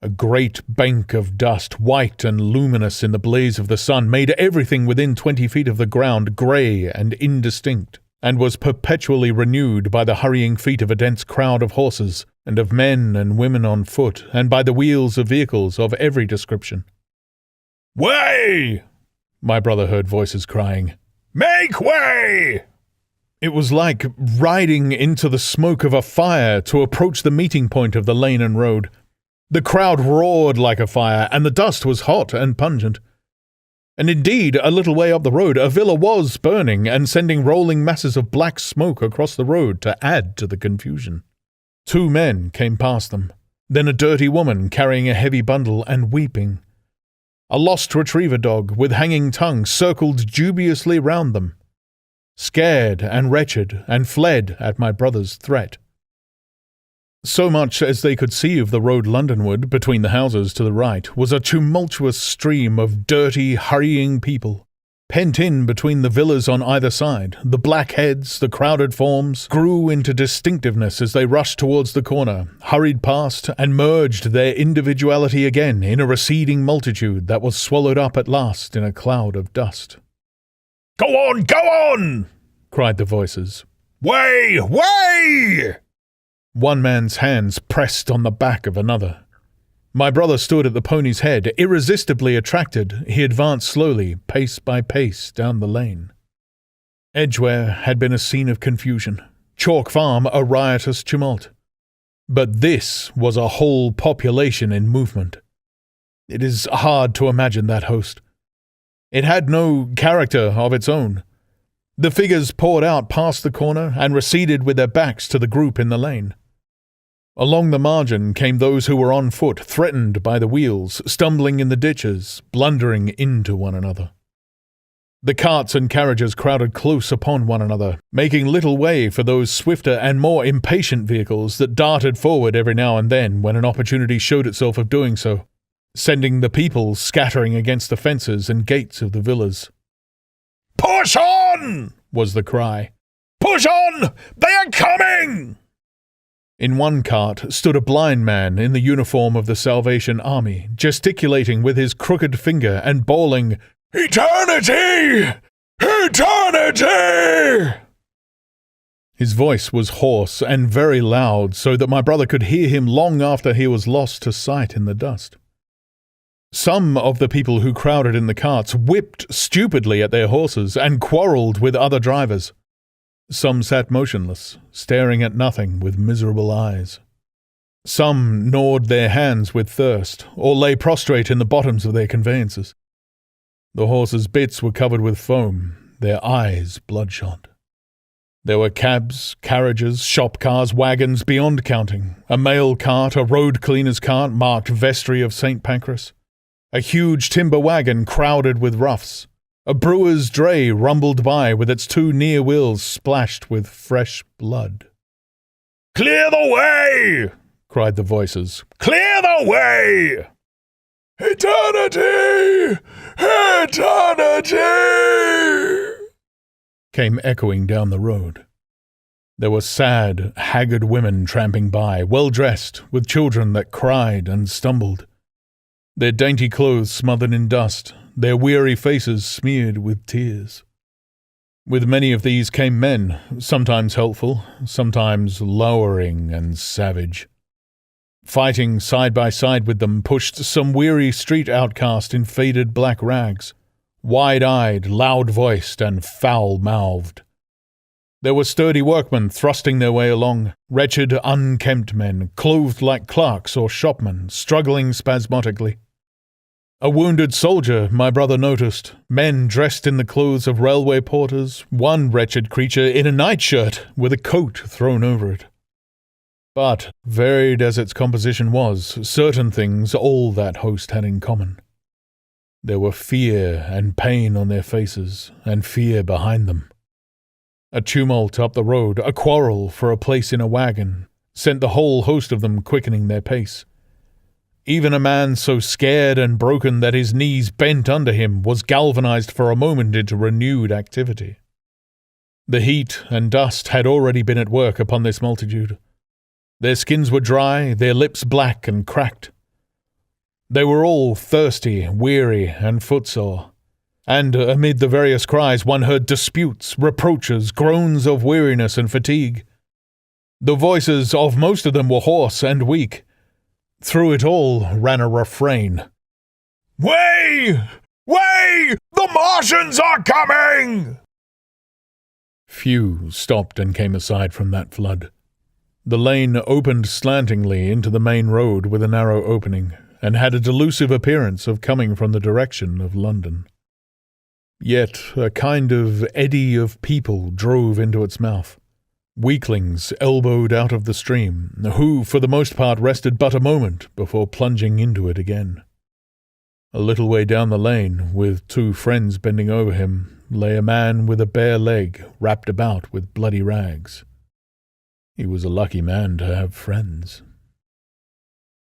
A great bank of dust, white and luminous in the blaze of the sun, made everything within 20 feet of the ground grey and indistinct, and was perpetually renewed by the hurrying feet of a dense crowd of horses, and of men and women on foot, and by the wheels of vehicles of every description. "Way!" my brother heard voices crying. "Make way!" It was like riding into the smoke of a fire to approach the meeting point of the lane and road. The crowd roared like a fire, and the dust was hot and pungent. And indeed, a little way up the road, a villa was burning and sending rolling masses of black smoke across the road to add to the confusion. 2 men came past them, then a dirty woman carrying a heavy bundle and weeping. A lost retriever dog with hanging tongue circled dubiously round them, scared and wretched, and fled at my brother's threat. So much as they could see of the road Londonward, between the houses to the right, was a tumultuous stream of dirty, hurrying people. Pent in between the villas on either side, the black heads, the crowded forms, grew into distinctiveness as they rushed towards the corner, hurried past, and merged their individuality again in a receding multitude that was swallowed up at last in a cloud of dust. "Go on, go on!" cried the voices. "Way, way!" One man's hands pressed on the back of another. My brother stood at the pony's head, irresistibly attracted. He advanced slowly, pace by pace, down the lane. Edgware had been a scene of confusion, Chalk Farm a riotous tumult. But this was a whole population in movement. It is hard to imagine that host. It had no character of its own. The figures poured out past the corner and receded with their backs to the group in the lane. Along the margin came those who were on foot, threatened by the wheels, stumbling in the ditches, blundering into one another. The carts and carriages crowded close upon one another, making little way for those swifter and more impatient vehicles that darted forward every now and then when an opportunity showed itself of doing so, sending the people scattering against the fences and gates of the villas. "Push on!" was the cry. "Push on! They are coming!" In one cart stood a blind man in the uniform of the Salvation Army, gesticulating with his crooked finger and bawling, "Eternity! Eternity!" His voice was hoarse and very loud, so that my brother could hear him long after he was lost to sight in the dust. Some of the people who crowded in the carts whipped stupidly at their horses and quarrelled with other drivers. Some sat motionless, staring at nothing with miserable eyes. Some gnawed their hands with thirst, or lay prostrate in the bottoms of their conveyances. The horses' bits were covered with foam, their eyes bloodshot. There were cabs, carriages, shop cars, wagons beyond counting, a mail cart, a road cleaner's cart marked Vestry of St. Pancras, a huge timber wagon crowded with roughs. A brewer's dray rumbled by with its 2 near wheels splashed with fresh blood. "Clear the way!" cried the voices. "Clear the way!" "Eternity! Eternity!" came echoing down the road. There were sad, haggard women tramping by, well-dressed, with children that cried and stumbled. Their dainty clothes smothered in dust, their weary faces smeared with tears. With many of these came men, sometimes helpful, sometimes lowering and savage. Fighting side by side with them pushed some weary street outcast in faded black rags, wide-eyed, loud-voiced, and foul-mouthed. There were sturdy workmen thrusting their way along, wretched, unkempt men, clothed like clerks or shopmen, struggling spasmodically. A wounded soldier, my brother noticed, men dressed in the clothes of railway porters, one wretched creature in a nightshirt with a coat thrown over it. But, varied as its composition was, certain things all that host had in common. There were fear and pain on their faces, and fear behind them. A tumult up the road, a quarrel for a place in a wagon, sent the whole host of them quickening their pace. Even a man so scared and broken that his knees bent under him was galvanized for a moment into renewed activity. The heat and dust had already been at work upon this multitude. Their skins were dry, their lips black and cracked. They were all thirsty, weary, and footsore, and amid the various cries one heard disputes, reproaches, groans of weariness and fatigue. The voices of most of them were hoarse and weak. Through it all ran a refrain. "Way! Way! The Martians are coming!" Few stopped and came aside from that flood. The lane opened slantingly into the main road with a narrow opening, and had a delusive appearance of coming from the direction of London. Yet a kind of eddy of people drove into its mouth. Weaklings elbowed out of the stream, who for the most part rested but a moment before plunging into it again. A little way down the lane, with two friends bending over him, lay a man with a bare leg wrapped about with bloody rags. He was a lucky man to have friends.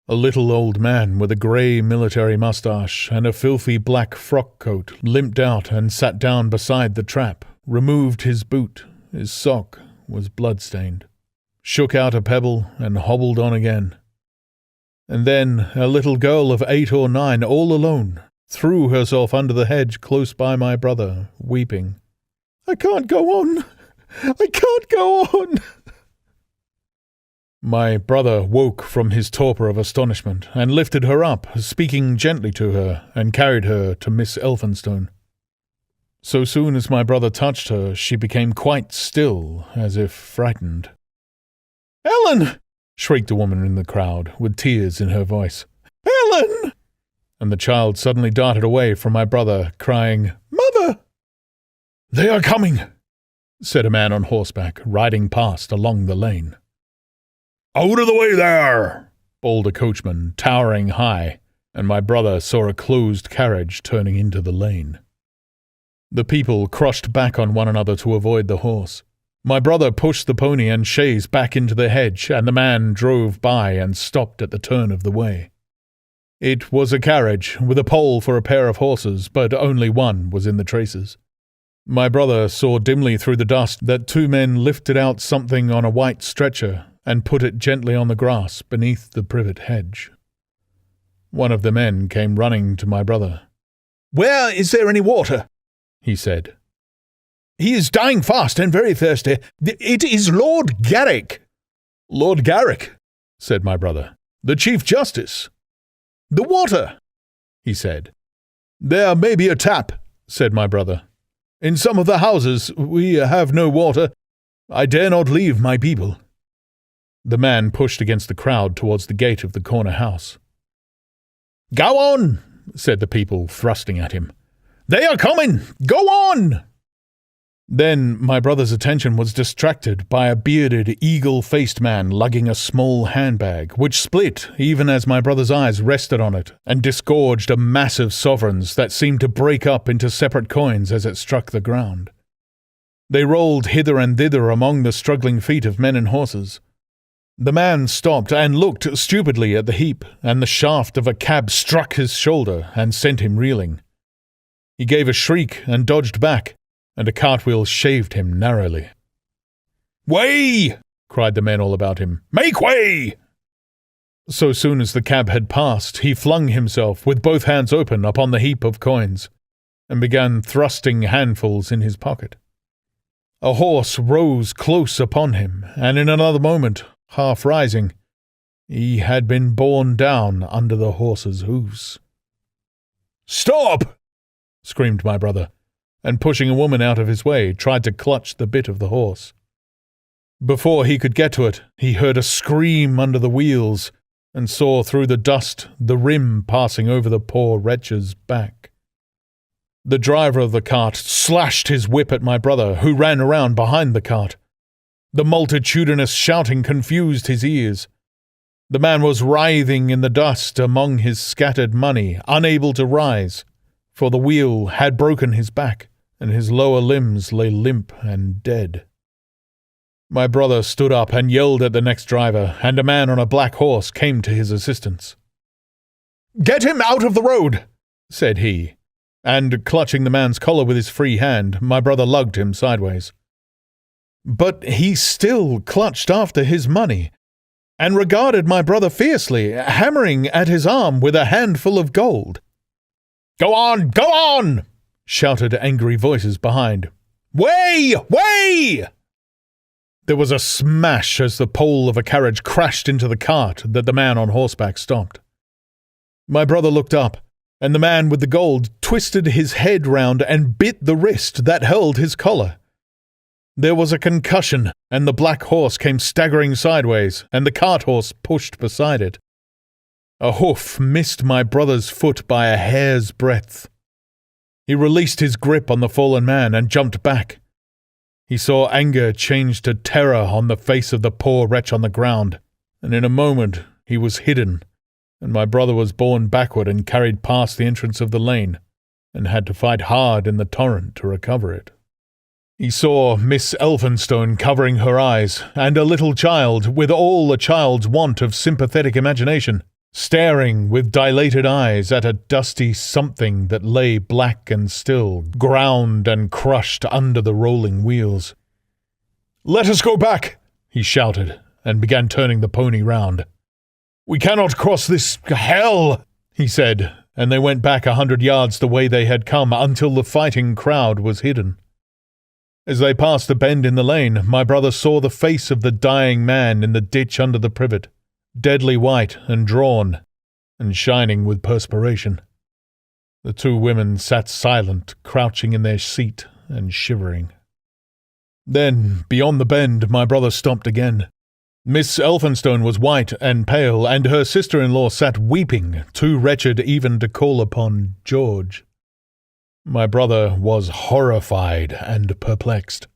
A little old man with a grey military moustache and a filthy black frock coat limped out and sat down beside the trap, removed his boot, his sock was blood-stained, shook out a pebble and hobbled on again. And then a little girl of 8 or 9, all alone, threw herself under the hedge close by my brother, weeping. "I can't go on! I can't go on!" My brother woke from his torpor of astonishment and lifted her up, speaking gently to her, and carried her to Miss Elphinstone. So soon as my brother touched her, she became quite still, as if frightened. "Ellen!" shrieked a woman in the crowd, with tears in her voice. "Ellen!" And the child suddenly darted away from my brother, crying, "Mother!" "They are coming," said a man on horseback, riding past along the lane. "Out of the way there!" bawled a coachman, towering high, and my brother saw a closed carriage turning into the lane. The people crushed back on one another to avoid the horse. My brother pushed the pony and chaise back into the hedge, and the man drove by and stopped at the turn of the way. It was a carriage, with a pole for a pair of horses, but only one was in the traces. My brother saw dimly through the dust that 2 men lifted out something on a white stretcher and put it gently on the grass beneath the privet hedge. One of the men came running to my brother. "Where is there any water?" he said. "He is dying fast and very thirsty. It is Lord Garrick." "Lord Garrick," said my brother. "The Chief Justice." "The water," he said. "There may be a tap," said my brother. "In some of the houses we have no water. I dare not leave my people." The man pushed against the crowd towards the gate of the corner house. "Go on," said the people, thrusting at him. "They are coming! Go on!" Then my brother's attention was distracted by a bearded, eagle-faced man lugging a small handbag, which split even as my brother's eyes rested on it, and disgorged a mass of sovereigns that seemed to break up into separate coins as it struck the ground. They rolled hither and thither among the struggling feet of men and horses. The man stopped and looked stupidly at the heap, and the shaft of a cab struck his shoulder and sent him reeling. He gave a shriek and dodged back, and a cartwheel shaved him narrowly. "Way!" cried the men all about him. "Make way!" So soon as the cab had passed, he flung himself with both hands open upon the heap of coins, and began thrusting handfuls in his pocket. A horse rose close upon him, and in another moment, half rising, he had been borne down under the horse's hoofs. "Stop!" screamed my brother, and pushing a woman out of his way, tried to clutch the bit of the horse. Before he could get to it, he heard a scream under the wheels, and saw through the dust the rim passing over the poor wretch's back. The driver of the cart slashed his whip at my brother, who ran around behind the cart. The multitudinous shouting confused his ears. The man was writhing in the dust among his scattered money, unable to rise, for the wheel had broken his back, and his lower limbs lay limp and dead. My brother stood up and yelled at the next driver, and a man on a black horse came to his assistance. "Get him out of the road," said he, and, clutching the man's collar with his free hand, my brother lugged him sideways. But he still clutched after his money, and regarded my brother fiercely, hammering at his arm with a handful of gold. "Go on! Go on!" shouted angry voices behind. "Way! Way!" There was a smash as the pole of a carriage crashed into the cart that the man on horseback stopped. My brother looked up, and the man with the gold twisted his head round and bit the wrist that held his collar. There was a concussion, and the black horse came staggering sideways, and the cart horse pushed beside it. A hoof missed my brother's foot by a hair's breadth. He released his grip on the fallen man and jumped back. He saw anger change to terror on the face of the poor wretch on the ground, and in a moment he was hidden, and my brother was borne backward and carried past the entrance of the lane, and had to fight hard in the torrent to recover it. He saw Miss Elphinstone covering her eyes, and a little child, with all a child's want of sympathetic imagination, staring with dilated eyes at a dusty something that lay black and still, ground and crushed under the rolling wheels. "Let us go back," he shouted, and began turning the pony round. "We cannot cross this hell," he said, and they went back 100 yards the way they had come until the fighting crowd was hidden. As they passed a bend in the lane, my brother saw the face of the dying man in the ditch under the privet, deadly white and drawn, and shining with perspiration. The two women sat silent, crouching in their seat and shivering. Then, beyond the bend, my brother stopped again. Miss Elphinstone was white and pale, and her sister-in-law sat weeping, too wretched even to call upon George. My brother was horrified and perplexed.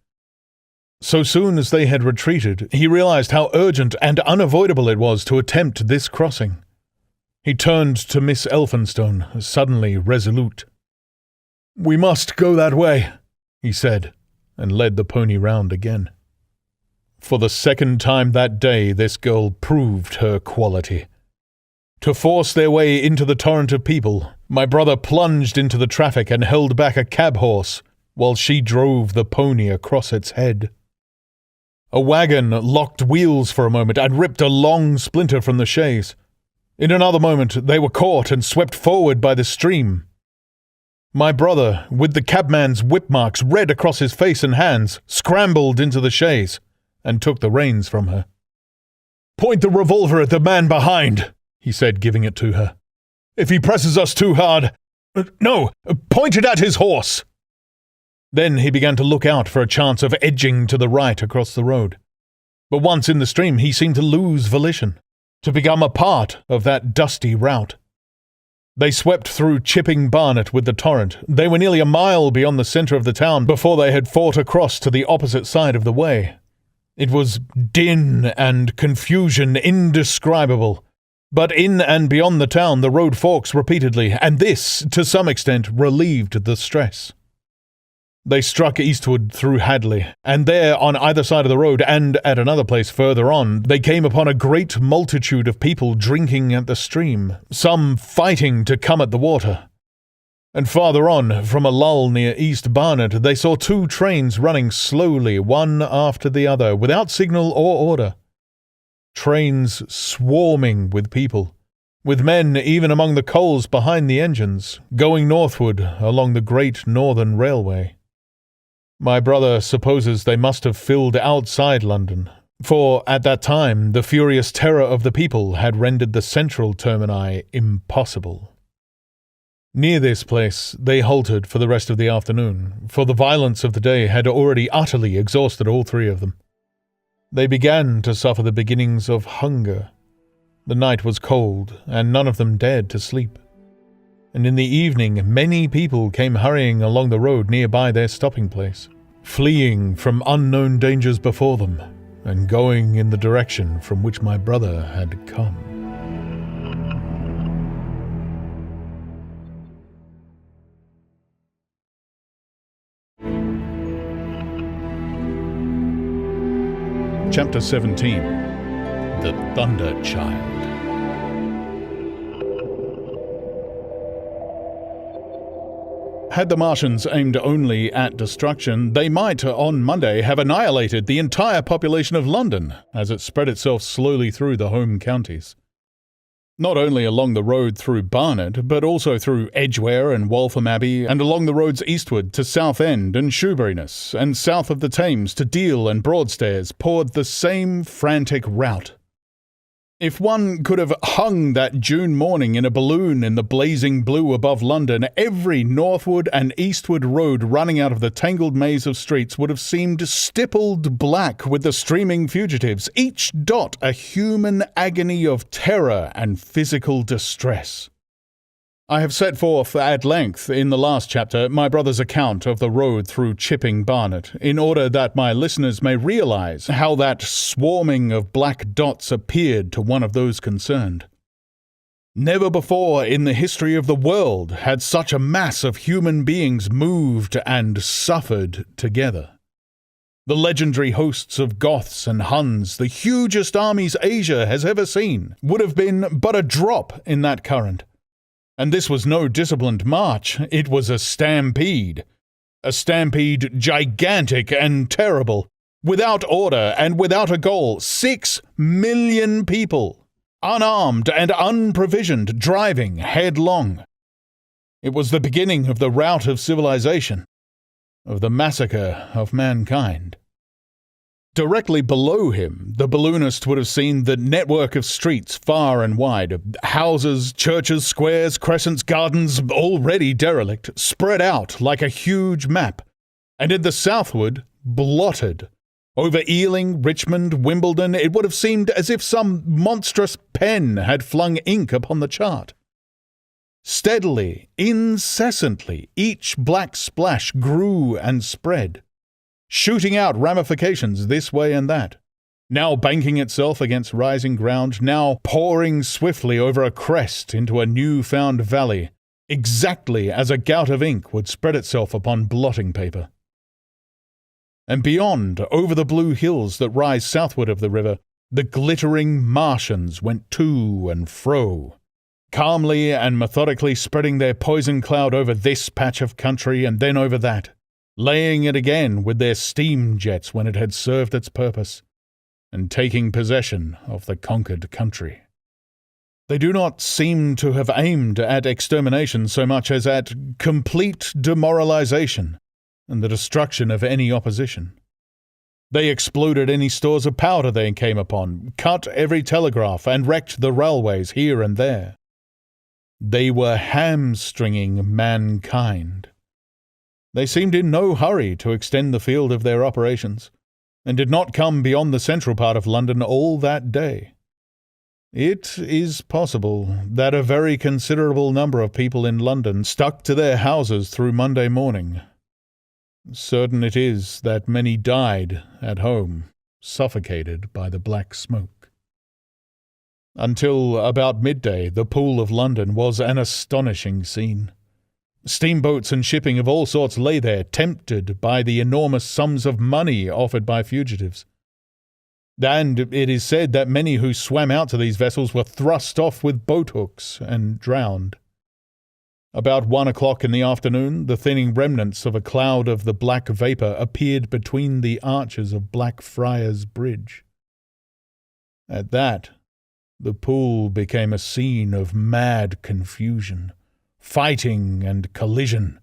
So soon as they had retreated, he realized how urgent and unavoidable it was to attempt this crossing. He turned to Miss Elphinstone, suddenly resolute. "We must go that way," he said, and led the pony round again. For the second time that day this girl proved her quality. To force their way into the torrent of people, my brother plunged into the traffic and held back a cab horse, while she drove the pony across its head. A wagon locked wheels for a moment and ripped a long splinter from the chaise. In another moment they were caught and swept forward by the stream. My brother, with the cabman's whip marks red across his face and hands, scrambled into the chaise and took the reins from her. "Point the revolver at the man behind," he said, giving it to her. "If he presses us too hard... No, point it at his horse." Then he began to look out for a chance of edging to the right across the road. But once in the stream he seemed to lose volition, to become a part of that dusty rout. They swept through Chipping Barnet with the torrent. They were nearly a mile beyond the centre of the town before they had fought across to the opposite side of the way. It was din and confusion indescribable. But in and beyond the town the road forks repeatedly, and this, to some extent, relieved the stress. They struck eastward through Hadley, and there, on either side of the road, and at another place further on, they came upon a great multitude of people drinking at the stream, some fighting to come at the water. And farther on, from a lull near East Barnet, they saw 2 trains running slowly, one after the other, without signal or order. Trains swarming with people, with men even among the coals behind the engines, going northward along the Great Northern Railway. My brother supposes they must have filled outside London, for at that time the furious terror of the people had rendered the central termini impossible. Near this place they halted for the rest of the afternoon, for the violence of the day had already utterly exhausted all 3 of them. They began to suffer the beginnings of hunger. The night was cold, and none of them dared to sleep. And in the evening many people came hurrying along the road nearby their stopping place, fleeing from unknown dangers before them, and going in the direction from which my brother had come. Chapter 17. The Thunder Child. Had the Martians aimed only at destruction, they might, on Monday, have annihilated the entire population of London as it spread itself slowly through the home counties. Not only along the road through Barnet, but also through Edgware and Waltham Abbey, and along the roads eastward to Southend and Shoeburyness, and south of the Thames to Deal and Broadstairs, poured the same frantic rout. If one could have hung that June morning in a balloon in the blazing blue above London, every northward and eastward road running out of the tangled maze of streets would have seemed stippled black with the streaming fugitives, each dot a human agony of terror and physical distress. I have set forth at length in the last chapter my brother's account of the road through Chipping Barnet, in order that my listeners may realize how that swarming of black dots appeared to one of those concerned. Never before in the history of the world had such a mass of human beings moved and suffered together. The legendary hosts of Goths and Huns, the hugest armies Asia has ever seen, would have been but a drop in that current. And this was no disciplined march, it was a stampede gigantic and terrible, without order and without a goal. 6 million people, unarmed and unprovisioned, driving headlong. It was the beginning of the rout of civilization, of the massacre of mankind. Directly below him, the balloonist would have seen the network of streets far and wide, houses, churches, squares, crescents, gardens, already derelict, spread out like a huge map, and in the southward, blotted. Over Ealing, Richmond, Wimbledon, it would have seemed as if some monstrous pen had flung ink upon the chart. Steadily, incessantly, each black splash grew and spread, shooting out ramifications this way and that, now banking itself against rising ground, now pouring swiftly over a crest into a new-found valley, exactly as a gout of ink would spread itself upon blotting paper. And beyond, over the blue hills that rise southward of the river, the glittering Martians went to and fro, calmly and methodically spreading their poison cloud over this patch of country and then over that, laying it again with their steam jets when it had served its purpose, and taking possession of the conquered country. They do not seem to have aimed at extermination so much as at complete demoralization and the destruction of any opposition. They exploded any stores of powder they came upon, cut every telegraph, and wrecked the railways here and there. They were hamstringing mankind. They seemed in no hurry to extend the field of their operations, and did not come beyond the central part of London all that day. It is possible that a very considerable number of people in London stuck to their houses through Monday morning. Certain it is that many died at home, suffocated by the black smoke. Until about midday, the Pool of London was an astonishing scene. Steamboats and shipping of all sorts lay there, tempted by the enormous sums of money offered by fugitives. And it is said that many who swam out to these vessels were thrust off with boat-hooks and drowned. About 1 o'clock in the afternoon, the thinning remnants of a cloud of the black vapour appeared between the arches of Blackfriars Bridge. At that, the pool became a scene of mad confusion, fighting and collision,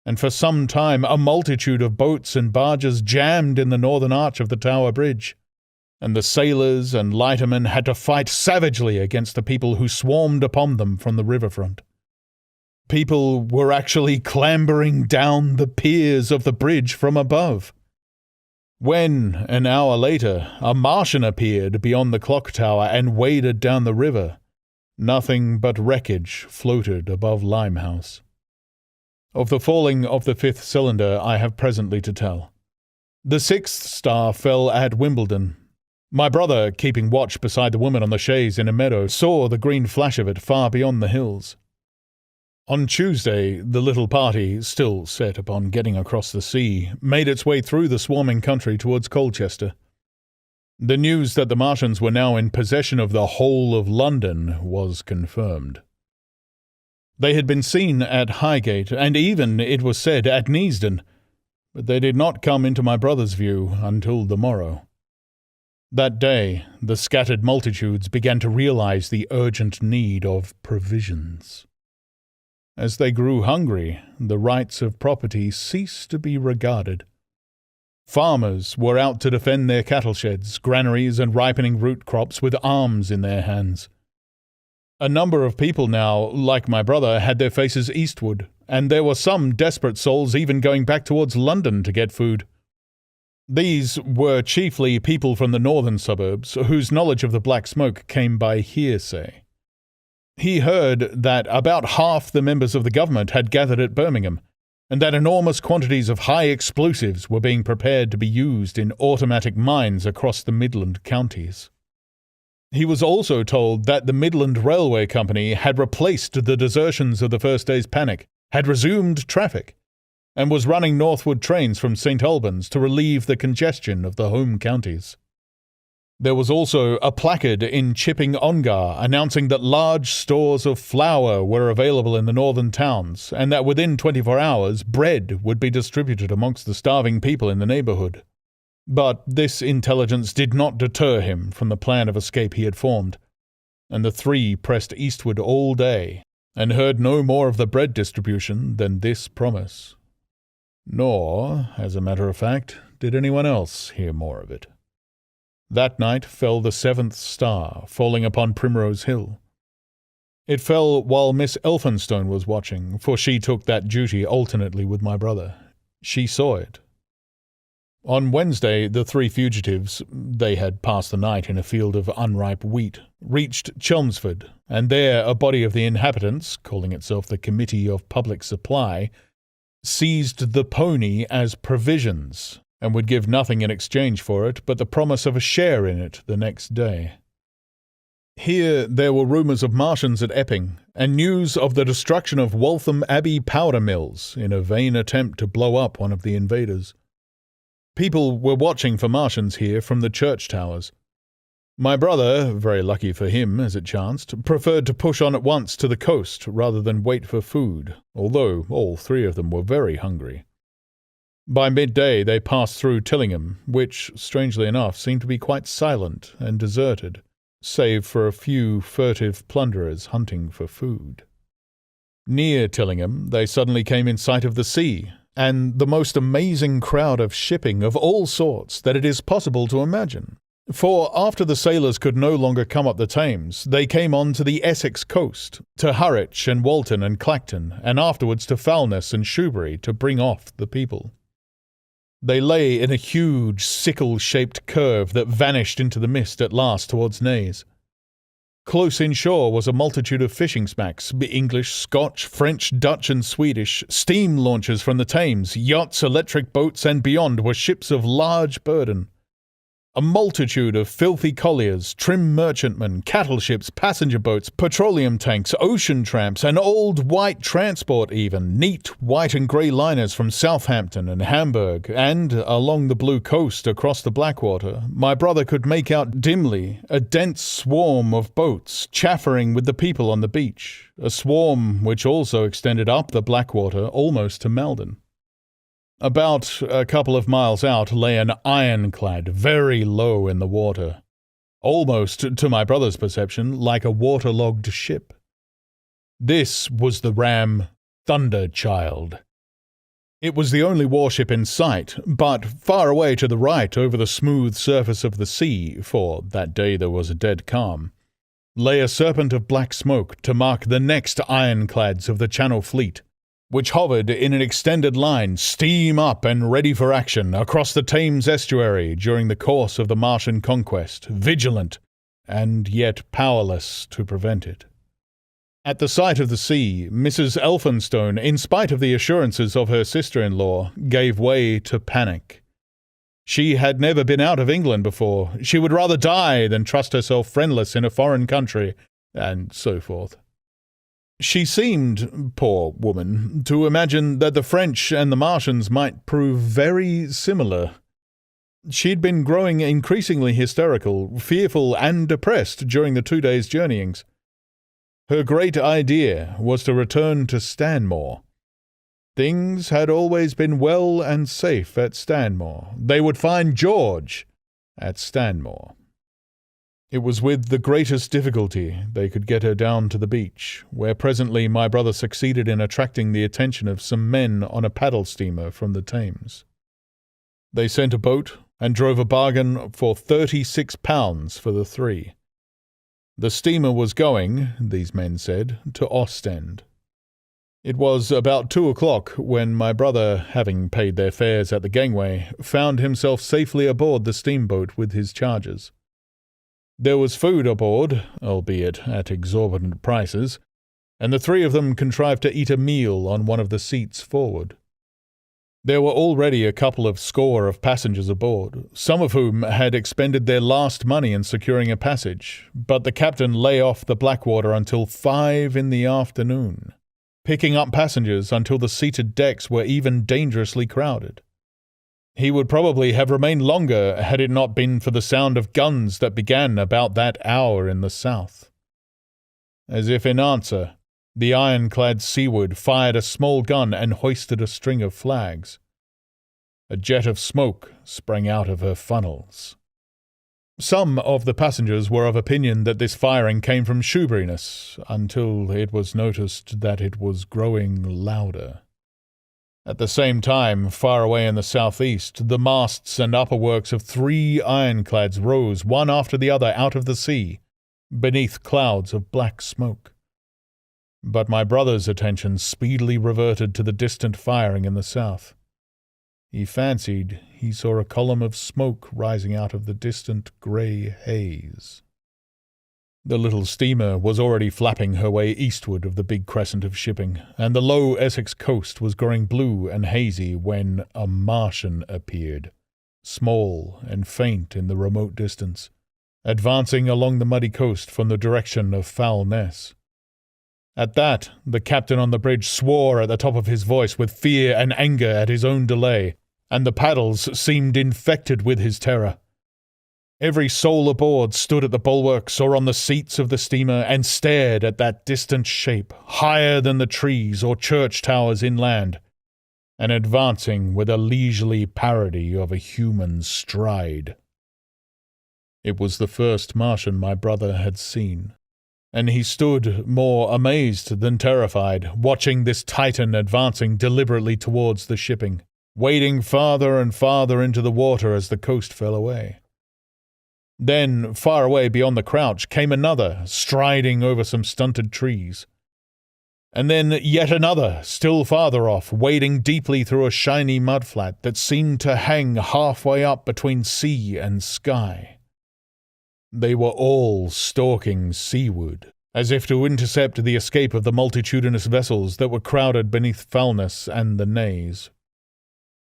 and for some time a multitude of boats and barges jammed in the northern arch of the Tower Bridge, and the sailors and lightermen had to fight savagely against the people who swarmed upon them from the riverfront. People were actually clambering down the piers of the bridge from above. When, an hour later, a Martian appeared beyond the clock tower and waded down the river, nothing but wreckage floated above Limehouse. Of the falling of the 5th cylinder I have presently to tell. The 6th star fell at Wimbledon. My brother, keeping watch beside the woman on the chaise in a meadow, saw the green flash of it far beyond the hills. On Tuesday, the little party, still set upon getting across the sea, made its way through the swarming country towards Colchester. The news that the Martians were now in possession of the whole of London was confirmed. They had been seen at Highgate, and even, it was said, at Neasden, but they did not come into my brother's view until the morrow. That day, the scattered multitudes began to realize the urgent need of provisions. As they grew hungry, the rights of property ceased to be regarded. Farmers were out to defend their cattle sheds, granaries, and ripening root crops with arms in their hands. A number of people now, like my brother, had their faces eastward, and there were some desperate souls even going back towards London to get food. These were chiefly people from the northern suburbs, whose knowledge of the Black Smoke came by hearsay. He heard that about half the members of the government had gathered at Birmingham, and that enormous quantities of high explosives were being prepared to be used in automatic mines across the Midland counties. He was also told that the Midland Railway Company had replaced the desertions of the first day's panic, had resumed traffic, and was running northward trains from St. Albans to relieve the congestion of the home counties. There was also a placard in Chipping Ongar announcing that large stores of flour were available in the northern towns, and that within 24 hours bread would be distributed amongst the starving people in the neighbourhood. But this intelligence did not deter him from the plan of escape he had formed, and the three pressed eastward all day, and heard no more of the bread distribution than this promise. Nor, as a matter of fact, did anyone else hear more of it. That night fell the 7th star, falling upon Primrose Hill. It fell while Miss Elphinstone was watching, for she took that duty alternately with my brother. She saw it. On Wednesday, the three fugitives, they had passed the night in a field of unripe wheat, reached Chelmsford, and there a body of the inhabitants, calling itself the Committee of Public Supply, seized the pony as provisions, and would give nothing in exchange for it but the promise of a share in it the next day. Here there were rumours of Martians at Epping, and news of the destruction of Waltham Abbey powder mills in a vain attempt to blow up one of the invaders. People were watching for Martians here from the church towers. My brother, very lucky for him as it chanced, preferred to push on at once to the coast rather than wait for food, although all three of them were very hungry. By midday they passed through Tillingham, which, strangely enough, seemed to be quite silent and deserted, save for a few furtive plunderers hunting for food. Near Tillingham they suddenly came in sight of the sea, and the most amazing crowd of shipping of all sorts that it is possible to imagine. For after the sailors could no longer come up the Thames, they came on to the Essex coast, to Harwich and Walton and Clacton, and afterwards to Foulness and Shoebury to bring off the people. They lay in a huge sickle-shaped curve that vanished into the mist at last towards Naze. Close inshore was a multitude of fishing smacks, English, Scotch, French, Dutch and Swedish, steam launches from the Thames, yachts, electric boats, and beyond were ships of large burden. A multitude of filthy colliers, trim merchantmen, cattle ships, passenger boats, petroleum tanks, ocean tramps, and old white transport even, neat white and grey liners from Southampton and Hamburg, and, along the blue coast across the Blackwater, my brother could make out dimly a dense swarm of boats chaffering with the people on the beach, a swarm which also extended up the Blackwater almost to Meldon. About a couple of miles out lay an ironclad very low in the water, almost, to my brother's perception, like a waterlogged ship. This was the ram Thunderchild. It was the only warship in sight, but far away to the right over the smooth surface of the sea, for that day there was a dead calm, lay a serpent of black smoke to mark the next ironclads of the Channel Fleet, which hovered in an extended line, steam up and ready for action, across the Thames estuary during the course of the Martian conquest, vigilant, and yet powerless to prevent it. At the sight of the sea, Mrs. Elphinstone, in spite of the assurances of her sister-in-law, gave way to panic. She had never been out of England before. She would rather die than trust herself friendless in a foreign country, and so forth. She seemed, poor woman, to imagine that the French and the Martians might prove very similar. She'd been growing increasingly hysterical, fearful, and depressed during the 2 days' journeyings. Her great idea was to return to Stanmore. Things had always been well and safe at Stanmore. They would find George at Stanmore. It was with the greatest difficulty they could get her down to the beach, where presently my brother succeeded in attracting the attention of some men on a paddle steamer from the Thames. They sent a boat and drove a bargain for £36 for the three. The steamer was going, these men said, to Ostend. It was about 2 o'clock when my brother, having paid their fares at the gangway, found himself safely aboard the steamboat with his charges. There was food aboard, albeit at exorbitant prices, and the three of them contrived to eat a meal on one of the seats forward. There were already a couple of score of passengers aboard, some of whom had expended their last money in securing a passage, but the captain lay off the Blackwater until 5 in the afternoon, picking up passengers until the seated decks were even dangerously crowded. He would probably have remained longer had it not been for the sound of guns that began about that hour in the south. As if in answer, the ironclad Seaward fired a small gun and hoisted a string of flags. A jet of smoke sprang out of her funnels. Some of the passengers were of opinion that this firing came from Shoeburyness, until it was noticed that it was growing louder. At the same time, far away in the southeast, the masts and upper works of 3 ironclads rose one after the other out of the sea, beneath clouds of black smoke. But my brother's attention speedily reverted to the distant firing in the south. He fancied he saw a column of smoke rising out of the distant grey haze. The little steamer was already flapping her way eastward of the big crescent of shipping, and the low Essex coast was growing blue and hazy when a Martian appeared, small and faint in the remote distance, advancing along the muddy coast from the direction of Foulness. At that, the captain on the bridge swore at the top of his voice with fear and anger at his own delay, and the paddles seemed infected with his terror. Every soul aboard stood at the bulwarks or on the seats of the steamer and stared at that distant shape, higher than the trees or church towers inland, and advancing with a leisurely parody of a human stride. It was the first Martian my brother had seen, and he stood more amazed than terrified, watching this Titan advancing deliberately towards the shipping, wading farther and farther into the water as the coast fell away. Then, far away beyond the crouch, came another, striding over some stunted trees. And then yet another, still farther off, wading deeply through a shiny mudflat that seemed to hang halfway up between sea and sky. They were all stalking seaward, as if to intercept the escape of the multitudinous vessels that were crowded beneath Foulness and the Naze.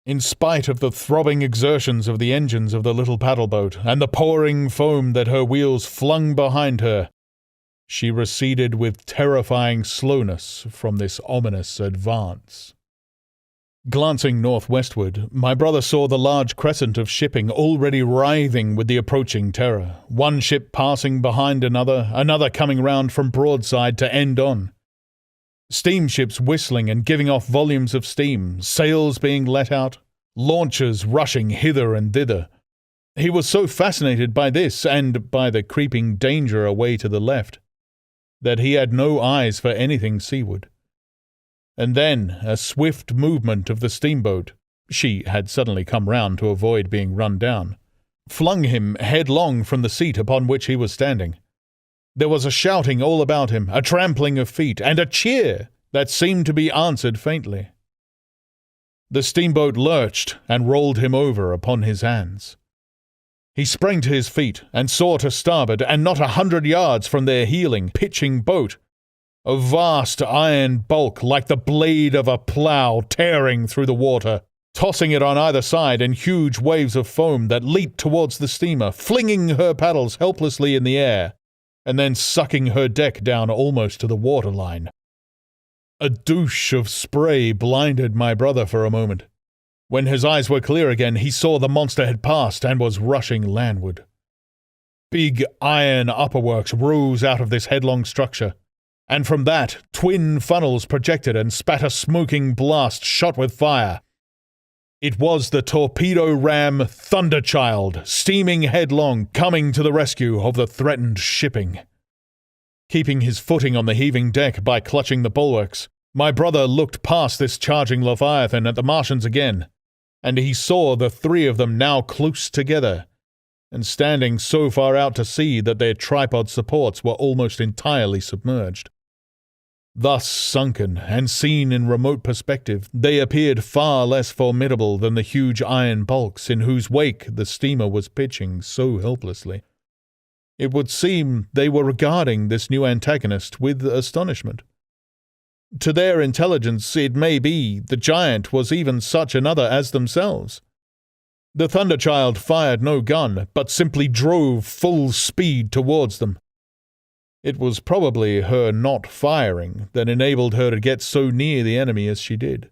In spite of the throbbing exertions of the engines of the little paddle-boat and the pouring foam that her wheels flung behind her, she receded with terrifying slowness from this ominous advance. Glancing northwestward, my brother saw the large crescent of shipping already writhing with the approaching terror, one ship passing behind another, another coming round from broadside to end on. Steamships whistling and giving off volumes of steam, sails being let out, launches rushing hither and thither. He was so fascinated by this and by the creeping danger away to the left, that he had no eyes for anything seaward. And then a swift movement of the steamboat, she had suddenly come round to avoid being run down, flung him headlong from the seat upon which he was standing. There was a shouting all about him, a trampling of feet, and a cheer that seemed to be answered faintly. The steamboat lurched and rolled him over upon his hands. He sprang to his feet and saw to starboard, and not 100 yards from their heeling, pitching boat, a vast iron bulk like the blade of a plough tearing through the water, tossing it on either side in huge waves of foam that leaped towards the steamer, flinging her paddles helplessly in the air, and then sucking her deck down almost to the waterline. A douche of spray blinded my brother for a moment. When his eyes were clear again, he saw the monster had passed and was rushing landward. Big iron upperworks rose out of this headlong structure, and from that, twin funnels projected and spat a smoking blast shot with fire. It was the torpedo ram Thunderchild, steaming headlong, coming to the rescue of the threatened shipping. Keeping his footing on the heaving deck by clutching the bulwarks, my brother looked past this charging Leviathan at the Martians again, and he saw the three of them now close together, and standing so far out to sea that their tripod supports were almost entirely submerged. Thus sunken and seen in remote perspective, they appeared far less formidable than the huge iron bulks in whose wake the steamer was pitching so helplessly. It would seem they were regarding this new antagonist with astonishment. To their intelligence, it may be, the giant was even such another as themselves. The Thunderchild fired no gun, but simply drove full speed towards them. It was probably her not firing that enabled her to get so near the enemy as she did.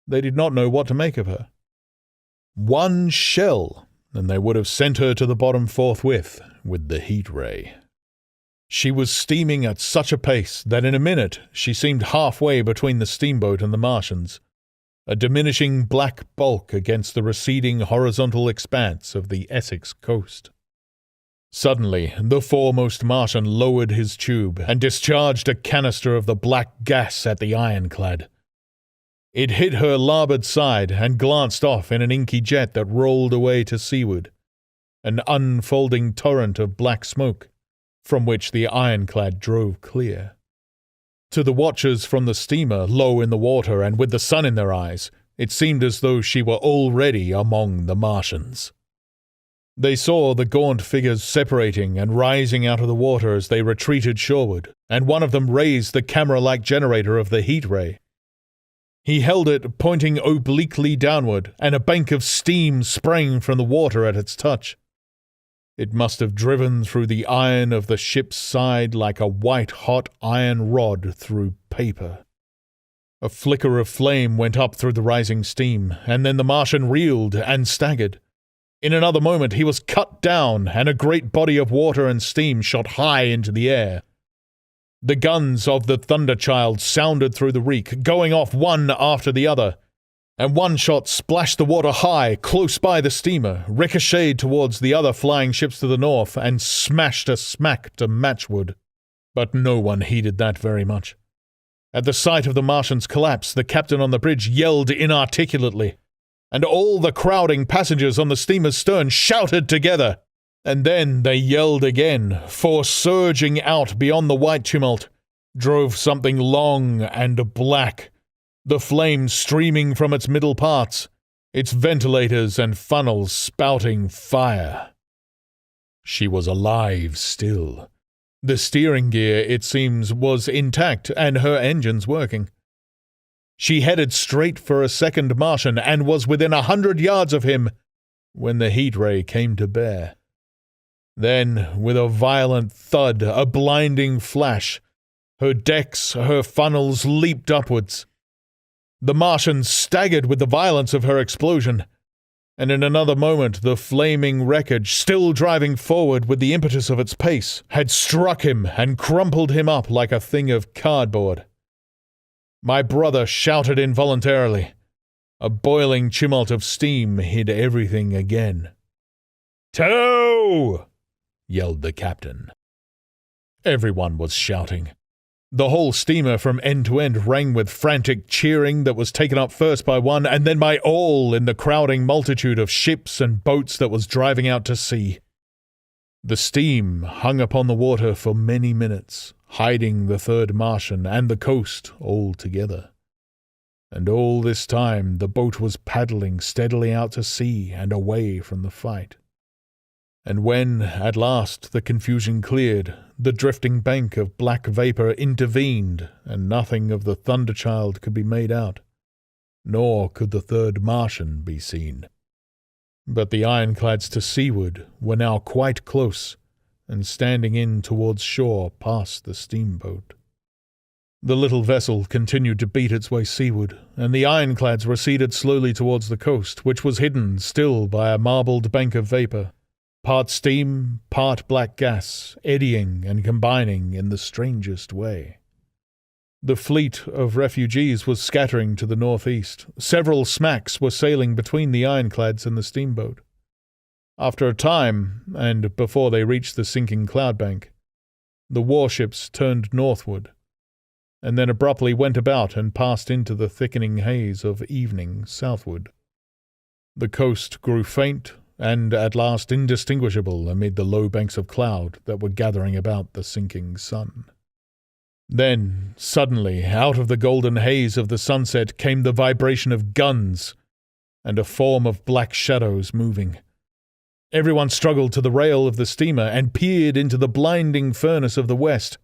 They did not know what to make of her. One shell, and they would have sent her to the bottom forthwith with the heat ray. She was steaming at such a pace that in a minute she seemed halfway between the steamboat and the Martians, a diminishing black bulk against the receding horizontal expanse of the Essex coast. Suddenly, the foremost Martian lowered his tube and discharged a canister of the black gas at the ironclad. It hit her larboard side and glanced off in an inky jet that rolled away to seaward, an unfolding torrent of black smoke, from which the ironclad drove clear. To the watchers from the steamer, low in the water and with the sun in their eyes, it seemed as though she were already among the Martians. They saw the gaunt figures separating and rising out of the water as they retreated shoreward, and one of them raised the camera-like generator of the heat ray. He held it pointing obliquely downward, and a bank of steam sprang from the water at its touch. It must have driven through the iron of the ship's side like a white-hot iron rod through paper. A flicker of flame went up through the rising steam, and then the Martian reeled and staggered. In another moment he was cut down, and a great body of water and steam shot high into the air. The guns of the Thunderchild sounded through the reek, going off one after the other, and one shot splashed the water high, close by the steamer, ricocheted towards the other flying ships to the north, and smashed a smack to matchwood. But no one heeded that very much. At the sight of the Martian's collapse, the captain on the bridge yelled inarticulately, and all the crowding passengers on the steamer's stern shouted together. And then they yelled again, for surging out beyond the white tumult drove something long and black, the flames streaming from its middle parts, its ventilators and funnels spouting fire. She was alive still. The steering gear, it seems, was intact and her engines working. She headed straight for a second Martian and was within 100 yards of him when the heat ray came to bear. Then, with a violent thud, a blinding flash, her decks, her funnels leaped upwards. The Martian staggered with the violence of her explosion, and in another moment the flaming wreckage, still driving forward with the impetus of its pace, had struck him and crumpled him up like a thing of cardboard. My brother shouted involuntarily. A boiling tumult of steam hid everything again. "Tow!" yelled the captain. Everyone was shouting. The whole steamer from end to end rang with frantic cheering that was taken up first by one and then by all in the crowding multitude of ships and boats that was driving out to sea. The steam hung upon the water for many minutes, hiding the third Martian and the coast altogether. And all this time the boat was paddling steadily out to sea and away from the fight. And when, at last, the confusion cleared, the drifting bank of black vapour intervened, and nothing of the Thunderchild could be made out, nor could the third Martian be seen. But the ironclads to seaward were now quite close, and standing in towards shore past the steamboat. The little vessel continued to beat its way seaward, and the ironclads receded slowly towards the coast, which was hidden still by a marbled bank of vapour, part steam, part black gas, eddying and combining in the strangest way. The fleet of refugees was scattering to the northeast. Several smacks were sailing between the ironclads and the steamboat. After a time, and before they reached the sinking cloudbank, the warships turned northward, and then abruptly went about and passed into the thickening haze of evening southward. The coast grew faint and at last indistinguishable amid the low banks of cloud that were gathering about the sinking sun. Then, suddenly, out of the golden haze of the sunset came the vibration of guns and a form of black shadows moving. Everyone struggled to the rail of the steamer and peered into the blinding furnace of the west,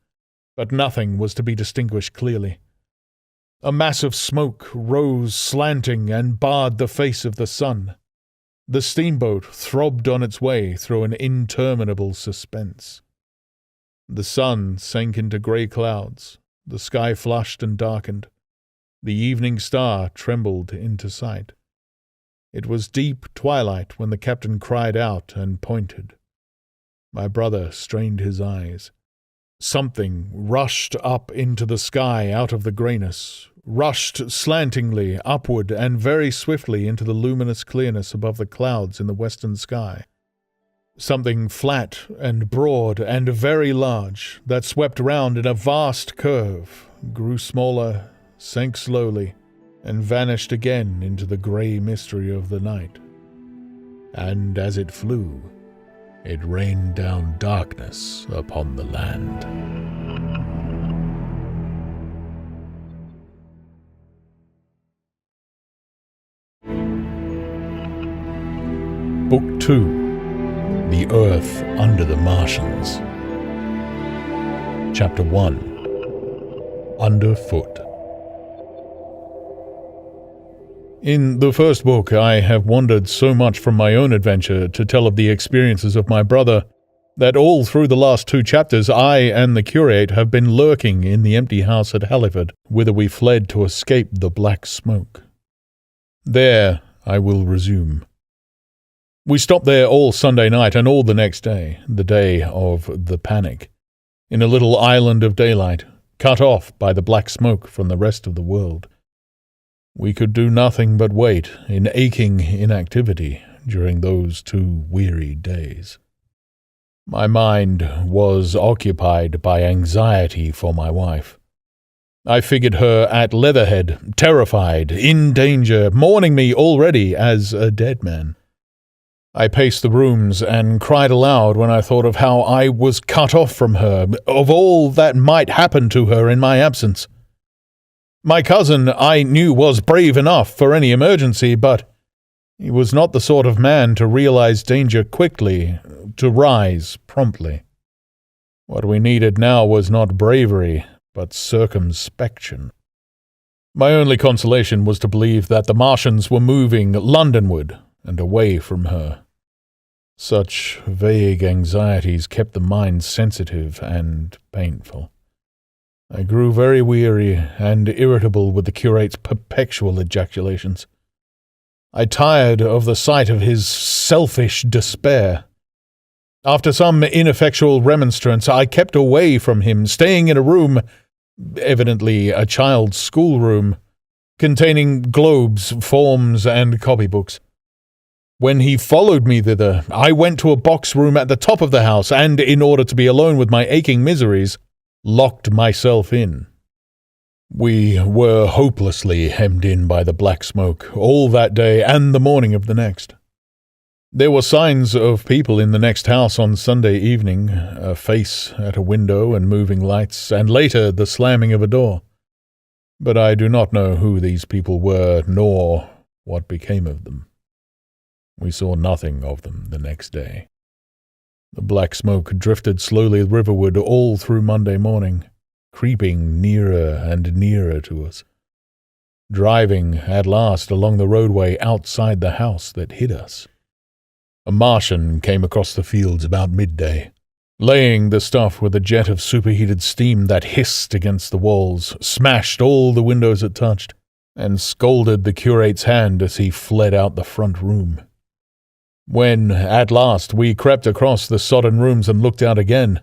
but nothing was to be distinguished clearly. A mass of smoke rose slanting and barred the face of the sun. The steamboat throbbed on its way through an interminable suspense. The sun sank into grey clouds, the sky flushed and darkened, the evening star trembled into sight. It was deep twilight when the captain cried out and pointed. My brother strained his eyes. Something rushed up into the sky out of the greyness, rushed slantingly upward and very swiftly into the luminous clearness above the clouds in the western sky. Something flat and broad and very large that swept round in a vast curve, grew smaller, sank slowly, and vanished again into the grey mystery of the night. And as it flew, it rained down darkness upon the land. Book 2. The Earth Under the Martians. Chapter 1. Underfoot. In the first book, I have wandered so much from my own adventure to tell of the experiences of my brother that all through the last 2 chapters I and the curate have been lurking in the empty house at Halliford, whither we fled to escape the black smoke. There I will resume. We stopped there all Sunday night and all the next day, the day of the panic, in a little island of daylight, cut off by the black smoke from the rest of the world. We could do nothing but wait in aching inactivity during those 2 weary days. My mind was occupied by anxiety for my wife. I figured her at Leatherhead, terrified, in danger, mourning me already as a dead man. I paced the rooms and cried aloud when I thought of how I was cut off from her, of all that might happen to her in my absence. My cousin, I knew, was brave enough for any emergency, but he was not the sort of man to realize danger quickly, to rise promptly. What we needed now was not bravery, but circumspection. My only consolation was to believe that the Martians were moving Londonward and away from her. Such vague anxieties kept the mind sensitive and painful. I grew very weary and irritable with the curate's perpetual ejaculations. I tired of the sight of his selfish despair. After some ineffectual remonstrance, I kept away from him, staying in a room, evidently a child's schoolroom, containing globes, forms, and copybooks. When he followed me thither, I went to a box room at the top of the house and, in order to be alone with my aching miseries, locked myself in. We were hopelessly hemmed in by the black smoke all that day and the morning of the next. There were signs of people in the next house on Sunday evening, a face at a window and moving lights, and later the slamming of a door. But I do not know who these people were, nor what became of them. We saw nothing of them the next day. The black smoke drifted slowly riverward all through Monday morning, creeping nearer and nearer to us, driving at last along the roadway outside the house that hid us. A Martian came across the fields about midday, laying the stuff with a jet of superheated steam that hissed against the walls, smashed all the windows it touched, and scalded the curate's hand as he fled out the front room. When, at last, we crept across the sodden rooms and looked out again,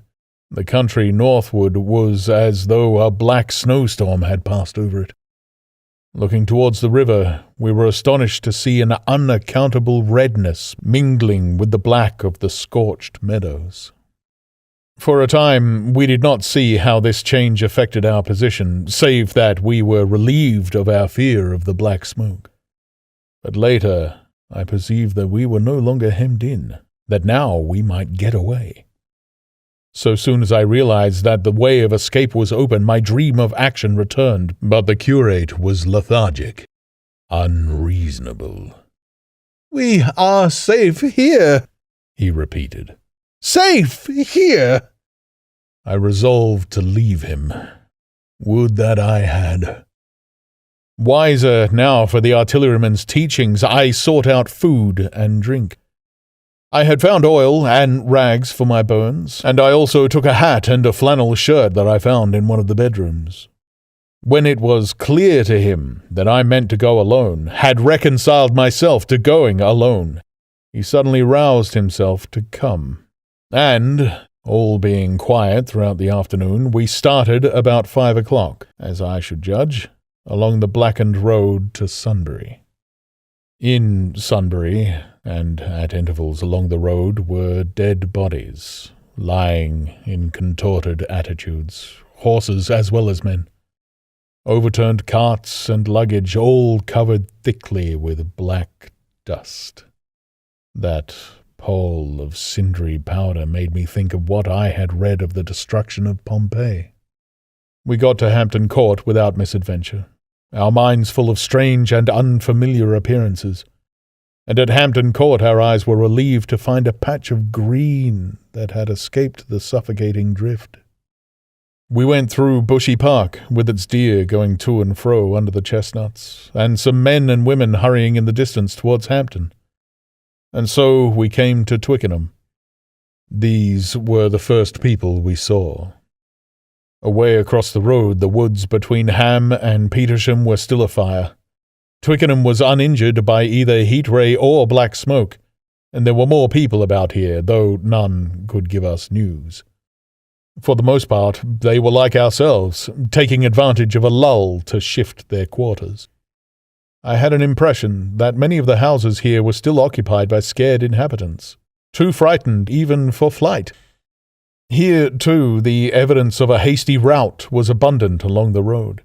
The country northward was as though a black snowstorm had passed over it. Looking towards the river, we were astonished to see an unaccountable redness mingling with the black of the scorched meadows. For a time, we did not see how this change affected our position, save that we were relieved of our fear of the black smoke. But later, I perceived that we were no longer hemmed in, that now we might get away. So soon as I realized that the way of escape was open, my dream of action returned, but the curate was lethargic, unreasonable. "We are safe here," he repeated. "Safe here!" I resolved to leave him. Would that I had. Wiser now for the artilleryman's teachings, I sought out food and drink. I had found oil and rags for my burns, and I also took a hat and a flannel shirt that I found in one of the bedrooms. When it was clear to him that I meant to go alone, had reconciled myself to going alone, he suddenly roused himself to come. And, all being quiet throughout the afternoon, we started about 5 o'clock, as I should judge, along the blackened road to Sunbury. In Sunbury, and at intervals along the road, were dead bodies, lying in contorted attitudes, horses as well as men. Overturned carts and luggage, all covered thickly with black dust. That pall of cindery powder made me think of what I had read of the destruction of Pompeii. We got to Hampton Court without misadventure, our minds full of strange and unfamiliar appearances. And at Hampton Court our eyes were relieved to find a patch of green that had escaped the suffocating drift. We went through Bushy Park, with its deer going to and fro under the chestnuts, and some men and women hurrying in the distance towards Hampton. And so we came to Twickenham. These were the first people we saw. Away across the road, the woods between Ham and Petersham were still afire. Twickenham was uninjured by either heat ray or black smoke, and there were more people about here, though none could give us news. For the most part, they were like ourselves, taking advantage of a lull to shift their quarters. I had an impression that many of the houses here were still occupied by scared inhabitants, too frightened even for flight. Here, too, the evidence of a hasty rout was abundant along the road.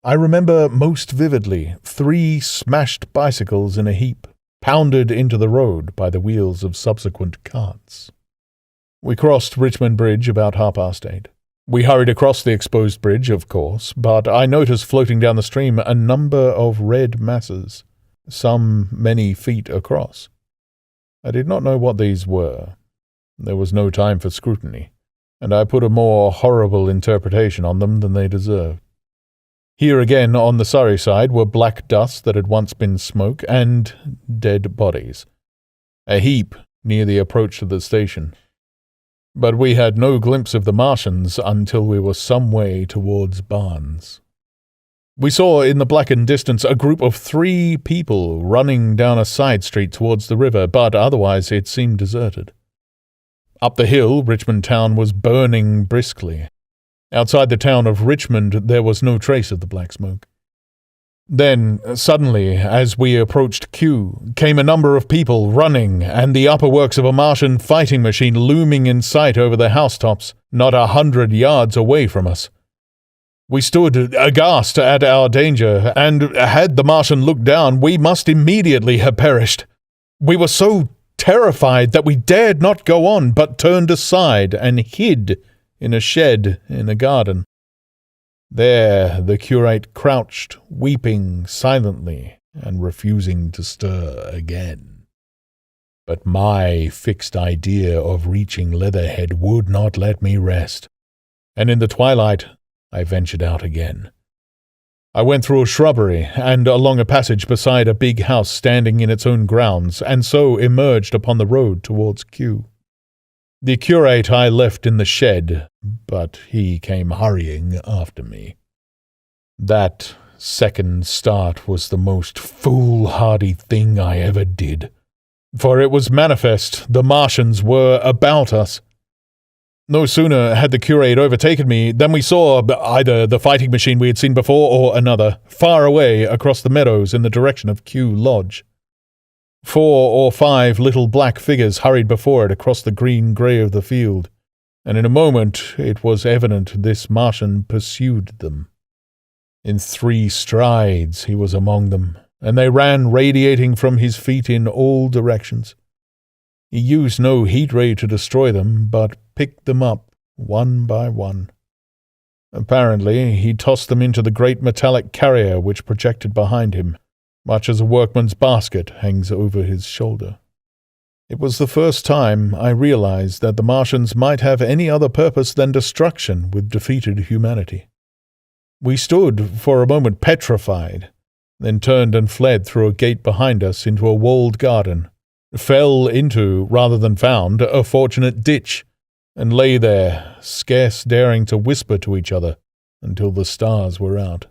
I remember most vividly 3 smashed bicycles in a heap, pounded into the road by the wheels of subsequent carts. We crossed Richmond Bridge about 8:30. We hurried across the exposed bridge, of course, but I noticed floating down the stream a number of red masses, some many feet across. I did not know what these were. There was no time for scrutiny, and I put a more horrible interpretation on them than they deserved. Here again, on the Surrey side, were black dust that had once been smoke, and dead bodies. A heap near the approach to the station. But we had no glimpse of the Martians until we were some way towards Barnes. We saw in the blackened distance a group of 3 people running down a side street towards the river, but otherwise it seemed deserted. Up the hill, Richmond town was burning briskly. Outside the town of Richmond there was no trace of the black smoke. Then, suddenly, as we approached Kew, came a number of people running, and the upper works of a Martian fighting machine looming in sight over the housetops, not 100 yards away from us. We stood aghast at our danger, and had the Martian looked down, we must immediately have perished. We were so terrified that we dared not go on, but turned aside and hid in a shed in a garden. There the curate crouched, weeping silently and refusing to stir again. But my fixed idea of reaching Leatherhead would not let me rest, and in the twilight I ventured out again. I went through a shrubbery and along a passage beside a big house standing in its own grounds, and so emerged upon the road towards Kew. The curate I left in the shed, but he came hurrying after me. That second start was the most foolhardy thing I ever did, for it was manifest the Martians were about us. No sooner had the curate overtaken me than we saw either the fighting machine we had seen before or another, far away across the meadows in the direction of Kew Lodge. 4 or 5 little black figures hurried before it across the green-grey of the field, and in a moment it was evident this Martian pursued them. In 3 strides he was among them, and they ran radiating from his feet in all directions. He used no heat ray to destroy them, but picked them up one by one. Apparently he tossed them into the great metallic carrier which projected behind him, much as a workman's basket hangs over his shoulder. It was the first time I realized that the Martians might have any other purpose than destruction with defeated humanity. We stood for a moment petrified, then turned and fled through a gate behind us into a walled garden, fell into, rather than found, a fortunate ditch, and lay there, scarce daring to whisper to each other until the stars were out.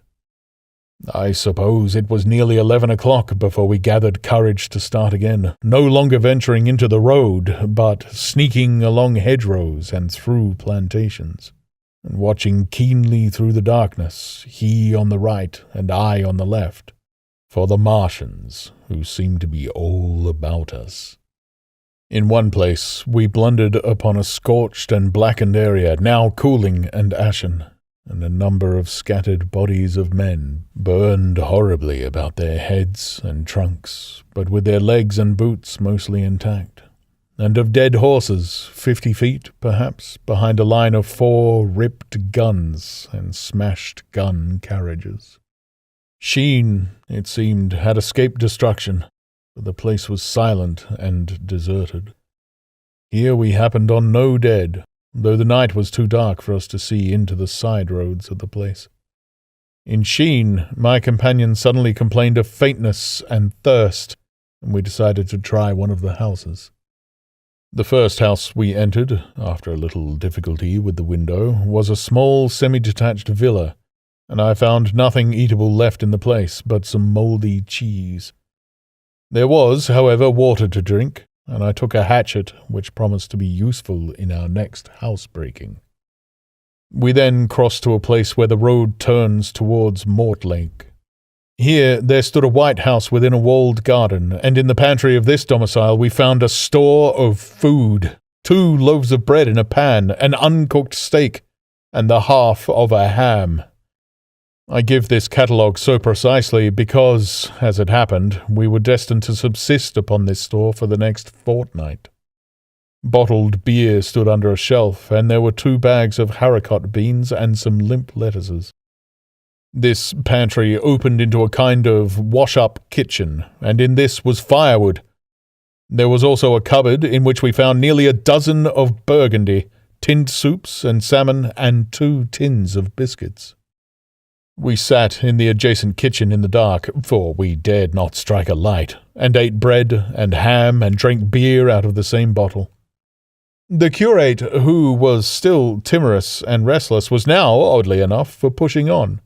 I suppose it was nearly 11 o'clock before we gathered courage to start again, no longer venturing into the road, but sneaking along hedgerows and through plantations, and watching keenly through the darkness, he on the right and I on the left, for the Martians, who seemed to be all about us. In one place we blundered upon a scorched and blackened area, now cooling and ashen, and a number of scattered bodies of men burned horribly about their heads and trunks, but with their legs and boots mostly intact, and of dead horses, 50 feet, perhaps, behind a line of 4 ripped guns and smashed gun carriages. Sheen, it seemed, had escaped destruction, for the place was silent and deserted. Here we happened on no dead, though the night was too dark for us to see into the side roads of the place. In Sheen, my companion suddenly complained of faintness and thirst, and we decided to try one of the houses. The first house we entered, after a little difficulty with the window, was a small semi-detached villa, and I found nothing eatable left in the place but some mouldy cheese. There was, however, water to drink, and I took a hatchet which promised to be useful in our next housebreaking. We then crossed to a place where the road turns towards Mortlake. Here there stood a white house within a walled garden, and in the pantry of this domicile we found a store of food, 2 loaves of bread in a pan, an uncooked steak, and the half of a ham. I give this catalogue so precisely because, as it happened, we were destined to subsist upon this store for the next fortnight. Bottled beer stood under a shelf, and there were 2 bags of haricot beans and some limp lettuces. This pantry opened into a kind of wash-up kitchen, and in this was firewood. There was also a cupboard in which we found nearly a dozen of burgundy, tinned soups and salmon, and 2 tins of biscuits. We sat in the adjacent kitchen in the dark, for we dared not strike a light, and ate bread and ham and drank beer out of the same bottle. The curate, who was still timorous and restless, was now, oddly enough, for pushing on,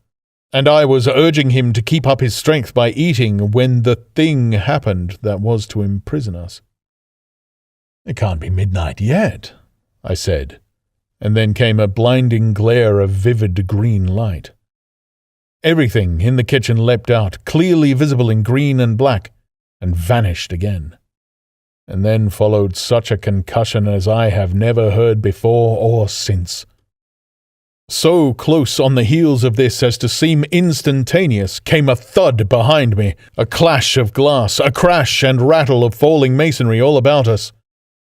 and I was urging him to keep up his strength by eating when the thing happened that was to imprison us. "It can't be midnight yet," I said, and then came a blinding glare of vivid green light. Everything in the kitchen leapt out, clearly visible in green and black, and vanished again. And then followed such a concussion as I have never heard before or since. So close on the heels of this as to seem instantaneous came a thud behind me, a clash of glass, a crash and rattle of falling masonry all about us,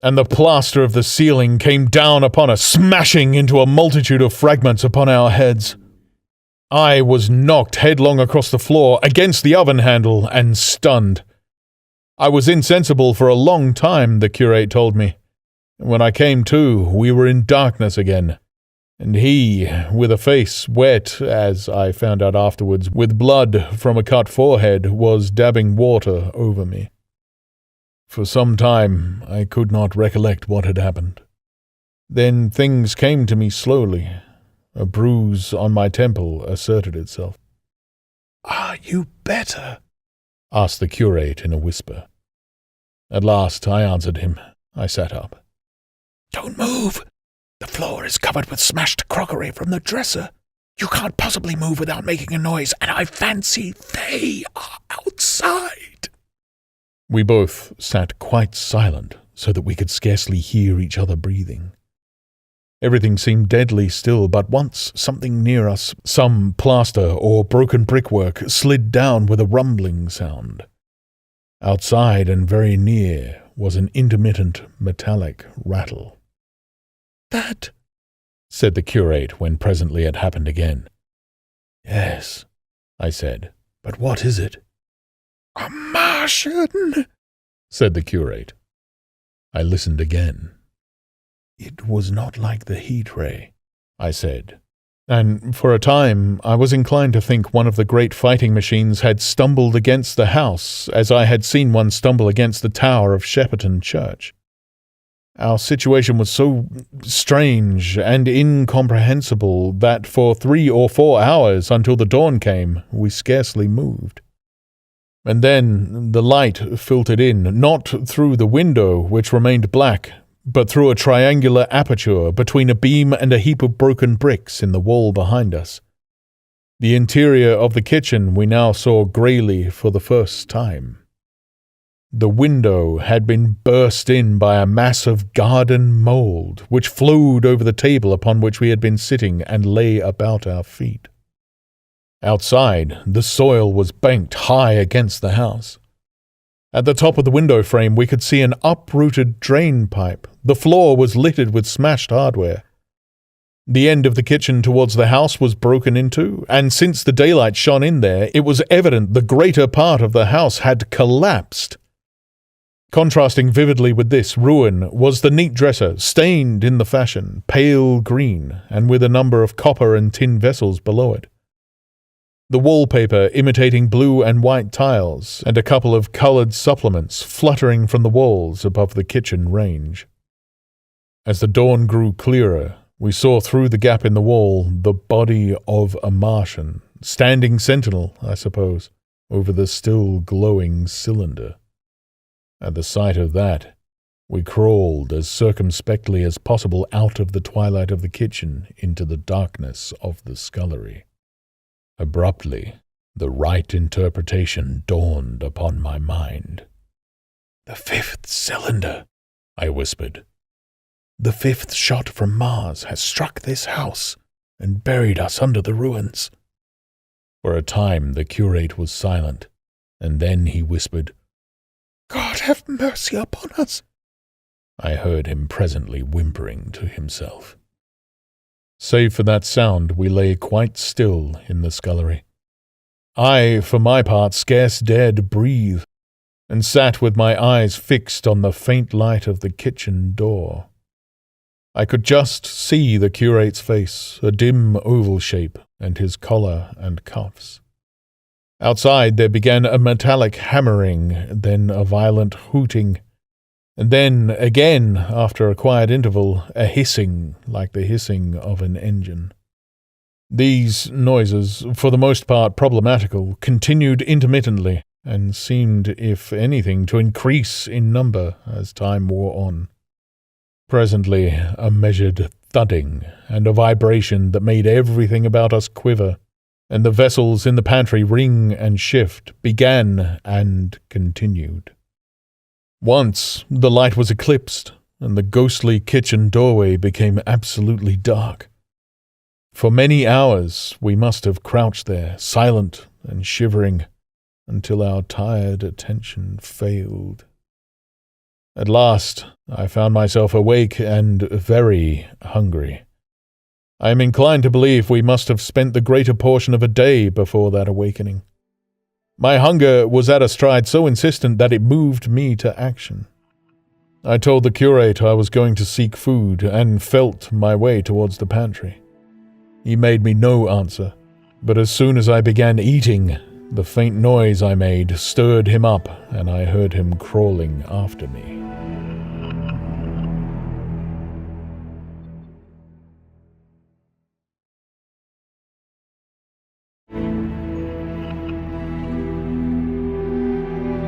and the plaster of the ceiling came down upon us, smashing into a multitude of fragments upon our heads. I was knocked headlong across the floor, against the oven handle, and stunned. I was insensible for a long time, the curate told me. When I came to, we were in darkness again, and he, with a face wet, as I found out afterwards, with blood from a cut forehead, was dabbing water over me. For some time I could not recollect what had happened. Then things came to me slowly. A bruise on my temple asserted itself. "Are you better?" asked the curate in a whisper. At last I answered him. I sat up. "Don't move," The floor is covered with smashed crockery from the dresser. You can't possibly move without making a noise, and I fancy they are outside." We both sat quite silent, so that we could scarcely hear each other breathing. Everything seemed deadly still, but once something near us, some plaster or broken brickwork, slid down with a rumbling sound. Outside and very near was an intermittent metallic rattle. "That," said the curate when presently it happened again. "Yes," I said, "but what is it?" "A Martian," said the curate. I listened again. "It was not like the heat ray," I said, and for a time I was inclined to think one of the great fighting machines had stumbled against the house, as I had seen one stumble against the tower of Shepperton Church. Our situation was so strange and incomprehensible that for 3 or 4 hours until the dawn came, we scarcely moved. And then the light filtered in, not through the window, which remained black, but through a triangular aperture between a beam and a heap of broken bricks in the wall behind us. The interior of the kitchen we now saw greyly for the first time. The window had been burst in by a mass of garden mould, which flowed over the table upon which we had been sitting and lay about our feet. Outside, the soil was banked high against the house. At the top of the window frame we could see an uprooted drain pipe. The floor was littered with smashed hardware. The end of the kitchen towards the house was broken into, and since the daylight shone in there, it was evident the greater part of the house had collapsed. Contrasting vividly with this ruin was the neat dresser, stained in the fashion, pale green, and with a number of copper and tin vessels below it. The wallpaper imitating blue and white tiles, and a couple of coloured supplements fluttering from the walls above the kitchen range. As the dawn grew clearer, we saw through the gap in the wall the body of a Martian, standing sentinel, I suppose, over the still glowing cylinder. At the sight of that, we crawled as circumspectly as possible out of the twilight of the kitchen into the darkness of the scullery. Abruptly, the right interpretation dawned upon my mind. "The 5th cylinder," I whispered. "The 5th shot from Mars has struck this house and buried us under the ruins." For a time the curate was silent, and then he whispered, "God have mercy upon us." I heard him presently whimpering to himself. Save for that sound, we lay quite still in the scullery. I, for my part, scarce dared breathe, and sat with my eyes fixed on the faint light of the kitchen door. I could just see the curate's face, a dim oval shape, and his collar and cuffs. Outside there began a metallic hammering, then a violent hooting, and then, again, after a quiet interval, a hissing like the hissing of an engine. These noises, for the most part problematical, continued intermittently, and seemed, if anything, to increase in number as time wore on. Presently, a measured thudding and a vibration that made everything about us quiver, and the vessels in the pantry ring and shift, began and continued. Once the light was eclipsed, and the ghostly kitchen doorway became absolutely dark. For many hours we must have crouched there, silent and shivering, until our tired attention failed. At last I found myself awake and very hungry. I am inclined to believe we must have spent the greater portion of a day before that awakening. My hunger was at a stride so insistent that it moved me to action. I told the curate I was going to seek food, and felt my way towards the pantry. He made me no answer, but as soon as I began eating, the faint noise I made stirred him up, and I heard him crawling after me.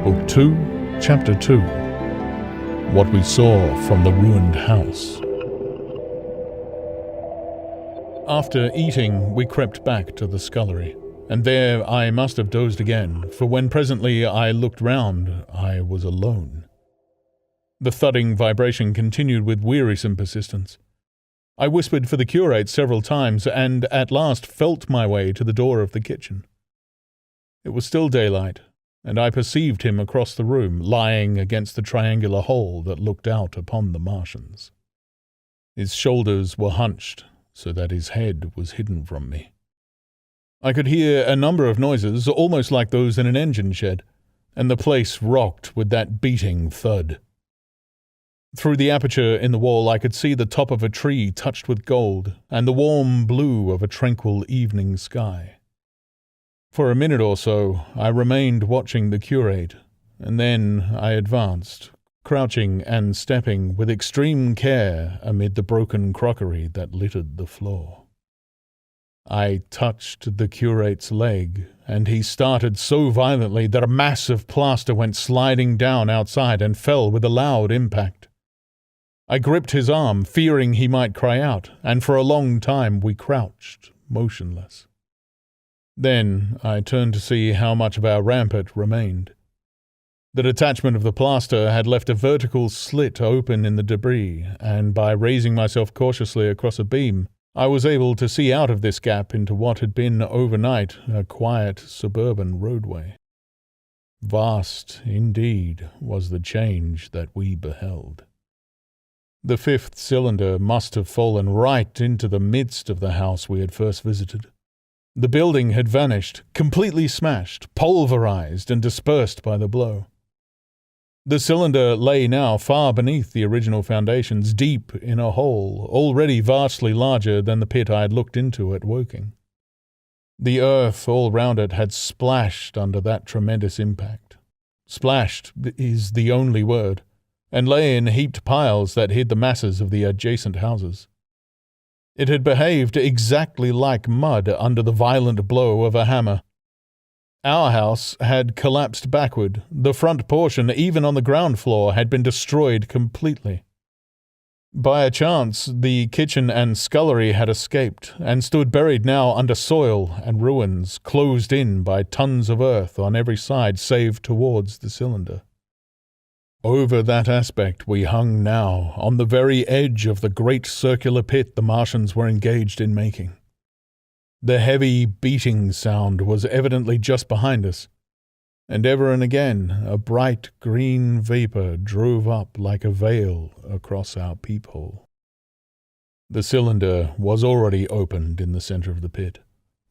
Book 2, Chapter 2. What we saw from the ruined house. After eating, we crept back to the scullery, and there I must have dozed again, for when presently I looked round, I was alone. The thudding vibration continued with wearisome persistence. I whispered for the curate several times, and at last felt my way to the door of the kitchen. It was still daylight, and I perceived him across the room, lying against the triangular hole that looked out upon the Martians. His shoulders were hunched, so that his head was hidden from me. I could hear a number of noises, almost like those in an engine shed, and the place rocked with that beating thud. Through the aperture in the wall I could see the top of a tree touched with gold, and the warm blue of a tranquil evening sky. For a minute or so I remained watching the curate, and then I advanced, crouching and stepping with extreme care amid the broken crockery that littered the floor. I touched the curate's leg, and he started so violently that a mass of plaster went sliding down outside and fell with a loud impact. I gripped his arm, fearing he might cry out, and for a long time we crouched, motionless. Then I turned to see how much of our rampart remained. The detachment of the plaster had left a vertical slit open in the debris, and by raising myself cautiously across a beam, I was able to see out of this gap into what had been overnight a quiet suburban roadway. Vast, indeed, was the change that we beheld. The fifth cylinder must have fallen right into the midst of the house we had first visited. The building had vanished, completely smashed, pulverized, and dispersed by the blow. The cylinder lay now far beneath the original foundations, deep in a hole, already vastly larger than the pit I had looked into at Woking. The earth all round it had splashed under that tremendous impact. Splashed is the only word, and lay in heaped piles that hid the masses of the adjacent houses. It had behaved exactly like mud under the violent blow of a hammer. Our house had collapsed backward. The front portion, even on the ground floor, had been destroyed completely. By a chance, the kitchen and scullery had escaped, and stood buried now under soil and ruins, closed in by tons of earth on every side save towards the cylinder. Over that aspect we hung now, on the very edge of the great circular pit the Martians were engaged in making. The heavy beating sound was evidently just behind us, and ever and again a bright green vapour drove up like a veil across our peephole. The cylinder was already opened in the centre of the pit,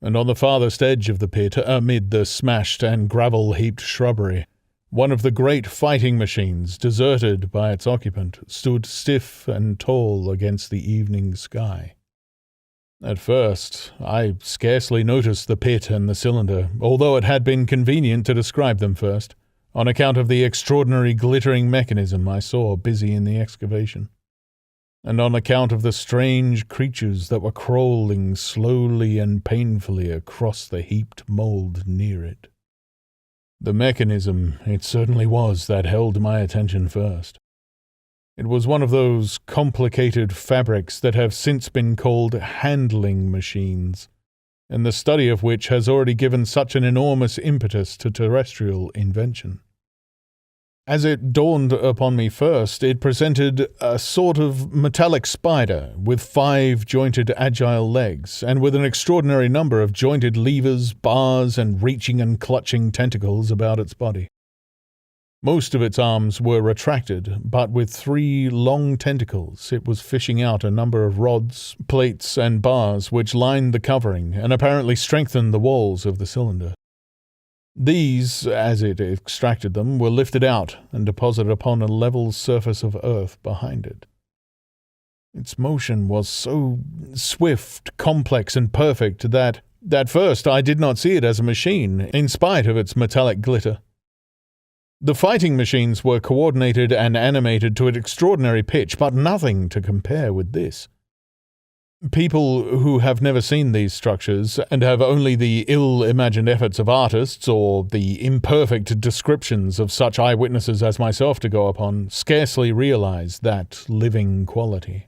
and on the farthest edge of the pit, amid the smashed and gravel-heaped shrubbery, one of the great fighting machines, deserted by its occupant, stood stiff and tall against the evening sky. At first, I scarcely noticed the pit and the cylinder, although it had been convenient to describe them first, on account of the extraordinary glittering mechanism I saw busy in the excavation, and on account of the strange creatures that were crawling slowly and painfully across the heaped mould near it. The mechanism it certainly was that held my attention first. It was one of those complicated fabrics that have since been called handling machines, and the study of which has already given such an enormous impetus to terrestrial invention. As it dawned upon me first, it presented a sort of metallic spider with 5 jointed agile legs, and with an extraordinary number of jointed levers, bars, and reaching and clutching tentacles about its body. Most of its arms were retracted, but with 3 long tentacles it was fishing out a number of rods, plates, and bars which lined the covering and apparently strengthened the walls of the cylinder. These, as it extracted them, were lifted out and deposited upon a level surface of earth behind it. Its motion was so swift, complex, and perfect that, at first, I did not see it as a machine, in spite of its metallic glitter. The fighting machines were coordinated and animated to an extraordinary pitch, but nothing to compare with this. People who have never seen these structures, and have only the ill-imagined efforts of artists or the imperfect descriptions of such eyewitnesses as myself to go upon, scarcely realize that living quality.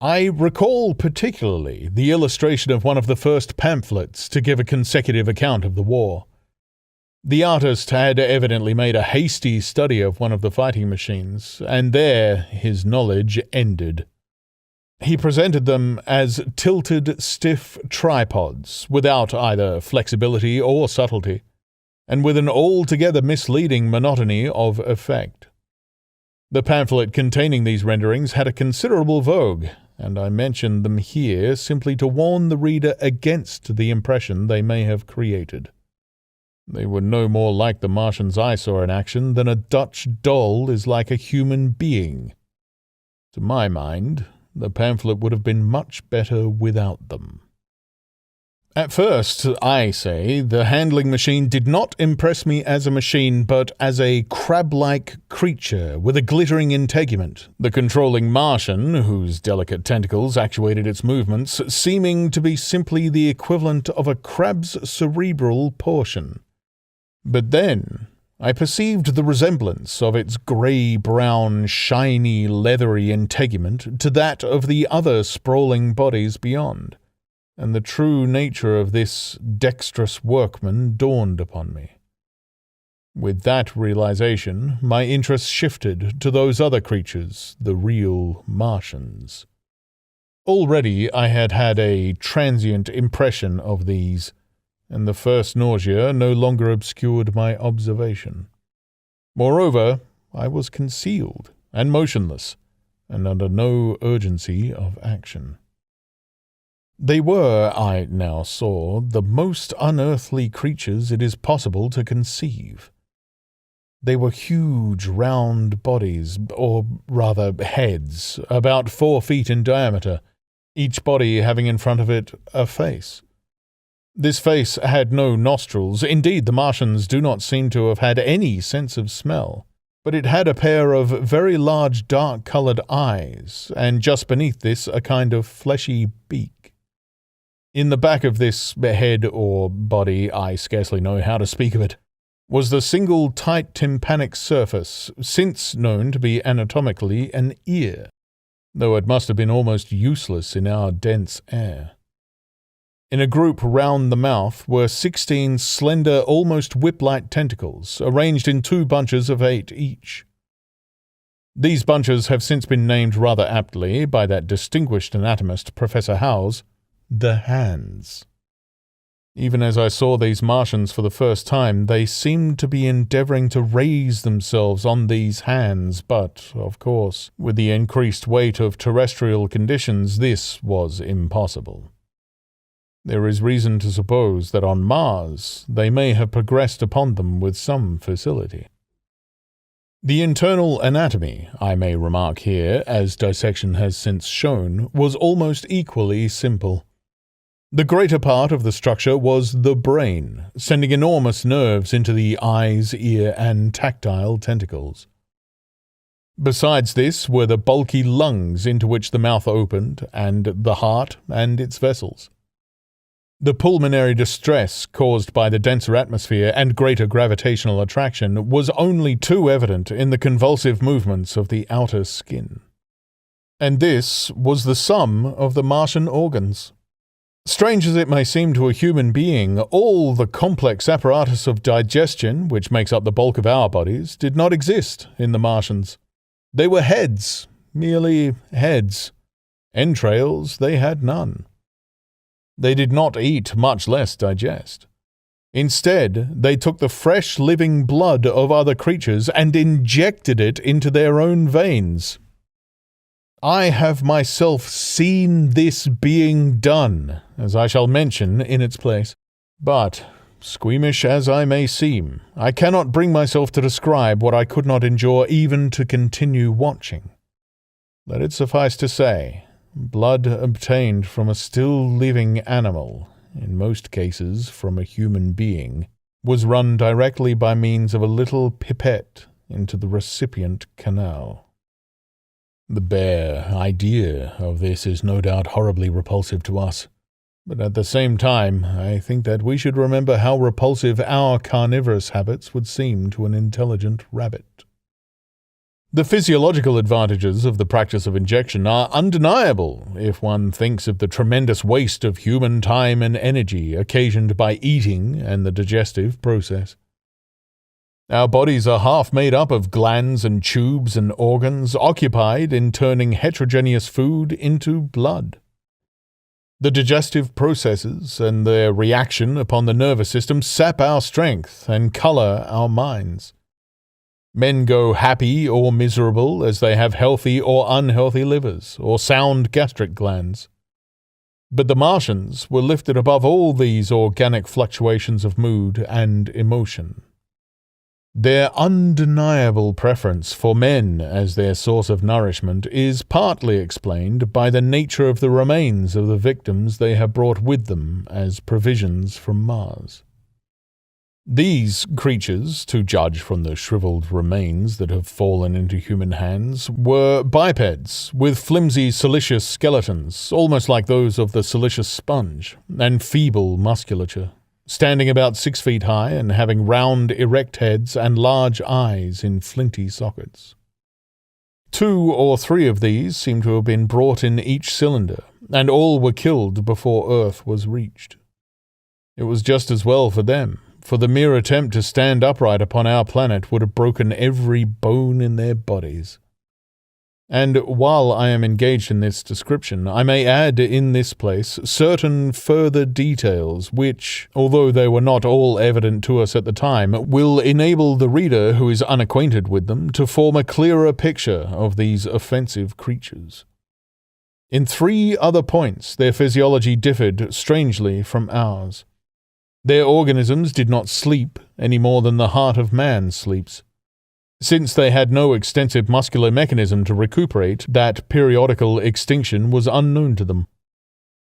I recall particularly the illustration of one of the first pamphlets to give a consecutive account of the war. The artist had evidently made a hasty study of one of the fighting machines, and there his knowledge ended. He presented them as tilted, stiff tripods, without either flexibility or subtlety, and with an altogether misleading monotony of effect. The pamphlet containing these renderings had a considerable vogue, and I mention them here simply to warn the reader against the impression they may have created. They were no more like the Martians I saw in action than a Dutch doll is like a human being. To my mind, the pamphlet would have been much better without them. At first, I say, the handling machine did not impress me as a machine, but as a crab-like creature with a glittering integument, the controlling Martian, whose delicate tentacles actuated its movements, seeming to be simply the equivalent of a crab's cerebral portion. But then I perceived the resemblance of its grey-brown, shiny, leathery integument to that of the other sprawling bodies beyond, and the true nature of this dexterous workman dawned upon me. With that realization, my interest shifted to those other creatures, the real Martians. Already I had had a transient impression of these, and the first nausea no longer obscured my observation. Moreover, I was concealed and motionless, and under no urgency of action. They were, I now saw, the most unearthly creatures it is possible to conceive. They were huge, round bodies, or rather heads, about 4 feet in diameter, each body having in front of it a face. This face had no nostrils. Indeed, the Martians do not seem to have had any sense of smell, but it had a pair of very large dark-coloured eyes, and just beneath this a kind of fleshy beak. In the back of this head or body, I scarcely know how to speak of it, was the single tight tympanic surface, since known to be anatomically an ear, though it must have been almost useless in our dense air. In a group round the mouth were 16 slender, almost whip-like tentacles, arranged in 2 bunches of 8 each. These bunches have since been named rather aptly by that distinguished anatomist, Professor Howes, the hands. Even as I saw these Martians for the first time, they seemed to be endeavouring to raise themselves on these hands, but, of course, with the increased weight of terrestrial conditions, this was impossible. There is reason to suppose that on Mars they may have progressed upon them with some facility. The internal anatomy, I may remark here, as dissection has since shown, was almost equally simple. The greater part of the structure was the brain, sending enormous nerves into the eyes, ear, and tactile tentacles. Besides this were the bulky lungs into which the mouth opened, and the heart and its vessels. The pulmonary distress caused by the denser atmosphere and greater gravitational attraction was only too evident in the convulsive movements of the outer skin. And this was the sum of the Martian organs. Strange as it may seem to a human being, all the complex apparatus of digestion, which makes up the bulk of our bodies, did not exist in the Martians. They were heads, merely heads. Entrails they had none. They did not eat, much less digest. Instead, they took the fresh living blood of other creatures and injected it into their own veins. I have myself seen this being done, as I shall mention in its place. But, squeamish as I may seem, I cannot bring myself to describe what I could not endure even to continue watching. Let it suffice to say, blood obtained from a still living animal, in most cases from a human being, was run directly by means of a little pipette into the recipient canal. The bare idea of this is no doubt horribly repulsive to us, but at the same time I think that we should remember how repulsive our carnivorous habits would seem to an intelligent rabbit. The physiological advantages of the practice of injection are undeniable if one thinks of the tremendous waste of human time and energy occasioned by eating and the digestive process. Our bodies are half made up of glands and tubes and organs occupied in turning heterogeneous food into blood. The digestive processes and their reaction upon the nervous system sap our strength and color our minds. Men go happy or miserable as they have healthy or unhealthy livers or sound gastric glands. But the Martians were lifted above all these organic fluctuations of mood and emotion. Their undeniable preference for men as their source of nourishment is partly explained by the nature of the remains of the victims they have brought with them as provisions from Mars. These creatures, to judge from the shriveled remains that have fallen into human hands, were bipeds with flimsy siliceous skeletons, almost like those of the siliceous sponge, and feeble musculature, standing about 6 feet high and having round, erect heads and large eyes in flinty sockets. 2 or 3 of these seem to have been brought in each cylinder, and all were killed before Earth was reached. It was just as well for them, for the mere attempt to stand upright upon our planet would have broken every bone in their bodies. And while I am engaged in this description, I may add in this place certain further details which, although they were not all evident to us at the time, will enable the reader who is unacquainted with them to form a clearer picture of these offensive creatures. In 3 other points their physiology differed strangely from ours. Their organisms did not sleep any more than the heart of man sleeps. Since they had no extensive muscular mechanism to recuperate, that periodical extinction was unknown to them.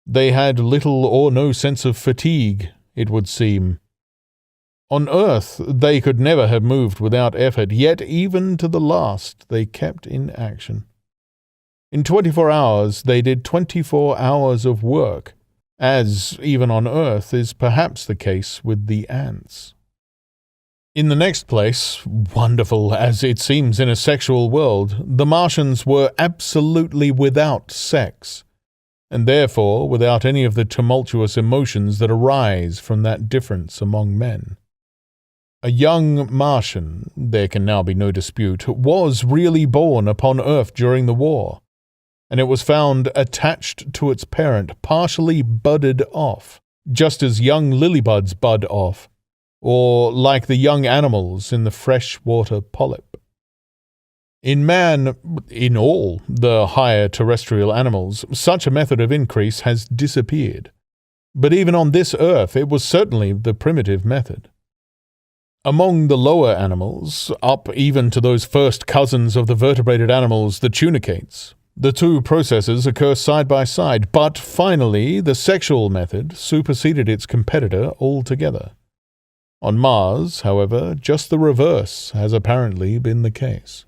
They had little or no sense of fatigue, it would seem. On Earth they could never have moved without effort, yet even to the last they kept in action. In 24 hours they did 24 hours of work, as, even on Earth, is perhaps the case with the ants. In the next place, wonderful as it seems in a sexual world, the Martians were absolutely without sex, and therefore without any of the tumultuous emotions that arise from that difference among men. A young Martian, there can now be no dispute, was really born upon Earth during the war, and it was found attached to its parent, partially budded off, just as young lilybuds bud off, or like the young animals in the freshwater polyp. In man, in all the higher terrestrial animals, such a method of increase has disappeared. But even on this Earth, it was certainly the primitive method. Among the lower animals, up even to those first cousins of the vertebrated animals, the tunicates, the 2 processes occur side by side, but finally the sexual method superseded its competitor altogether. On Mars, however, just the reverse has apparently been the case.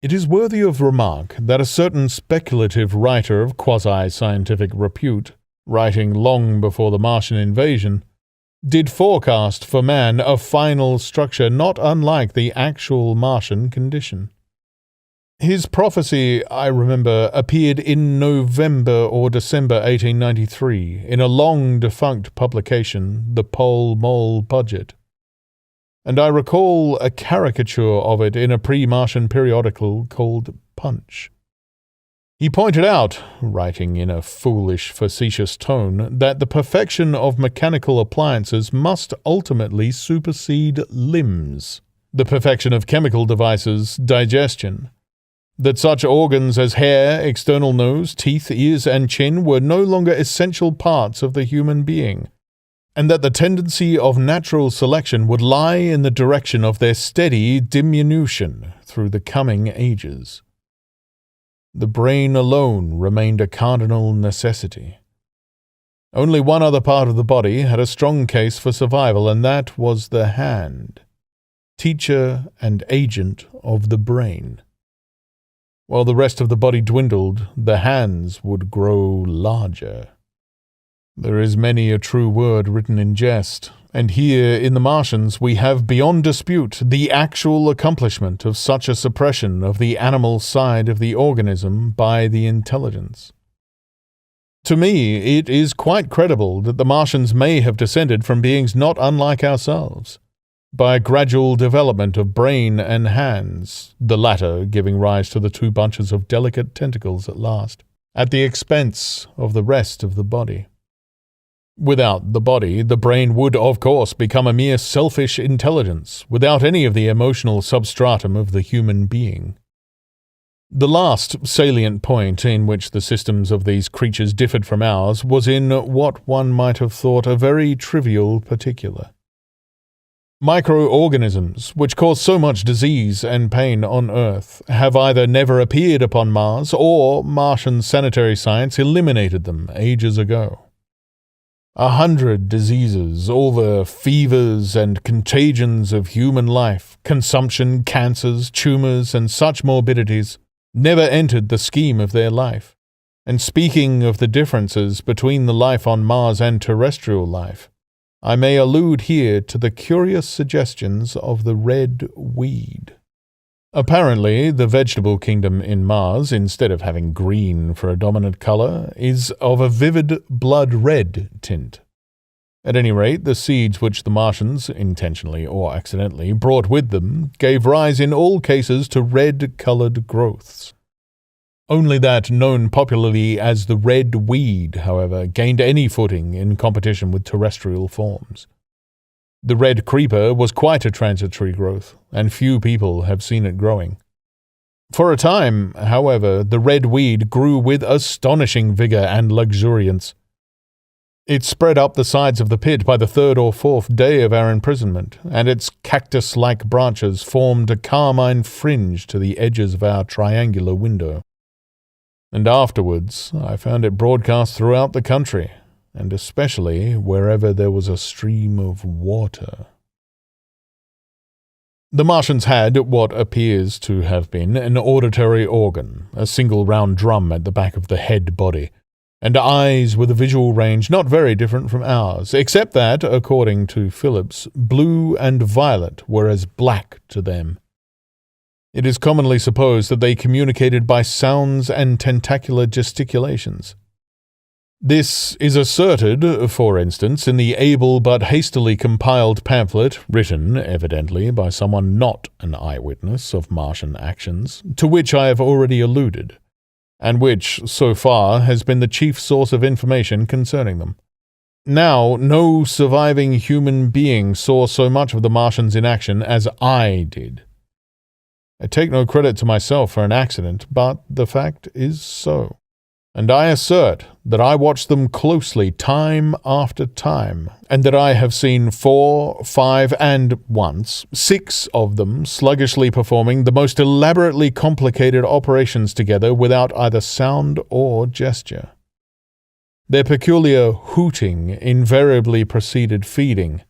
It is worthy of remark that a certain speculative writer of quasi-scientific repute, writing long before the Martian invasion, did forecast for man a final structure not unlike the actual Martian condition. His prophecy, I remember, appeared in November or December 1893 in a long-defunct publication, the Pole Mole Budget, and I recall a caricature of it in a pre-Martian periodical called Punch. He pointed out, writing in a foolish, facetious tone, that the perfection of mechanical appliances must ultimately supersede limbs, the perfection of chemical devices, digestion, that such organs as hair, external nose, teeth, ears, and chin were no longer essential parts of the human being, and that the tendency of natural selection would lie in the direction of their steady diminution through the coming ages. The brain alone remained a cardinal necessity. Only one other part of the body had a strong case for survival, and that was the hand, teacher and agent of the brain. While the rest of the body dwindled, the hands would grow larger. There is many a true word written in jest, And here in the Martians we have beyond dispute the actual accomplishment of such a suppression of the animal side of the organism by the intelligence. To me, it is quite credible that the Martians may have descended from beings not unlike ourselves, by a gradual development of brain and hands, the latter giving rise to the two bunches of delicate tentacles at last, at the expense of the rest of the body. Without the body, the brain would, of course, become a mere selfish intelligence, without any of the emotional substratum of the human being. The last salient point in which the systems of these creatures differed from ours was in what one might have thought a very trivial particular. Microorganisms, which cause so much disease and pain on Earth, have either never appeared upon Mars, or Martian sanitary science eliminated them ages ago. 100 diseases, all the fevers and contagions of human life, consumption, cancers, tumors, and such morbidities, never entered the scheme of their life. And speaking of the differences between the life on Mars and terrestrial life, I may allude here to the curious suggestions of the red weed. Apparently, the vegetable kingdom in Mars, instead of having green for a dominant color, is of a vivid blood red tint. At any rate, the seeds which the Martians, intentionally or accidentally, brought with them, gave rise in all cases to red-colored growths. Only that known popularly as the red weed, however, gained any footing in competition with terrestrial forms. The red creeper was quite a transitory growth, and few people have seen it growing. For a time, however, the red weed grew with astonishing vigor and luxuriance. It spread up the sides of the pit by the 3rd or 4th day of our imprisonment, and its cactus-like branches formed a carmine fringe to the edges of our triangular window. And afterwards, I found it broadcast throughout the country, and especially wherever there was a stream of water. The Martians had what appears to have been an auditory organ, a single round drum at the back of the head body, and eyes with a visual range not very different from ours, except that, according to Phillips, blue and violet were as black to them. It is commonly supposed that they communicated by sounds and tentacular gesticulations. This is asserted, for instance, in the able but hastily compiled pamphlet, written, evidently, by someone not an eyewitness of Martian actions, to which I have already alluded, and which, so far, has been the chief source of information concerning them. Now, no surviving human being saw so much of the Martians in action as I did. I take no credit to myself for an accident, but the fact is so. And I assert that I watched them closely time after time, and that I have seen 4, 5, and once 6 of them sluggishly performing the most elaborately complicated operations together without either sound or gesture. Their peculiar hooting invariably preceded feeding.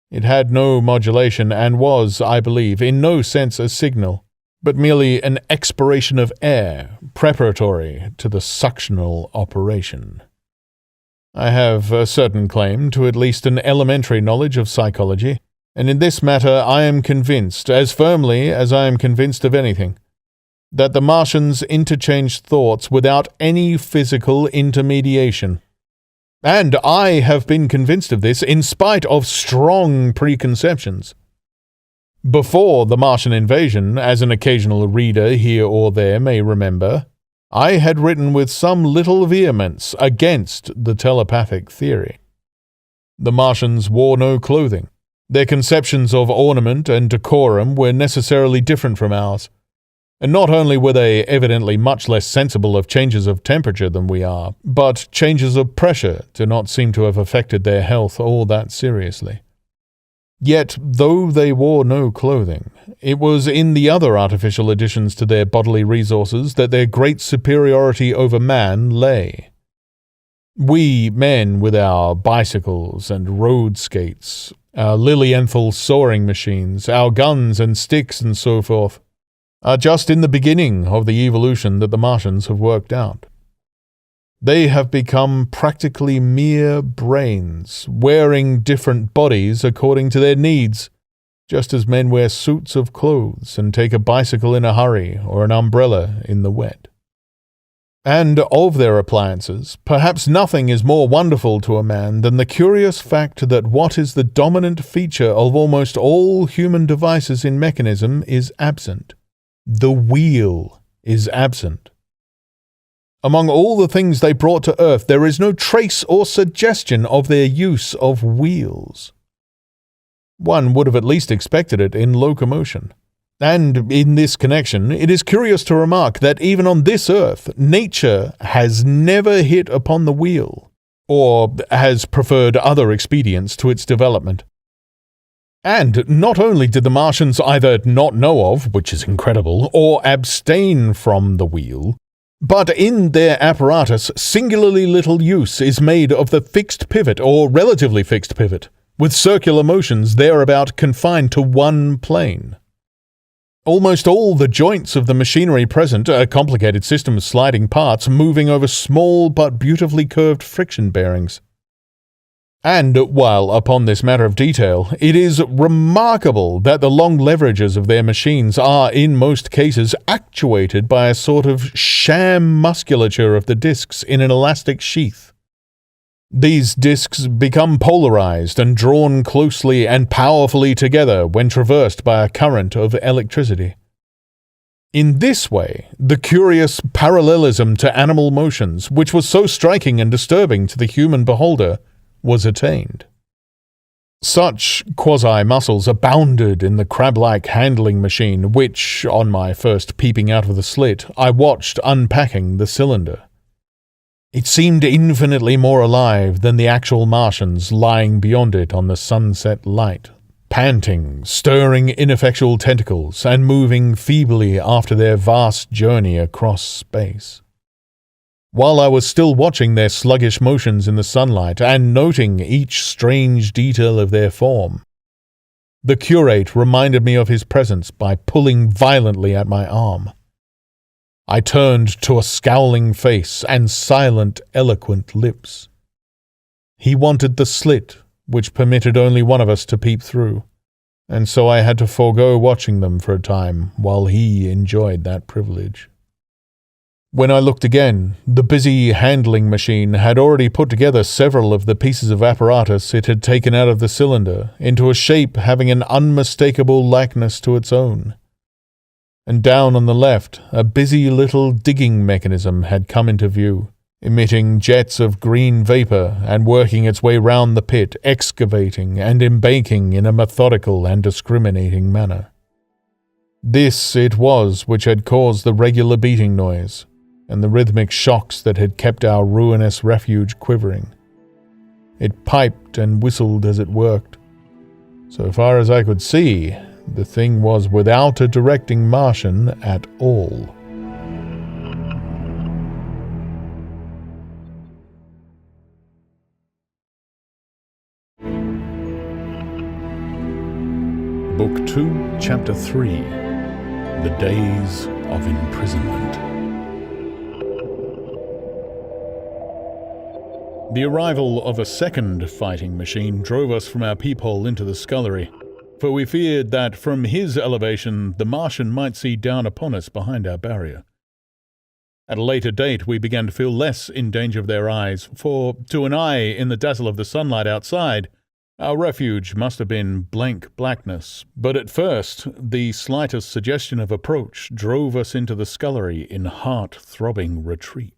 It had no modulation and was, I believe, in no sense a signal, but merely an expiration of air, preparatory to the suctional operation. I have a certain claim to at least an elementary knowledge of psychology, and in this matter I am convinced, as firmly as I am convinced of anything, that the Martians interchanged thoughts without any physical intermediation. And I have been convinced of this in spite of strong preconceptions. Before the Martian invasion, as an occasional reader here or there may remember, I had written with some little vehemence against the telepathic theory. The Martians wore no clothing. Their conceptions of ornament and decorum were necessarily different from ours. And not only were they evidently much less sensible of changes of temperature than we are, but changes of pressure do not seem to have affected their health all that seriously. Yet, though they wore no clothing, it was in the other artificial additions to their bodily resources that their great superiority over man lay. We men, with our bicycles and road skates, our lilienthal soaring machines, our guns and sticks and so forth, are just in the beginning of the evolution that the Martians have worked out. They have become practically mere brains, wearing different bodies according to their needs, just as men wear suits of clothes and take a bicycle in a hurry or an umbrella in the wet. And of their appliances, perhaps nothing is more wonderful to a man than the curious fact that what is the dominant feature of almost all human devices in mechanism is absent. The wheel is absent. Among all the things they brought to earth, there is no trace or suggestion of their use of wheels. One would have at least expected it in locomotion. And in this connection, it is curious to remark that even on this earth, nature has never hit upon the wheel, or has preferred other expedients to its development. And not only did the Martians either not know of, which is incredible, or abstain from the wheel, but in their apparatus singularly little use is made of the fixed pivot, or relatively fixed pivot, with circular motions thereabout confined to one plane. Almost all the joints of the machinery present, a complicated system of sliding parts moving over small but beautifully curved friction bearings. And while upon this matter of detail, it is remarkable that the long leverages of their machines are in most cases actuated by a sort of sham musculature of the discs in an elastic sheath. These discs become polarized and drawn closely and powerfully together when traversed by a current of electricity. In this way, the curious parallelism to animal motions, which was so striking and disturbing to the human beholder, was attained. Such quasi-muscles abounded in the crab-like handling machine which, on my first peeping out of the slit, I watched unpacking the cylinder. It seemed infinitely more alive than the actual Martians lying beyond it on the sunset light, panting, stirring ineffectual tentacles, and moving feebly after their vast journey across space. While I was still watching their sluggish motions in the sunlight and noting each strange detail of their form, the curate reminded me of his presence by pulling violently at my arm. I turned to a scowling face and silent, eloquent lips. He wanted the slit, which permitted only one of us to peep through, and so I had to forego watching them for a time while he enjoyed that privilege. When I looked again, the busy handling machine had already put together several of the pieces of apparatus it had taken out of the cylinder into a shape having an unmistakable likeness to its own. And down on the left, a busy little digging mechanism had come into view, emitting jets of green vapor and working its way round the pit, excavating and embanking in a methodical and discriminating manner. This it was which had caused the regular beating noise, and the rhythmic shocks that had kept our ruinous refuge quivering. It piped and whistled as it worked. So far as I could see, the thing was without a directing Martian at all. Book 2, Chapter 3, The Days of Imprisonment. The arrival of a second fighting machine drove us from our peephole into the scullery, for we feared that from his elevation the Martian might see down upon us behind our barrier. At a later date we began to feel less in danger of their eyes, for to an eye in the dazzle of the sunlight outside, our refuge must have been blank blackness, but at first the slightest suggestion of approach drove us into the scullery in heart-throbbing retreat.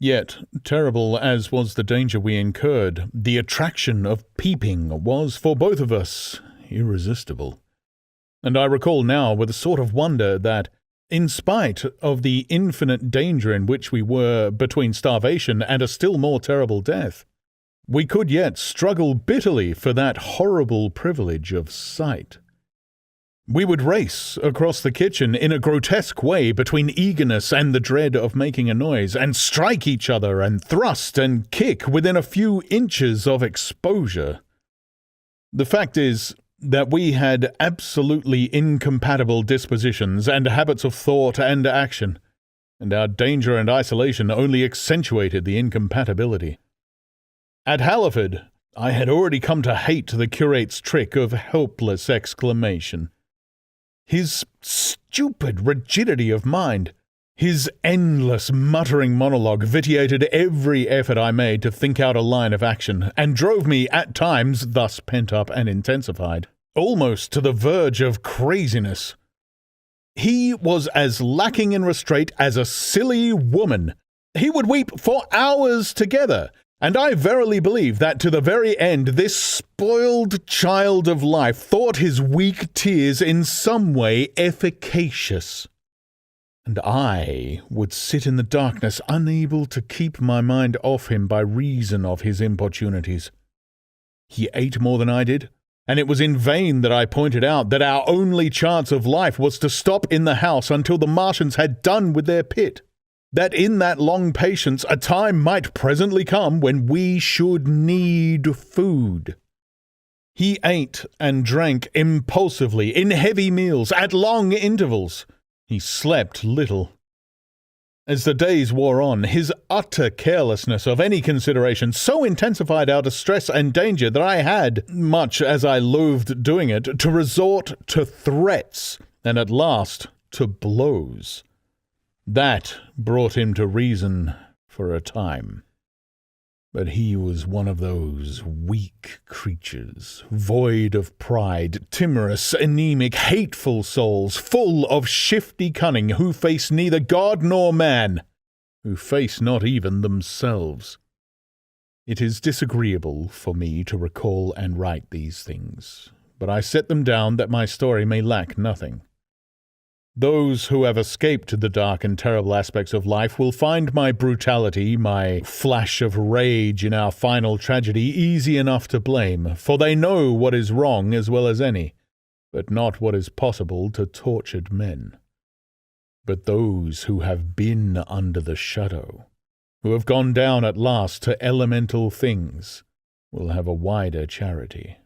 Yet, terrible as was the danger we incurred, the attraction of peeping was, for both of us, irresistible. And I recall now with a sort of wonder that, in spite of the infinite danger in which we were between starvation and a still more terrible death, we could yet struggle bitterly for that horrible privilege of sight. We would race across the kitchen in a grotesque way between eagerness and the dread of making a noise, and strike each other and thrust and kick within a few inches of exposure. The fact is that we had absolutely incompatible dispositions and habits of thought and action, and our danger and isolation only accentuated the incompatibility. At Halliford, I had already come to hate the curate's trick of helpless exclamation. His stupid rigidity of mind, his endless muttering monologue vitiated every effort I made to think out a line of action, and drove me, at times, thus pent up and intensified, almost to the verge of craziness. He was as lacking in restraint as a silly woman. He would weep for hours together, and I verily believe that to the very end this spoiled child of life thought his weak tears in some way efficacious. And I would sit in the darkness, unable to keep my mind off him by reason of his importunities. He ate more than I did, and it was in vain that I pointed out that our only chance of life was to stop in the house until the Martians had done with their pit, that in that long patience a time might presently come when we should need food. He ate and drank impulsively, in heavy meals, at long intervals. He slept little. As the days wore on, his utter carelessness of any consideration so intensified our distress and danger that I had, much as I loathed doing it, to resort to threats, and at last to blows. That brought him to reason for a time. But he was one of those weak creatures, void of pride, timorous, anemic, hateful souls, full of shifty cunning, who face neither God nor man, who face not even themselves. It is disagreeable for me to recall and write these things, but I set them down that my story may lack nothing. Those who have escaped the dark and terrible aspects of life will find my brutality, my flash of rage in our final tragedy easy enough to blame, for they know what is wrong as well as any, but not what is possible to tortured men. But those who have been under the shadow, who have gone down at last to elemental things, will have a wider charity.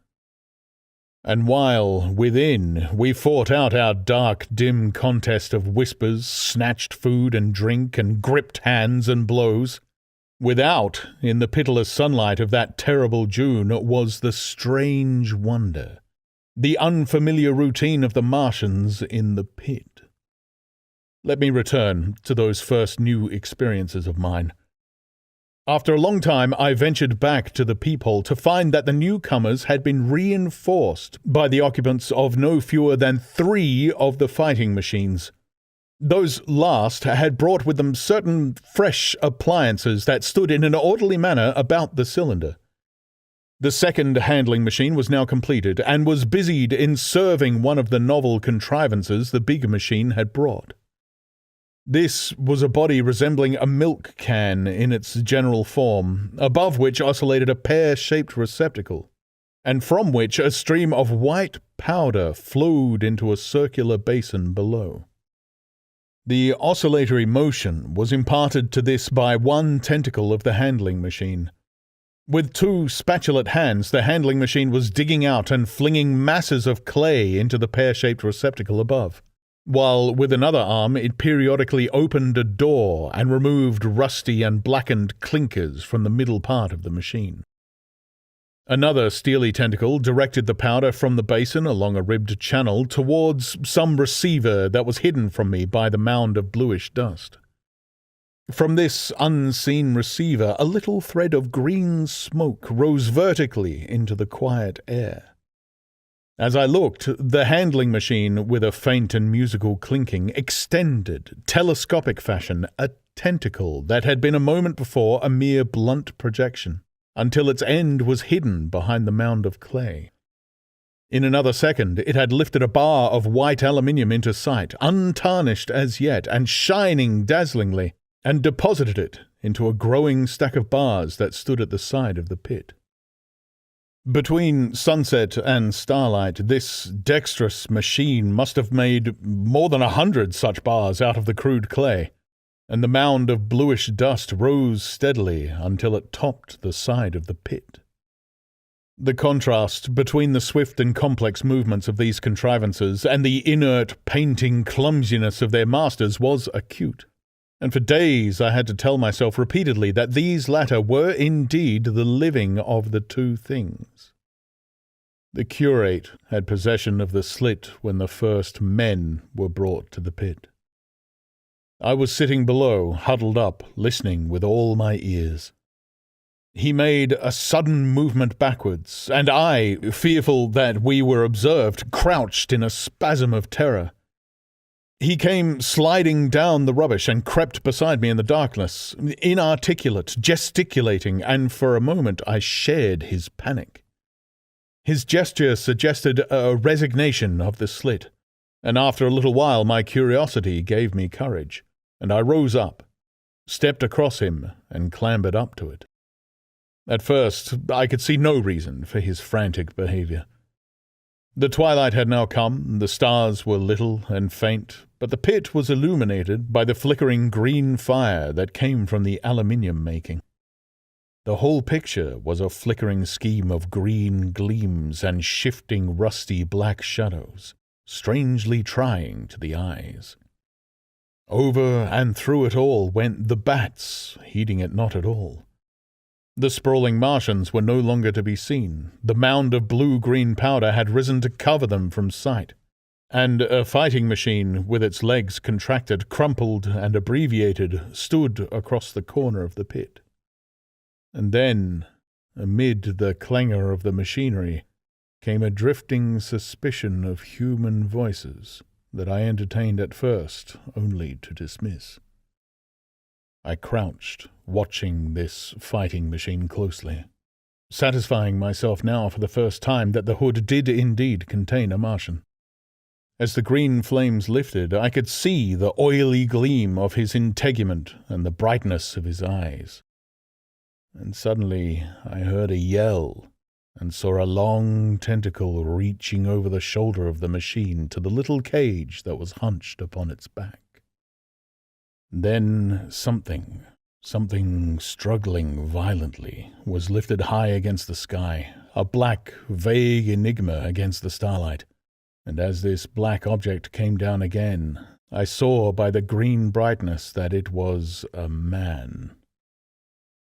And while, within, we fought out our dark, dim contest of whispers, snatched food and drink, and gripped hands and blows, without, in the pitiless sunlight of that terrible June, was the strange wonder, the unfamiliar routine of the Martians in the pit. Let me return to those first new experiences of mine. After a long time, I ventured back to the peephole to find that the newcomers had been reinforced by the occupants of no fewer than 3 of the fighting machines. Those last had brought with them certain fresh appliances that stood in an orderly manner about the cylinder. The second handling machine was now completed, and was busied in serving one of the novel contrivances the big machine had brought. This was a body resembling a milk can in its general form, above which oscillated a pear-shaped receptacle, and from which a stream of white powder flowed into a circular basin below. The oscillatory motion was imparted to this by one tentacle of the handling machine. With 2 spatulate hands, the handling machine was digging out and flinging masses of clay into the pear-shaped receptacle above, while with another arm it periodically opened a door and removed rusty and blackened clinkers from the middle part of the machine. Another steely tentacle directed the powder from the basin along a ribbed channel towards some receiver that was hidden from me by the mound of bluish dust. From this unseen receiver a little thread of green smoke rose vertically into the quiet air. As I looked, the handling machine, with a faint and musical clinking, extended, telescopic fashion, a tentacle that had been a moment before a mere blunt projection, until its end was hidden behind the mound of clay. In another second, it had lifted a bar of white aluminium into sight, untarnished as yet, and shining dazzlingly, and deposited it into a growing stack of bars that stood at the side of the pit. Between sunset and starlight, this dexterous machine must have made more than 100 such bars out of the crude clay, and the mound of bluish dust rose steadily until it topped the side of the pit. The contrast between the swift and complex movements of these contrivances and the inert, painting clumsiness of their masters was acute. and for days I had to tell myself repeatedly that these latter were indeed the living of the two things. The curate had possession of the slit when the first men were brought to the pit. I was sitting below, huddled up, listening with all my ears. He made a sudden movement backwards, and I, fearful that we were observed, crouched in a spasm of terror. He came sliding down the rubbish and crept beside me in the darkness, inarticulate, gesticulating, and for a moment I shared his panic. His gesture suggested a resignation of the slit, and after a little while my curiosity gave me courage, and I rose up, stepped across him, and clambered up to it. At first, I could see no reason for his frantic behavior. The twilight had now come, the stars were little and faint, but the pit was illuminated by the flickering green fire that came from the aluminium making. The whole picture was a flickering scheme of green gleams and shifting rusty black shadows, strangely trying to the eyes. Over and through it all went the bats, heeding it not at all. The sprawling Martians were no longer to be seen. The mound of blue-green powder had risen to cover them from sight, and a fighting machine, with its legs contracted, crumpled, and abbreviated, stood across the corner of the pit. And then, amid the clangor of the machinery, came a drifting suspicion of human voices that I entertained at first only to dismiss. I crouched, watching this fighting machine closely, satisfying myself now for the first time that the hood did indeed contain a Martian. As the green flames lifted, I could see the oily gleam of his integument and the brightness of his eyes. And suddenly I heard a yell and saw a long tentacle reaching over the shoulder of the machine to the little cage that was hunched upon its back. Then something struggling violently, was lifted high against the sky, a black, vague enigma against the starlight. And as this black object came down again, I saw by the green brightness that it was a man.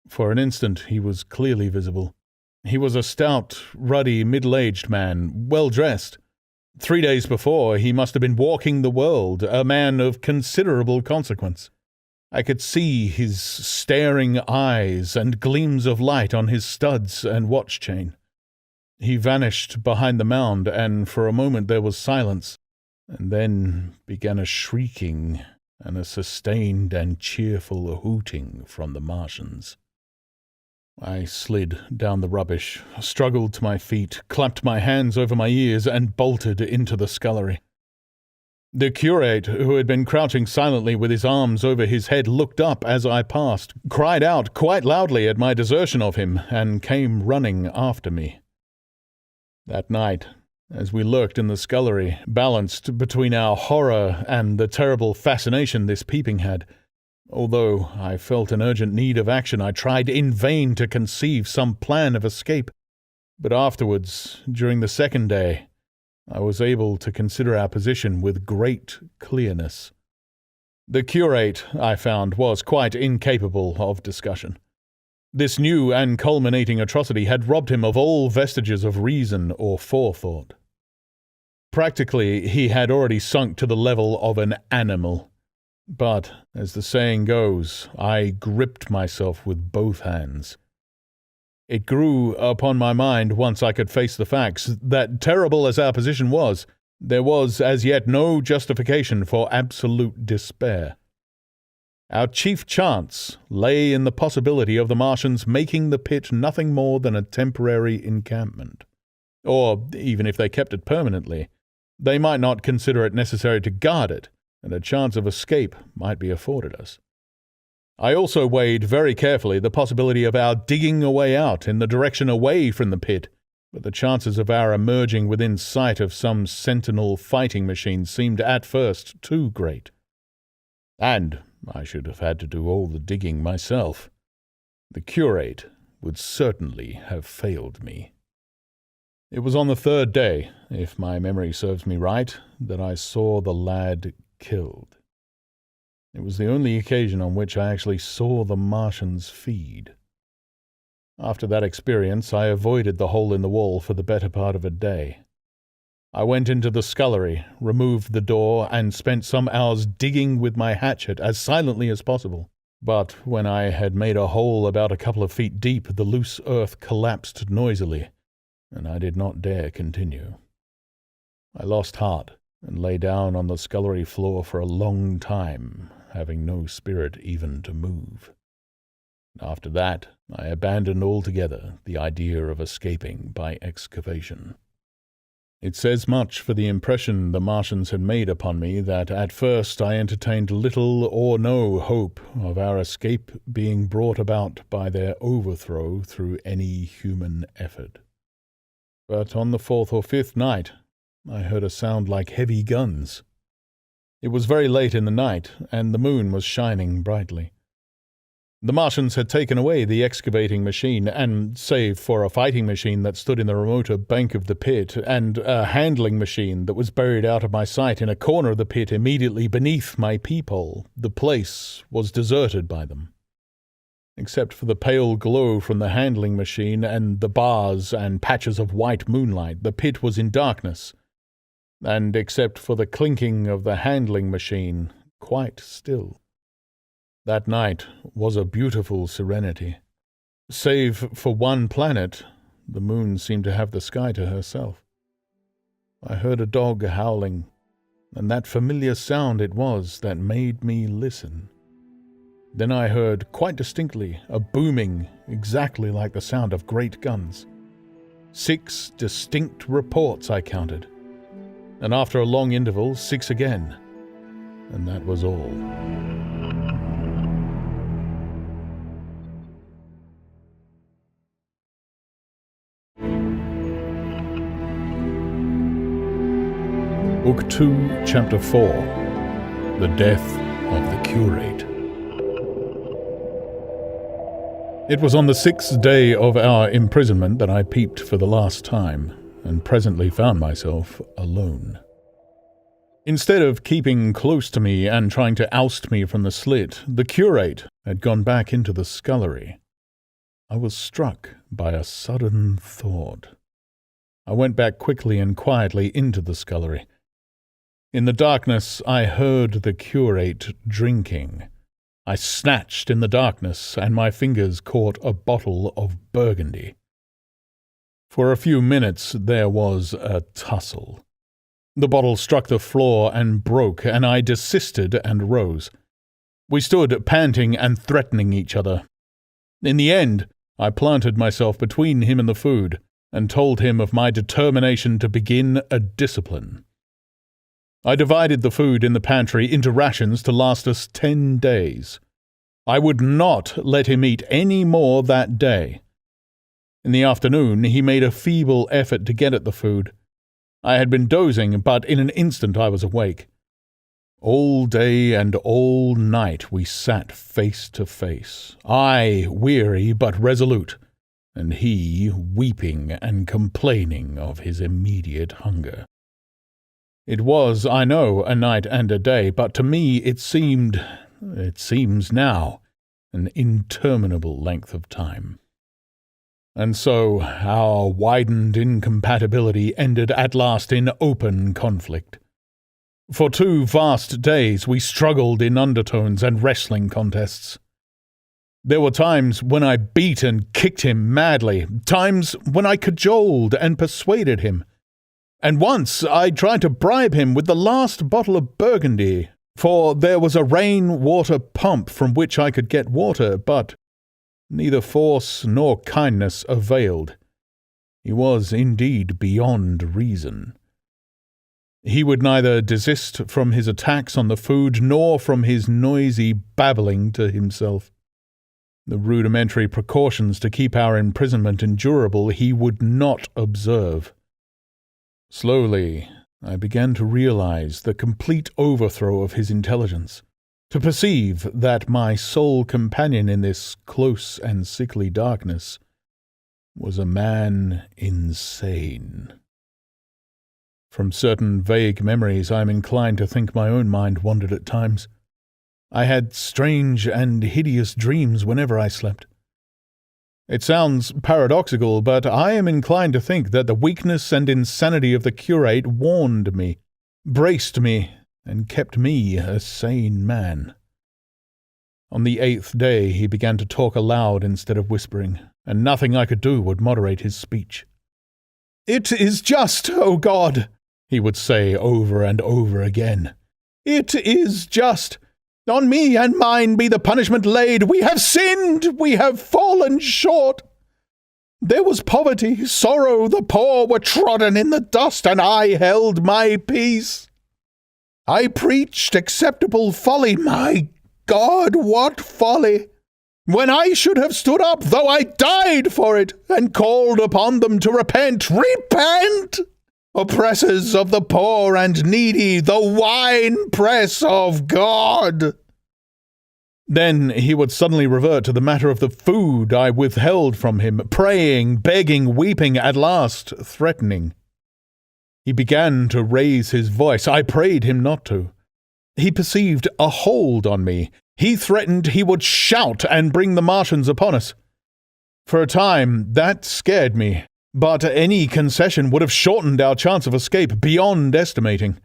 For an instant he was clearly visible. He was a stout, ruddy, middle-aged man, well-dressed. 3 days before, he must have been walking the world, a man of considerable consequence. I could see his staring eyes and gleams of light on his studs and watch chain. He vanished behind the mound, and for a moment there was silence, and then began a shrieking and a sustained and cheerful hooting from the Martians. I slid down the rubbish, struggled to my feet, clapped my hands over my ears, and bolted into the scullery. The curate, who had been crouching silently with his arms over his head, looked up as I passed, cried out quite loudly at my desertion of him, and came running after me. That night, as we lurked in the scullery, balanced between our horror and the terrible fascination this peeping had, although I felt an urgent need of action, I tried in vain to conceive some plan of escape. But afterwards, during the second day, I was able to consider our position with great clearness. The curate, I found, was quite incapable of discussion. This new and culminating atrocity had robbed him of all vestiges of reason or forethought. Practically, he had already sunk to the level of an animal. But, as the saying goes, I gripped myself with both hands. It grew upon my mind, once I could face the facts, that terrible as our position was, there was as yet no justification for absolute despair. Our chief chance lay in the possibility of the Martians making the pit nothing more than a temporary encampment. Or, even if they kept it permanently, they might not consider it necessary to guard it, and a chance of escape might be afforded us. I also weighed very carefully the possibility of our digging a way out in the direction away from the pit, but the chances of our emerging within sight of some sentinel fighting machine seemed at first too great. And I should have had to do all the digging myself. The curate would certainly have failed me. It was on the third day, if my memory serves me right, that I saw the lad killed. It was the only occasion on which I actually saw the Martians feed. After that experience, I avoided the hole in the wall for the better part of a day. I went into the scullery, removed the door, and spent some hours digging with my hatchet as silently as possible. But when I had made a hole about a couple of feet deep, the loose earth collapsed noisily, and I did not dare continue. I lost heart and lay down on the scullery floor for a long time, having no spirit even to move. After that, I abandoned altogether the idea of escaping by excavation. It says much for the impression the Martians had made upon me that at first I entertained little or no hope of our escape being brought about by their overthrow through any human effort. But on the 4th or 5th night, I heard a sound like heavy guns. It was very late in the night, and the moon was shining brightly. The Martians had taken away the excavating machine, and save for a fighting machine that stood in the remoter bank of the pit, and a handling machine that was buried out of my sight in a corner of the pit immediately beneath my peephole, the place was deserted by them. Except for the pale glow from the handling machine and the bars and patches of white moonlight, the pit was in darkness, and except for the clinking of the handling machine, quite still. That night was a beautiful serenity. Save for one planet, the moon seemed to have the sky to herself. I heard a dog howling, and that familiar sound it was that made me listen. Then I heard, quite distinctly, a booming exactly like the sound of great guns. 6 distinct reports I counted, and after a long interval, 6 again, and that was all. Book 2, Chapter 4, The Death of the Curate. It was on the 6th day of our imprisonment that I peeped for the last time, and presently found myself alone. Instead of keeping close to me and trying to oust me from the slit, the curate had gone back into the scullery. I was struck by a sudden thought. I went back quickly and quietly into the scullery. In the darkness, I heard the curate drinking. I snatched in the darkness, and my fingers caught a bottle of Burgundy. For a few minutes there was a tussle. The bottle struck the floor and broke, and I desisted and rose. We stood panting and threatening each other. In the end, I planted myself between him and the food, and told him of my determination to begin a discipline. I divided the food in the pantry into rations to last us 10 days. I would not let him eat any more that day. In the afternoon, he made a feeble effort to get at the food. I had been dozing, but in an instant I was awake. All day and all night we sat face to face, I weary but resolute, and he weeping and complaining of his immediate hunger. It was, I know, a night and a day, but to me it seems now, an interminable length of time. And so our widened incompatibility ended at last in open conflict. For 2 vast days we struggled in undertones and wrestling contests. There were times when I beat and kicked him madly, times when I cajoled and persuaded him. And once I tried to bribe him with the last bottle of Burgundy, for there was a rain-water pump from which I could get water, but neither force nor kindness availed. He was indeed beyond reason. He would neither desist from his attacks on the food nor from his noisy babbling to himself. The rudimentary precautions to keep our imprisonment endurable he would not observe. Slowly, I began to realize the complete overthrow of his intelligence, to perceive that my sole companion in this close and sickly darkness was a man insane. From certain vague memories I am inclined to think my own mind wandered at times. I had strange and hideous dreams whenever I slept. It sounds paradoxical, but I am inclined to think that the weakness and insanity of the curate warned me, braced me, and kept me a sane man. On the 8th day he began to talk aloud instead of whispering, and nothing I could do would moderate his speech. "It is just, O God," he would say over and over again. "It is just. On me and mine be the punishment laid. We have sinned, we have fallen short. There was poverty, sorrow, the poor were trodden in the dust, and I held my peace. I preached acceptable folly. My God, what folly! When I should have stood up, though I died for it, and called upon them to repent. Repent! Oppressors of the poor and needy, the winepress of God." Then he would suddenly revert to the matter of the food I withheld from him, praying, begging, weeping, at last threatening. He began to raise his voice. I prayed him not to. He perceived a hold on me. He threatened he would shout and bring the Martians upon us. For a time, that scared me, but any concession would have shortened our chance of escape beyond estimating.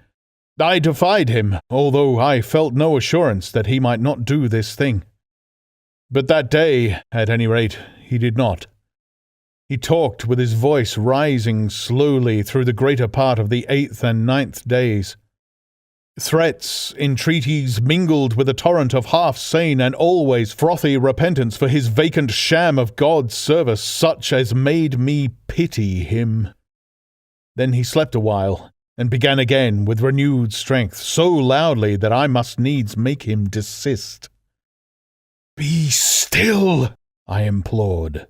I defied him, although I felt no assurance that he might not do this thing. But that day, at any rate, he did not. He talked with his voice rising slowly through the greater part of the 8th and 9th days. Threats, entreaties mingled with a torrent of half-sane and always frothy repentance for his vacant sham of God's service, such as made me pity him. Then he slept a while, and began again with renewed strength, so loudly that I must needs make him desist. "Be still," I implored.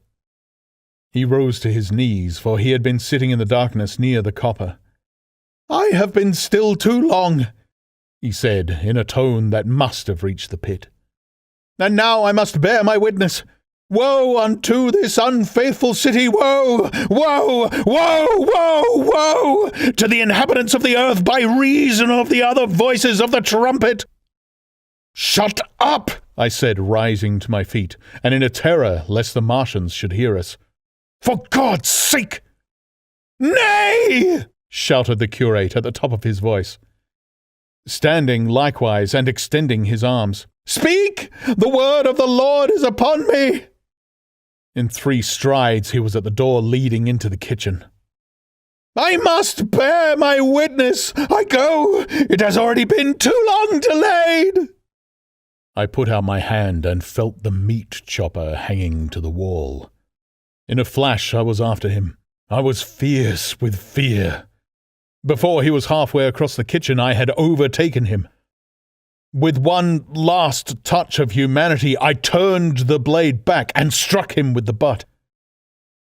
He rose to his knees, for he had been sitting in the darkness near the copper. "I have been still too long," he said, in a tone that must have reached the pit. "And now I must bear my witness. Woe unto this unfaithful city! Woe! Woe! Woe! Woe! Woe! To the inhabitants of the earth by reason of the other voices of the trumpet!" "Shut up!" I said, rising to my feet, and in a terror lest the Martians should hear us. "For God's sake!" "Nay!" shouted the curate at the top of his voice, standing likewise and extending his arms. "Speak! The word of the Lord is upon me!" In 3 strides he was at the door leading into the kitchen. "I must bear my witness! I go! It has already been too long delayed!" I put out my hand and felt the meat chopper hanging to the wall. In a flash I was after him. I was fierce with fear. Before he was halfway across the kitchen, I had overtaken him. With one last touch of humanity, I turned the blade back and struck him with the butt.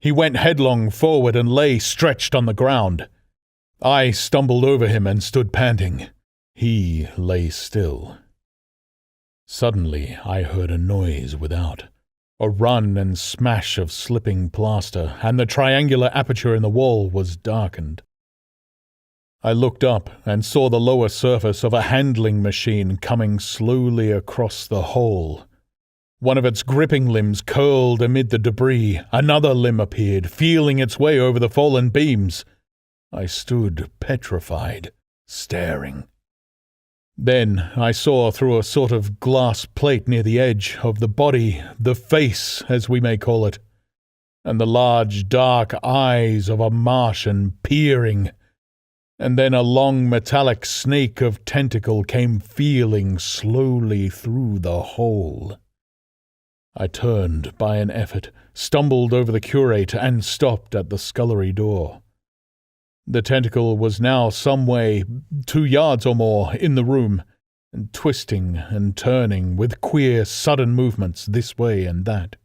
He went headlong forward and lay stretched on the ground. I stumbled over him and stood panting. He lay still. Suddenly I heard a noise without, a run and smash of slipping plaster, and the triangular aperture in the wall was darkened. I looked up and saw the lower surface of a handling machine coming slowly across the hole. One of its gripping limbs curled amid the debris. Another limb appeared, feeling its way over the fallen beams. I stood petrified, staring. Then I saw through a sort of glass plate near the edge of the body, the face, as we may call it, and the large dark eyes of a Martian peering. And then a long metallic snake of tentacle came feeling slowly through the hole. I turned by an effort, stumbled over the curate, and stopped at the scullery door. The tentacle was now some way, 2 yards or more, in the room, and twisting and turning with queer, sudden movements this way and that.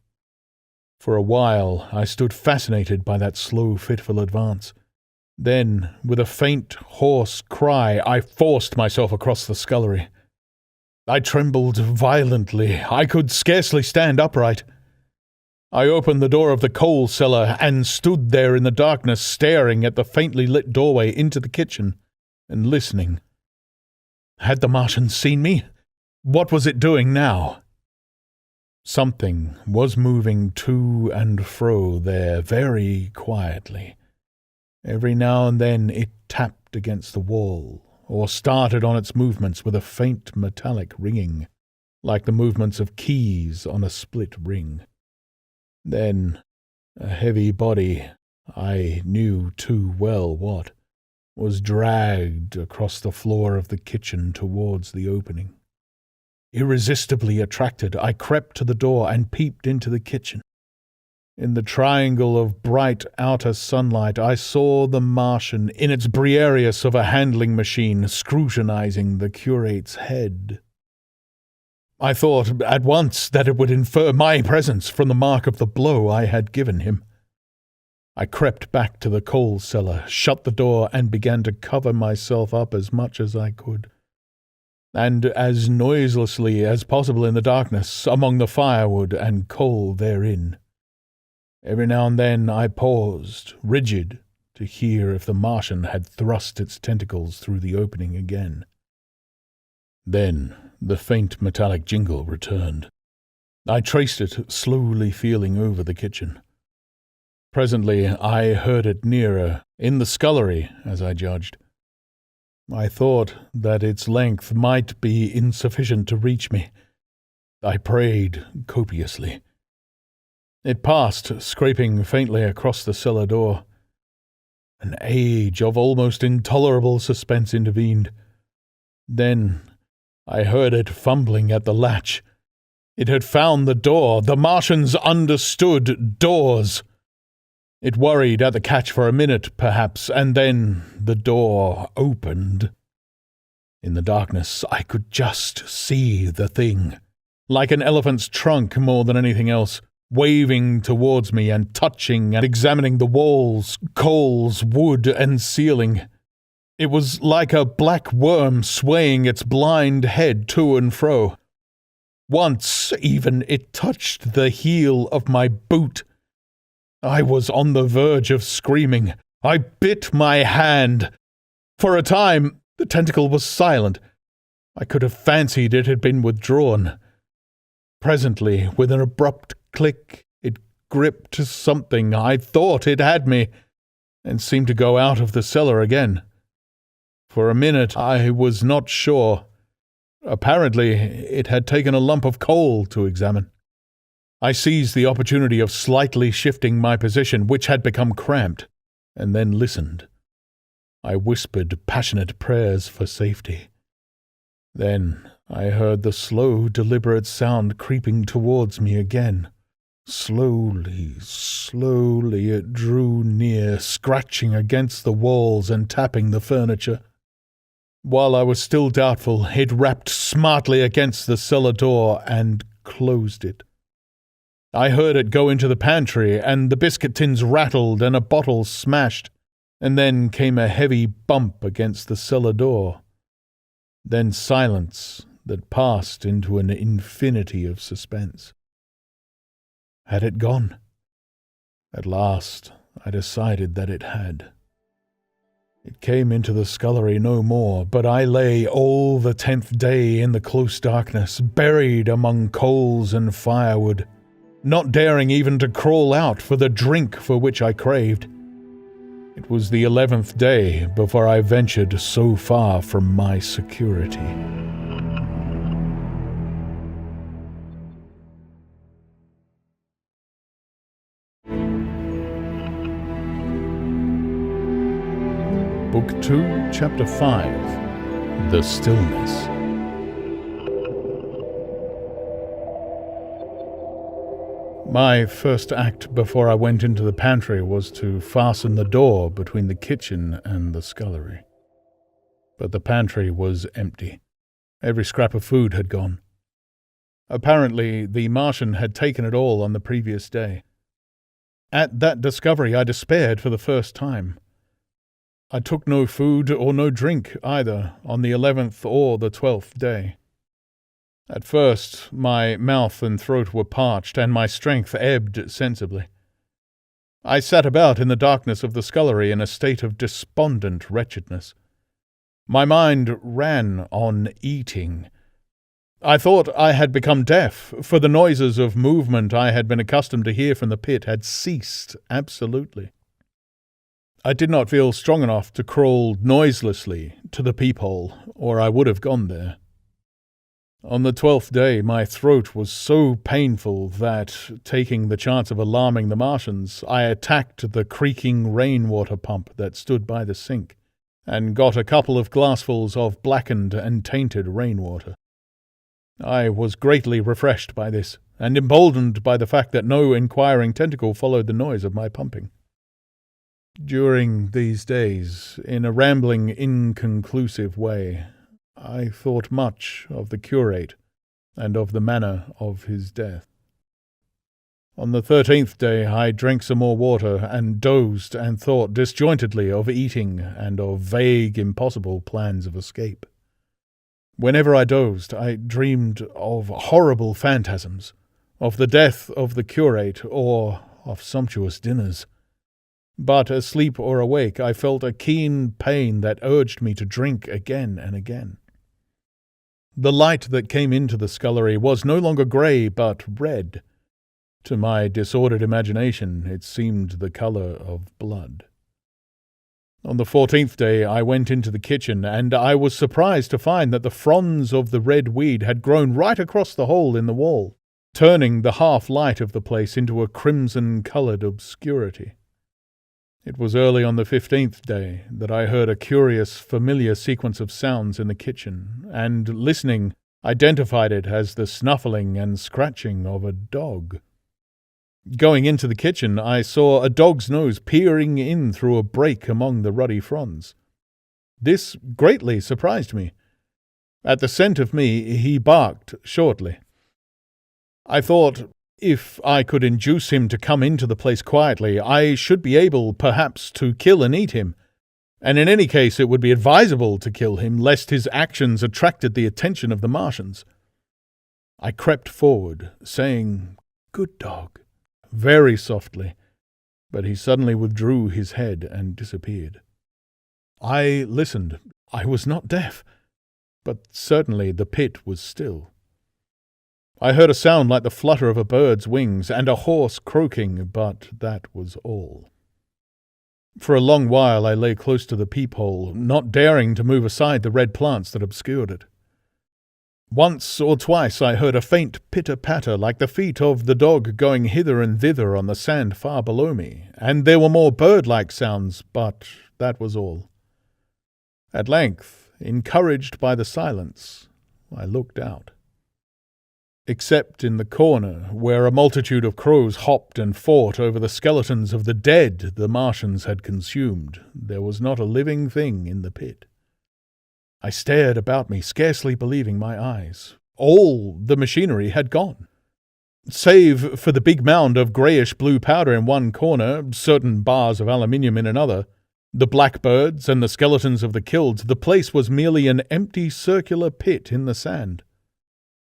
For a while I stood fascinated by that slow, fitful advance. Then, with a faint, hoarse cry, I forced myself across the scullery. I trembled violently. I could scarcely stand upright. I opened the door of the coal cellar and stood there in the darkness, staring at the faintly lit doorway into the kitchen and listening. Had the Martians seen me? What was it doing now? Something was moving to and fro there very quietly. Every now and then it tapped against the wall, or started on its movements with a faint metallic ringing, like the movements of keys on a split ring. Then a heavy body, I knew too well what, was dragged across the floor of the kitchen towards the opening. Irresistibly attracted, I crept to the door and peeped into the kitchen. In the triangle of bright outer sunlight, I saw the Martian in its Briareus of a handling machine scrutinizing the curate's head. I thought at once that it would infer my presence from the mark of the blow I had given him. I crept back to the coal cellar, shut the door, and began to cover myself up as much as I could, and as noiselessly as possible in the darkness, among the firewood and coal therein. Every now and then I paused, rigid, to hear if the Martian had thrust its tentacles through the opening again. Then the faint metallic jingle returned. I traced it, slowly feeling over the kitchen. Presently I heard it nearer, in the scullery, as I judged. I thought that its length might be insufficient to reach me. I prayed copiously. It passed, scraping faintly across the cellar door. An age of almost intolerable suspense intervened. Then I heard it fumbling at the latch. It had found the door. The Martians understood doors. It worried at the catch for a minute, perhaps, and then the door opened. In the darkness, I could just see the thing, like an elephant's trunk more than anything else, waving towards me and touching and examining the walls, coals, wood, and ceiling. It was like a black worm swaying its blind head to and fro. Once, even, it touched the heel of my boot. I was on the verge of screaming. I bit my hand. For a time, the tentacle was silent. I could have fancied it had been withdrawn. Presently, with an abrupt click, it gripped something. I thought it had me, and seemed to go out of the cellar again. For a minute, I was not sure. Apparently, it had taken a lump of coal to examine. I seized the opportunity of slightly shifting my position, which had become cramped, and then listened. I whispered passionate prayers for safety. Then I heard the slow, deliberate sound creeping towards me again. Slowly, slowly it drew near, scratching against the walls and tapping the furniture. While I was still doubtful, it rapped smartly against the cellar door and closed it. I heard it go into the pantry, and the biscuit tins rattled and a bottle smashed, and then came a heavy bump against the cellar door. Then silence that passed into an infinity of suspense. Had it gone? At last I decided that it had. It came into the scullery no more, but I lay all the 10th day in the close darkness, buried among coals and firewood, not daring even to crawl out for the drink for which I craved. It was the 11th day before I ventured so far from my security. Book 2, Chapter 5, The Stillness. My first act before I went into the pantry was to fasten the door between the kitchen and the scullery. But the pantry was empty. Every scrap of food had gone. Apparently, the Martian had taken it all on the previous day. At that discovery, I despaired for the first time. I took no food or no drink either on the 11th or the 12th day. At first, my mouth and throat were parched, and my strength ebbed sensibly. I sat about in the darkness of the scullery in a state of despondent wretchedness. My mind ran on eating. I thought I had become deaf, for the noises of movement I had been accustomed to hear from the pit had ceased absolutely. I did not feel strong enough to crawl noiselessly to the peephole, or I would have gone there. On the 12th day, my throat was so painful that, taking the chance of alarming the Martians, I attacked the creaking rainwater pump that stood by the sink, and got a couple of glassfuls of blackened and tainted rainwater. I was greatly refreshed by this, and emboldened by the fact that no inquiring tentacle followed the noise of my pumping. During these days, in a rambling, inconclusive way, I thought much of the curate and of the manner of his death. On the 13th day I drank some more water, and dozed and thought disjointedly of eating and of vague, impossible plans of escape. Whenever I dozed, I dreamed of horrible phantasms, of the death of the curate, or of sumptuous dinners. But asleep or awake, I felt a keen pain that urged me to drink again and again. The light that came into the scullery was no longer grey, but red. To my disordered imagination, it seemed the colour of blood. On the 14th day I went into the kitchen, and I was surprised to find that the fronds of the red weed had grown right across the hole in the wall, turning the half-light of the place into a crimson-coloured obscurity. It was early on the 15th day that I heard a curious, familiar sequence of sounds in the kitchen, and, listening, identified it as the snuffling and scratching of a dog. Going into the kitchen, I saw a dog's nose peering in through a break among the ruddy fronds. This greatly surprised me. At the scent of me, he barked shortly. I thought, if I could induce him to come into the place quietly, I should be able, perhaps, to kill and eat him, and in any case it would be advisable to kill him, lest his actions attracted the attention of the Martians. I crept forward, saying, "Good dog," very softly, but he suddenly withdrew his head and disappeared. I listened. I was not deaf, but certainly the pit was still. I heard a sound like the flutter of a bird's wings and a horse croaking, but that was all. For a long while I lay close to the peephole, not daring to move aside the red plants that obscured it. Once or twice I heard a faint pitter-patter like the feet of the dog going hither and thither on the sand far below me, and there were more bird-like sounds, but that was all. At length, encouraged by the silence, I looked out. Except in the corner, where a multitude of crows hopped and fought over the skeletons of the dead the Martians had consumed, there was not a living thing in the pit. I stared about me, scarcely believing my eyes. All the machinery had gone. Save for the big mound of greyish-blue powder in one corner, certain bars of aluminium in another, the blackbirds and the skeletons of the killed, the place was merely an empty circular pit in the sand.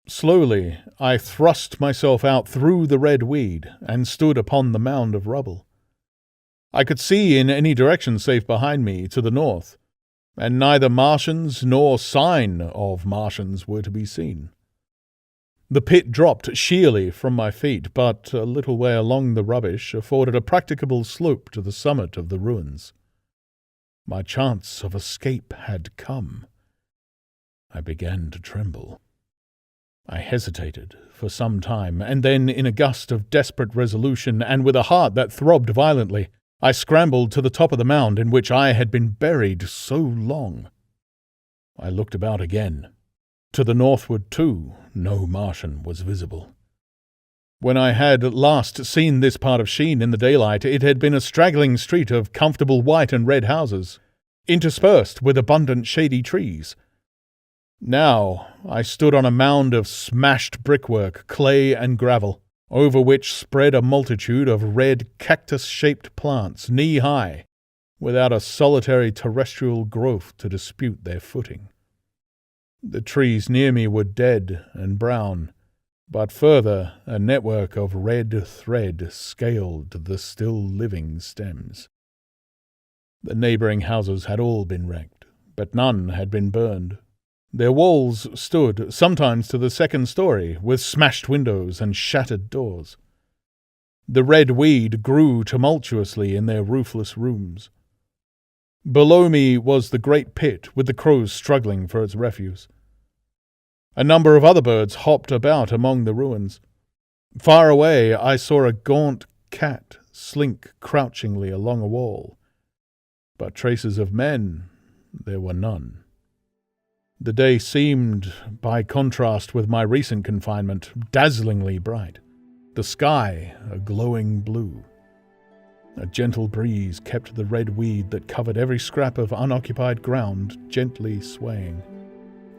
Slowly I thrust myself out through the red weed and stood upon the mound of rubble. I could see in any direction save behind me to the north, and neither Martians nor sign of Martians were to be seen. The pit dropped sheerly from my feet, but a little way along the rubbish afforded a practicable slope to the summit of the ruins. My chance of escape had come. I began to tremble. I hesitated for some time, and then, in a gust of desperate resolution, and with a heart that throbbed violently, I scrambled to the top of the mound in which I had been buried so long. I looked about again. To the northward, too, no Martian was visible. When I had last seen this part of Sheen in the daylight, it had been a straggling street of comfortable white and red houses, interspersed with abundant shady trees. Now I stood on a mound of smashed brickwork, clay and gravel, over which spread a multitude of red cactus-shaped plants, knee-high, without a solitary terrestrial growth to dispute their footing. The trees near me were dead and brown, but further a network of red thread scaled the still-living stems. The neighbouring houses had all been wrecked, but none had been burned. Their walls stood sometimes to the second story, with smashed windows and shattered doors. The red weed grew tumultuously in their roofless rooms. Below me was the great pit, with the crows struggling for its refuse. A number of other birds hopped about among the ruins. Far away I saw a gaunt cat slink crouchingly along a wall, but traces of men there were none. The day seemed, by contrast with my recent confinement, dazzlingly bright, the sky a glowing blue. A gentle breeze kept the red weed that covered every scrap of unoccupied ground gently swaying.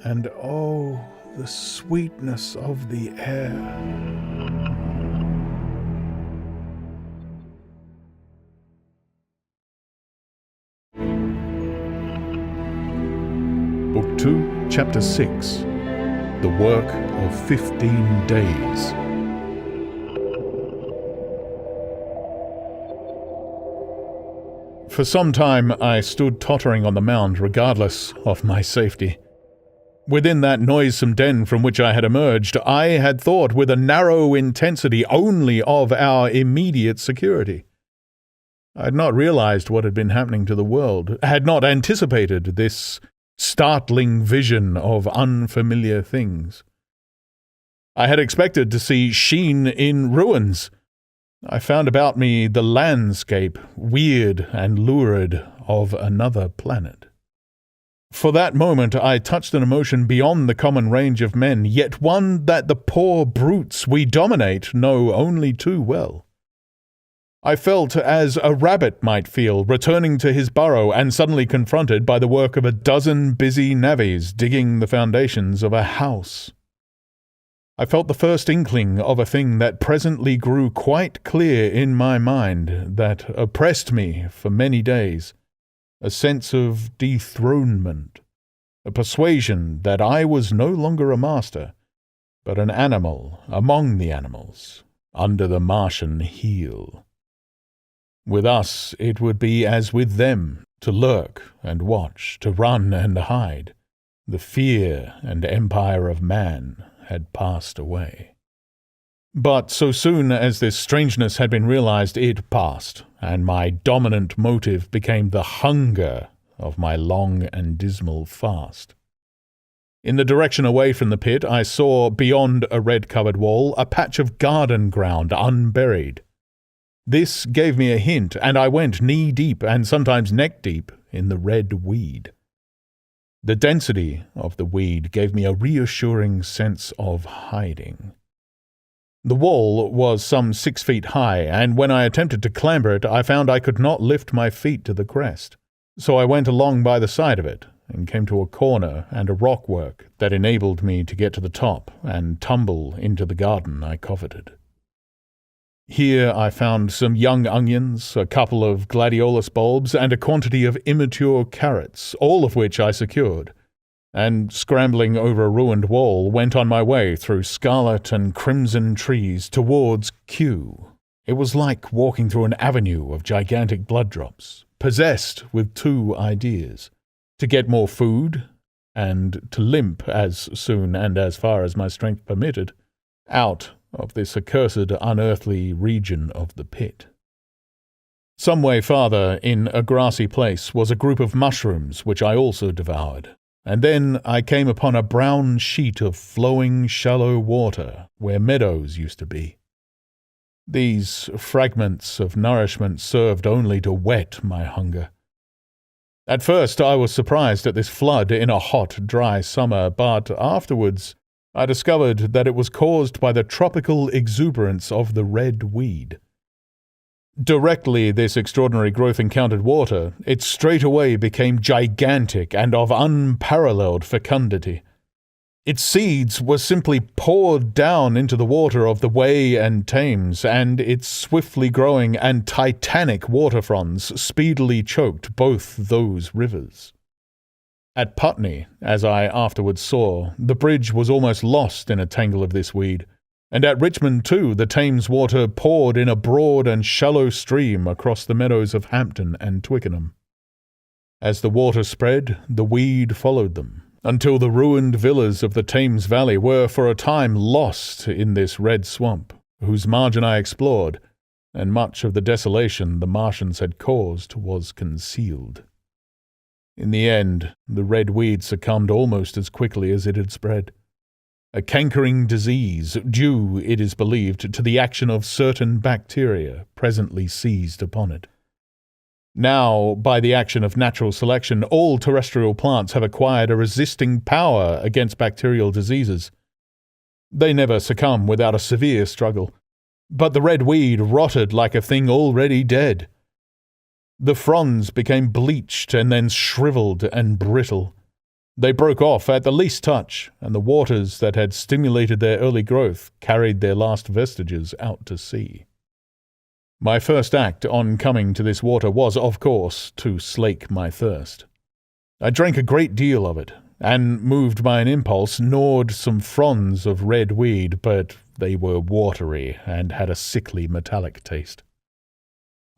And oh, the sweetness of the air! Book 2, Chapter 6. The Work of 15 Days. For some time I stood tottering on the mound, regardless of my safety. Within that noisome den from which I had emerged, I had thought with a narrow intensity only of our immediate security. I had not realized what had been happening to the world, had not anticipated this startling vision of unfamiliar things. I had expected to see Sheen in ruins. I found about me the landscape, weird and lurid, of another planet. For that moment I touched an emotion beyond the common range of men, yet one that the poor brutes we dominate know only too well. I felt as a rabbit might feel, returning to his burrow and suddenly confronted by the work of a dozen busy navvies digging the foundations of a house. I felt the first inkling of a thing that presently grew quite clear in my mind, that oppressed me for many days, a sense of dethronement, a persuasion that I was no longer a master, but an animal among the animals, under the Martian heel. With us it would be as with them, to lurk and watch, to run and hide. The fear and empire of man had passed away. But so soon as this strangeness had been realized, it passed, and my dominant motive became the hunger of my long and dismal fast. In the direction away from the pit, I saw, beyond a red-covered wall, a patch of garden ground unburied. This gave me a hint, and I went knee-deep and sometimes neck-deep in the red weed. The density of the weed gave me a reassuring sense of hiding. The wall was some 6 feet high, and when I attempted to clamber it, I found I could not lift my feet to the crest. So I went along by the side of it, and came to a corner and a rockwork that enabled me to get to the top and tumble into the garden I coveted. Here I found some young onions, a couple of gladiolus bulbs, and a quantity of immature carrots, all of which I secured, and, scrambling over a ruined wall, went on my way through scarlet and crimson trees towards Q. It was like walking through an avenue of gigantic blood drops, possessed with two ideas: to get more food, and to limp as soon and as far as my strength permitted, out of this accursed unearthly region of the pit. Some way farther, in a grassy place, was a group of mushrooms which I also devoured, and then I came upon a brown sheet of flowing shallow water where meadows used to be. These fragments of nourishment served only to whet my hunger. At first I was surprised at this flood in a hot, dry summer, but afterwards I discovered that it was caused by the tropical exuberance of the red weed. Directly this extraordinary growth encountered water, it straightway became gigantic and of unparalleled fecundity. Its seeds were simply poured down into the water of the Wey and Thames, and its swiftly growing and titanic water fronds speedily choked both those rivers. At Putney, as I afterwards saw, the bridge was almost lost in a tangle of this weed, and at Richmond, too, the Thames water poured in a broad and shallow stream across the meadows of Hampton and Twickenham. As the water spread, the weed followed them, until the ruined villas of the Thames Valley were for a time lost in this red swamp, whose margin I explored, and much of the desolation the Martians had caused was concealed. In the end, the red weed succumbed almost as quickly as it had spread. A cankering disease, due, it is believed, to the action of certain bacteria presently seized upon it. Now, by the action of natural selection, all terrestrial plants have acquired a resisting power against bacterial diseases. They never succumb without a severe struggle, but the red weed rotted like a thing already dead. The fronds became bleached and then shriveled and brittle. They broke off at the least touch, and the waters that had stimulated their early growth carried their last vestiges out to sea. My first act on coming to this water was, of course, to slake my thirst. I drank a great deal of it, and, moved by an impulse, gnawed some fronds of red weed, but they were watery and had a sickly metallic taste.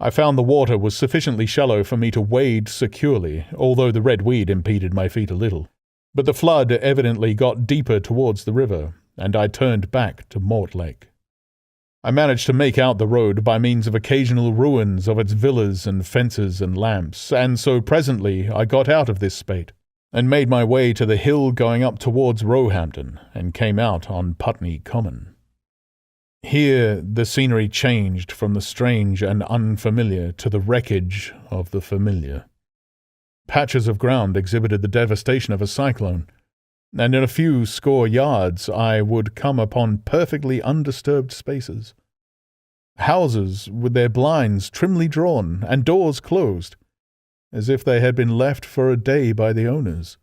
I found the water was sufficiently shallow for me to wade securely, although the red weed impeded my feet a little. But the flood evidently got deeper towards the river, and I turned back to Mortlake. I managed to make out the road by means of occasional ruins of its villas and fences and lamps, and so presently I got out of this spate, and made my way to the hill going up towards Roehampton, and came out on Putney Common. Here the scenery changed from the strange and unfamiliar to the wreckage of the familiar. Patches of ground exhibited the devastation of a cyclone, and in a few score yards I would come upon perfectly undisturbed spaces. Houses with their blinds trimly drawn and doors closed, as if they had been left for a day by the owners,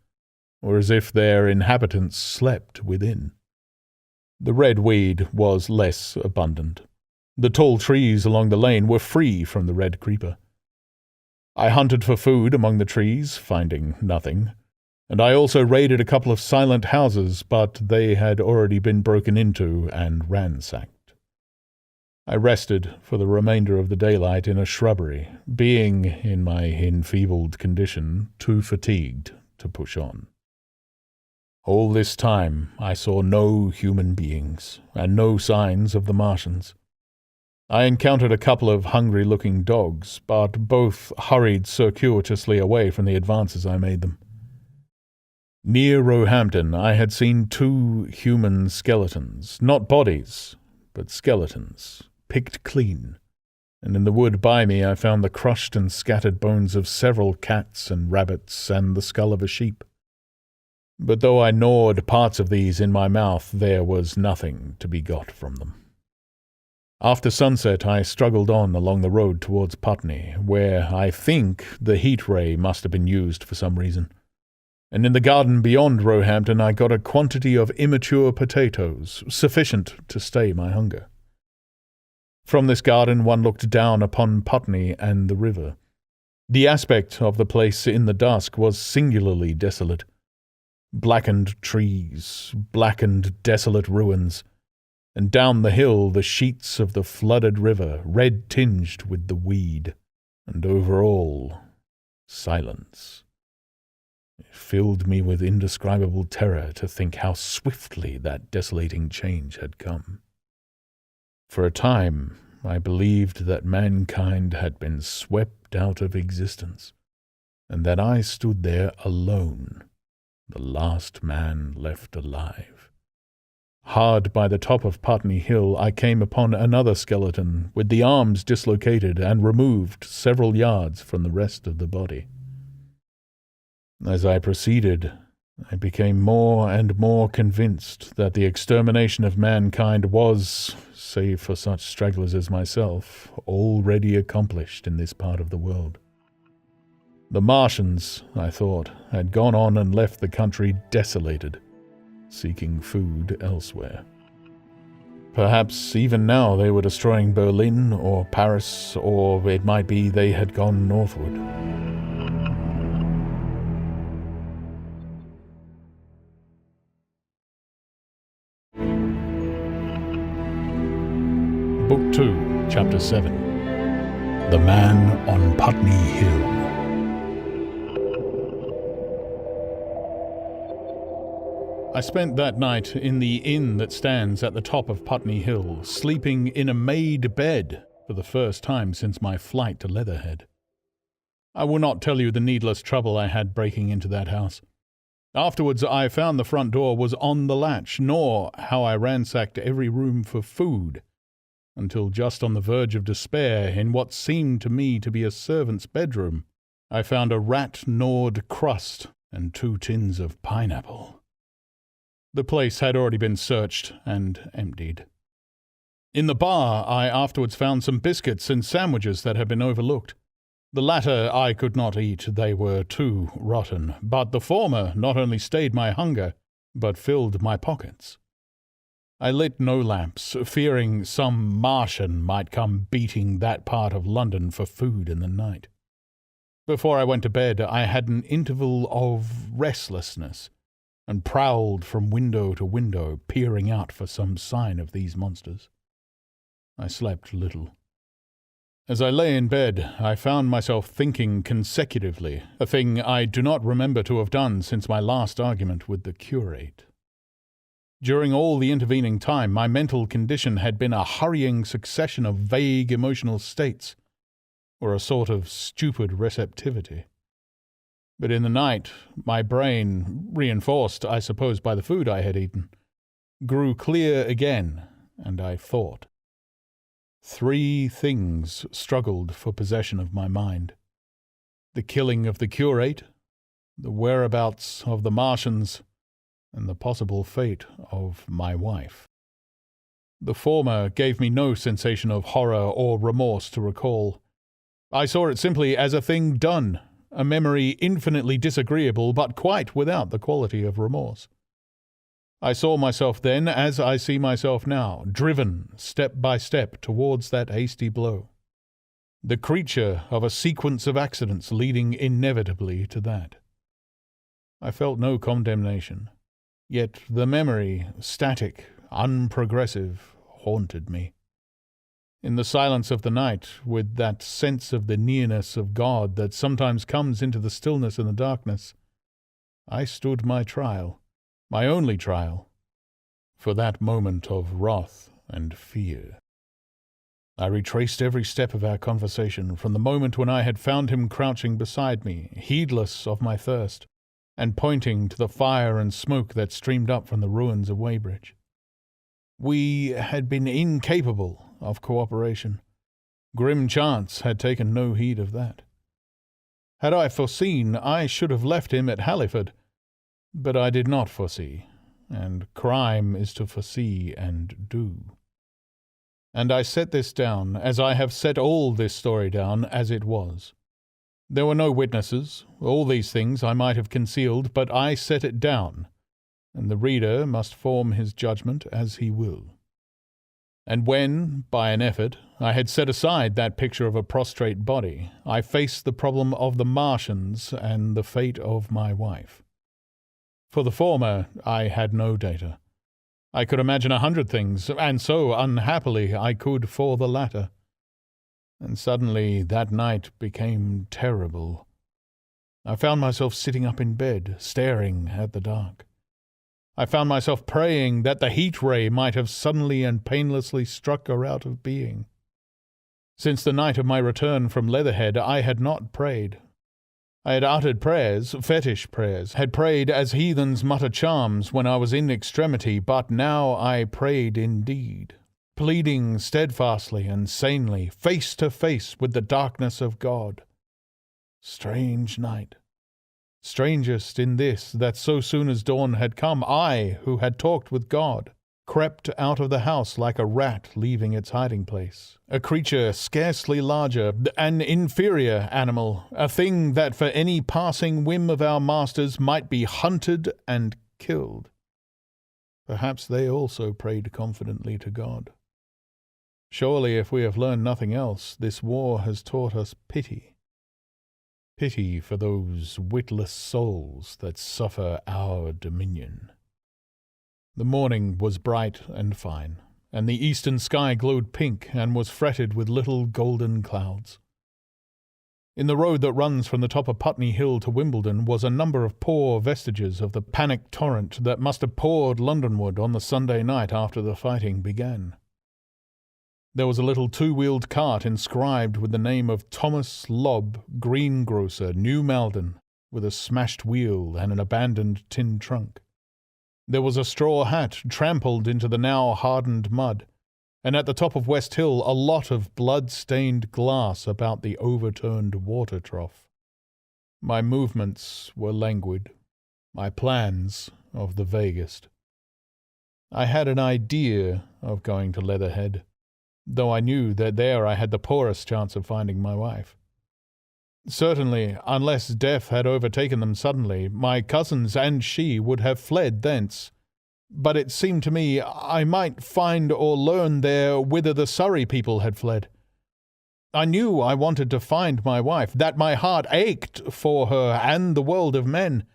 or as if their inhabitants slept within. The red weed was less abundant. The tall trees along the lane were free from the red creeper. I hunted for food among the trees, finding nothing, and I also raided a couple of silent houses, but they had already been broken into and ransacked. I rested for the remainder of the daylight in a shrubbery, being, in my enfeebled condition, too fatigued to push on. All this time I saw no human beings, and no signs of the Martians. I encountered a couple of hungry-looking dogs, but both hurried circuitously away from the advances I made them. Near Roehampton I had seen 2 human skeletons, not bodies, but skeletons, picked clean, and in the wood by me I found the crushed and scattered bones of several cats and rabbits and the skull of a sheep. But though I gnawed parts of these in my mouth, there was nothing to be got from them. After sunset I struggled on along the road towards Putney, where I think the heat ray must have been used for some reason. And in the garden beyond Roehampton I got a quantity of immature potatoes, sufficient to stay my hunger. From this garden one looked down upon Putney and the river. The aspect of the place in the dusk was singularly desolate. Blackened trees, blackened desolate ruins, and down the hill the sheets of the flooded river, red-tinged with the weed, and over all, silence. It filled me with indescribable terror to think how swiftly that desolating change had come. For a time I believed that mankind had been swept out of existence, and that I stood there alone, the last man left alive. Hard by the top of Putney Hill I came upon another skeleton, with the arms dislocated and removed several yards from the rest of the body. As I proceeded, I became more and more convinced that the extermination of mankind was, save for such stragglers as myself, already accomplished in this part of the world. The Martians, I thought, had gone on and left the country desolated, seeking food elsewhere. Perhaps even now they were destroying Berlin or Paris, or it might be they had gone northward. Book 2, Chapter 7. The Man on Putney Hill. I spent that night in the inn that stands at the top of Putney Hill, sleeping in a made bed for the first time since my flight to Leatherhead. I will not tell you the needless trouble I had breaking into that house. Afterwards I found the front door was on the latch, nor how I ransacked every room for food, until just on the verge of despair, in what seemed to me to be a servant's bedroom, I found a rat-gnawed crust and 2 tins of pineapple. The place had already been searched and emptied. In the bar I afterwards found some biscuits and sandwiches that had been overlooked. The latter I could not eat, they were too rotten, but the former not only stayed my hunger, but filled my pockets. I lit no lamps, fearing some Martian might come beating that part of London for food in the night. Before I went to bed, I had an interval of restlessness, and prowled from window to window, peering out for some sign of these monsters. I slept little. As I lay in bed, I found myself thinking consecutively, a thing I do not remember to have done since my last argument with the curate. During all the intervening time, my mental condition had been a hurrying succession of vague emotional states, or a sort of stupid receptivity. But in the night, my brain, reinforced, I suppose, by the food I had eaten, grew clear again, and I thought. 3 things struggled for possession of my mind: the killing of the curate, the whereabouts of the Martians, and the possible fate of my wife. The former gave me no sensation of horror or remorse to recall. I saw it simply as a thing done, a memory infinitely disagreeable, but quite without the quality of remorse. I saw myself then, as I see myself now, driven step by step towards that hasty blow, the creature of a sequence of accidents leading inevitably to that. I felt no condemnation, yet the memory, static, unprogressive, haunted me. In the silence of the night, with that sense of the nearness of God that sometimes comes into the stillness and the darkness, I stood my trial, my only trial, for that moment of wrath and fear. I retraced every step of our conversation from the moment when I had found him crouching beside me, heedless of my thirst, and pointing to the fire and smoke that streamed up from the ruins of Weybridge. We had been incapable of cooperation. Grim chance had taken no heed of that. Had I foreseen, I should have left him at Halliford, but I did not foresee, and crime is to foresee and do. And I set this down, as I have set all this story down, as it was. There were no witnesses. All these things I might have concealed, but I set it down, and the reader must form his judgment as he will. And when, by an effort, I had set aside that picture of a prostrate body, I faced the problem of the Martians and the fate of my wife. For the former, I had no data. I could imagine 100 things, and so, unhappily, I could for the latter. And suddenly that night became terrible. I found myself sitting up in bed, staring at the dark. I found myself praying that the heat ray might have suddenly and painlessly struck her out of being. Since the night of my return from Leatherhead, I had not prayed. I had uttered prayers, fetish prayers, had prayed as heathens mutter charms when I was in extremity, but now I prayed indeed, pleading steadfastly and sanely, face to face with the darkness of God. Strange night. Strangest in this, that so soon as dawn had come, I, who had talked with God, crept out of the house like a rat leaving its hiding place, a creature scarcely larger, an inferior animal, a thing that for any passing whim of our masters might be hunted and killed. Perhaps they also prayed confidently to God. Surely, if we have learned nothing else, this war has taught us pity. Pity for those witless souls that suffer our dominion. The morning was bright and fine, and the eastern sky glowed pink and was fretted with little golden clouds. In the road that runs from the top of Putney Hill to Wimbledon was a number of poor vestiges of the panic torrent that must have poured Londonward on the Sunday night after the fighting began. There was a little two-wheeled cart inscribed with the name of Thomas Lobb, greengrocer, New Malden, with a smashed wheel and an abandoned tin trunk. There was a straw hat trampled into the now hardened mud, and at the top of West Hill a lot of blood-stained glass about the overturned water trough. My movements were languid, my plans of the vaguest. I had an idea of going to Leatherhead, though I knew that there I had the poorest chance of finding my wife. Certainly, unless death had overtaken them suddenly, my cousins and she would have fled thence. But it seemed to me I might find or learn there whither the Surrey people had fled. I knew I wanted to find my wife, that my heart ached for her and the world of men,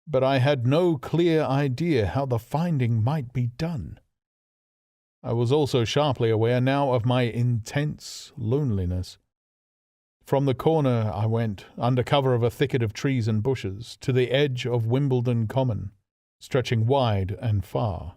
but I had no clear idea how the finding might be done. I was also sharply aware now of my intense loneliness. From the corner I went, under cover of a thicket of trees and bushes, to the edge of Wimbledon Common, stretching wide and far.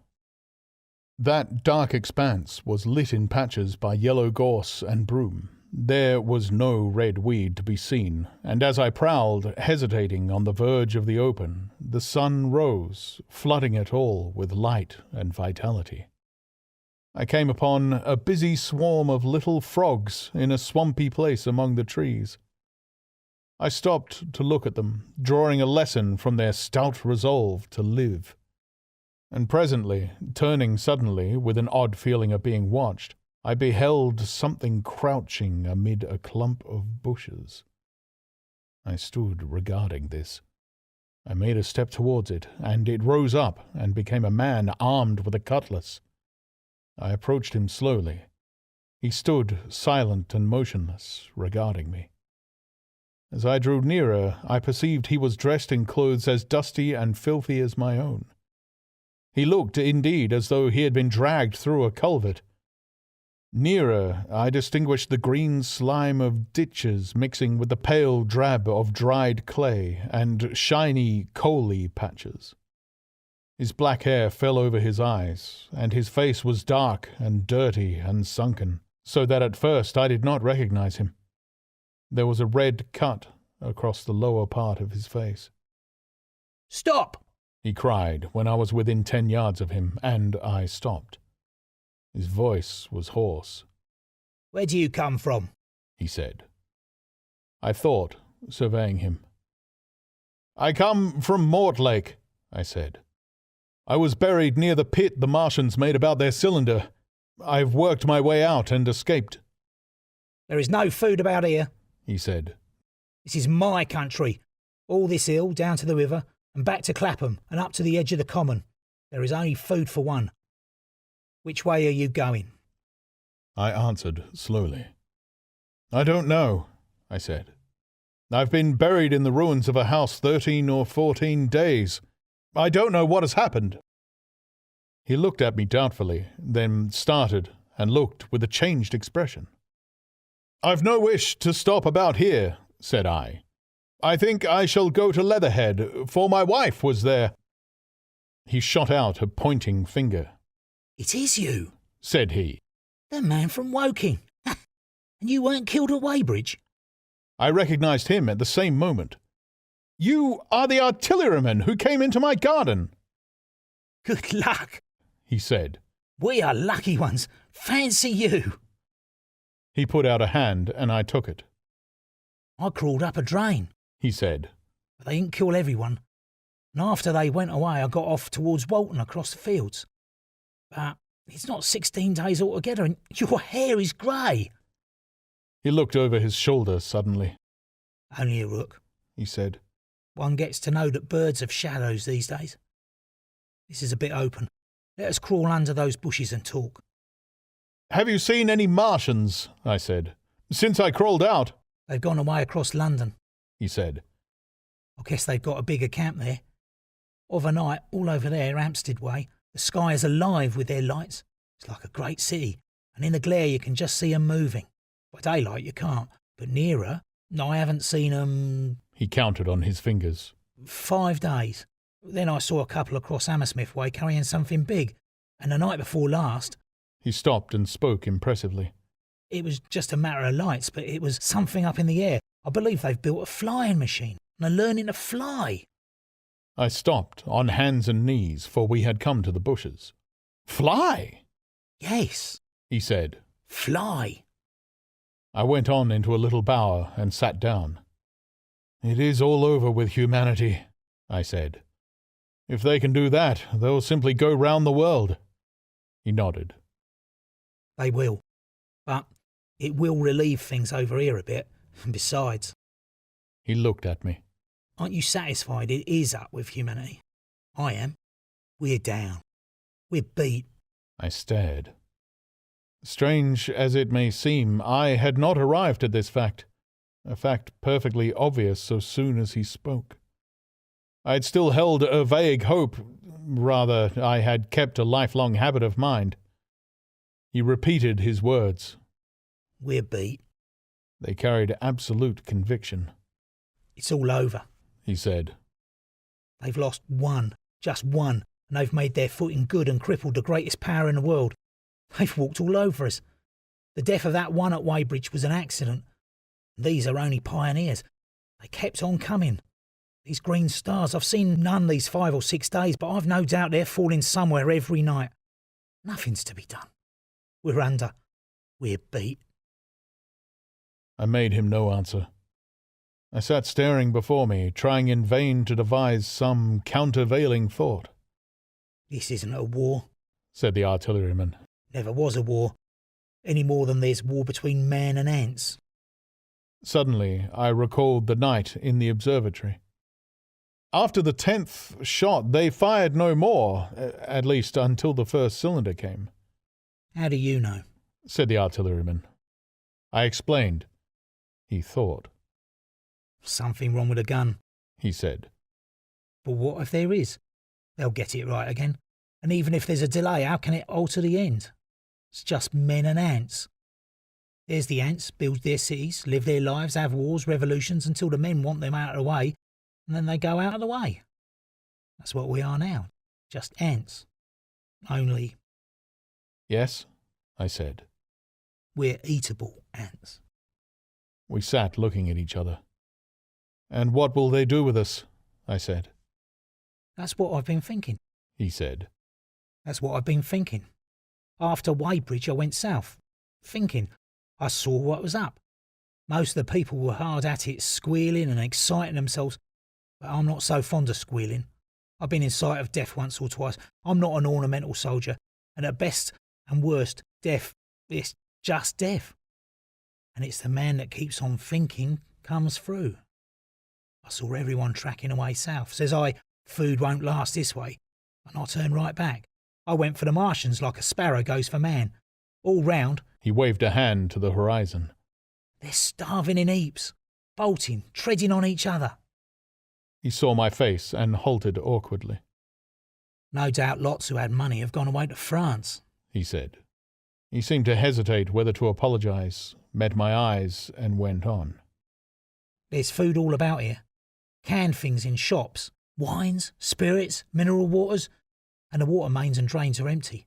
That dark expanse was lit in patches by yellow gorse and broom. There was no red weed to be seen, and as I prowled, hesitating on the verge of the open, the sun rose, flooding it all with light and vitality. I came upon a busy swarm of little frogs in a swampy place among the trees. I stopped to look at them, drawing a lesson from their stout resolve to live. And presently, turning suddenly, with an odd feeling of being watched, I beheld something crouching amid a clump of bushes. I stood regarding this. I made a step towards it, and it rose up and became a man armed with a cutlass. I approached him slowly. He stood silent and motionless, regarding me. As I drew nearer, I perceived he was dressed in clothes as dusty and filthy as my own. He looked, indeed, as though he had been dragged through a culvert. Nearer, I distinguished the green slime of ditches mixing with the pale drab of dried clay and shiny coaly patches. His black hair fell over his eyes, and his face was dark and dirty and sunken, so that at first I did not recognize him. There was a red cut across the lower part of his face. "Stop!" he cried when I was within 10 yards of him, and I stopped. His voice was hoarse. "Where do you come from?" he said. I thought, surveying him. "I come from Mortlake," I said. "I was buried near the pit the Martians made about their cylinder. I've worked my way out and escaped." "There is no food about here," he said. "This is my country. All this hill down to the river and back to Clapham and up to the edge of the common. There is only food for one. Which way are you going?" I answered slowly. "I don't know," I said. "I've been buried in the ruins of a house 13 or 14 days. I don't know what has happened." He looked at me doubtfully, then started and looked with a changed expression. "I've no wish to stop about here," said I. "I think I shall go to Leatherhead, for my wife was there." He shot out a pointing finger. "It is you," said he. "The man from Woking. And you weren't killed at Weybridge?" I recognized him at the same moment. "You are the artilleryman who came into my garden." "Good luck," he said. "We are lucky ones. Fancy you." He put out a hand and I took it. "I crawled up a drain," he said. "but they didn't kill everyone. And after they went away, I got off towards Walton across the fields. But it's not 16 days altogether, and your hair is grey." He looked over his shoulder suddenly. "Only a rook," he said. "One gets to know that birds have shadows these days. This is a bit open. Let us crawl under those bushes and talk." "Have you seen any Martians?" I said. "Since I crawled out." "They've gone away across London," he said. "I guess they've got a bigger camp there. Of a night, all over there, Hampstead way, the sky is alive with their lights. It's like a great city, and in the glare you can just see 'em moving. By daylight you can't, but nearer I haven't seen 'em. He counted on his fingers. 5 days. Then I saw a couple across Hammersmith Way carrying something big, and the night before last... He stopped and spoke impressively. It was just a matter of lights, but it was something up in the air. I believe they've built a flying machine, and are learning to fly. I stopped, on hands and knees, for we had come to the bushes. Fly? Yes, He said. fly. I went on into a little bower and sat down. It is all over with humanity, I said. If they can do that, they'll simply go round the world. He nodded. They will. But it will relieve things over here a bit. And besides... He looked at me. Aren't you satisfied it is up with humanity? I am. We're down. We're beat. I stared. Strange as it may seem, I had not arrived at this fact, a fact perfectly obvious so soon as he spoke. I had still held a vague hope, rather, I had kept a lifelong habit of mind. He repeated his words. We're beat. They carried absolute conviction. It's all over, He said. They've lost one, just one, and they've made their footing good and crippled the greatest power in the world. They've walked all over us. The death of that one at Weybridge was an accident. These are only pioneers. They kept on coming. These green stars, I've seen none these 5 or 6 days, but I've no doubt they're falling somewhere every night. Nothing's to be done. We're under. We're beat. I made him no answer. I sat staring before me, trying in vain to devise some countervailing thought. This isn't a war, Said the artilleryman. Never was a war, any more than there's war between man and ants. Suddenly, I recalled the night in the observatory. After the 10th shot, they fired no more, at least until the first cylinder came. How do you know? Said the artilleryman. I explained. He thought. Something wrong with the gun, He said. but what if there is? They'll get it right again, and even if there's a delay, how can it alter the end? It's just men and ants. There's the ants, build their cities, live their lives, have wars, revolutions, until the men want them out of the way, and then they go out of the way. That's what we are now, just ants. Only Yes, I said. we're eatable ants. We sat looking at each other. And what will they do with us? I said. That's what I've been thinking. He said. That's what I've been thinking. After Weybridge, I went south, thinking. I saw what was up. Most of the people were hard at it, squealing and exciting themselves, but I'm not so fond of squealing. I've been in sight of death once or twice. I'm not an ornamental soldier, and at best and worst, death is just death. And it's the man that keeps on thinking comes through. I saw everyone tracking away south. Says I, food won't last this way, and I turned right back. I went for the Martians like a sparrow goes for man. All round, He waved a hand to the horizon. they're starving in heaps, bolting, treading on each other. He saw my face and halted awkwardly. No doubt lots who had money have gone away to France. He said. He seemed to hesitate whether to apologize, met my eyes, and went on. There's food all about here. Canned things in shops, wines, spirits, mineral waters, and the water mains and drains are empty.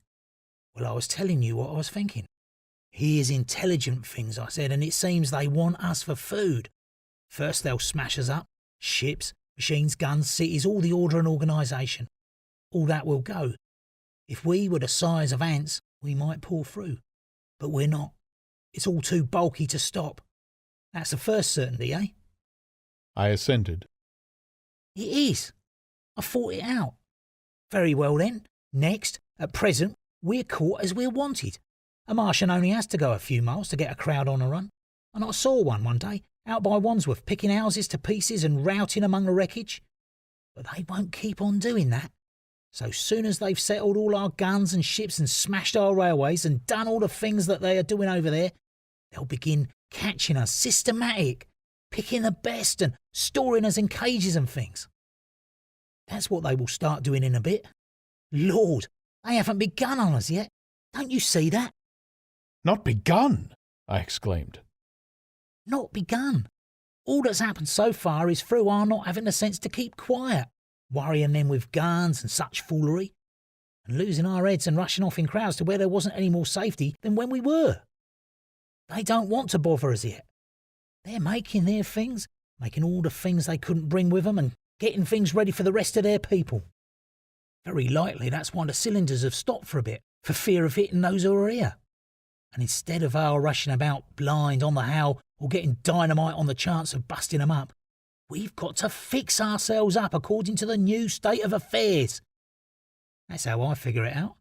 Well, I was telling you what I was thinking. Here's intelligent things, I said, and it seems they want us for food. First they'll smash us up, ships, machines, guns, cities, all the order and organisation. All that will go. If we were the size of ants, we might pull through. But we're not. It's all too bulky to stop. That's the first certainty, eh? I assented. It is. I thought it out. Very well then. Next, at present, we're caught as we're wanted. A Martian only has to go a few miles to get a crowd on a run. And I saw one day, out by Wandsworth, picking houses to pieces and routing among the wreckage. But they won't keep on doing that. So soon as they've settled all our guns and ships and smashed our railways and done all the things that they are doing over there, they'll begin catching us systematic, picking the best and storing us in cages and things. That's what they will start doing in a bit. Lord, they haven't begun on us yet. Don't you see that? Not begun, I exclaimed. Not begun. All that's happened so far is through our not having the sense to keep quiet, worrying them with guns and such foolery, and losing our heads and rushing off in crowds to where there wasn't any more safety than when we were. They don't want to bother us yet. They're making their things, making all the things they couldn't bring with them and getting things ready for the rest of their people. Very likely that's why the cylinders have stopped for a bit, for fear of hitting those who are here. And instead of our rushing about blind on the how or getting dynamite on the chance of busting them up, we've got to fix ourselves up according to the new state of affairs. That's how I figure it out.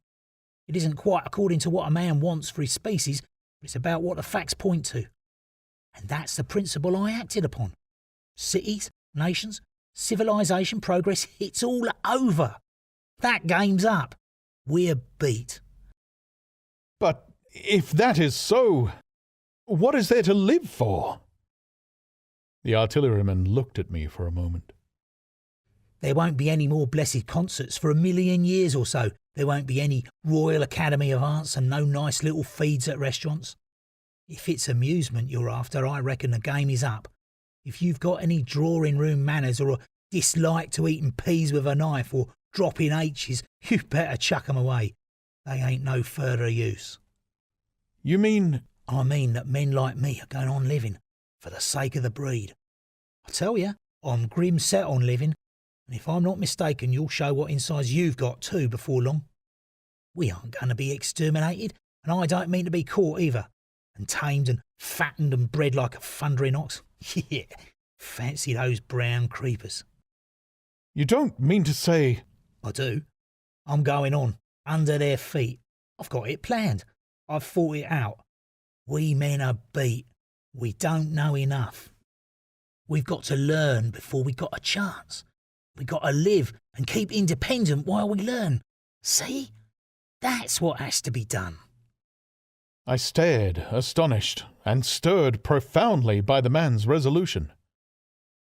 It isn't quite according to what a man wants for his species, but it's about what the facts point to. And that's the principle I acted upon. Cities, nations, civilization, progress, it's all over. That game's up. We're beat. But if that is so, what is there to live for? The artilleryman looked at me for a moment. There won't be any more blessed concerts for 1,000,000 years or so. There won't be any Royal Academy of Arts and no nice little feeds at restaurants. If it's amusement you're after, I reckon the game is up. If you've got any drawing-room manners or a dislike to eating peas with a knife or dropping H's, you'd better chuck 'em away. They ain't no further use. You mean? I mean that men like me are going on living for the sake of the breed. I tell you, I'm grim set on living, and if I'm not mistaken, you'll show what insides you've got too before long. We aren't going to be exterminated, and I don't mean to be caught either, and tamed and fattened and bred like a thundering ox. Yeah, fancy those brown creepers. You don't mean to say? I do. I'm going on, under their feet. I've got it planned. I've thought it out. We men are beat. We don't know enough. We've got to learn before we got a chance. We got to live and keep independent while we learn. See? That's what has to be done. I stared, astonished, and stirred profoundly by the man's resolution.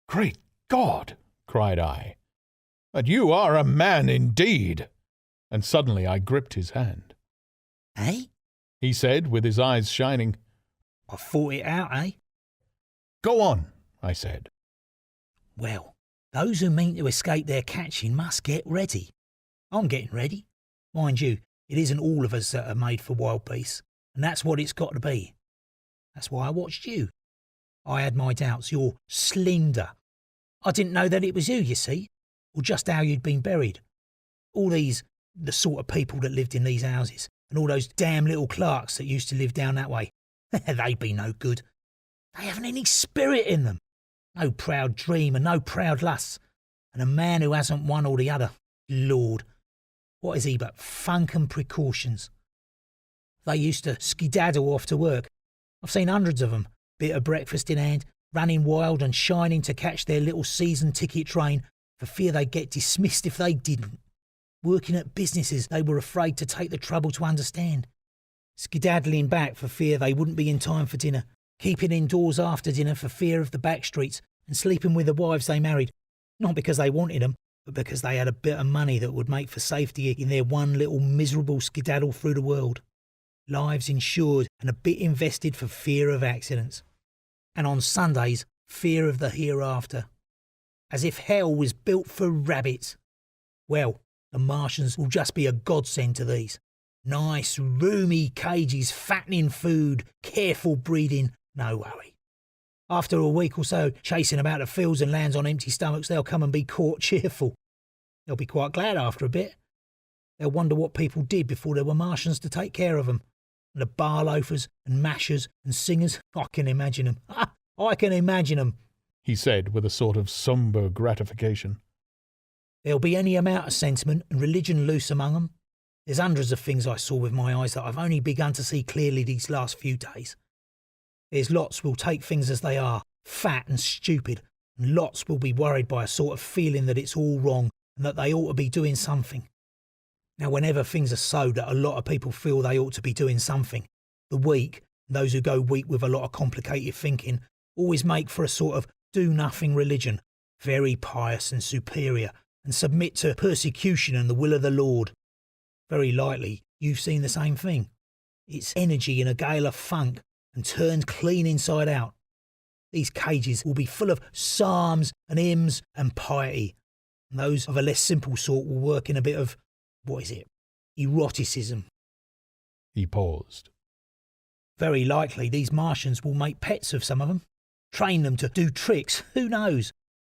Great God! Cried I. But you are a man indeed! And suddenly I gripped his hand. Eh? He said, with his eyes shining. I thought it out, eh? Go on, I said. Well, those who mean to escape their catching must get ready. I'm getting ready. Mind you, it isn't all of us that are made for wild beasts, and that's what it's got to be. That's why I watched you. I had my doubts. You're slender. I didn't know that it was you see, or just how you'd been buried. All these, the sort of people that lived in these houses, and all those damn little clerks that used to live down that way. They'd be no good. They haven't any spirit in them. No proud dream and no proud lusts. And a man who hasn't one or the other, Lord, what is he but funk and precautions? They used to skedaddle off to work. I've seen hundreds of them, bit of breakfast in hand, running wild and shining to catch their little season ticket train for fear they'd get dismissed if they didn't. Working at businesses they were afraid to take the trouble to understand. Skedaddling back for fear they wouldn't be in time for dinner. Keeping indoors after dinner for fear of the back streets, and sleeping with the wives they married, not because they wanted them, but because they had a bit of money that would make for safety in their one little miserable skedaddle through the world. Lives insured and a bit invested for fear of accidents. And on Sundays, fear of the hereafter. As if hell was built for rabbits. Well, the Martians will just be a godsend to these. Nice, roomy cages, fattening food, careful breeding, no worry. After a week or so chasing about the fields and lands on empty stomachs, they'll come and be caught cheerful. They'll be quite glad after a bit. They'll wonder what people did before there were Martians to take care of them. And the bar loafers and mashers and singers, I can imagine them. I can imagine them, he said with a sort of sombre gratification. There'll be any amount of sentiment and religion loose among them. There's hundreds of things I saw with my eyes that I've only begun to see clearly these last few days. There's lots will take things as they are, fat and stupid, and lots will be worried by a sort of feeling that it's all wrong and that they ought to be doing something. Now, whenever things are so that a lot of people feel they ought to be doing something, the weak, those who go weak with a lot of complicated thinking, always make for a sort of do-nothing religion, very pious and superior, and submit to persecution and the will of the Lord. Very likely you've seen the same thing. It's energy in a gale of funk and turned clean inside out. These cages will be full of psalms and hymns and piety. And those of a less simple sort will work in a bit of, eroticism. He paused. Very likely these Martians will make pets of some of them. Train them to do tricks, who knows?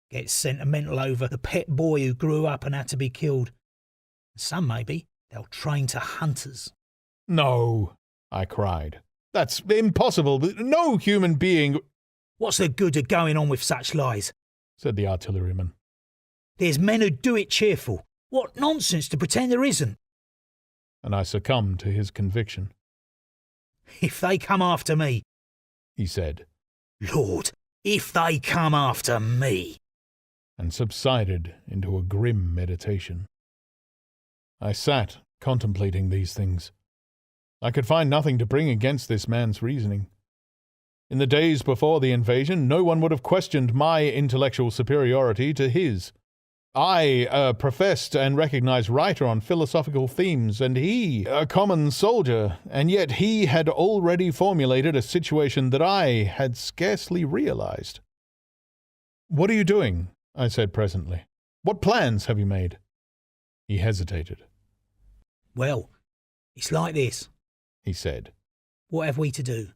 Get sentimental over the pet boy who grew up and had to be killed. Some, maybe, they'll train to hunters. No, I cried. That's impossible. No human being... What's the good of going on with such lies? Said the artilleryman. There's men who do it cheerful. What nonsense to pretend there isn't. And I succumbed to his conviction. If they come after me, he said. Lord, if they come after me. And subsided into a grim meditation. I sat, contemplating these things. I could find nothing to bring against this man's reasoning. In the days before the invasion, no one would have questioned my intellectual superiority to his. I, a professed and recognized writer on philosophical themes, and he, a common soldier, and yet he had already formulated a situation that I had scarcely realized. "What are you doing?" I said presently. "What plans have you made?" He hesitated. Well, it's like this, he said. What have we to do?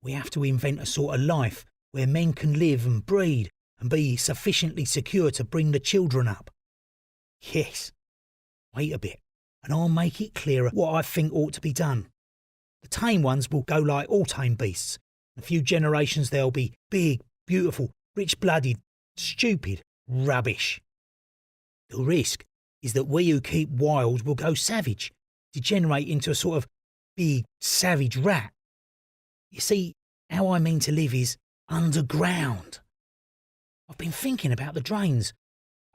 We have to invent a sort of life where men can live and breed and be sufficiently secure to bring the children up. Yes. Wait a bit, and I'll make it clearer what I think ought to be done. The tame ones will go like all tame beasts. In a few generations they'll be big, beautiful, rich-blooded, stupid, rubbish. The risk is that we who keep wild will go savage, degenerate into a sort of big, savage rat. You see, how I mean to live is underground. I've been thinking about the drains.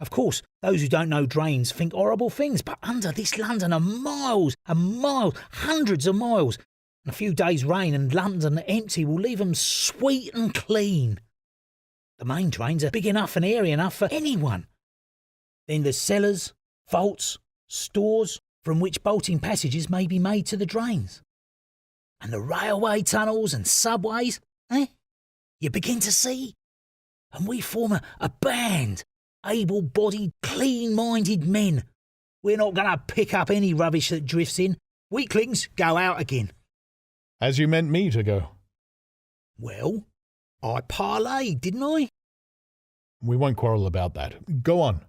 Of course, those who don't know drains think horrible things, but under this London are miles and miles, hundreds of miles. And a few days' rain and London empty will leave them sweet and clean. The main drains are big enough and airy enough for anyone. Then there's cellars, vaults, stores, from which bolting passages may be made to the drains. And the railway tunnels and subways, You begin to see? And we form a band, able-bodied, clean-minded men. We're not going to pick up any rubbish that drifts in. Weaklings go out again. As you meant me to go. Well, I parlayed, didn't I? We won't quarrel about that. Go on.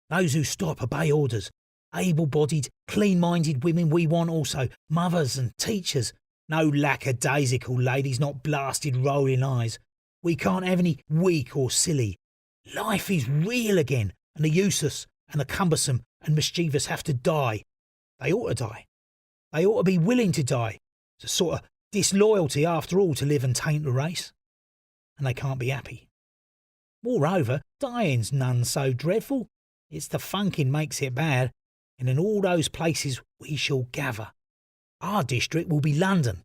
Those who stop obey orders. Able-bodied, clean-minded women we want also. Mothers and teachers. No lackadaisical ladies, not blasted rolling eyes. We can't have any weak or silly. Life is real again, and the useless and the cumbersome and mischievous have to die. They ought to die. They ought to be willing to die. It's a sort of disloyalty after all to live and taint the race. And they can't be happy. Moreover, dying's none so dreadful. It's the funking makes it bad, and in all those places we shall gather. Our district will be London,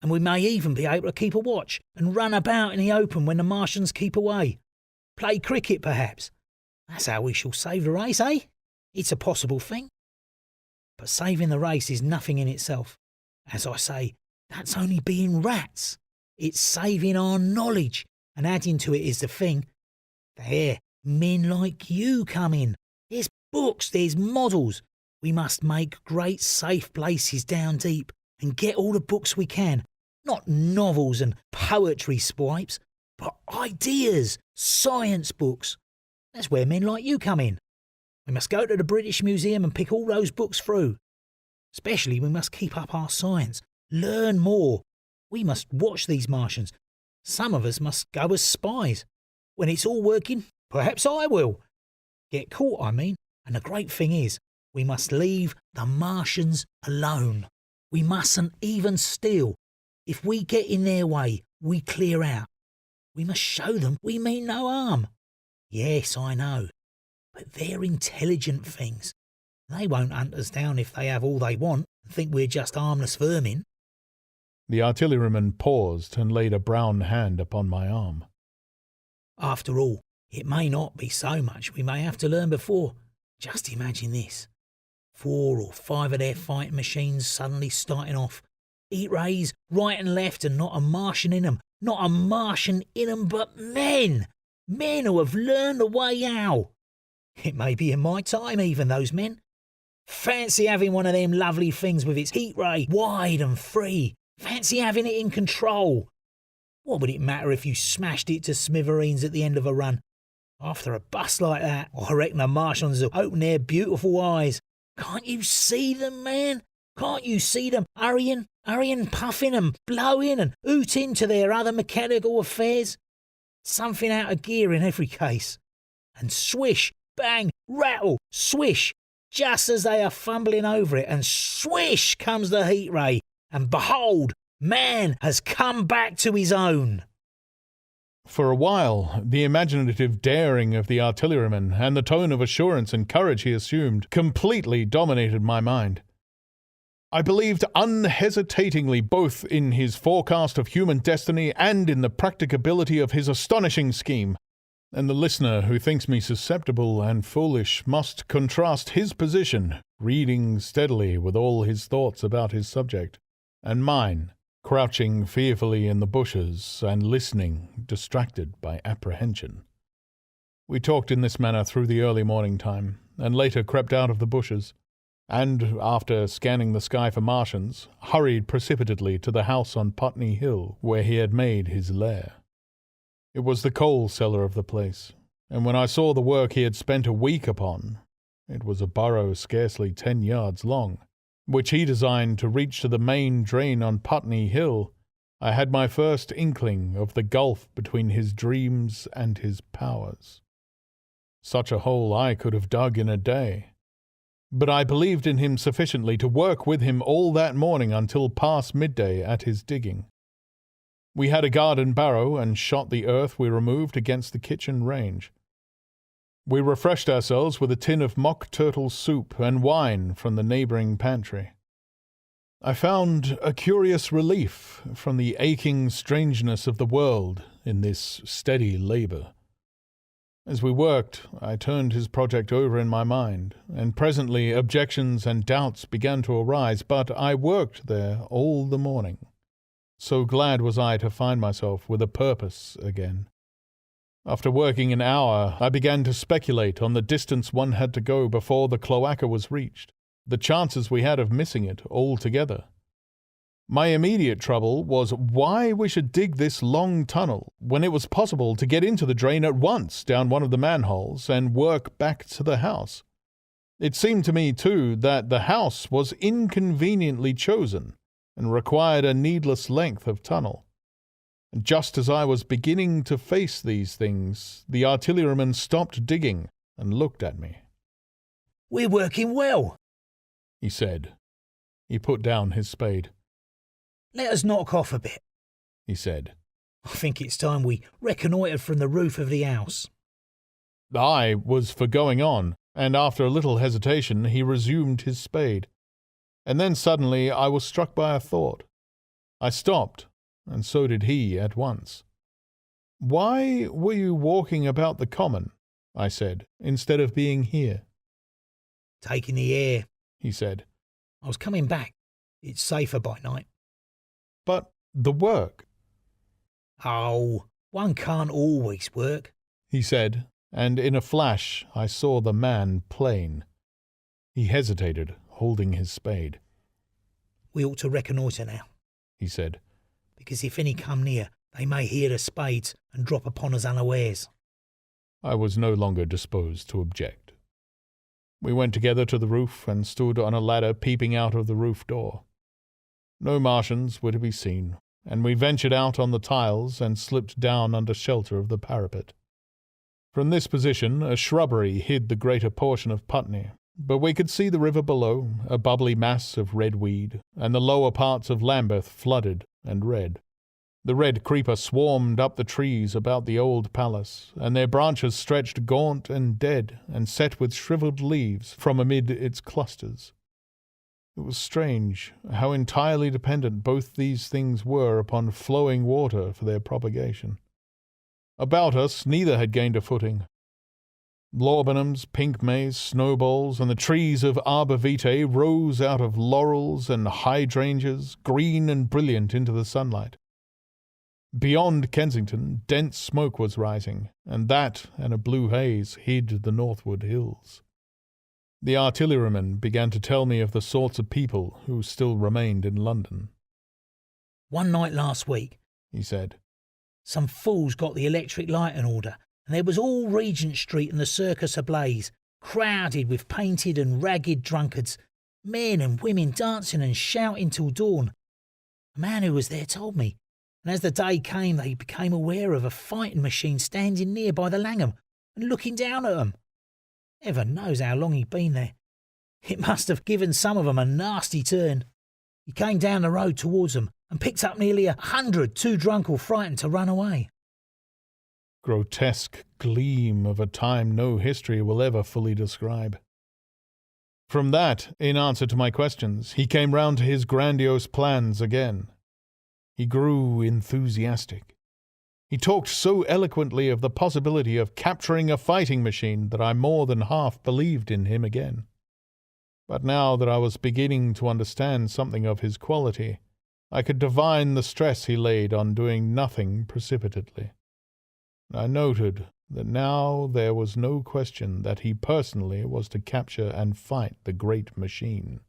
and we may even be able to keep a watch and run about in the open when the Martians keep away. Play cricket, perhaps. That's how we shall save the race, eh? It's a possible thing. But saving the race is nothing in itself. As I say, that's only being rats. It's saving our knowledge, and adding to it is the thing. There, men like you come in. There's books, there's models. We must make great safe places down deep and get all the books we can. Not novels and poetry swipes, but ideas, science books. That's where men like you come in. We must go to the British Museum and pick all those books through. Especially we must keep up our science, learn more. We must watch these Martians. Some of us must go as spies. When it's all working, perhaps I will. Get caught, I mean. And the great thing is, we must leave the Martians alone. We mustn't even steal. If we get in their way, we clear out. We must show them we mean no harm. Yes, I know. But they're intelligent things. They won't hunt us down if they have all they want and think we're just harmless vermin. The artilleryman paused and laid a brown hand upon my arm. After all, it may not be so much we may have to learn before. Just imagine this. 4 or 5 of their fighting machines suddenly starting off. Heat rays right and left and not a Martian in them. Not a Martian in 'em but men. Men who have learned the way out. It may be in my time even, those men. Fancy having one of them lovely things with its heat ray wide and free. Fancy having it in control. What would it matter if you smashed it to smithereens at the end of a run? After a bust like that, I reckon the Martians will open their beautiful eyes. Can't you see them, man? Can't you see them hurrying, puffing and blowing and hooting to their other mechanical affairs? Something out of gear in every case. And swish, bang, rattle, swish, just as they are fumbling over it, and swish comes the heat ray, and behold, man has come back to his own. For a while, the imaginative daring of the artilleryman and the tone of assurance and courage he assumed completely dominated my mind. I believed unhesitatingly both in his forecast of human destiny and in the practicability of his astonishing scheme, and the listener who thinks me susceptible and foolish must contrast his position, reading steadily with all his thoughts about his subject, and mine, crouching fearfully in the bushes and listening, distracted by apprehension. We talked in this manner through the early morning time, and later crept out of the bushes, and, after scanning the sky for Martians, hurried precipitately to the house on Putney Hill, where he had made his lair. It was the coal cellar of the place, and when I saw the work he had spent a week upon, it was a burrow scarcely 10 yards long, which he designed to reach to the main drain on Putney Hill, I had my first inkling of the gulf between his dreams and his powers. Such a hole I could have dug in a day. But I believed in him sufficiently to work with him all that morning until past midday at his digging. We had a garden barrow and shot the earth we removed against the kitchen range. We refreshed ourselves with a tin of mock turtle soup and wine from the neighbouring pantry. I found a curious relief from the aching strangeness of the world in this steady labour. As we worked, I turned his project over in my mind, and presently objections and doubts began to arise, but I worked there all the morning. So glad was I to find myself with a purpose again. After working an hour, I began to speculate on the distance one had to go before the cloaca was reached, the chances we had of missing it altogether. My immediate trouble was why we should dig this long tunnel when it was possible to get into the drain at once down one of the manholes and work back to the house. It seemed to me, too, that the house was inconveniently chosen and required a needless length of tunnel. And just as I was beginning to face these things, the artilleryman stopped digging and looked at me. "We're working well," he said. He put down his spade. "Let us knock off a bit," he said. "I think it's time we reconnoitred from the roof of the house." I was for going on, and after a little hesitation he resumed his spade. And then suddenly I was struck by a thought. I stopped, and so did he at once. "Why were you walking about the common," I said, "instead of being here?" "Taking the air," he said. "I was coming back. It's safer by night." "But the work?" "Oh, one can't always work," he said, and in a flash I saw the man plain. He hesitated, holding his spade. "We ought to reconnoitre now," he said, "because if any come near, they may hear the spades and drop upon us unawares." I was no longer disposed to object. We went together to the roof and stood on a ladder peeping out of the roof door. No Martians were to be seen, and we ventured out on the tiles and slipped down under shelter of the parapet. From this position a shrubbery hid the greater portion of Putney, but we could see the river below, a bubbly mass of red weed, and the lower parts of Lambeth flooded and red. The red creeper swarmed up the trees about the old palace, and their branches stretched gaunt and dead and set with shriveled leaves from amid its clusters. It was strange how entirely dependent both these things were upon flowing water for their propagation. About us neither had gained a footing. Laudanums, pink maize, snowballs, and the trees of arbor vitae rose out of laurels and hydrangeas, green and brilliant into the sunlight. Beyond Kensington, dense smoke was rising, and that and a blue haze hid the northward hills. The artilleryman began to tell me of the sorts of people who still remained in London. "One night last week," he said, "some fools got the electric light in order, and there was all Regent Street and the Circus ablaze, crowded with painted and ragged drunkards, men and women dancing and shouting till dawn. A man who was there told me, and as the day came they became aware of a fighting machine standing near by the Langham and looking down at them. Heaven knows how long he'd been there. It must have given some of them a nasty turn. He came down the road towards them and picked up nearly 100 too drunk or frightened to run away." Grotesque gleam of a time no history will ever fully describe. From that, in answer to my questions, he came round to his grandiose plans again. He grew enthusiastic. He talked so eloquently of the possibility of capturing a fighting machine that I more than half believed in him again. But now that I was beginning to understand something of his quality, I could divine the stress he laid on doing nothing precipitately. I noted that now there was no question that he personally was to capture and fight the great machine.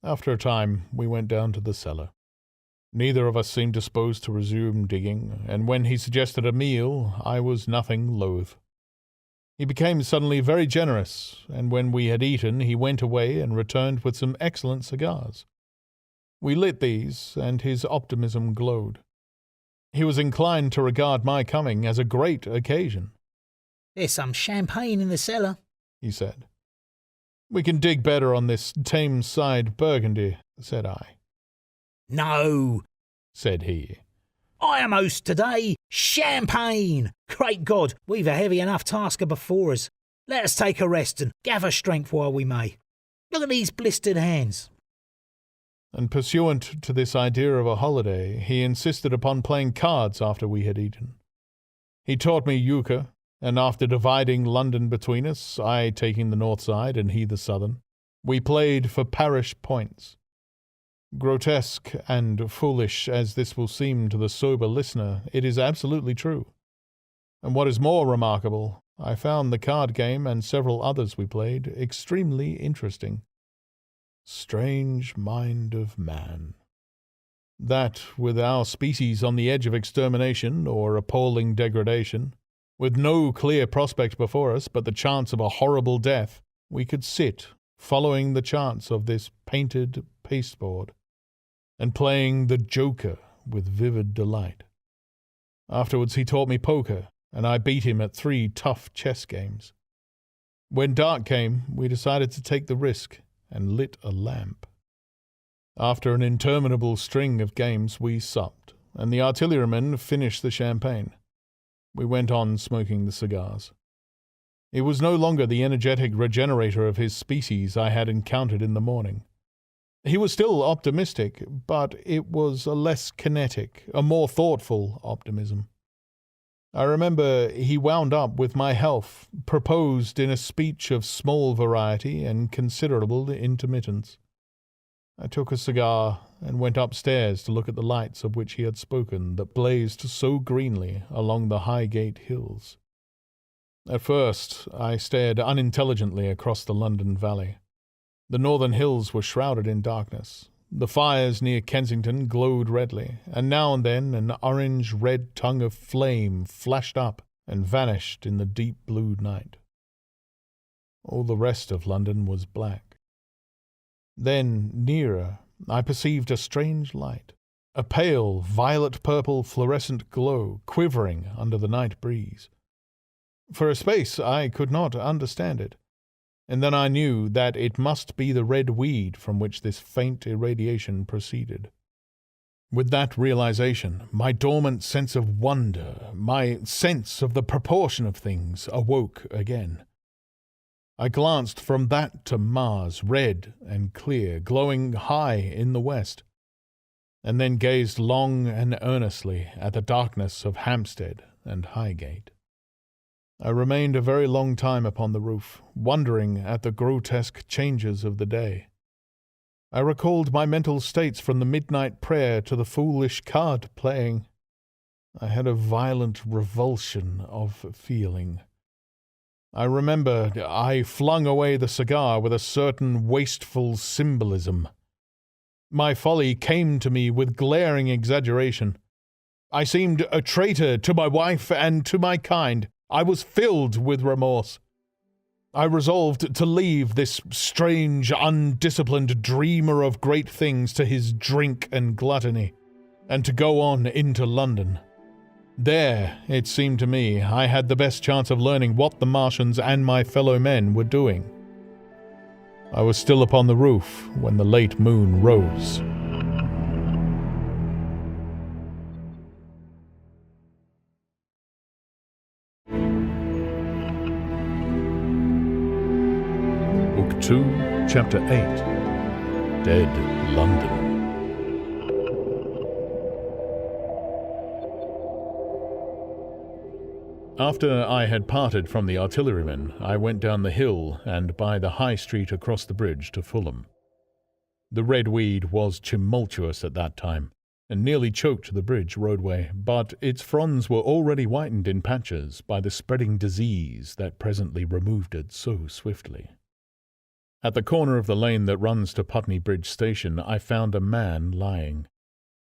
After a time, we went down to the cellar. Neither of us seemed disposed to resume digging, and when he suggested a meal, I was nothing loath. He became suddenly very generous, and when we had eaten, he went away and returned with some excellent cigars. We lit these, and his optimism glowed. He was inclined to regard my coming as a great occasion. "There's some champagne in the cellar," he said. "We can dig better on this Thames-side Burgundy," said I. "No," said he. "I am host today. Champagne! Great God, we've a heavy enough tasker before us. Let us take a rest and gather strength while we may. Look at these blistered hands." And pursuant to this idea of a holiday, he insisted upon playing cards after we had eaten. He taught me euchre, and after dividing London between us, I taking the north side and he the southern, we played for parish points. Grotesque and foolish as this will seem to the sober listener, it is absolutely true. And what is more remarkable, I found the card game and several others we played extremely interesting. Strange mind of man. That, with our species on the edge of extermination or appalling degradation, with no clear prospect before us but the chance of a horrible death, we could sit, following the chance of this painted pasteboard, and playing the Joker with vivid delight. Afterwards he taught me poker, and I beat him at 3 tough chess games. When dark came, we decided to take the risk, and lit a lamp. After an interminable string of games, we supped, and the artilleryman finished the champagne. We went on smoking the cigars. It was no longer the energetic regenerator of his species I had encountered in the morning. He was still optimistic, but it was a less kinetic, a more thoughtful optimism. I remember he wound up with my health, proposed in a speech of small variety and considerable intermittence. I took a cigar and went upstairs to look at the lights of which he had spoken that blazed so greenly along the Highgate hills. At first I stared unintelligently across the London valley. The northern hills were shrouded in darkness. The fires near Kensington glowed redly, and now and then an orange-red tongue of flame flashed up and vanished in the deep blue night. All the rest of London was black. Then, nearer, I perceived a strange light, a pale, violet-purple fluorescent glow quivering under the night breeze. For a space I could not understand it, and then I knew that it must be the red weed from which this faint irradiation proceeded. With that realization, my dormant sense of wonder, my sense of the proportion of things, awoke again. I glanced from that to Mars, red and clear, glowing high in the west, and then gazed long and earnestly at the darkness of Hampstead and Highgate. I remained a very long time upon the roof, wondering at the grotesque changes of the day. I recalled my mental states from the midnight prayer to the foolish card-playing. I had a violent revulsion of feeling. I remember I flung away the cigar with a certain wasteful symbolism. My folly came to me with glaring exaggeration. I seemed a traitor to my wife and to my kind. I was filled with remorse. I resolved to leave this strange, undisciplined dreamer of great things to his drink and gluttony, and to go on into London. There, it seemed to me, I had the best chance of learning what the Martians and my fellow men were doing. I was still upon the roof when the late moon rose. Book 2, Chapter 8, Dead London. After I had parted from the artillerymen, I went down the hill and by the high street across the bridge to Fulham. The red weed was tumultuous at that time, and nearly choked the bridge roadway, but its fronds were already whitened in patches by the spreading disease that presently removed it so swiftly. At the corner of the lane that runs to Putney Bridge Station, I found a man lying.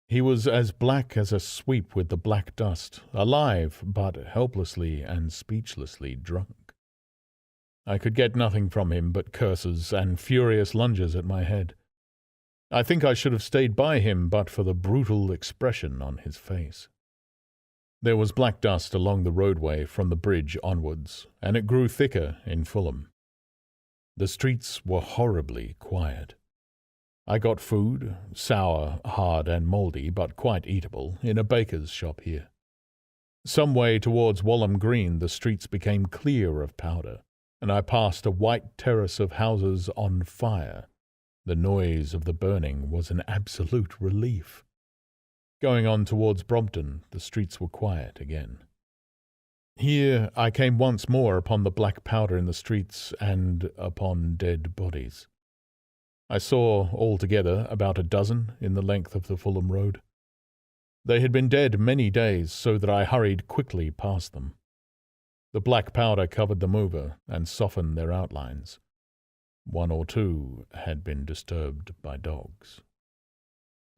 He was as black as a sweep with the black dust, alive, but helplessly and speechlessly drunk. I could get nothing from him but curses and furious lunges at my head. I think I should have stayed by him but for the brutal expression on his face. There was black dust along the roadway from the bridge onwards, and it grew thicker in Fulham. The streets were horribly quiet. I got food, sour, hard and mouldy, but quite eatable, in a baker's shop here. Some way towards Walham Green the streets became clear of powder, and I passed a white terrace of houses on fire. The noise of the burning was an absolute relief. Going on towards Brompton, the streets were quiet again. Here I came once more upon the black powder in the streets and upon dead bodies. I saw altogether about a dozen in the length of the Fulham Road. They had been dead many days, so that I hurried quickly past them. The black powder covered them over and softened their outlines. One or two had been disturbed by dogs.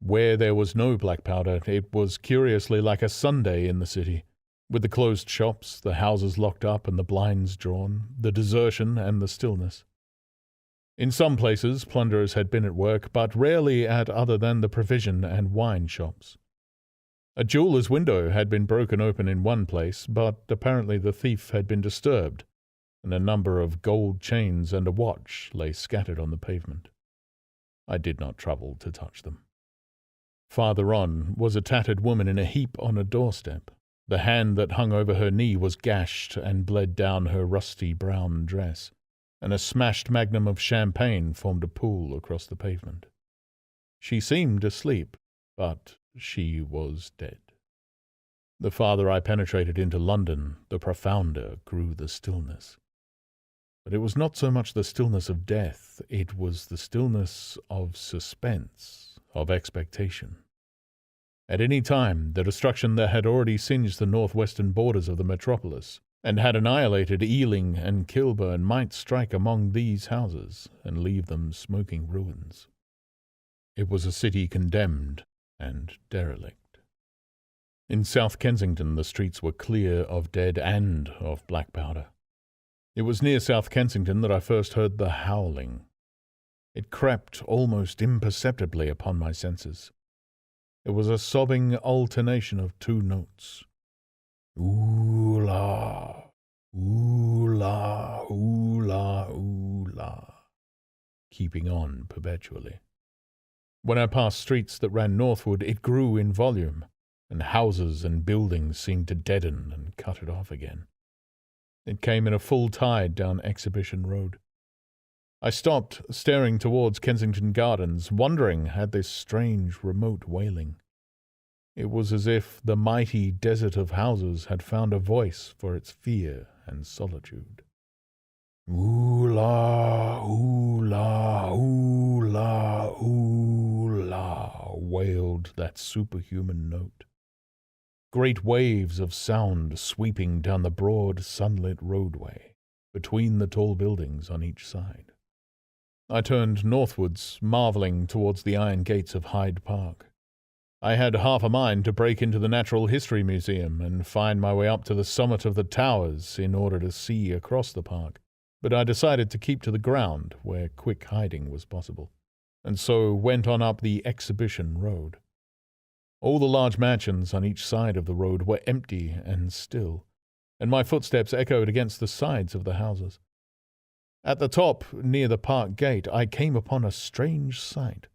Where there was no black powder, it was curiously like a Sunday in the city, with the closed shops, the houses locked up and the blinds drawn, the desertion and the stillness. In some places plunderers had been at work, but rarely at other than the provision and wine shops. A jeweller's window had been broken open in one place, but apparently the thief had been disturbed, and a number of gold chains and a watch lay scattered on the pavement. I did not trouble to touch them. Farther on was a tattered woman in a heap on a doorstep. The hand that hung over her knee was gashed and bled down her rusty brown dress, and a smashed magnum of champagne formed a pool across the pavement. She seemed asleep, but she was dead. The farther I penetrated into London, the profounder grew the stillness. But it was not so much the stillness of death, it was the stillness of suspense, of expectation. At any time, the destruction that had already singed the northwestern borders of the metropolis, and had annihilated Ealing and Kilburn, might strike among these houses and leave them smoking ruins. It was a city condemned and derelict. In South Kensington the streets were clear of dead and of black powder. It was near South Kensington that I first heard the howling. It crept almost imperceptibly upon my senses. It was a sobbing alternation of two notes. Ooh-la, ooh-la, ooh-la, ooh-la, keeping on perpetually. When I passed streets that ran northward, it grew in volume, and houses and buildings seemed to deaden and cut it off again. It came in a full tide down Exhibition Road. I stopped, staring towards Kensington Gardens, wondering at this strange, remote wailing. It was as if the mighty desert of houses had found a voice for its fear and solitude. Ooh-la, ooh-la, ooh-la, ooh-la, wailed that superhuman note. great waves of sound sweeping down the broad, sunlit roadway between the tall buildings on each side. I turned northwards, marvelling towards the iron gates of Hyde Park. I had half a mind to break into the Natural History Museum and find my way up to the summit of the towers in order to see across the park, but I decided to keep to the ground where quick hiding was possible, and so went on up the Exhibition Road. All the large mansions on each side of the road were empty and still, and my footsteps echoed against the sides of the houses. At the top, near the park gate, I came upon a strange sight.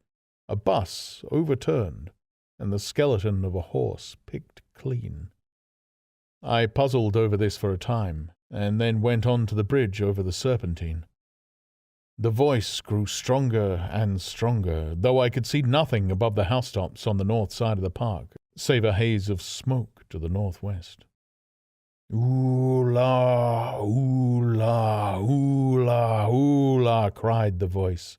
A bus overturned, and the skeleton of a horse picked clean. I puzzled over this for a time, and then went on to the bridge over the Serpentine. The voice grew stronger and stronger, though I could see nothing above the housetops on the north side of the park, save a haze of smoke to the northwest. "Ooh-la, ooh-la, ooh-la, ooh-la," cried the voice,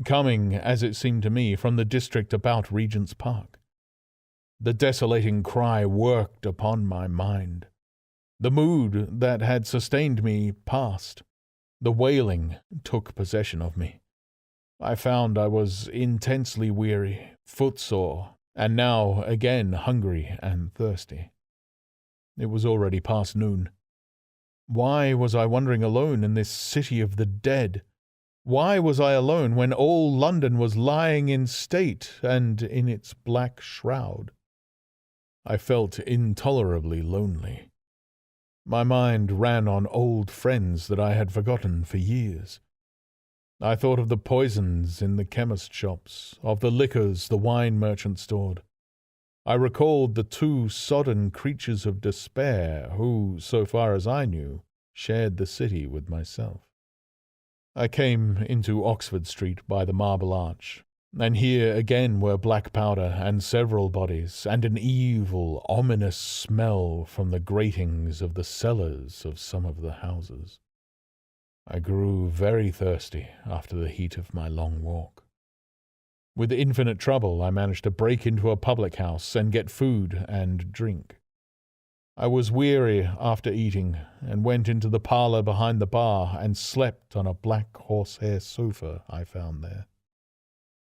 coming, as it seemed to me, from the district about Regent's Park. The desolating cry worked upon my mind. The mood that had sustained me passed. The wailing took possession of me. I found I was intensely weary, footsore, and now again hungry and thirsty. It was already past noon. Why was I wandering alone in this city of the dead? Why was I alone when all London was lying in state and in its black shroud? I felt intolerably lonely. My mind ran on old friends that I had forgotten for years. I thought of the poisons in the chemist shops, of the liquors the wine merchant stored. I recalled the two sodden creatures of despair who, so far as I knew, shared the city with myself. I came into Oxford Street by the Marble Arch, and here again were black powder and several bodies, and an evil, ominous smell from the gratings of the cellars of some of the houses. I grew very thirsty after the heat of my long walk. With infinite trouble, I managed to break into a public house and get food and drink. I was weary after eating, and went into the parlour behind the bar and slept on a black horsehair sofa I found there.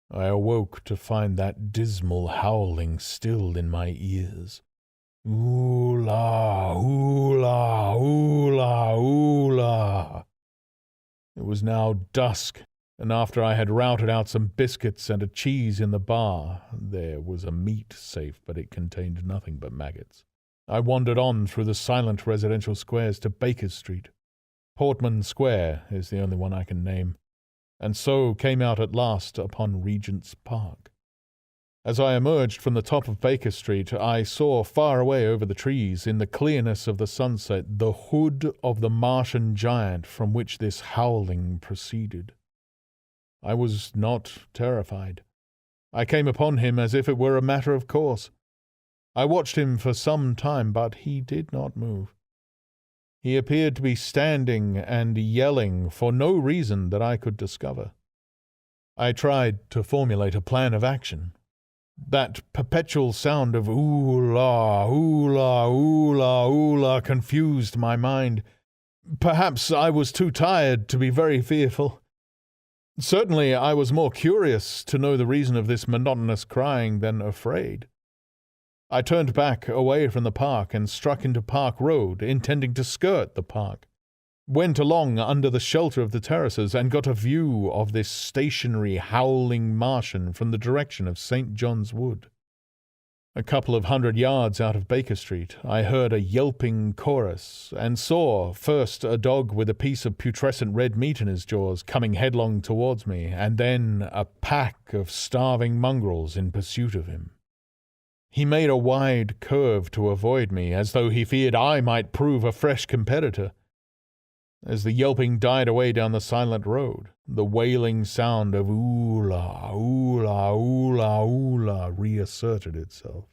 I awoke to find that dismal howling still in my ears. Ooh-la, ooh-la, ooh-la, ooh-la. It was now dusk, and after I had routed out some biscuits and a cheese in the bar, there was a meat safe, but it contained nothing but maggots. I wandered on through the silent residential squares to Baker Street. Portman Square is the only one I can name, and so came out at last upon Regent's Park. As I emerged from the top of Baker Street, I saw far away over the trees, in the clearness of the sunset, the hood of the Martian giant from which this howling proceeded. I was not terrified. I came upon him as if it were a matter of course. I watched him for some time, but he did not move. He appeared to be standing and yelling for no reason that I could discover. I tried to formulate a plan of action. That perpetual sound of ooh-la, ooh-la, ooh-la, ooh-la confused my mind. Perhaps I was too tired to be very fearful. Certainly I was more curious to know the reason of this monotonous crying than afraid. I turned back away from the park and struck into Park Road, intending to skirt the park. Went along under the shelter of the terraces and got a view of this stationary, howling Martian from the direction of St. John's Wood. A couple of 100 yards out of Baker Street, I heard a yelping chorus and saw first a dog with a piece of putrescent red meat in his jaws coming headlong towards me, and then a pack of starving mongrels in pursuit of him. He made a wide curve to avoid me, as though he feared I might prove a fresh competitor. As the yelping died away down the silent road, the wailing sound of ooh-la, ooh-la, ooh-la, ooh-la reasserted itself.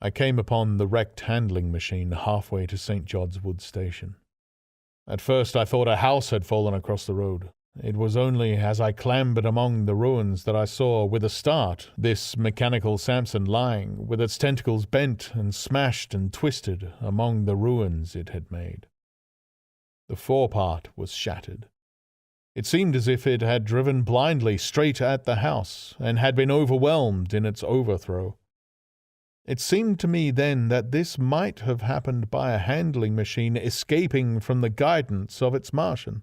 I came upon the wrecked handling machine halfway to St. John's Wood Station. At first I thought a house had fallen across the road, It was only as I clambered among the ruins that I saw, with a start, this mechanical Samson lying, with its tentacles bent and smashed and twisted among the ruins it had made. The forepart was shattered. It seemed as if it had driven blindly straight at the house, and had been overwhelmed in its overthrow. It seemed to me then that this might have happened by a handling machine escaping from the guidance of its Martian.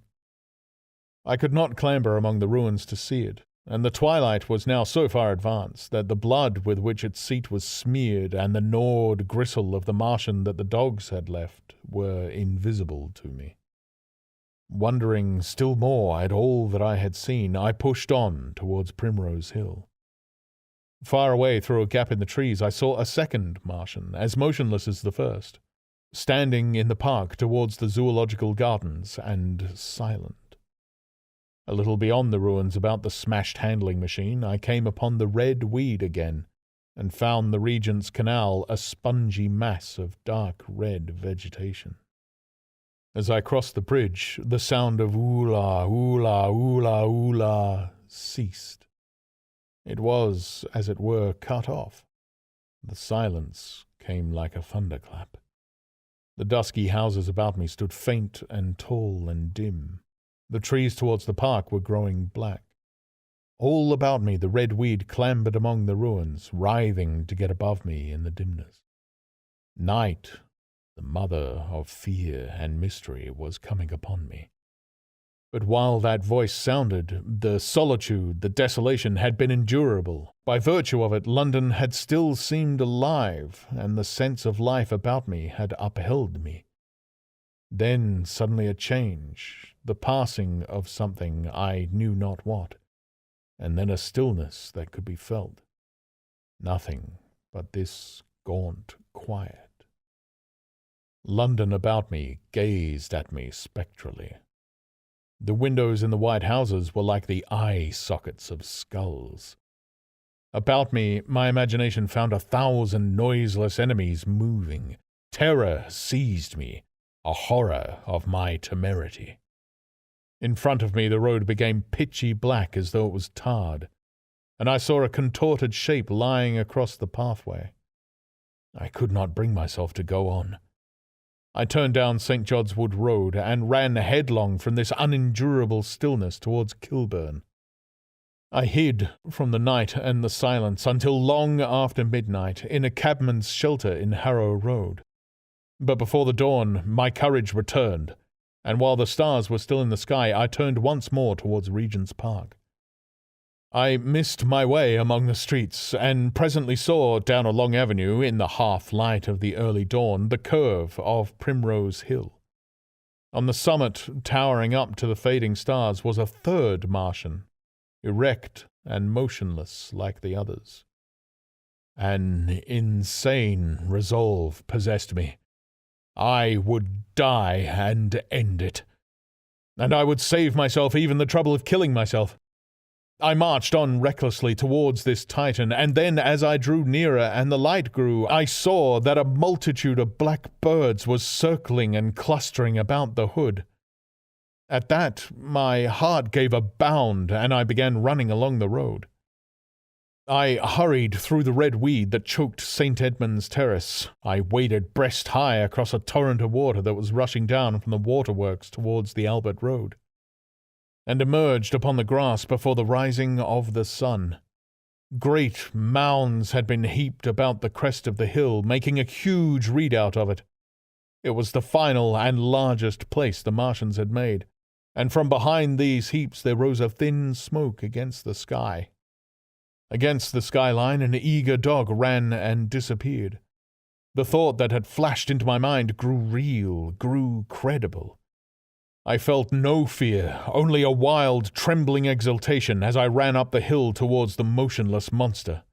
I could not clamber among the ruins to see it, and the twilight was now so far advanced that the blood with which its seat was smeared and the gnawed gristle of the Martian that the dogs had left were invisible to me. Wondering still more at all that I had seen, I pushed on towards Primrose Hill. Far away through a gap in the trees I saw a second Martian, as motionless as the first, standing in the park towards the zoological gardens, and silent. A little beyond the ruins about the smashed handling machine, I came upon the red weed again, and found the Regent's Canal a spongy mass of dark red vegetation. As I crossed the bridge, the sound of oola, oola, oola, oola ceased. It was, as it were, cut off. The silence came like a thunderclap. The dusky houses about me stood faint and tall and dim. The trees towards the park were growing black. All about me the red weed clambered among the ruins, writhing to get above me in the dimness. Night, the mother of fear and mystery, was coming upon me. But while that voice sounded, the solitude, the desolation had been endurable. By virtue of it, London had still seemed alive, and the sense of life about me had upheld me. Then suddenly a change, the passing of something I knew not what, and then a stillness that could be felt. Nothing but this gaunt quiet. London about me gazed at me spectrally. The windows in the white houses were like the eye sockets of skulls. About me, my imagination found 1,000 noiseless enemies moving. Terror seized me, a horror of my temerity. In front of me the road became pitchy black as though it was tarred, and I saw a contorted shape lying across the pathway. I could not bring myself to go on. I turned down St. John's Wood Road and ran headlong from this unendurable stillness towards Kilburn. I hid from the night and the silence until long after midnight in a cabman's shelter in Harrow Road. But before the dawn my courage returned, and while the stars were still in the sky I turned once more towards Regent's Park. I missed my way among the streets, and presently saw, down a long avenue, in the half-light of the early dawn, the curve of Primrose Hill. On the summit, towering up to the fading stars, was a third Martian, erect and motionless like the others. An insane resolve possessed me. I would die and end it. And I would save myself even the trouble of killing myself. I marched on recklessly towards this Titan, and then as I drew nearer and the light grew, I saw that a multitude of black birds was circling and clustering about the hood. At that, my heart gave a bound, and I began running along the road. I hurried through the red weed that choked St. Edmund's Terrace. I waded breast-high across a torrent of water that was rushing down from the waterworks towards the Albert Road, and emerged upon the grass before the rising of the sun. Great mounds had been heaped about the crest of the hill, making a huge redoubt of it. It was the final and largest place the Martians had made, and from behind these heaps there rose a thin smoke against the sky. Against the skyline an eager dog ran and disappeared. The thought that had flashed into my mind grew real, grew credible. I felt no fear, only a wild, trembling exultation as I ran up the hill towards the motionless monster.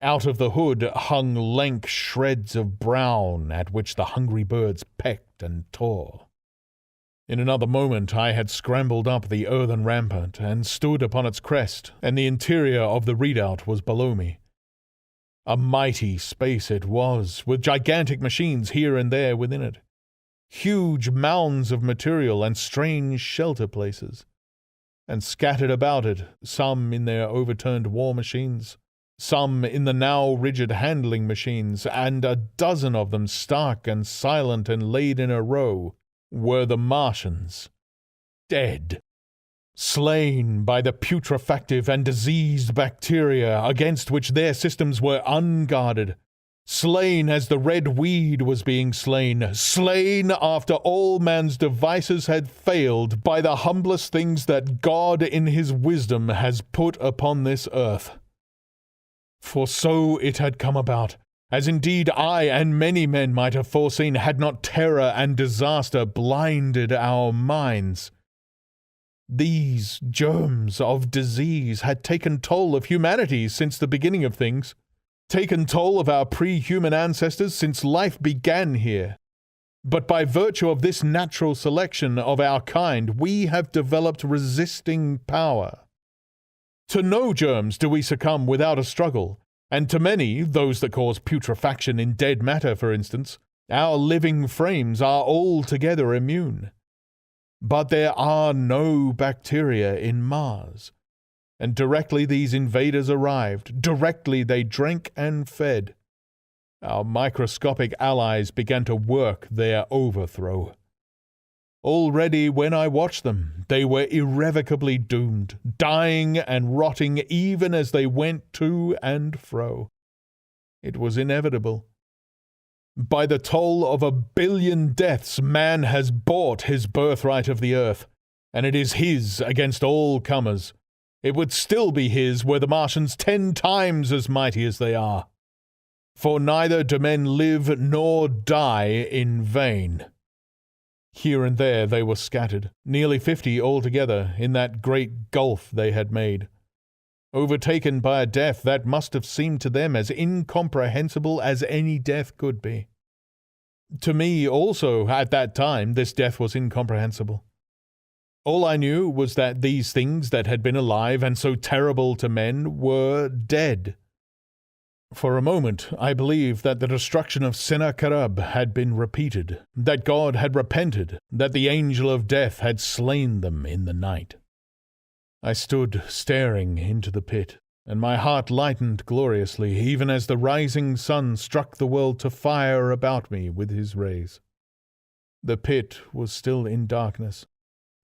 Out of the hood hung lank shreds of brown at which the hungry birds pecked and tore. In another moment I had scrambled up the earthen rampart and stood upon its crest, and the interior of the redoubt was below me. A mighty space it was, with gigantic machines here and there within it. Huge mounds of material and strange shelter places. and scattered about it, some in their overturned war machines, some in the now rigid handling machines, and a dozen of them stark and silent and laid in a row, were the Martians, dead, slain by the putrefactive and diseased bacteria against which their systems were unguarded, slain as the red weed was being slain, slain after all man's devices had failed by the humblest things that God in his wisdom has put upon this earth. For so it had come about, as indeed I and many men might have foreseen had not terror and disaster blinded our minds. These germs of disease had taken toll of humanity since the beginning of things, taken toll of our pre-human ancestors since life began here. But by virtue of this natural selection of our kind, we have developed resisting power. To no germs do we succumb without a struggle, and to many, those that cause putrefaction in dead matter, for instance, our living frames are altogether immune. But there are no bacteria in Mars, and directly these invaders arrived, directly they drank and fed, our microscopic allies began to work their overthrow. Already when I watched them, they were irrevocably doomed, dying and rotting even as they went to and fro. It was inevitable. By the toll of 1 billion deaths, man has bought his birthright of the earth, and it is his against all comers. It would still be his were the Martians 10 times as mighty as they are. For neither do men live nor die in vain. Here and there they were scattered, nearly 50 altogether, in that great gulf they had made, overtaken by a death that must have seemed to them as incomprehensible as any death could be. To me also, at that time, this death was incomprehensible. All I knew was that these things that had been alive and so terrible to men were dead. For a moment, I believed that the destruction of Sennacherib had been repeated, that God had repented, that the angel of death had slain them in the night. I stood staring into the pit, and my heart lightened gloriously, even as the rising sun struck the world to fire about me with his rays. The pit was still in darkness.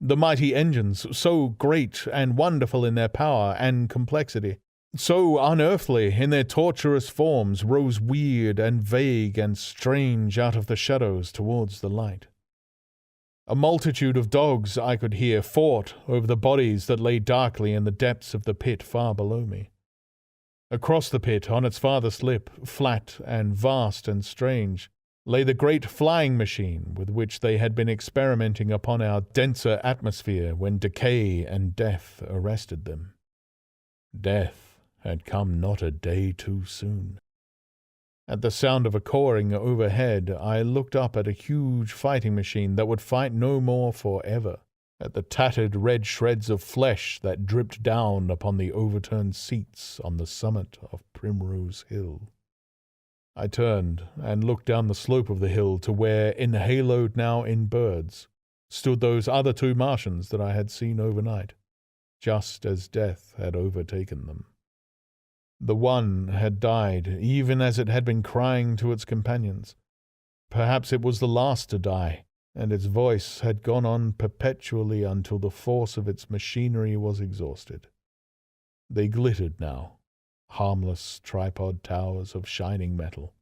The mighty engines, so great and wonderful in their power and complexity, so unearthly in their torturous forms, rose weird and vague and strange out of the shadows towards the light. A multitude of dogs, I could hear, fought over the bodies that lay darkly in the depths of the pit far below me. Across the pit, on its farthest lip, flat and vast and strange, lay the great flying machine with which they had been experimenting upon our denser atmosphere when decay and death arrested them. Death had come not a day too soon. At the sound of a cawing overhead, I looked up at a huge fighting machine that would fight no more forever, at the tattered red shreds of flesh that dripped down upon the overturned seats on the summit of Primrose Hill. I turned and looked down the slope of the hill to where, enhaloed now in birds, stood those other 2 Martians that I had seen overnight, just as death had overtaken them. The one had died, even as it had been crying to its companions. Perhaps it was the last to die, and its voice had gone on perpetually until the force of its machinery was exhausted. They glittered now, harmless tripod towers of shining metal,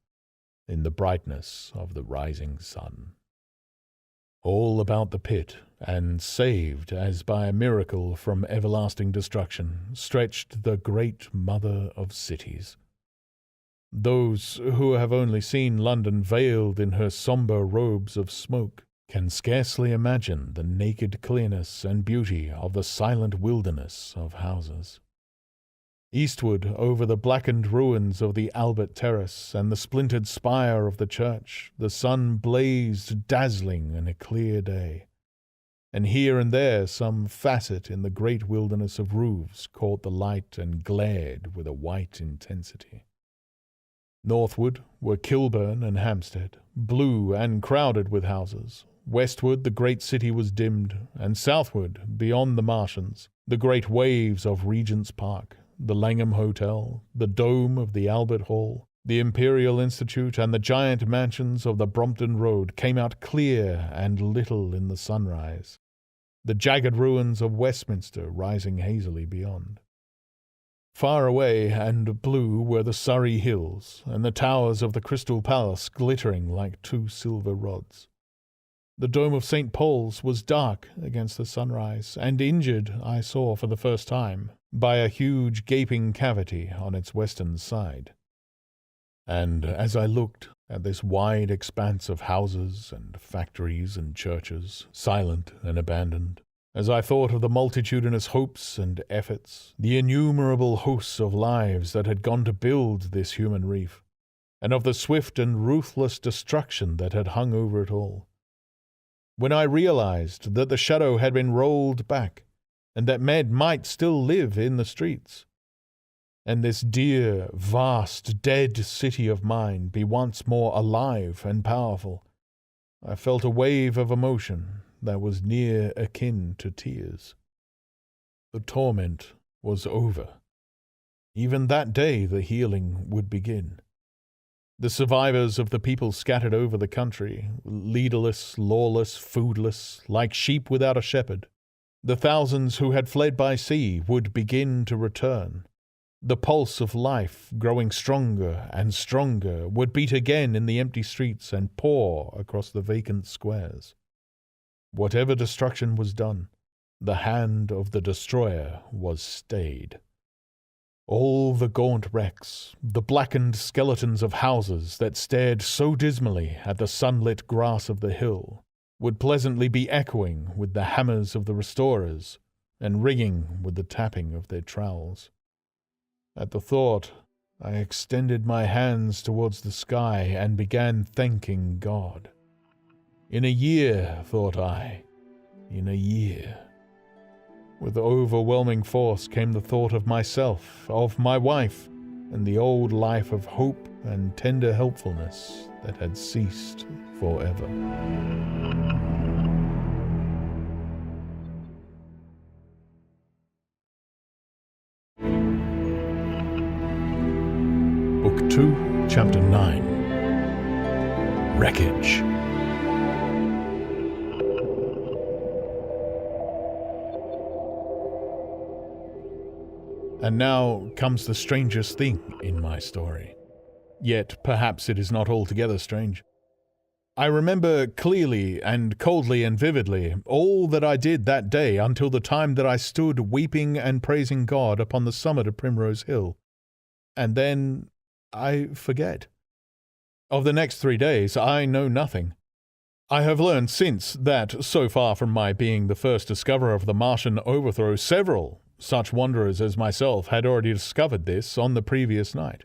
in the brightness of the rising sun. All about the pit, and saved as by a miracle from everlasting destruction, stretched the great mother of cities. Those who have only seen London veiled in her sombre robes of smoke can scarcely imagine the naked clearness and beauty of the silent wilderness of houses. Eastward, over the blackened ruins of the Albert Terrace and the splintered spire of the church, the sun blazed dazzling in a clear day, and here and there some facet in the great wilderness of roofs caught the light and glared with a white intensity. Northward were Kilburn and Hampstead, blue and crowded with houses, Westward the great city was dimmed, and southward, beyond the Martians, the great waves of Regent's Park, the Langham Hotel, the dome of the Albert Hall, the Imperial Institute, and the giant mansions of the Brompton Road came out clear and little in the sunrise, the jagged ruins of Westminster rising hazily beyond. Far away and blue were the Surrey Hills, and the towers of the Crystal Palace glittering like two silver rods. The dome of St. Paul's was dark against the sunrise, and injured, I saw for the first time, by a huge gaping cavity on its western side. And as I looked at this wide expanse of houses and factories and churches, silent and abandoned, as I thought of the multitudinous hopes and efforts, the innumerable hosts of lives that had gone to build this human reef, and of the swift and ruthless destruction that had hung over it all, when I realized that the shadow had been rolled back, and that men might still live in the streets, and this dear, vast, dead city of mine be once more alive and powerful, I felt a wave of emotion that was near akin to tears. The torment was over. Even that day the healing would begin. The survivors of the people scattered over the country, leaderless, lawless, foodless, like sheep without a shepherd, the thousands who had fled by sea would begin to return. The pulse of life, growing stronger and stronger, would beat again in the empty streets and pour across the vacant squares. Whatever destruction was done, the hand of the destroyer was stayed. All the gaunt wrecks, the blackened skeletons of houses that stared so dismally at the sunlit grass of the hill, would pleasantly be echoing with the hammers of the restorers and ringing with the tapping of their trowels. At the thought, I extended my hands towards the sky and began thanking God. In a year, thought I, in a year. With overwhelming force came the thought of myself, of my wife, and the old life of hope and tender helpfulness that had ceased forever. Book 2, Chapter 9. Wreckage. And now comes the strangest thing in my story. Yet perhaps it is not altogether strange. I remember clearly and coldly and vividly all that I did that day until the time that I stood weeping and praising God upon the summit of Primrose Hill. And then I forget. Of the next 3 days I know nothing. I have learned since that, so far from my being the first discoverer of the Martian overthrow, several such wanderers as myself had already discovered this on the previous night.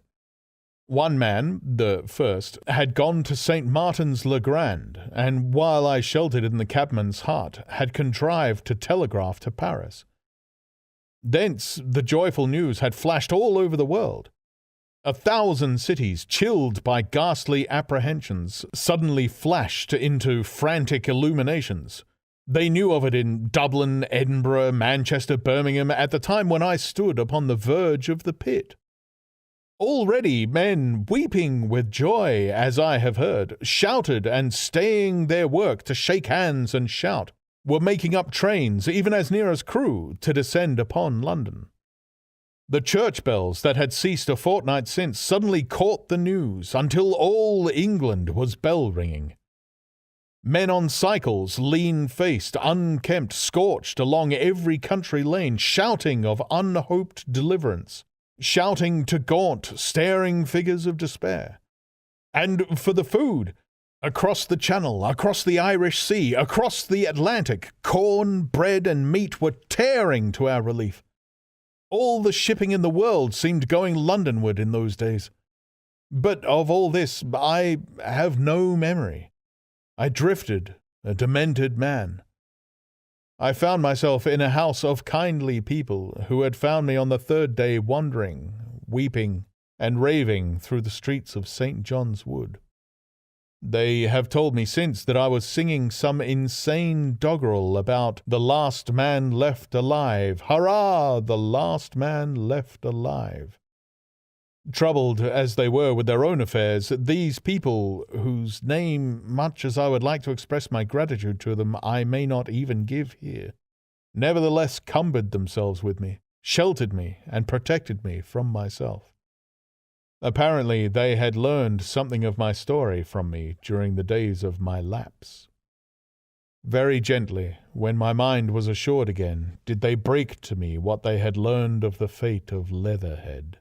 One man, the first, had gone to St. Martin's-le-Grand, and while I sheltered in the cabman's hut, had contrived to telegraph to Paris. Thence the joyful news had flashed all over the world. 1,000 cities, chilled by ghastly apprehensions, suddenly flashed into frantic illuminations. They knew of it in Dublin, Edinburgh, Manchester, Birmingham, at the time when I stood upon the verge of the pit. Already men, weeping with joy, as I have heard, shouted and staying their work to shake hands and shout, were making up trains, even as near as Crewe, to descend upon London. The church bells that had ceased a fortnight since suddenly caught the news, until all England was bell-ringing. Men on cycles, lean-faced, unkempt, scorched along every country lane, shouting of unhoped deliverance, shouting to gaunt, staring figures of despair. And for the food, across the Channel, across the Irish Sea, across the Atlantic, corn, bread, and meat were tearing to our relief. All the shipping in the world seemed going Londonward in those days. But of all this I have no memory. I drifted, a demented man. I found myself in a house of kindly people who had found me on the 3rd day wandering, weeping, and raving through the streets of St. John's Wood. They have told me since that I was singing some insane doggerel about the last man left alive. Hurrah, the last man left alive. Troubled as they were with their own affairs, these people, whose name, much as I would like to express my gratitude to them, I may not even give here, nevertheless cumbered themselves with me, sheltered me, and protected me from myself. Apparently, they had learned something of my story from me during the days of my lapse. Very gently, when my mind was assured again, did they break to me what they had learned of the fate of Leatherhead.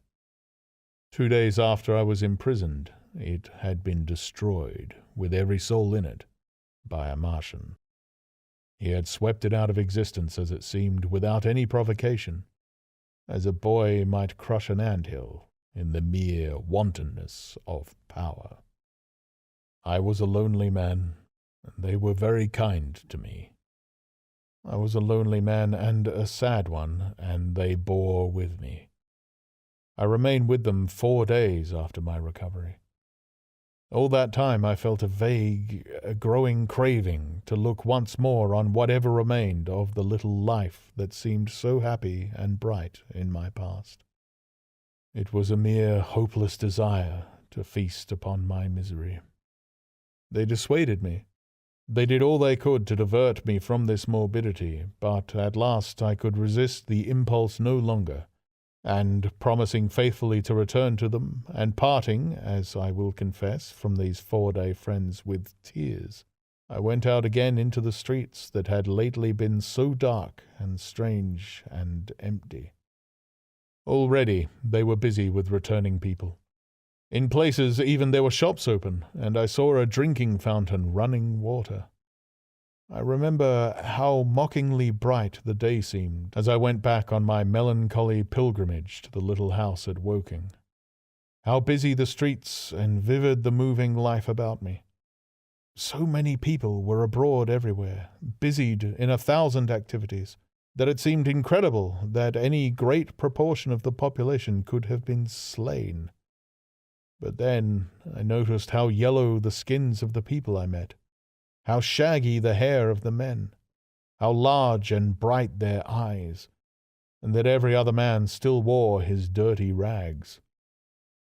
2 days after I was imprisoned, it had been destroyed, with every soul in it, by a Martian. He had swept it out of existence, as it seemed, without any provocation, as a boy might crush an anthill in the mere wantonness of power. I was a lonely man, and they were very kind to me. I was a lonely man and a sad one, and they bore with me. I remained with them 4 days after my recovery. All that time I felt a vague, growing craving to look once more on whatever remained of the little life that seemed so happy and bright in my past. It was a mere hopeless desire to feast upon my misery. They dissuaded me. They did all they could to divert me from this morbidity, but at last I could resist the impulse no longer, and, promising faithfully to return to them, and parting, as I will confess, from these 4-day friends with tears, I went out again into the streets that had lately been so dark and strange and empty. Already they were busy with returning people. In places even there were shops open, and I saw a drinking fountain running water. I remember how mockingly bright the day seemed as I went back on my melancholy pilgrimage to the little house at Woking. How busy the streets and vivid the moving life about me. So many people were abroad everywhere, busied in 1,000 activities, that it seemed incredible that any great proportion of the population could have been slain. But then I noticed how yellow the skins of the people I met, how shaggy the hair of the men, how large and bright their eyes, and that every other man still wore his dirty rags.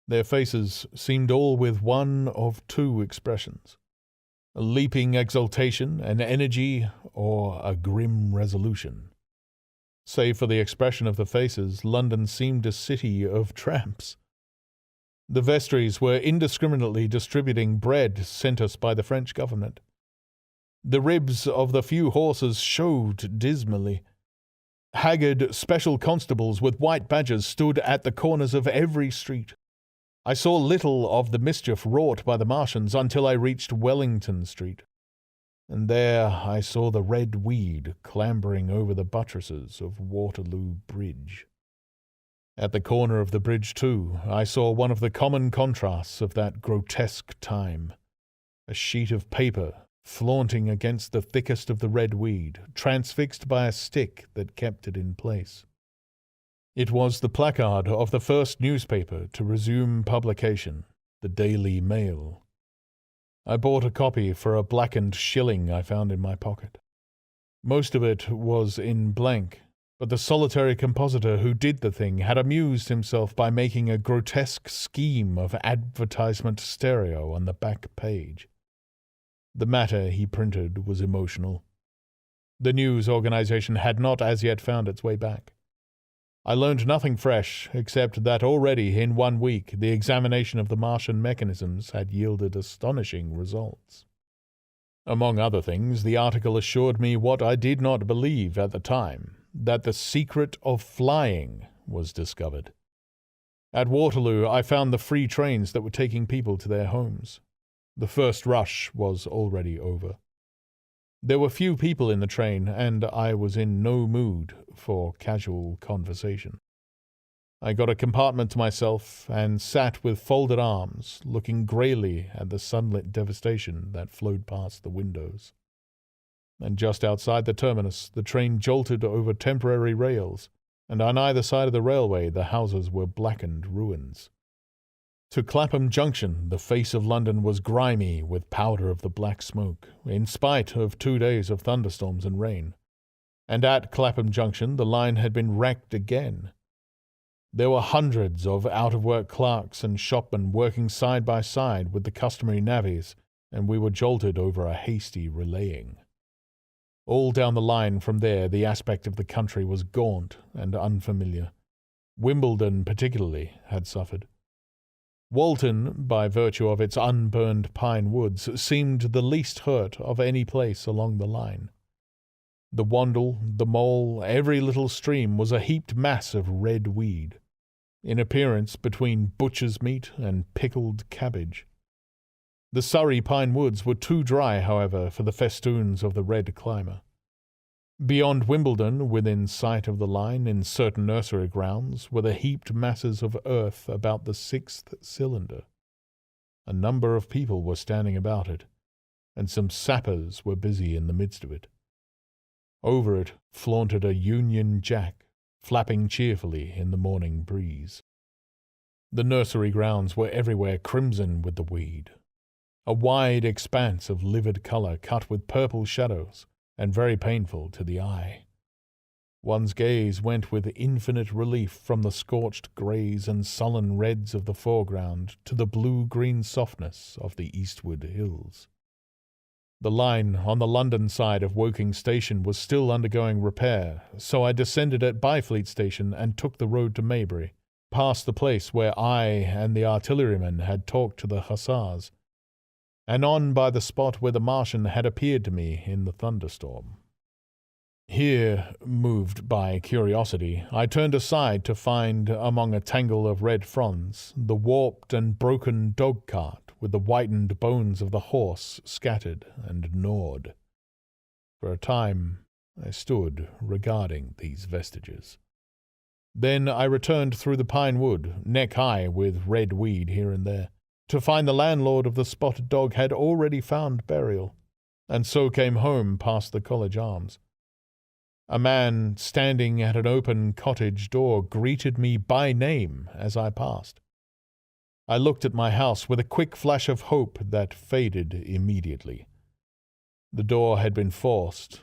Their faces seemed all with one of 2 expressions, a leaping exultation, an energy, or a grim resolution. Save for the expression of the faces, London seemed a city of tramps. The vestries were indiscriminately distributing bread sent us by the French government. The ribs of the few horses showed dismally. Haggard special constables with white badges stood at the corners of every street. I saw little of the mischief wrought by the Martians until I reached Wellington Street, and there I saw the red weed clambering over the buttresses of Waterloo Bridge. At the corner of the bridge, too, I saw one of the common contrasts of that grotesque time, a sheet of paper flaunting against the thickest of the red weed, transfixed by a stick that kept it in place. It was the placard of the first newspaper to resume publication, the Daily Mail. I bought a copy for a blackened shilling I found in my pocket. Most of it was in blank, but the solitary compositor who did the thing had amused himself by making a grotesque scheme of advertisement stereo on the back page. The matter he printed was emotional. The news organization had not as yet found its way back. I learned nothing fresh, except that already in 1 week the examination of the Martian mechanisms had yielded astonishing results. Among other things, the article assured me what I did not believe at the time, that the secret of flying was discovered. At Waterloo I found the free trains that were taking people to their homes. The first rush was already over. There were few people in the train, and I was in no mood for casual conversation. I got a compartment to myself and sat with folded arms, looking greyly at the sunlit devastation that flowed past the windows. And just outside the terminus, the train jolted over temporary rails, and on either side of the railway the houses were blackened ruins. To Clapham Junction, the face of London was grimy with powder of the black smoke, in spite of 2 days of thunderstorms and rain. And at Clapham Junction the line had been wrecked again. There were hundreds of out-of-work clerks and shopmen working side by side with the customary navvies, and we were jolted over a hasty relaying. All down the line from there the aspect of the country was gaunt and unfamiliar. Wimbledon particularly had suffered. Walton, by virtue of its unburned pine woods, seemed the least hurt of any place along the line. The Wandle, the Mole, every little stream was a heaped mass of red weed, in appearance between butcher's meat and pickled cabbage. The Surrey pine woods were too dry, however, for the festoons of the red climber. Beyond Wimbledon, within sight of the line, in certain nursery grounds, were the heaped masses of earth about the 6th cylinder. A number of people were standing about it, and some sappers were busy in the midst of it. Over it flaunted a Union Jack, flapping cheerfully in the morning breeze. The nursery grounds were everywhere crimson with the weed, a wide expanse of livid colour cut with purple shadows, and very painful to the eye. One's gaze went with infinite relief from the scorched greys and sullen reds of the foreground to the blue-green softness of the eastward hills. The line on the London side of Woking Station was still undergoing repair, so I descended at Byfleet Station and took the road to Maybury, past the place where I and the artilleryman had talked to the hussars, and on by the spot where the Martian had appeared to me in the thunderstorm. Here, moved by curiosity, I turned aside to find, among a tangle of red fronds, the warped and broken dog-cart with the whitened bones of the horse scattered and gnawed. For a time I stood regarding these vestiges. Then I returned through the pine wood, neck-high with red weed here and there, to find the landlord of the Spotted Dog had already found burial, and so came home past the College Arms. A man standing at an open cottage door greeted me by name as I passed. I looked at my house with a quick flash of hope that faded immediately. The door had been forced.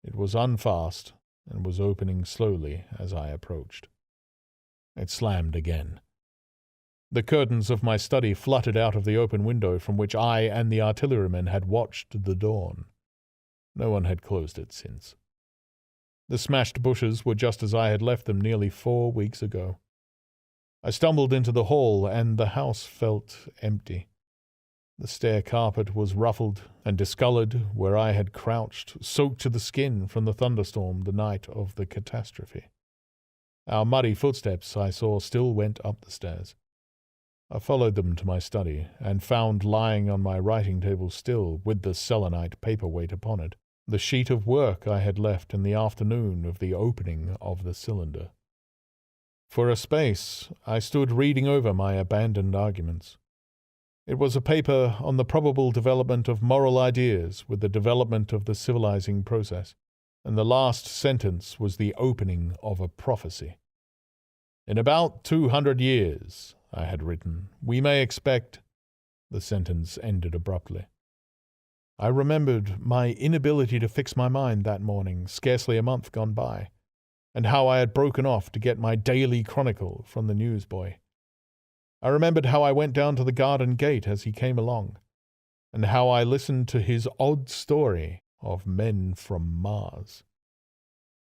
It was unfast and was opening slowly as I approached. It slammed again. The curtains of my study fluttered out of the open window from which I and the artilleryman had watched the dawn. No one had closed it since. The smashed bushes were just as I had left them nearly 4 weeks ago. I stumbled into the hall, and the house felt empty. The stair carpet was ruffled and discoloured where I had crouched, soaked to the skin from the thunderstorm the night of the catastrophe. Our muddy footsteps, I saw, still went up the stairs. I followed them to my study, and found lying on my writing-table still, with the selenite paperweight upon it, the sheet of work I had left in the afternoon of the opening of the cylinder. For a space I stood reading over my abandoned arguments. It was a paper on the probable development of moral ideas with the development of the civilizing process, and the last sentence was the opening of a prophecy. In about 200 years, I had written, we may expect— The sentence ended abruptly. I remembered my inability to fix my mind that morning, scarcely a month gone by, and how I had broken off to get my daily chronicle from the newsboy. I remembered how I went down to the garden gate as he came along, and how I listened to his odd story of men from Mars.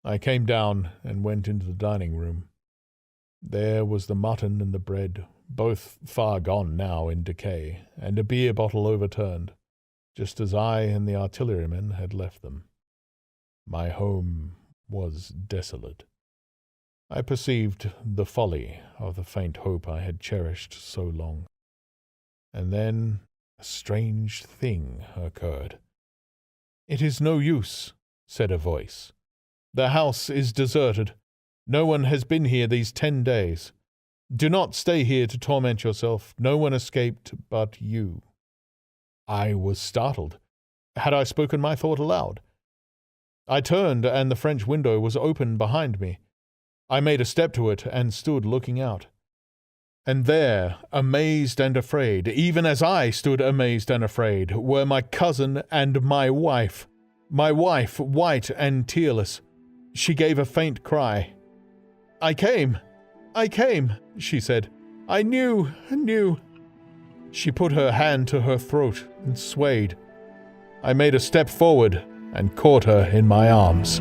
I came down and went into the dining room. There was the mutton and the bread, both far gone now in decay, and a beer bottle overturned, just as I and the artilleryman had left them. My home was desolate. I perceived the folly of the faint hope I had cherished so long. And then a strange thing occurred. "It is no use," said a voice. "The house is deserted. No one has been here these 10 days. Do not stay here to torment yourself. No one escaped but you." I was startled. Had I spoken my thought aloud? I turned, and the French window was open behind me. I made a step to it and stood looking out. And there, amazed and afraid, even as I stood amazed and afraid, were my cousin and my wife. My wife, white and tearless. She gave a faint cry. I came, she said. I knew. She put her hand to her throat and swayed. I made a step forward and caught her in my arms.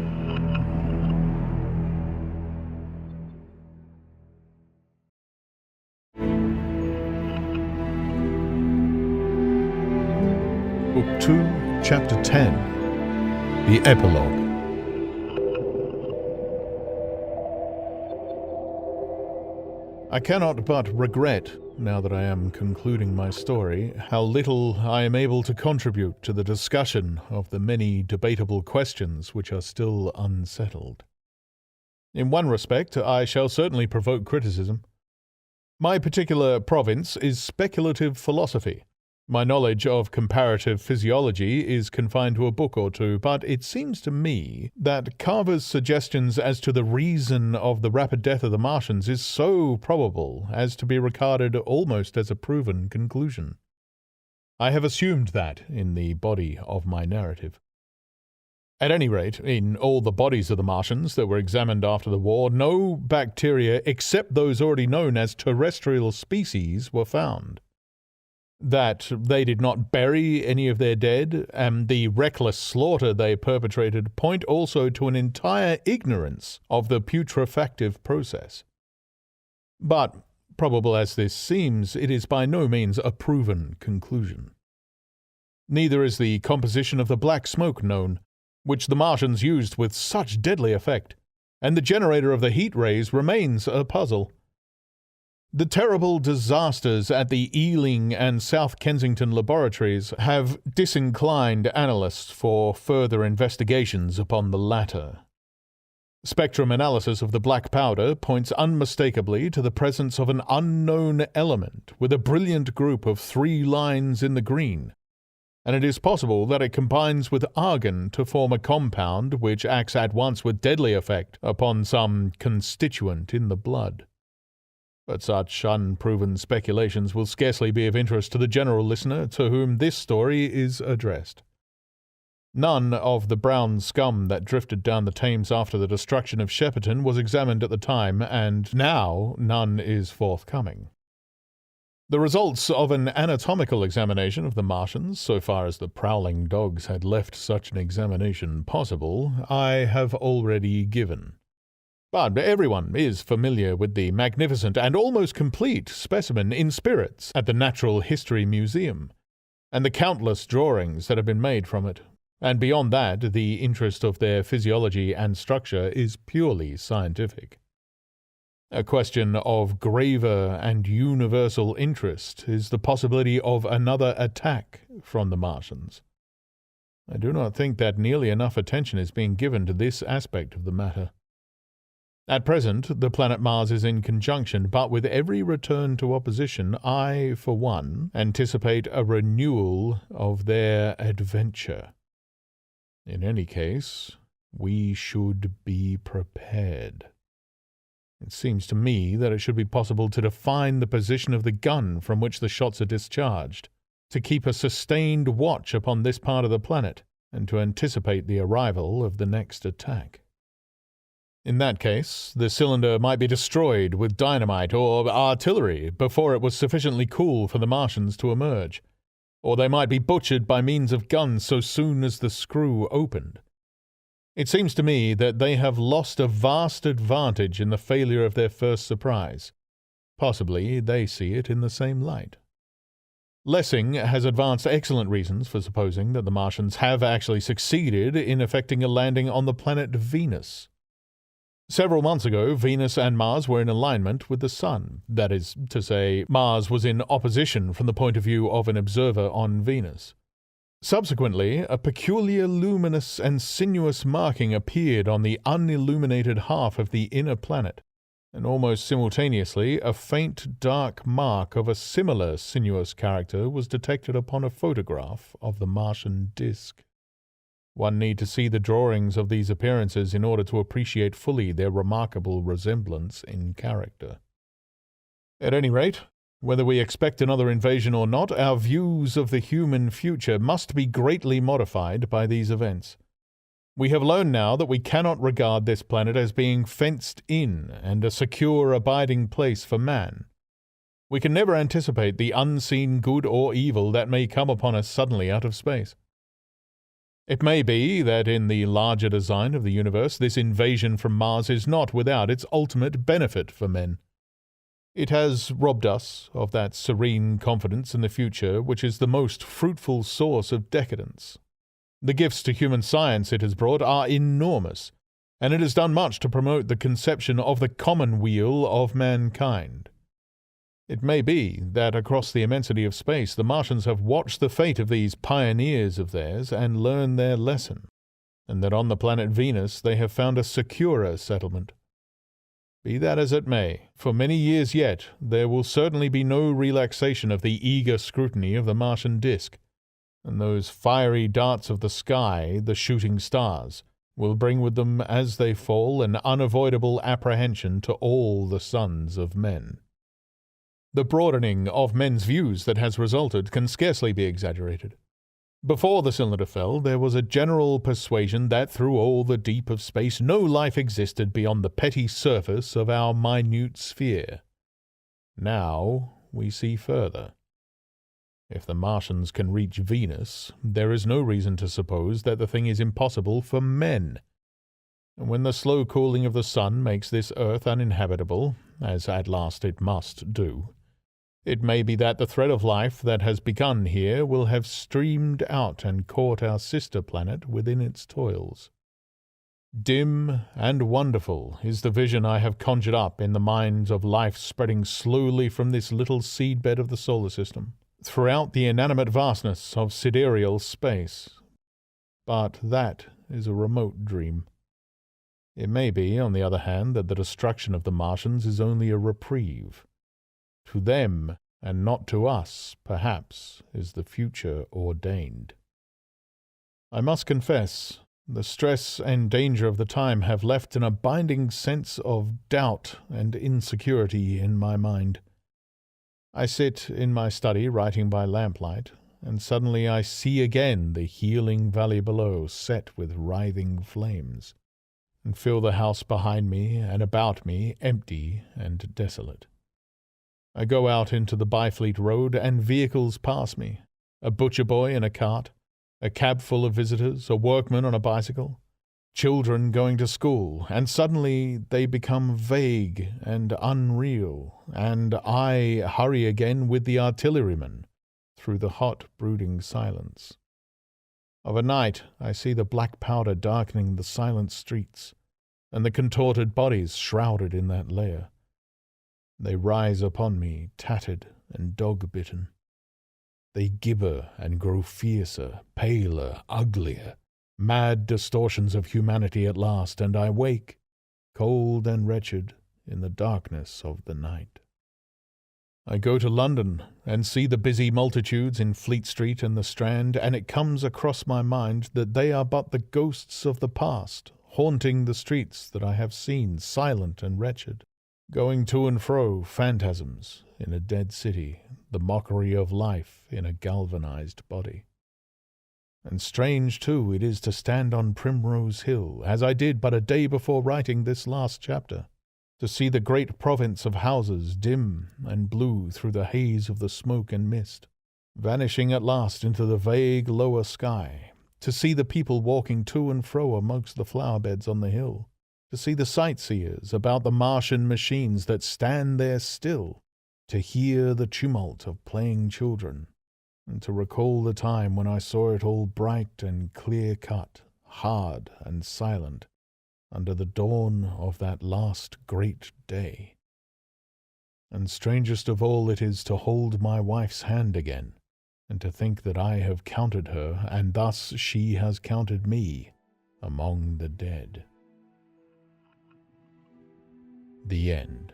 Book 2, Chapter 10, The Epilogue. I cannot but regret, now that I am concluding my story, how little I am able to contribute to the discussion of the many debatable questions which are still unsettled. In one respect, I shall certainly provoke criticism. My particular province is speculative philosophy. My knowledge of comparative physiology is confined to a book or two, but it seems to me that Carver's suggestions as to the reason of the rapid death of the Martians is so probable as to be regarded almost as a proven conclusion. I have assumed that in the body of my narrative. At any rate, in all the bodies of the Martians that were examined after the war, no bacteria except those already known as terrestrial species were found. That they did not bury any of their dead, and the reckless slaughter they perpetrated point also to an entire ignorance of the putrefactive process. But, probable as this seems, it is by no means a proven conclusion. Neither is the composition of the black smoke known, which the Martians used with such deadly effect, and the generator of the heat rays remains a puzzle. The terrible disasters at the Ealing and South Kensington laboratories have disinclined analysts for further investigations upon the latter. Spectrum analysis of the black powder points unmistakably to the presence of an unknown element with a brilliant group of 3 lines in the green, and it is possible that it combines with argon to form a compound which acts at once with deadly effect upon some constituent in the blood. But such unproven speculations will scarcely be of interest to the general listener to whom this story is addressed. None of the brown scum that drifted down the Thames after the destruction of Shepperton was examined at the time, and now none is forthcoming. The results of an anatomical examination of the Martians, so far as the prowling dogs had left such an examination possible, I have already given. But everyone is familiar with the magnificent and almost complete specimen in spirits at the Natural History Museum, and the countless drawings that have been made from it, and beyond that, the interest of their physiology and structure is purely scientific. A question of graver and universal interest is the possibility of another attack from the Martians. I do not think that nearly enough attention is being given to this aspect of the matter. At present, the planet Mars is in conjunction, but with every return to opposition, I, for one, anticipate a renewal of their adventure. In any case, we should be prepared. It seems to me that it should be possible to define the position of the gun from which the shots are discharged, to keep a sustained watch upon this part of the planet, and to anticipate the arrival of the next attack. In that case, the cylinder might be destroyed with dynamite or artillery before it was sufficiently cool for the Martians to emerge, or they might be butchered by means of guns so soon as the screw opened. It seems to me that they have lost a vast advantage in the failure of their first surprise. Possibly they see it in the same light. Lessing has advanced excellent reasons for supposing that the Martians have actually succeeded in effecting a landing on the planet Venus. Several months ago, Venus and Mars were in alignment with the Sun. That is to say, Mars was in opposition from the point of view of an observer on Venus. Subsequently, a peculiar luminous and sinuous marking appeared on the unilluminated half of the inner planet, and almost simultaneously a faint dark mark of a similar sinuous character was detected upon a photograph of the Martian disk. One need to see the drawings of these appearances in order to appreciate fully their remarkable resemblance in character. At any rate, whether we expect another invasion or not, our views of the human future must be greatly modified by these events. We have learned now that we cannot regard this planet as being fenced in and a secure abiding place for man. We can never anticipate the unseen good or evil that may come upon us suddenly out of space. It may be that in the larger design of the universe, this invasion from Mars is not without its ultimate benefit for men. It has robbed us of that serene confidence in the future which is the most fruitful source of decadence. The gifts to human science it has brought are enormous, and it has done much to promote the conception of the commonweal of mankind. It may be that across the immensity of space the Martians have watched the fate of these pioneers of theirs and learned their lesson, and that on the planet Venus they have found a securer settlement. Be that as it may, for many years yet there will certainly be no relaxation of the eager scrutiny of the Martian disk, and those fiery darts of the sky, the shooting stars, will bring with them as they fall an unavoidable apprehension to all the sons of men. The broadening of men's views that has resulted can scarcely be exaggerated. Before the cylinder fell, there was a general persuasion that through all the deep of space no life existed beyond the petty surface of our minute sphere. Now we see further. If the Martians can reach Venus, there is no reason to suppose that the thing is impossible for men. And when the slow cooling of the sun makes this earth uninhabitable, as at last it must do, it may be that the thread of life that has begun here will have streamed out and caught our sister planet within its toils. Dim and wonderful is the vision I have conjured up in the minds of life spreading slowly from this little seedbed of the solar system, throughout the inanimate vastness of sidereal space. But that is a remote dream. It may be, on the other hand, that the destruction of the Martians is only a reprieve. To them, and not to us, perhaps, is the future ordained. I must confess, the stress and danger of the time have left an abiding sense of doubt and insecurity in my mind. I sit in my study writing by lamplight, and suddenly I see again the healing valley below set with writhing flames, and feel the house behind me and about me empty and desolate. I go out into the Byfleet Road, and vehicles pass me, a butcher boy in a cart, a cab full of visitors, a workman on a bicycle, children going to school, and suddenly they become vague and unreal, and I hurry again with the artilleryman through the hot, brooding silence. Of a night I see the black powder darkening the silent streets, and the contorted bodies shrouded in that layer. They rise upon me, tattered and dog-bitten. They gibber and grow fiercer, paler, uglier, mad distortions of humanity at last, and I wake, cold and wretched, in the darkness of the night. I go to London and see the busy multitudes in Fleet Street and the Strand, and it comes across my mind that they are but the ghosts of the past, haunting the streets that I have seen, silent and wretched. Going to and fro, phantasms in a dead city, the mockery of life in a galvanized body. And strange, too, it is to stand on Primrose Hill, as I did but a day before writing this last chapter, to see the great province of houses dim and blue through the haze of the smoke and mist, vanishing at last into the vague lower sky, to see the people walking to and fro amongst the flower beds on the hill, to see the sightseers about the Martian machines that stand there still, to hear the tumult of playing children, and to recall the time when I saw it all bright and clear-cut, hard and silent, under the dawn of that last great day. And strangest of all it is to hold my wife's hand again, and to think that I have counted her, and thus she has counted me, among the dead. The End.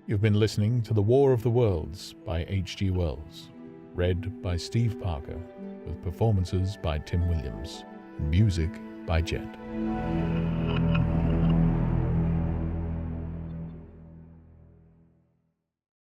You've been listening to The War of the Worlds by H.G. Wells, read by Steve Parker, with performances by Tim Williams, music by Jet.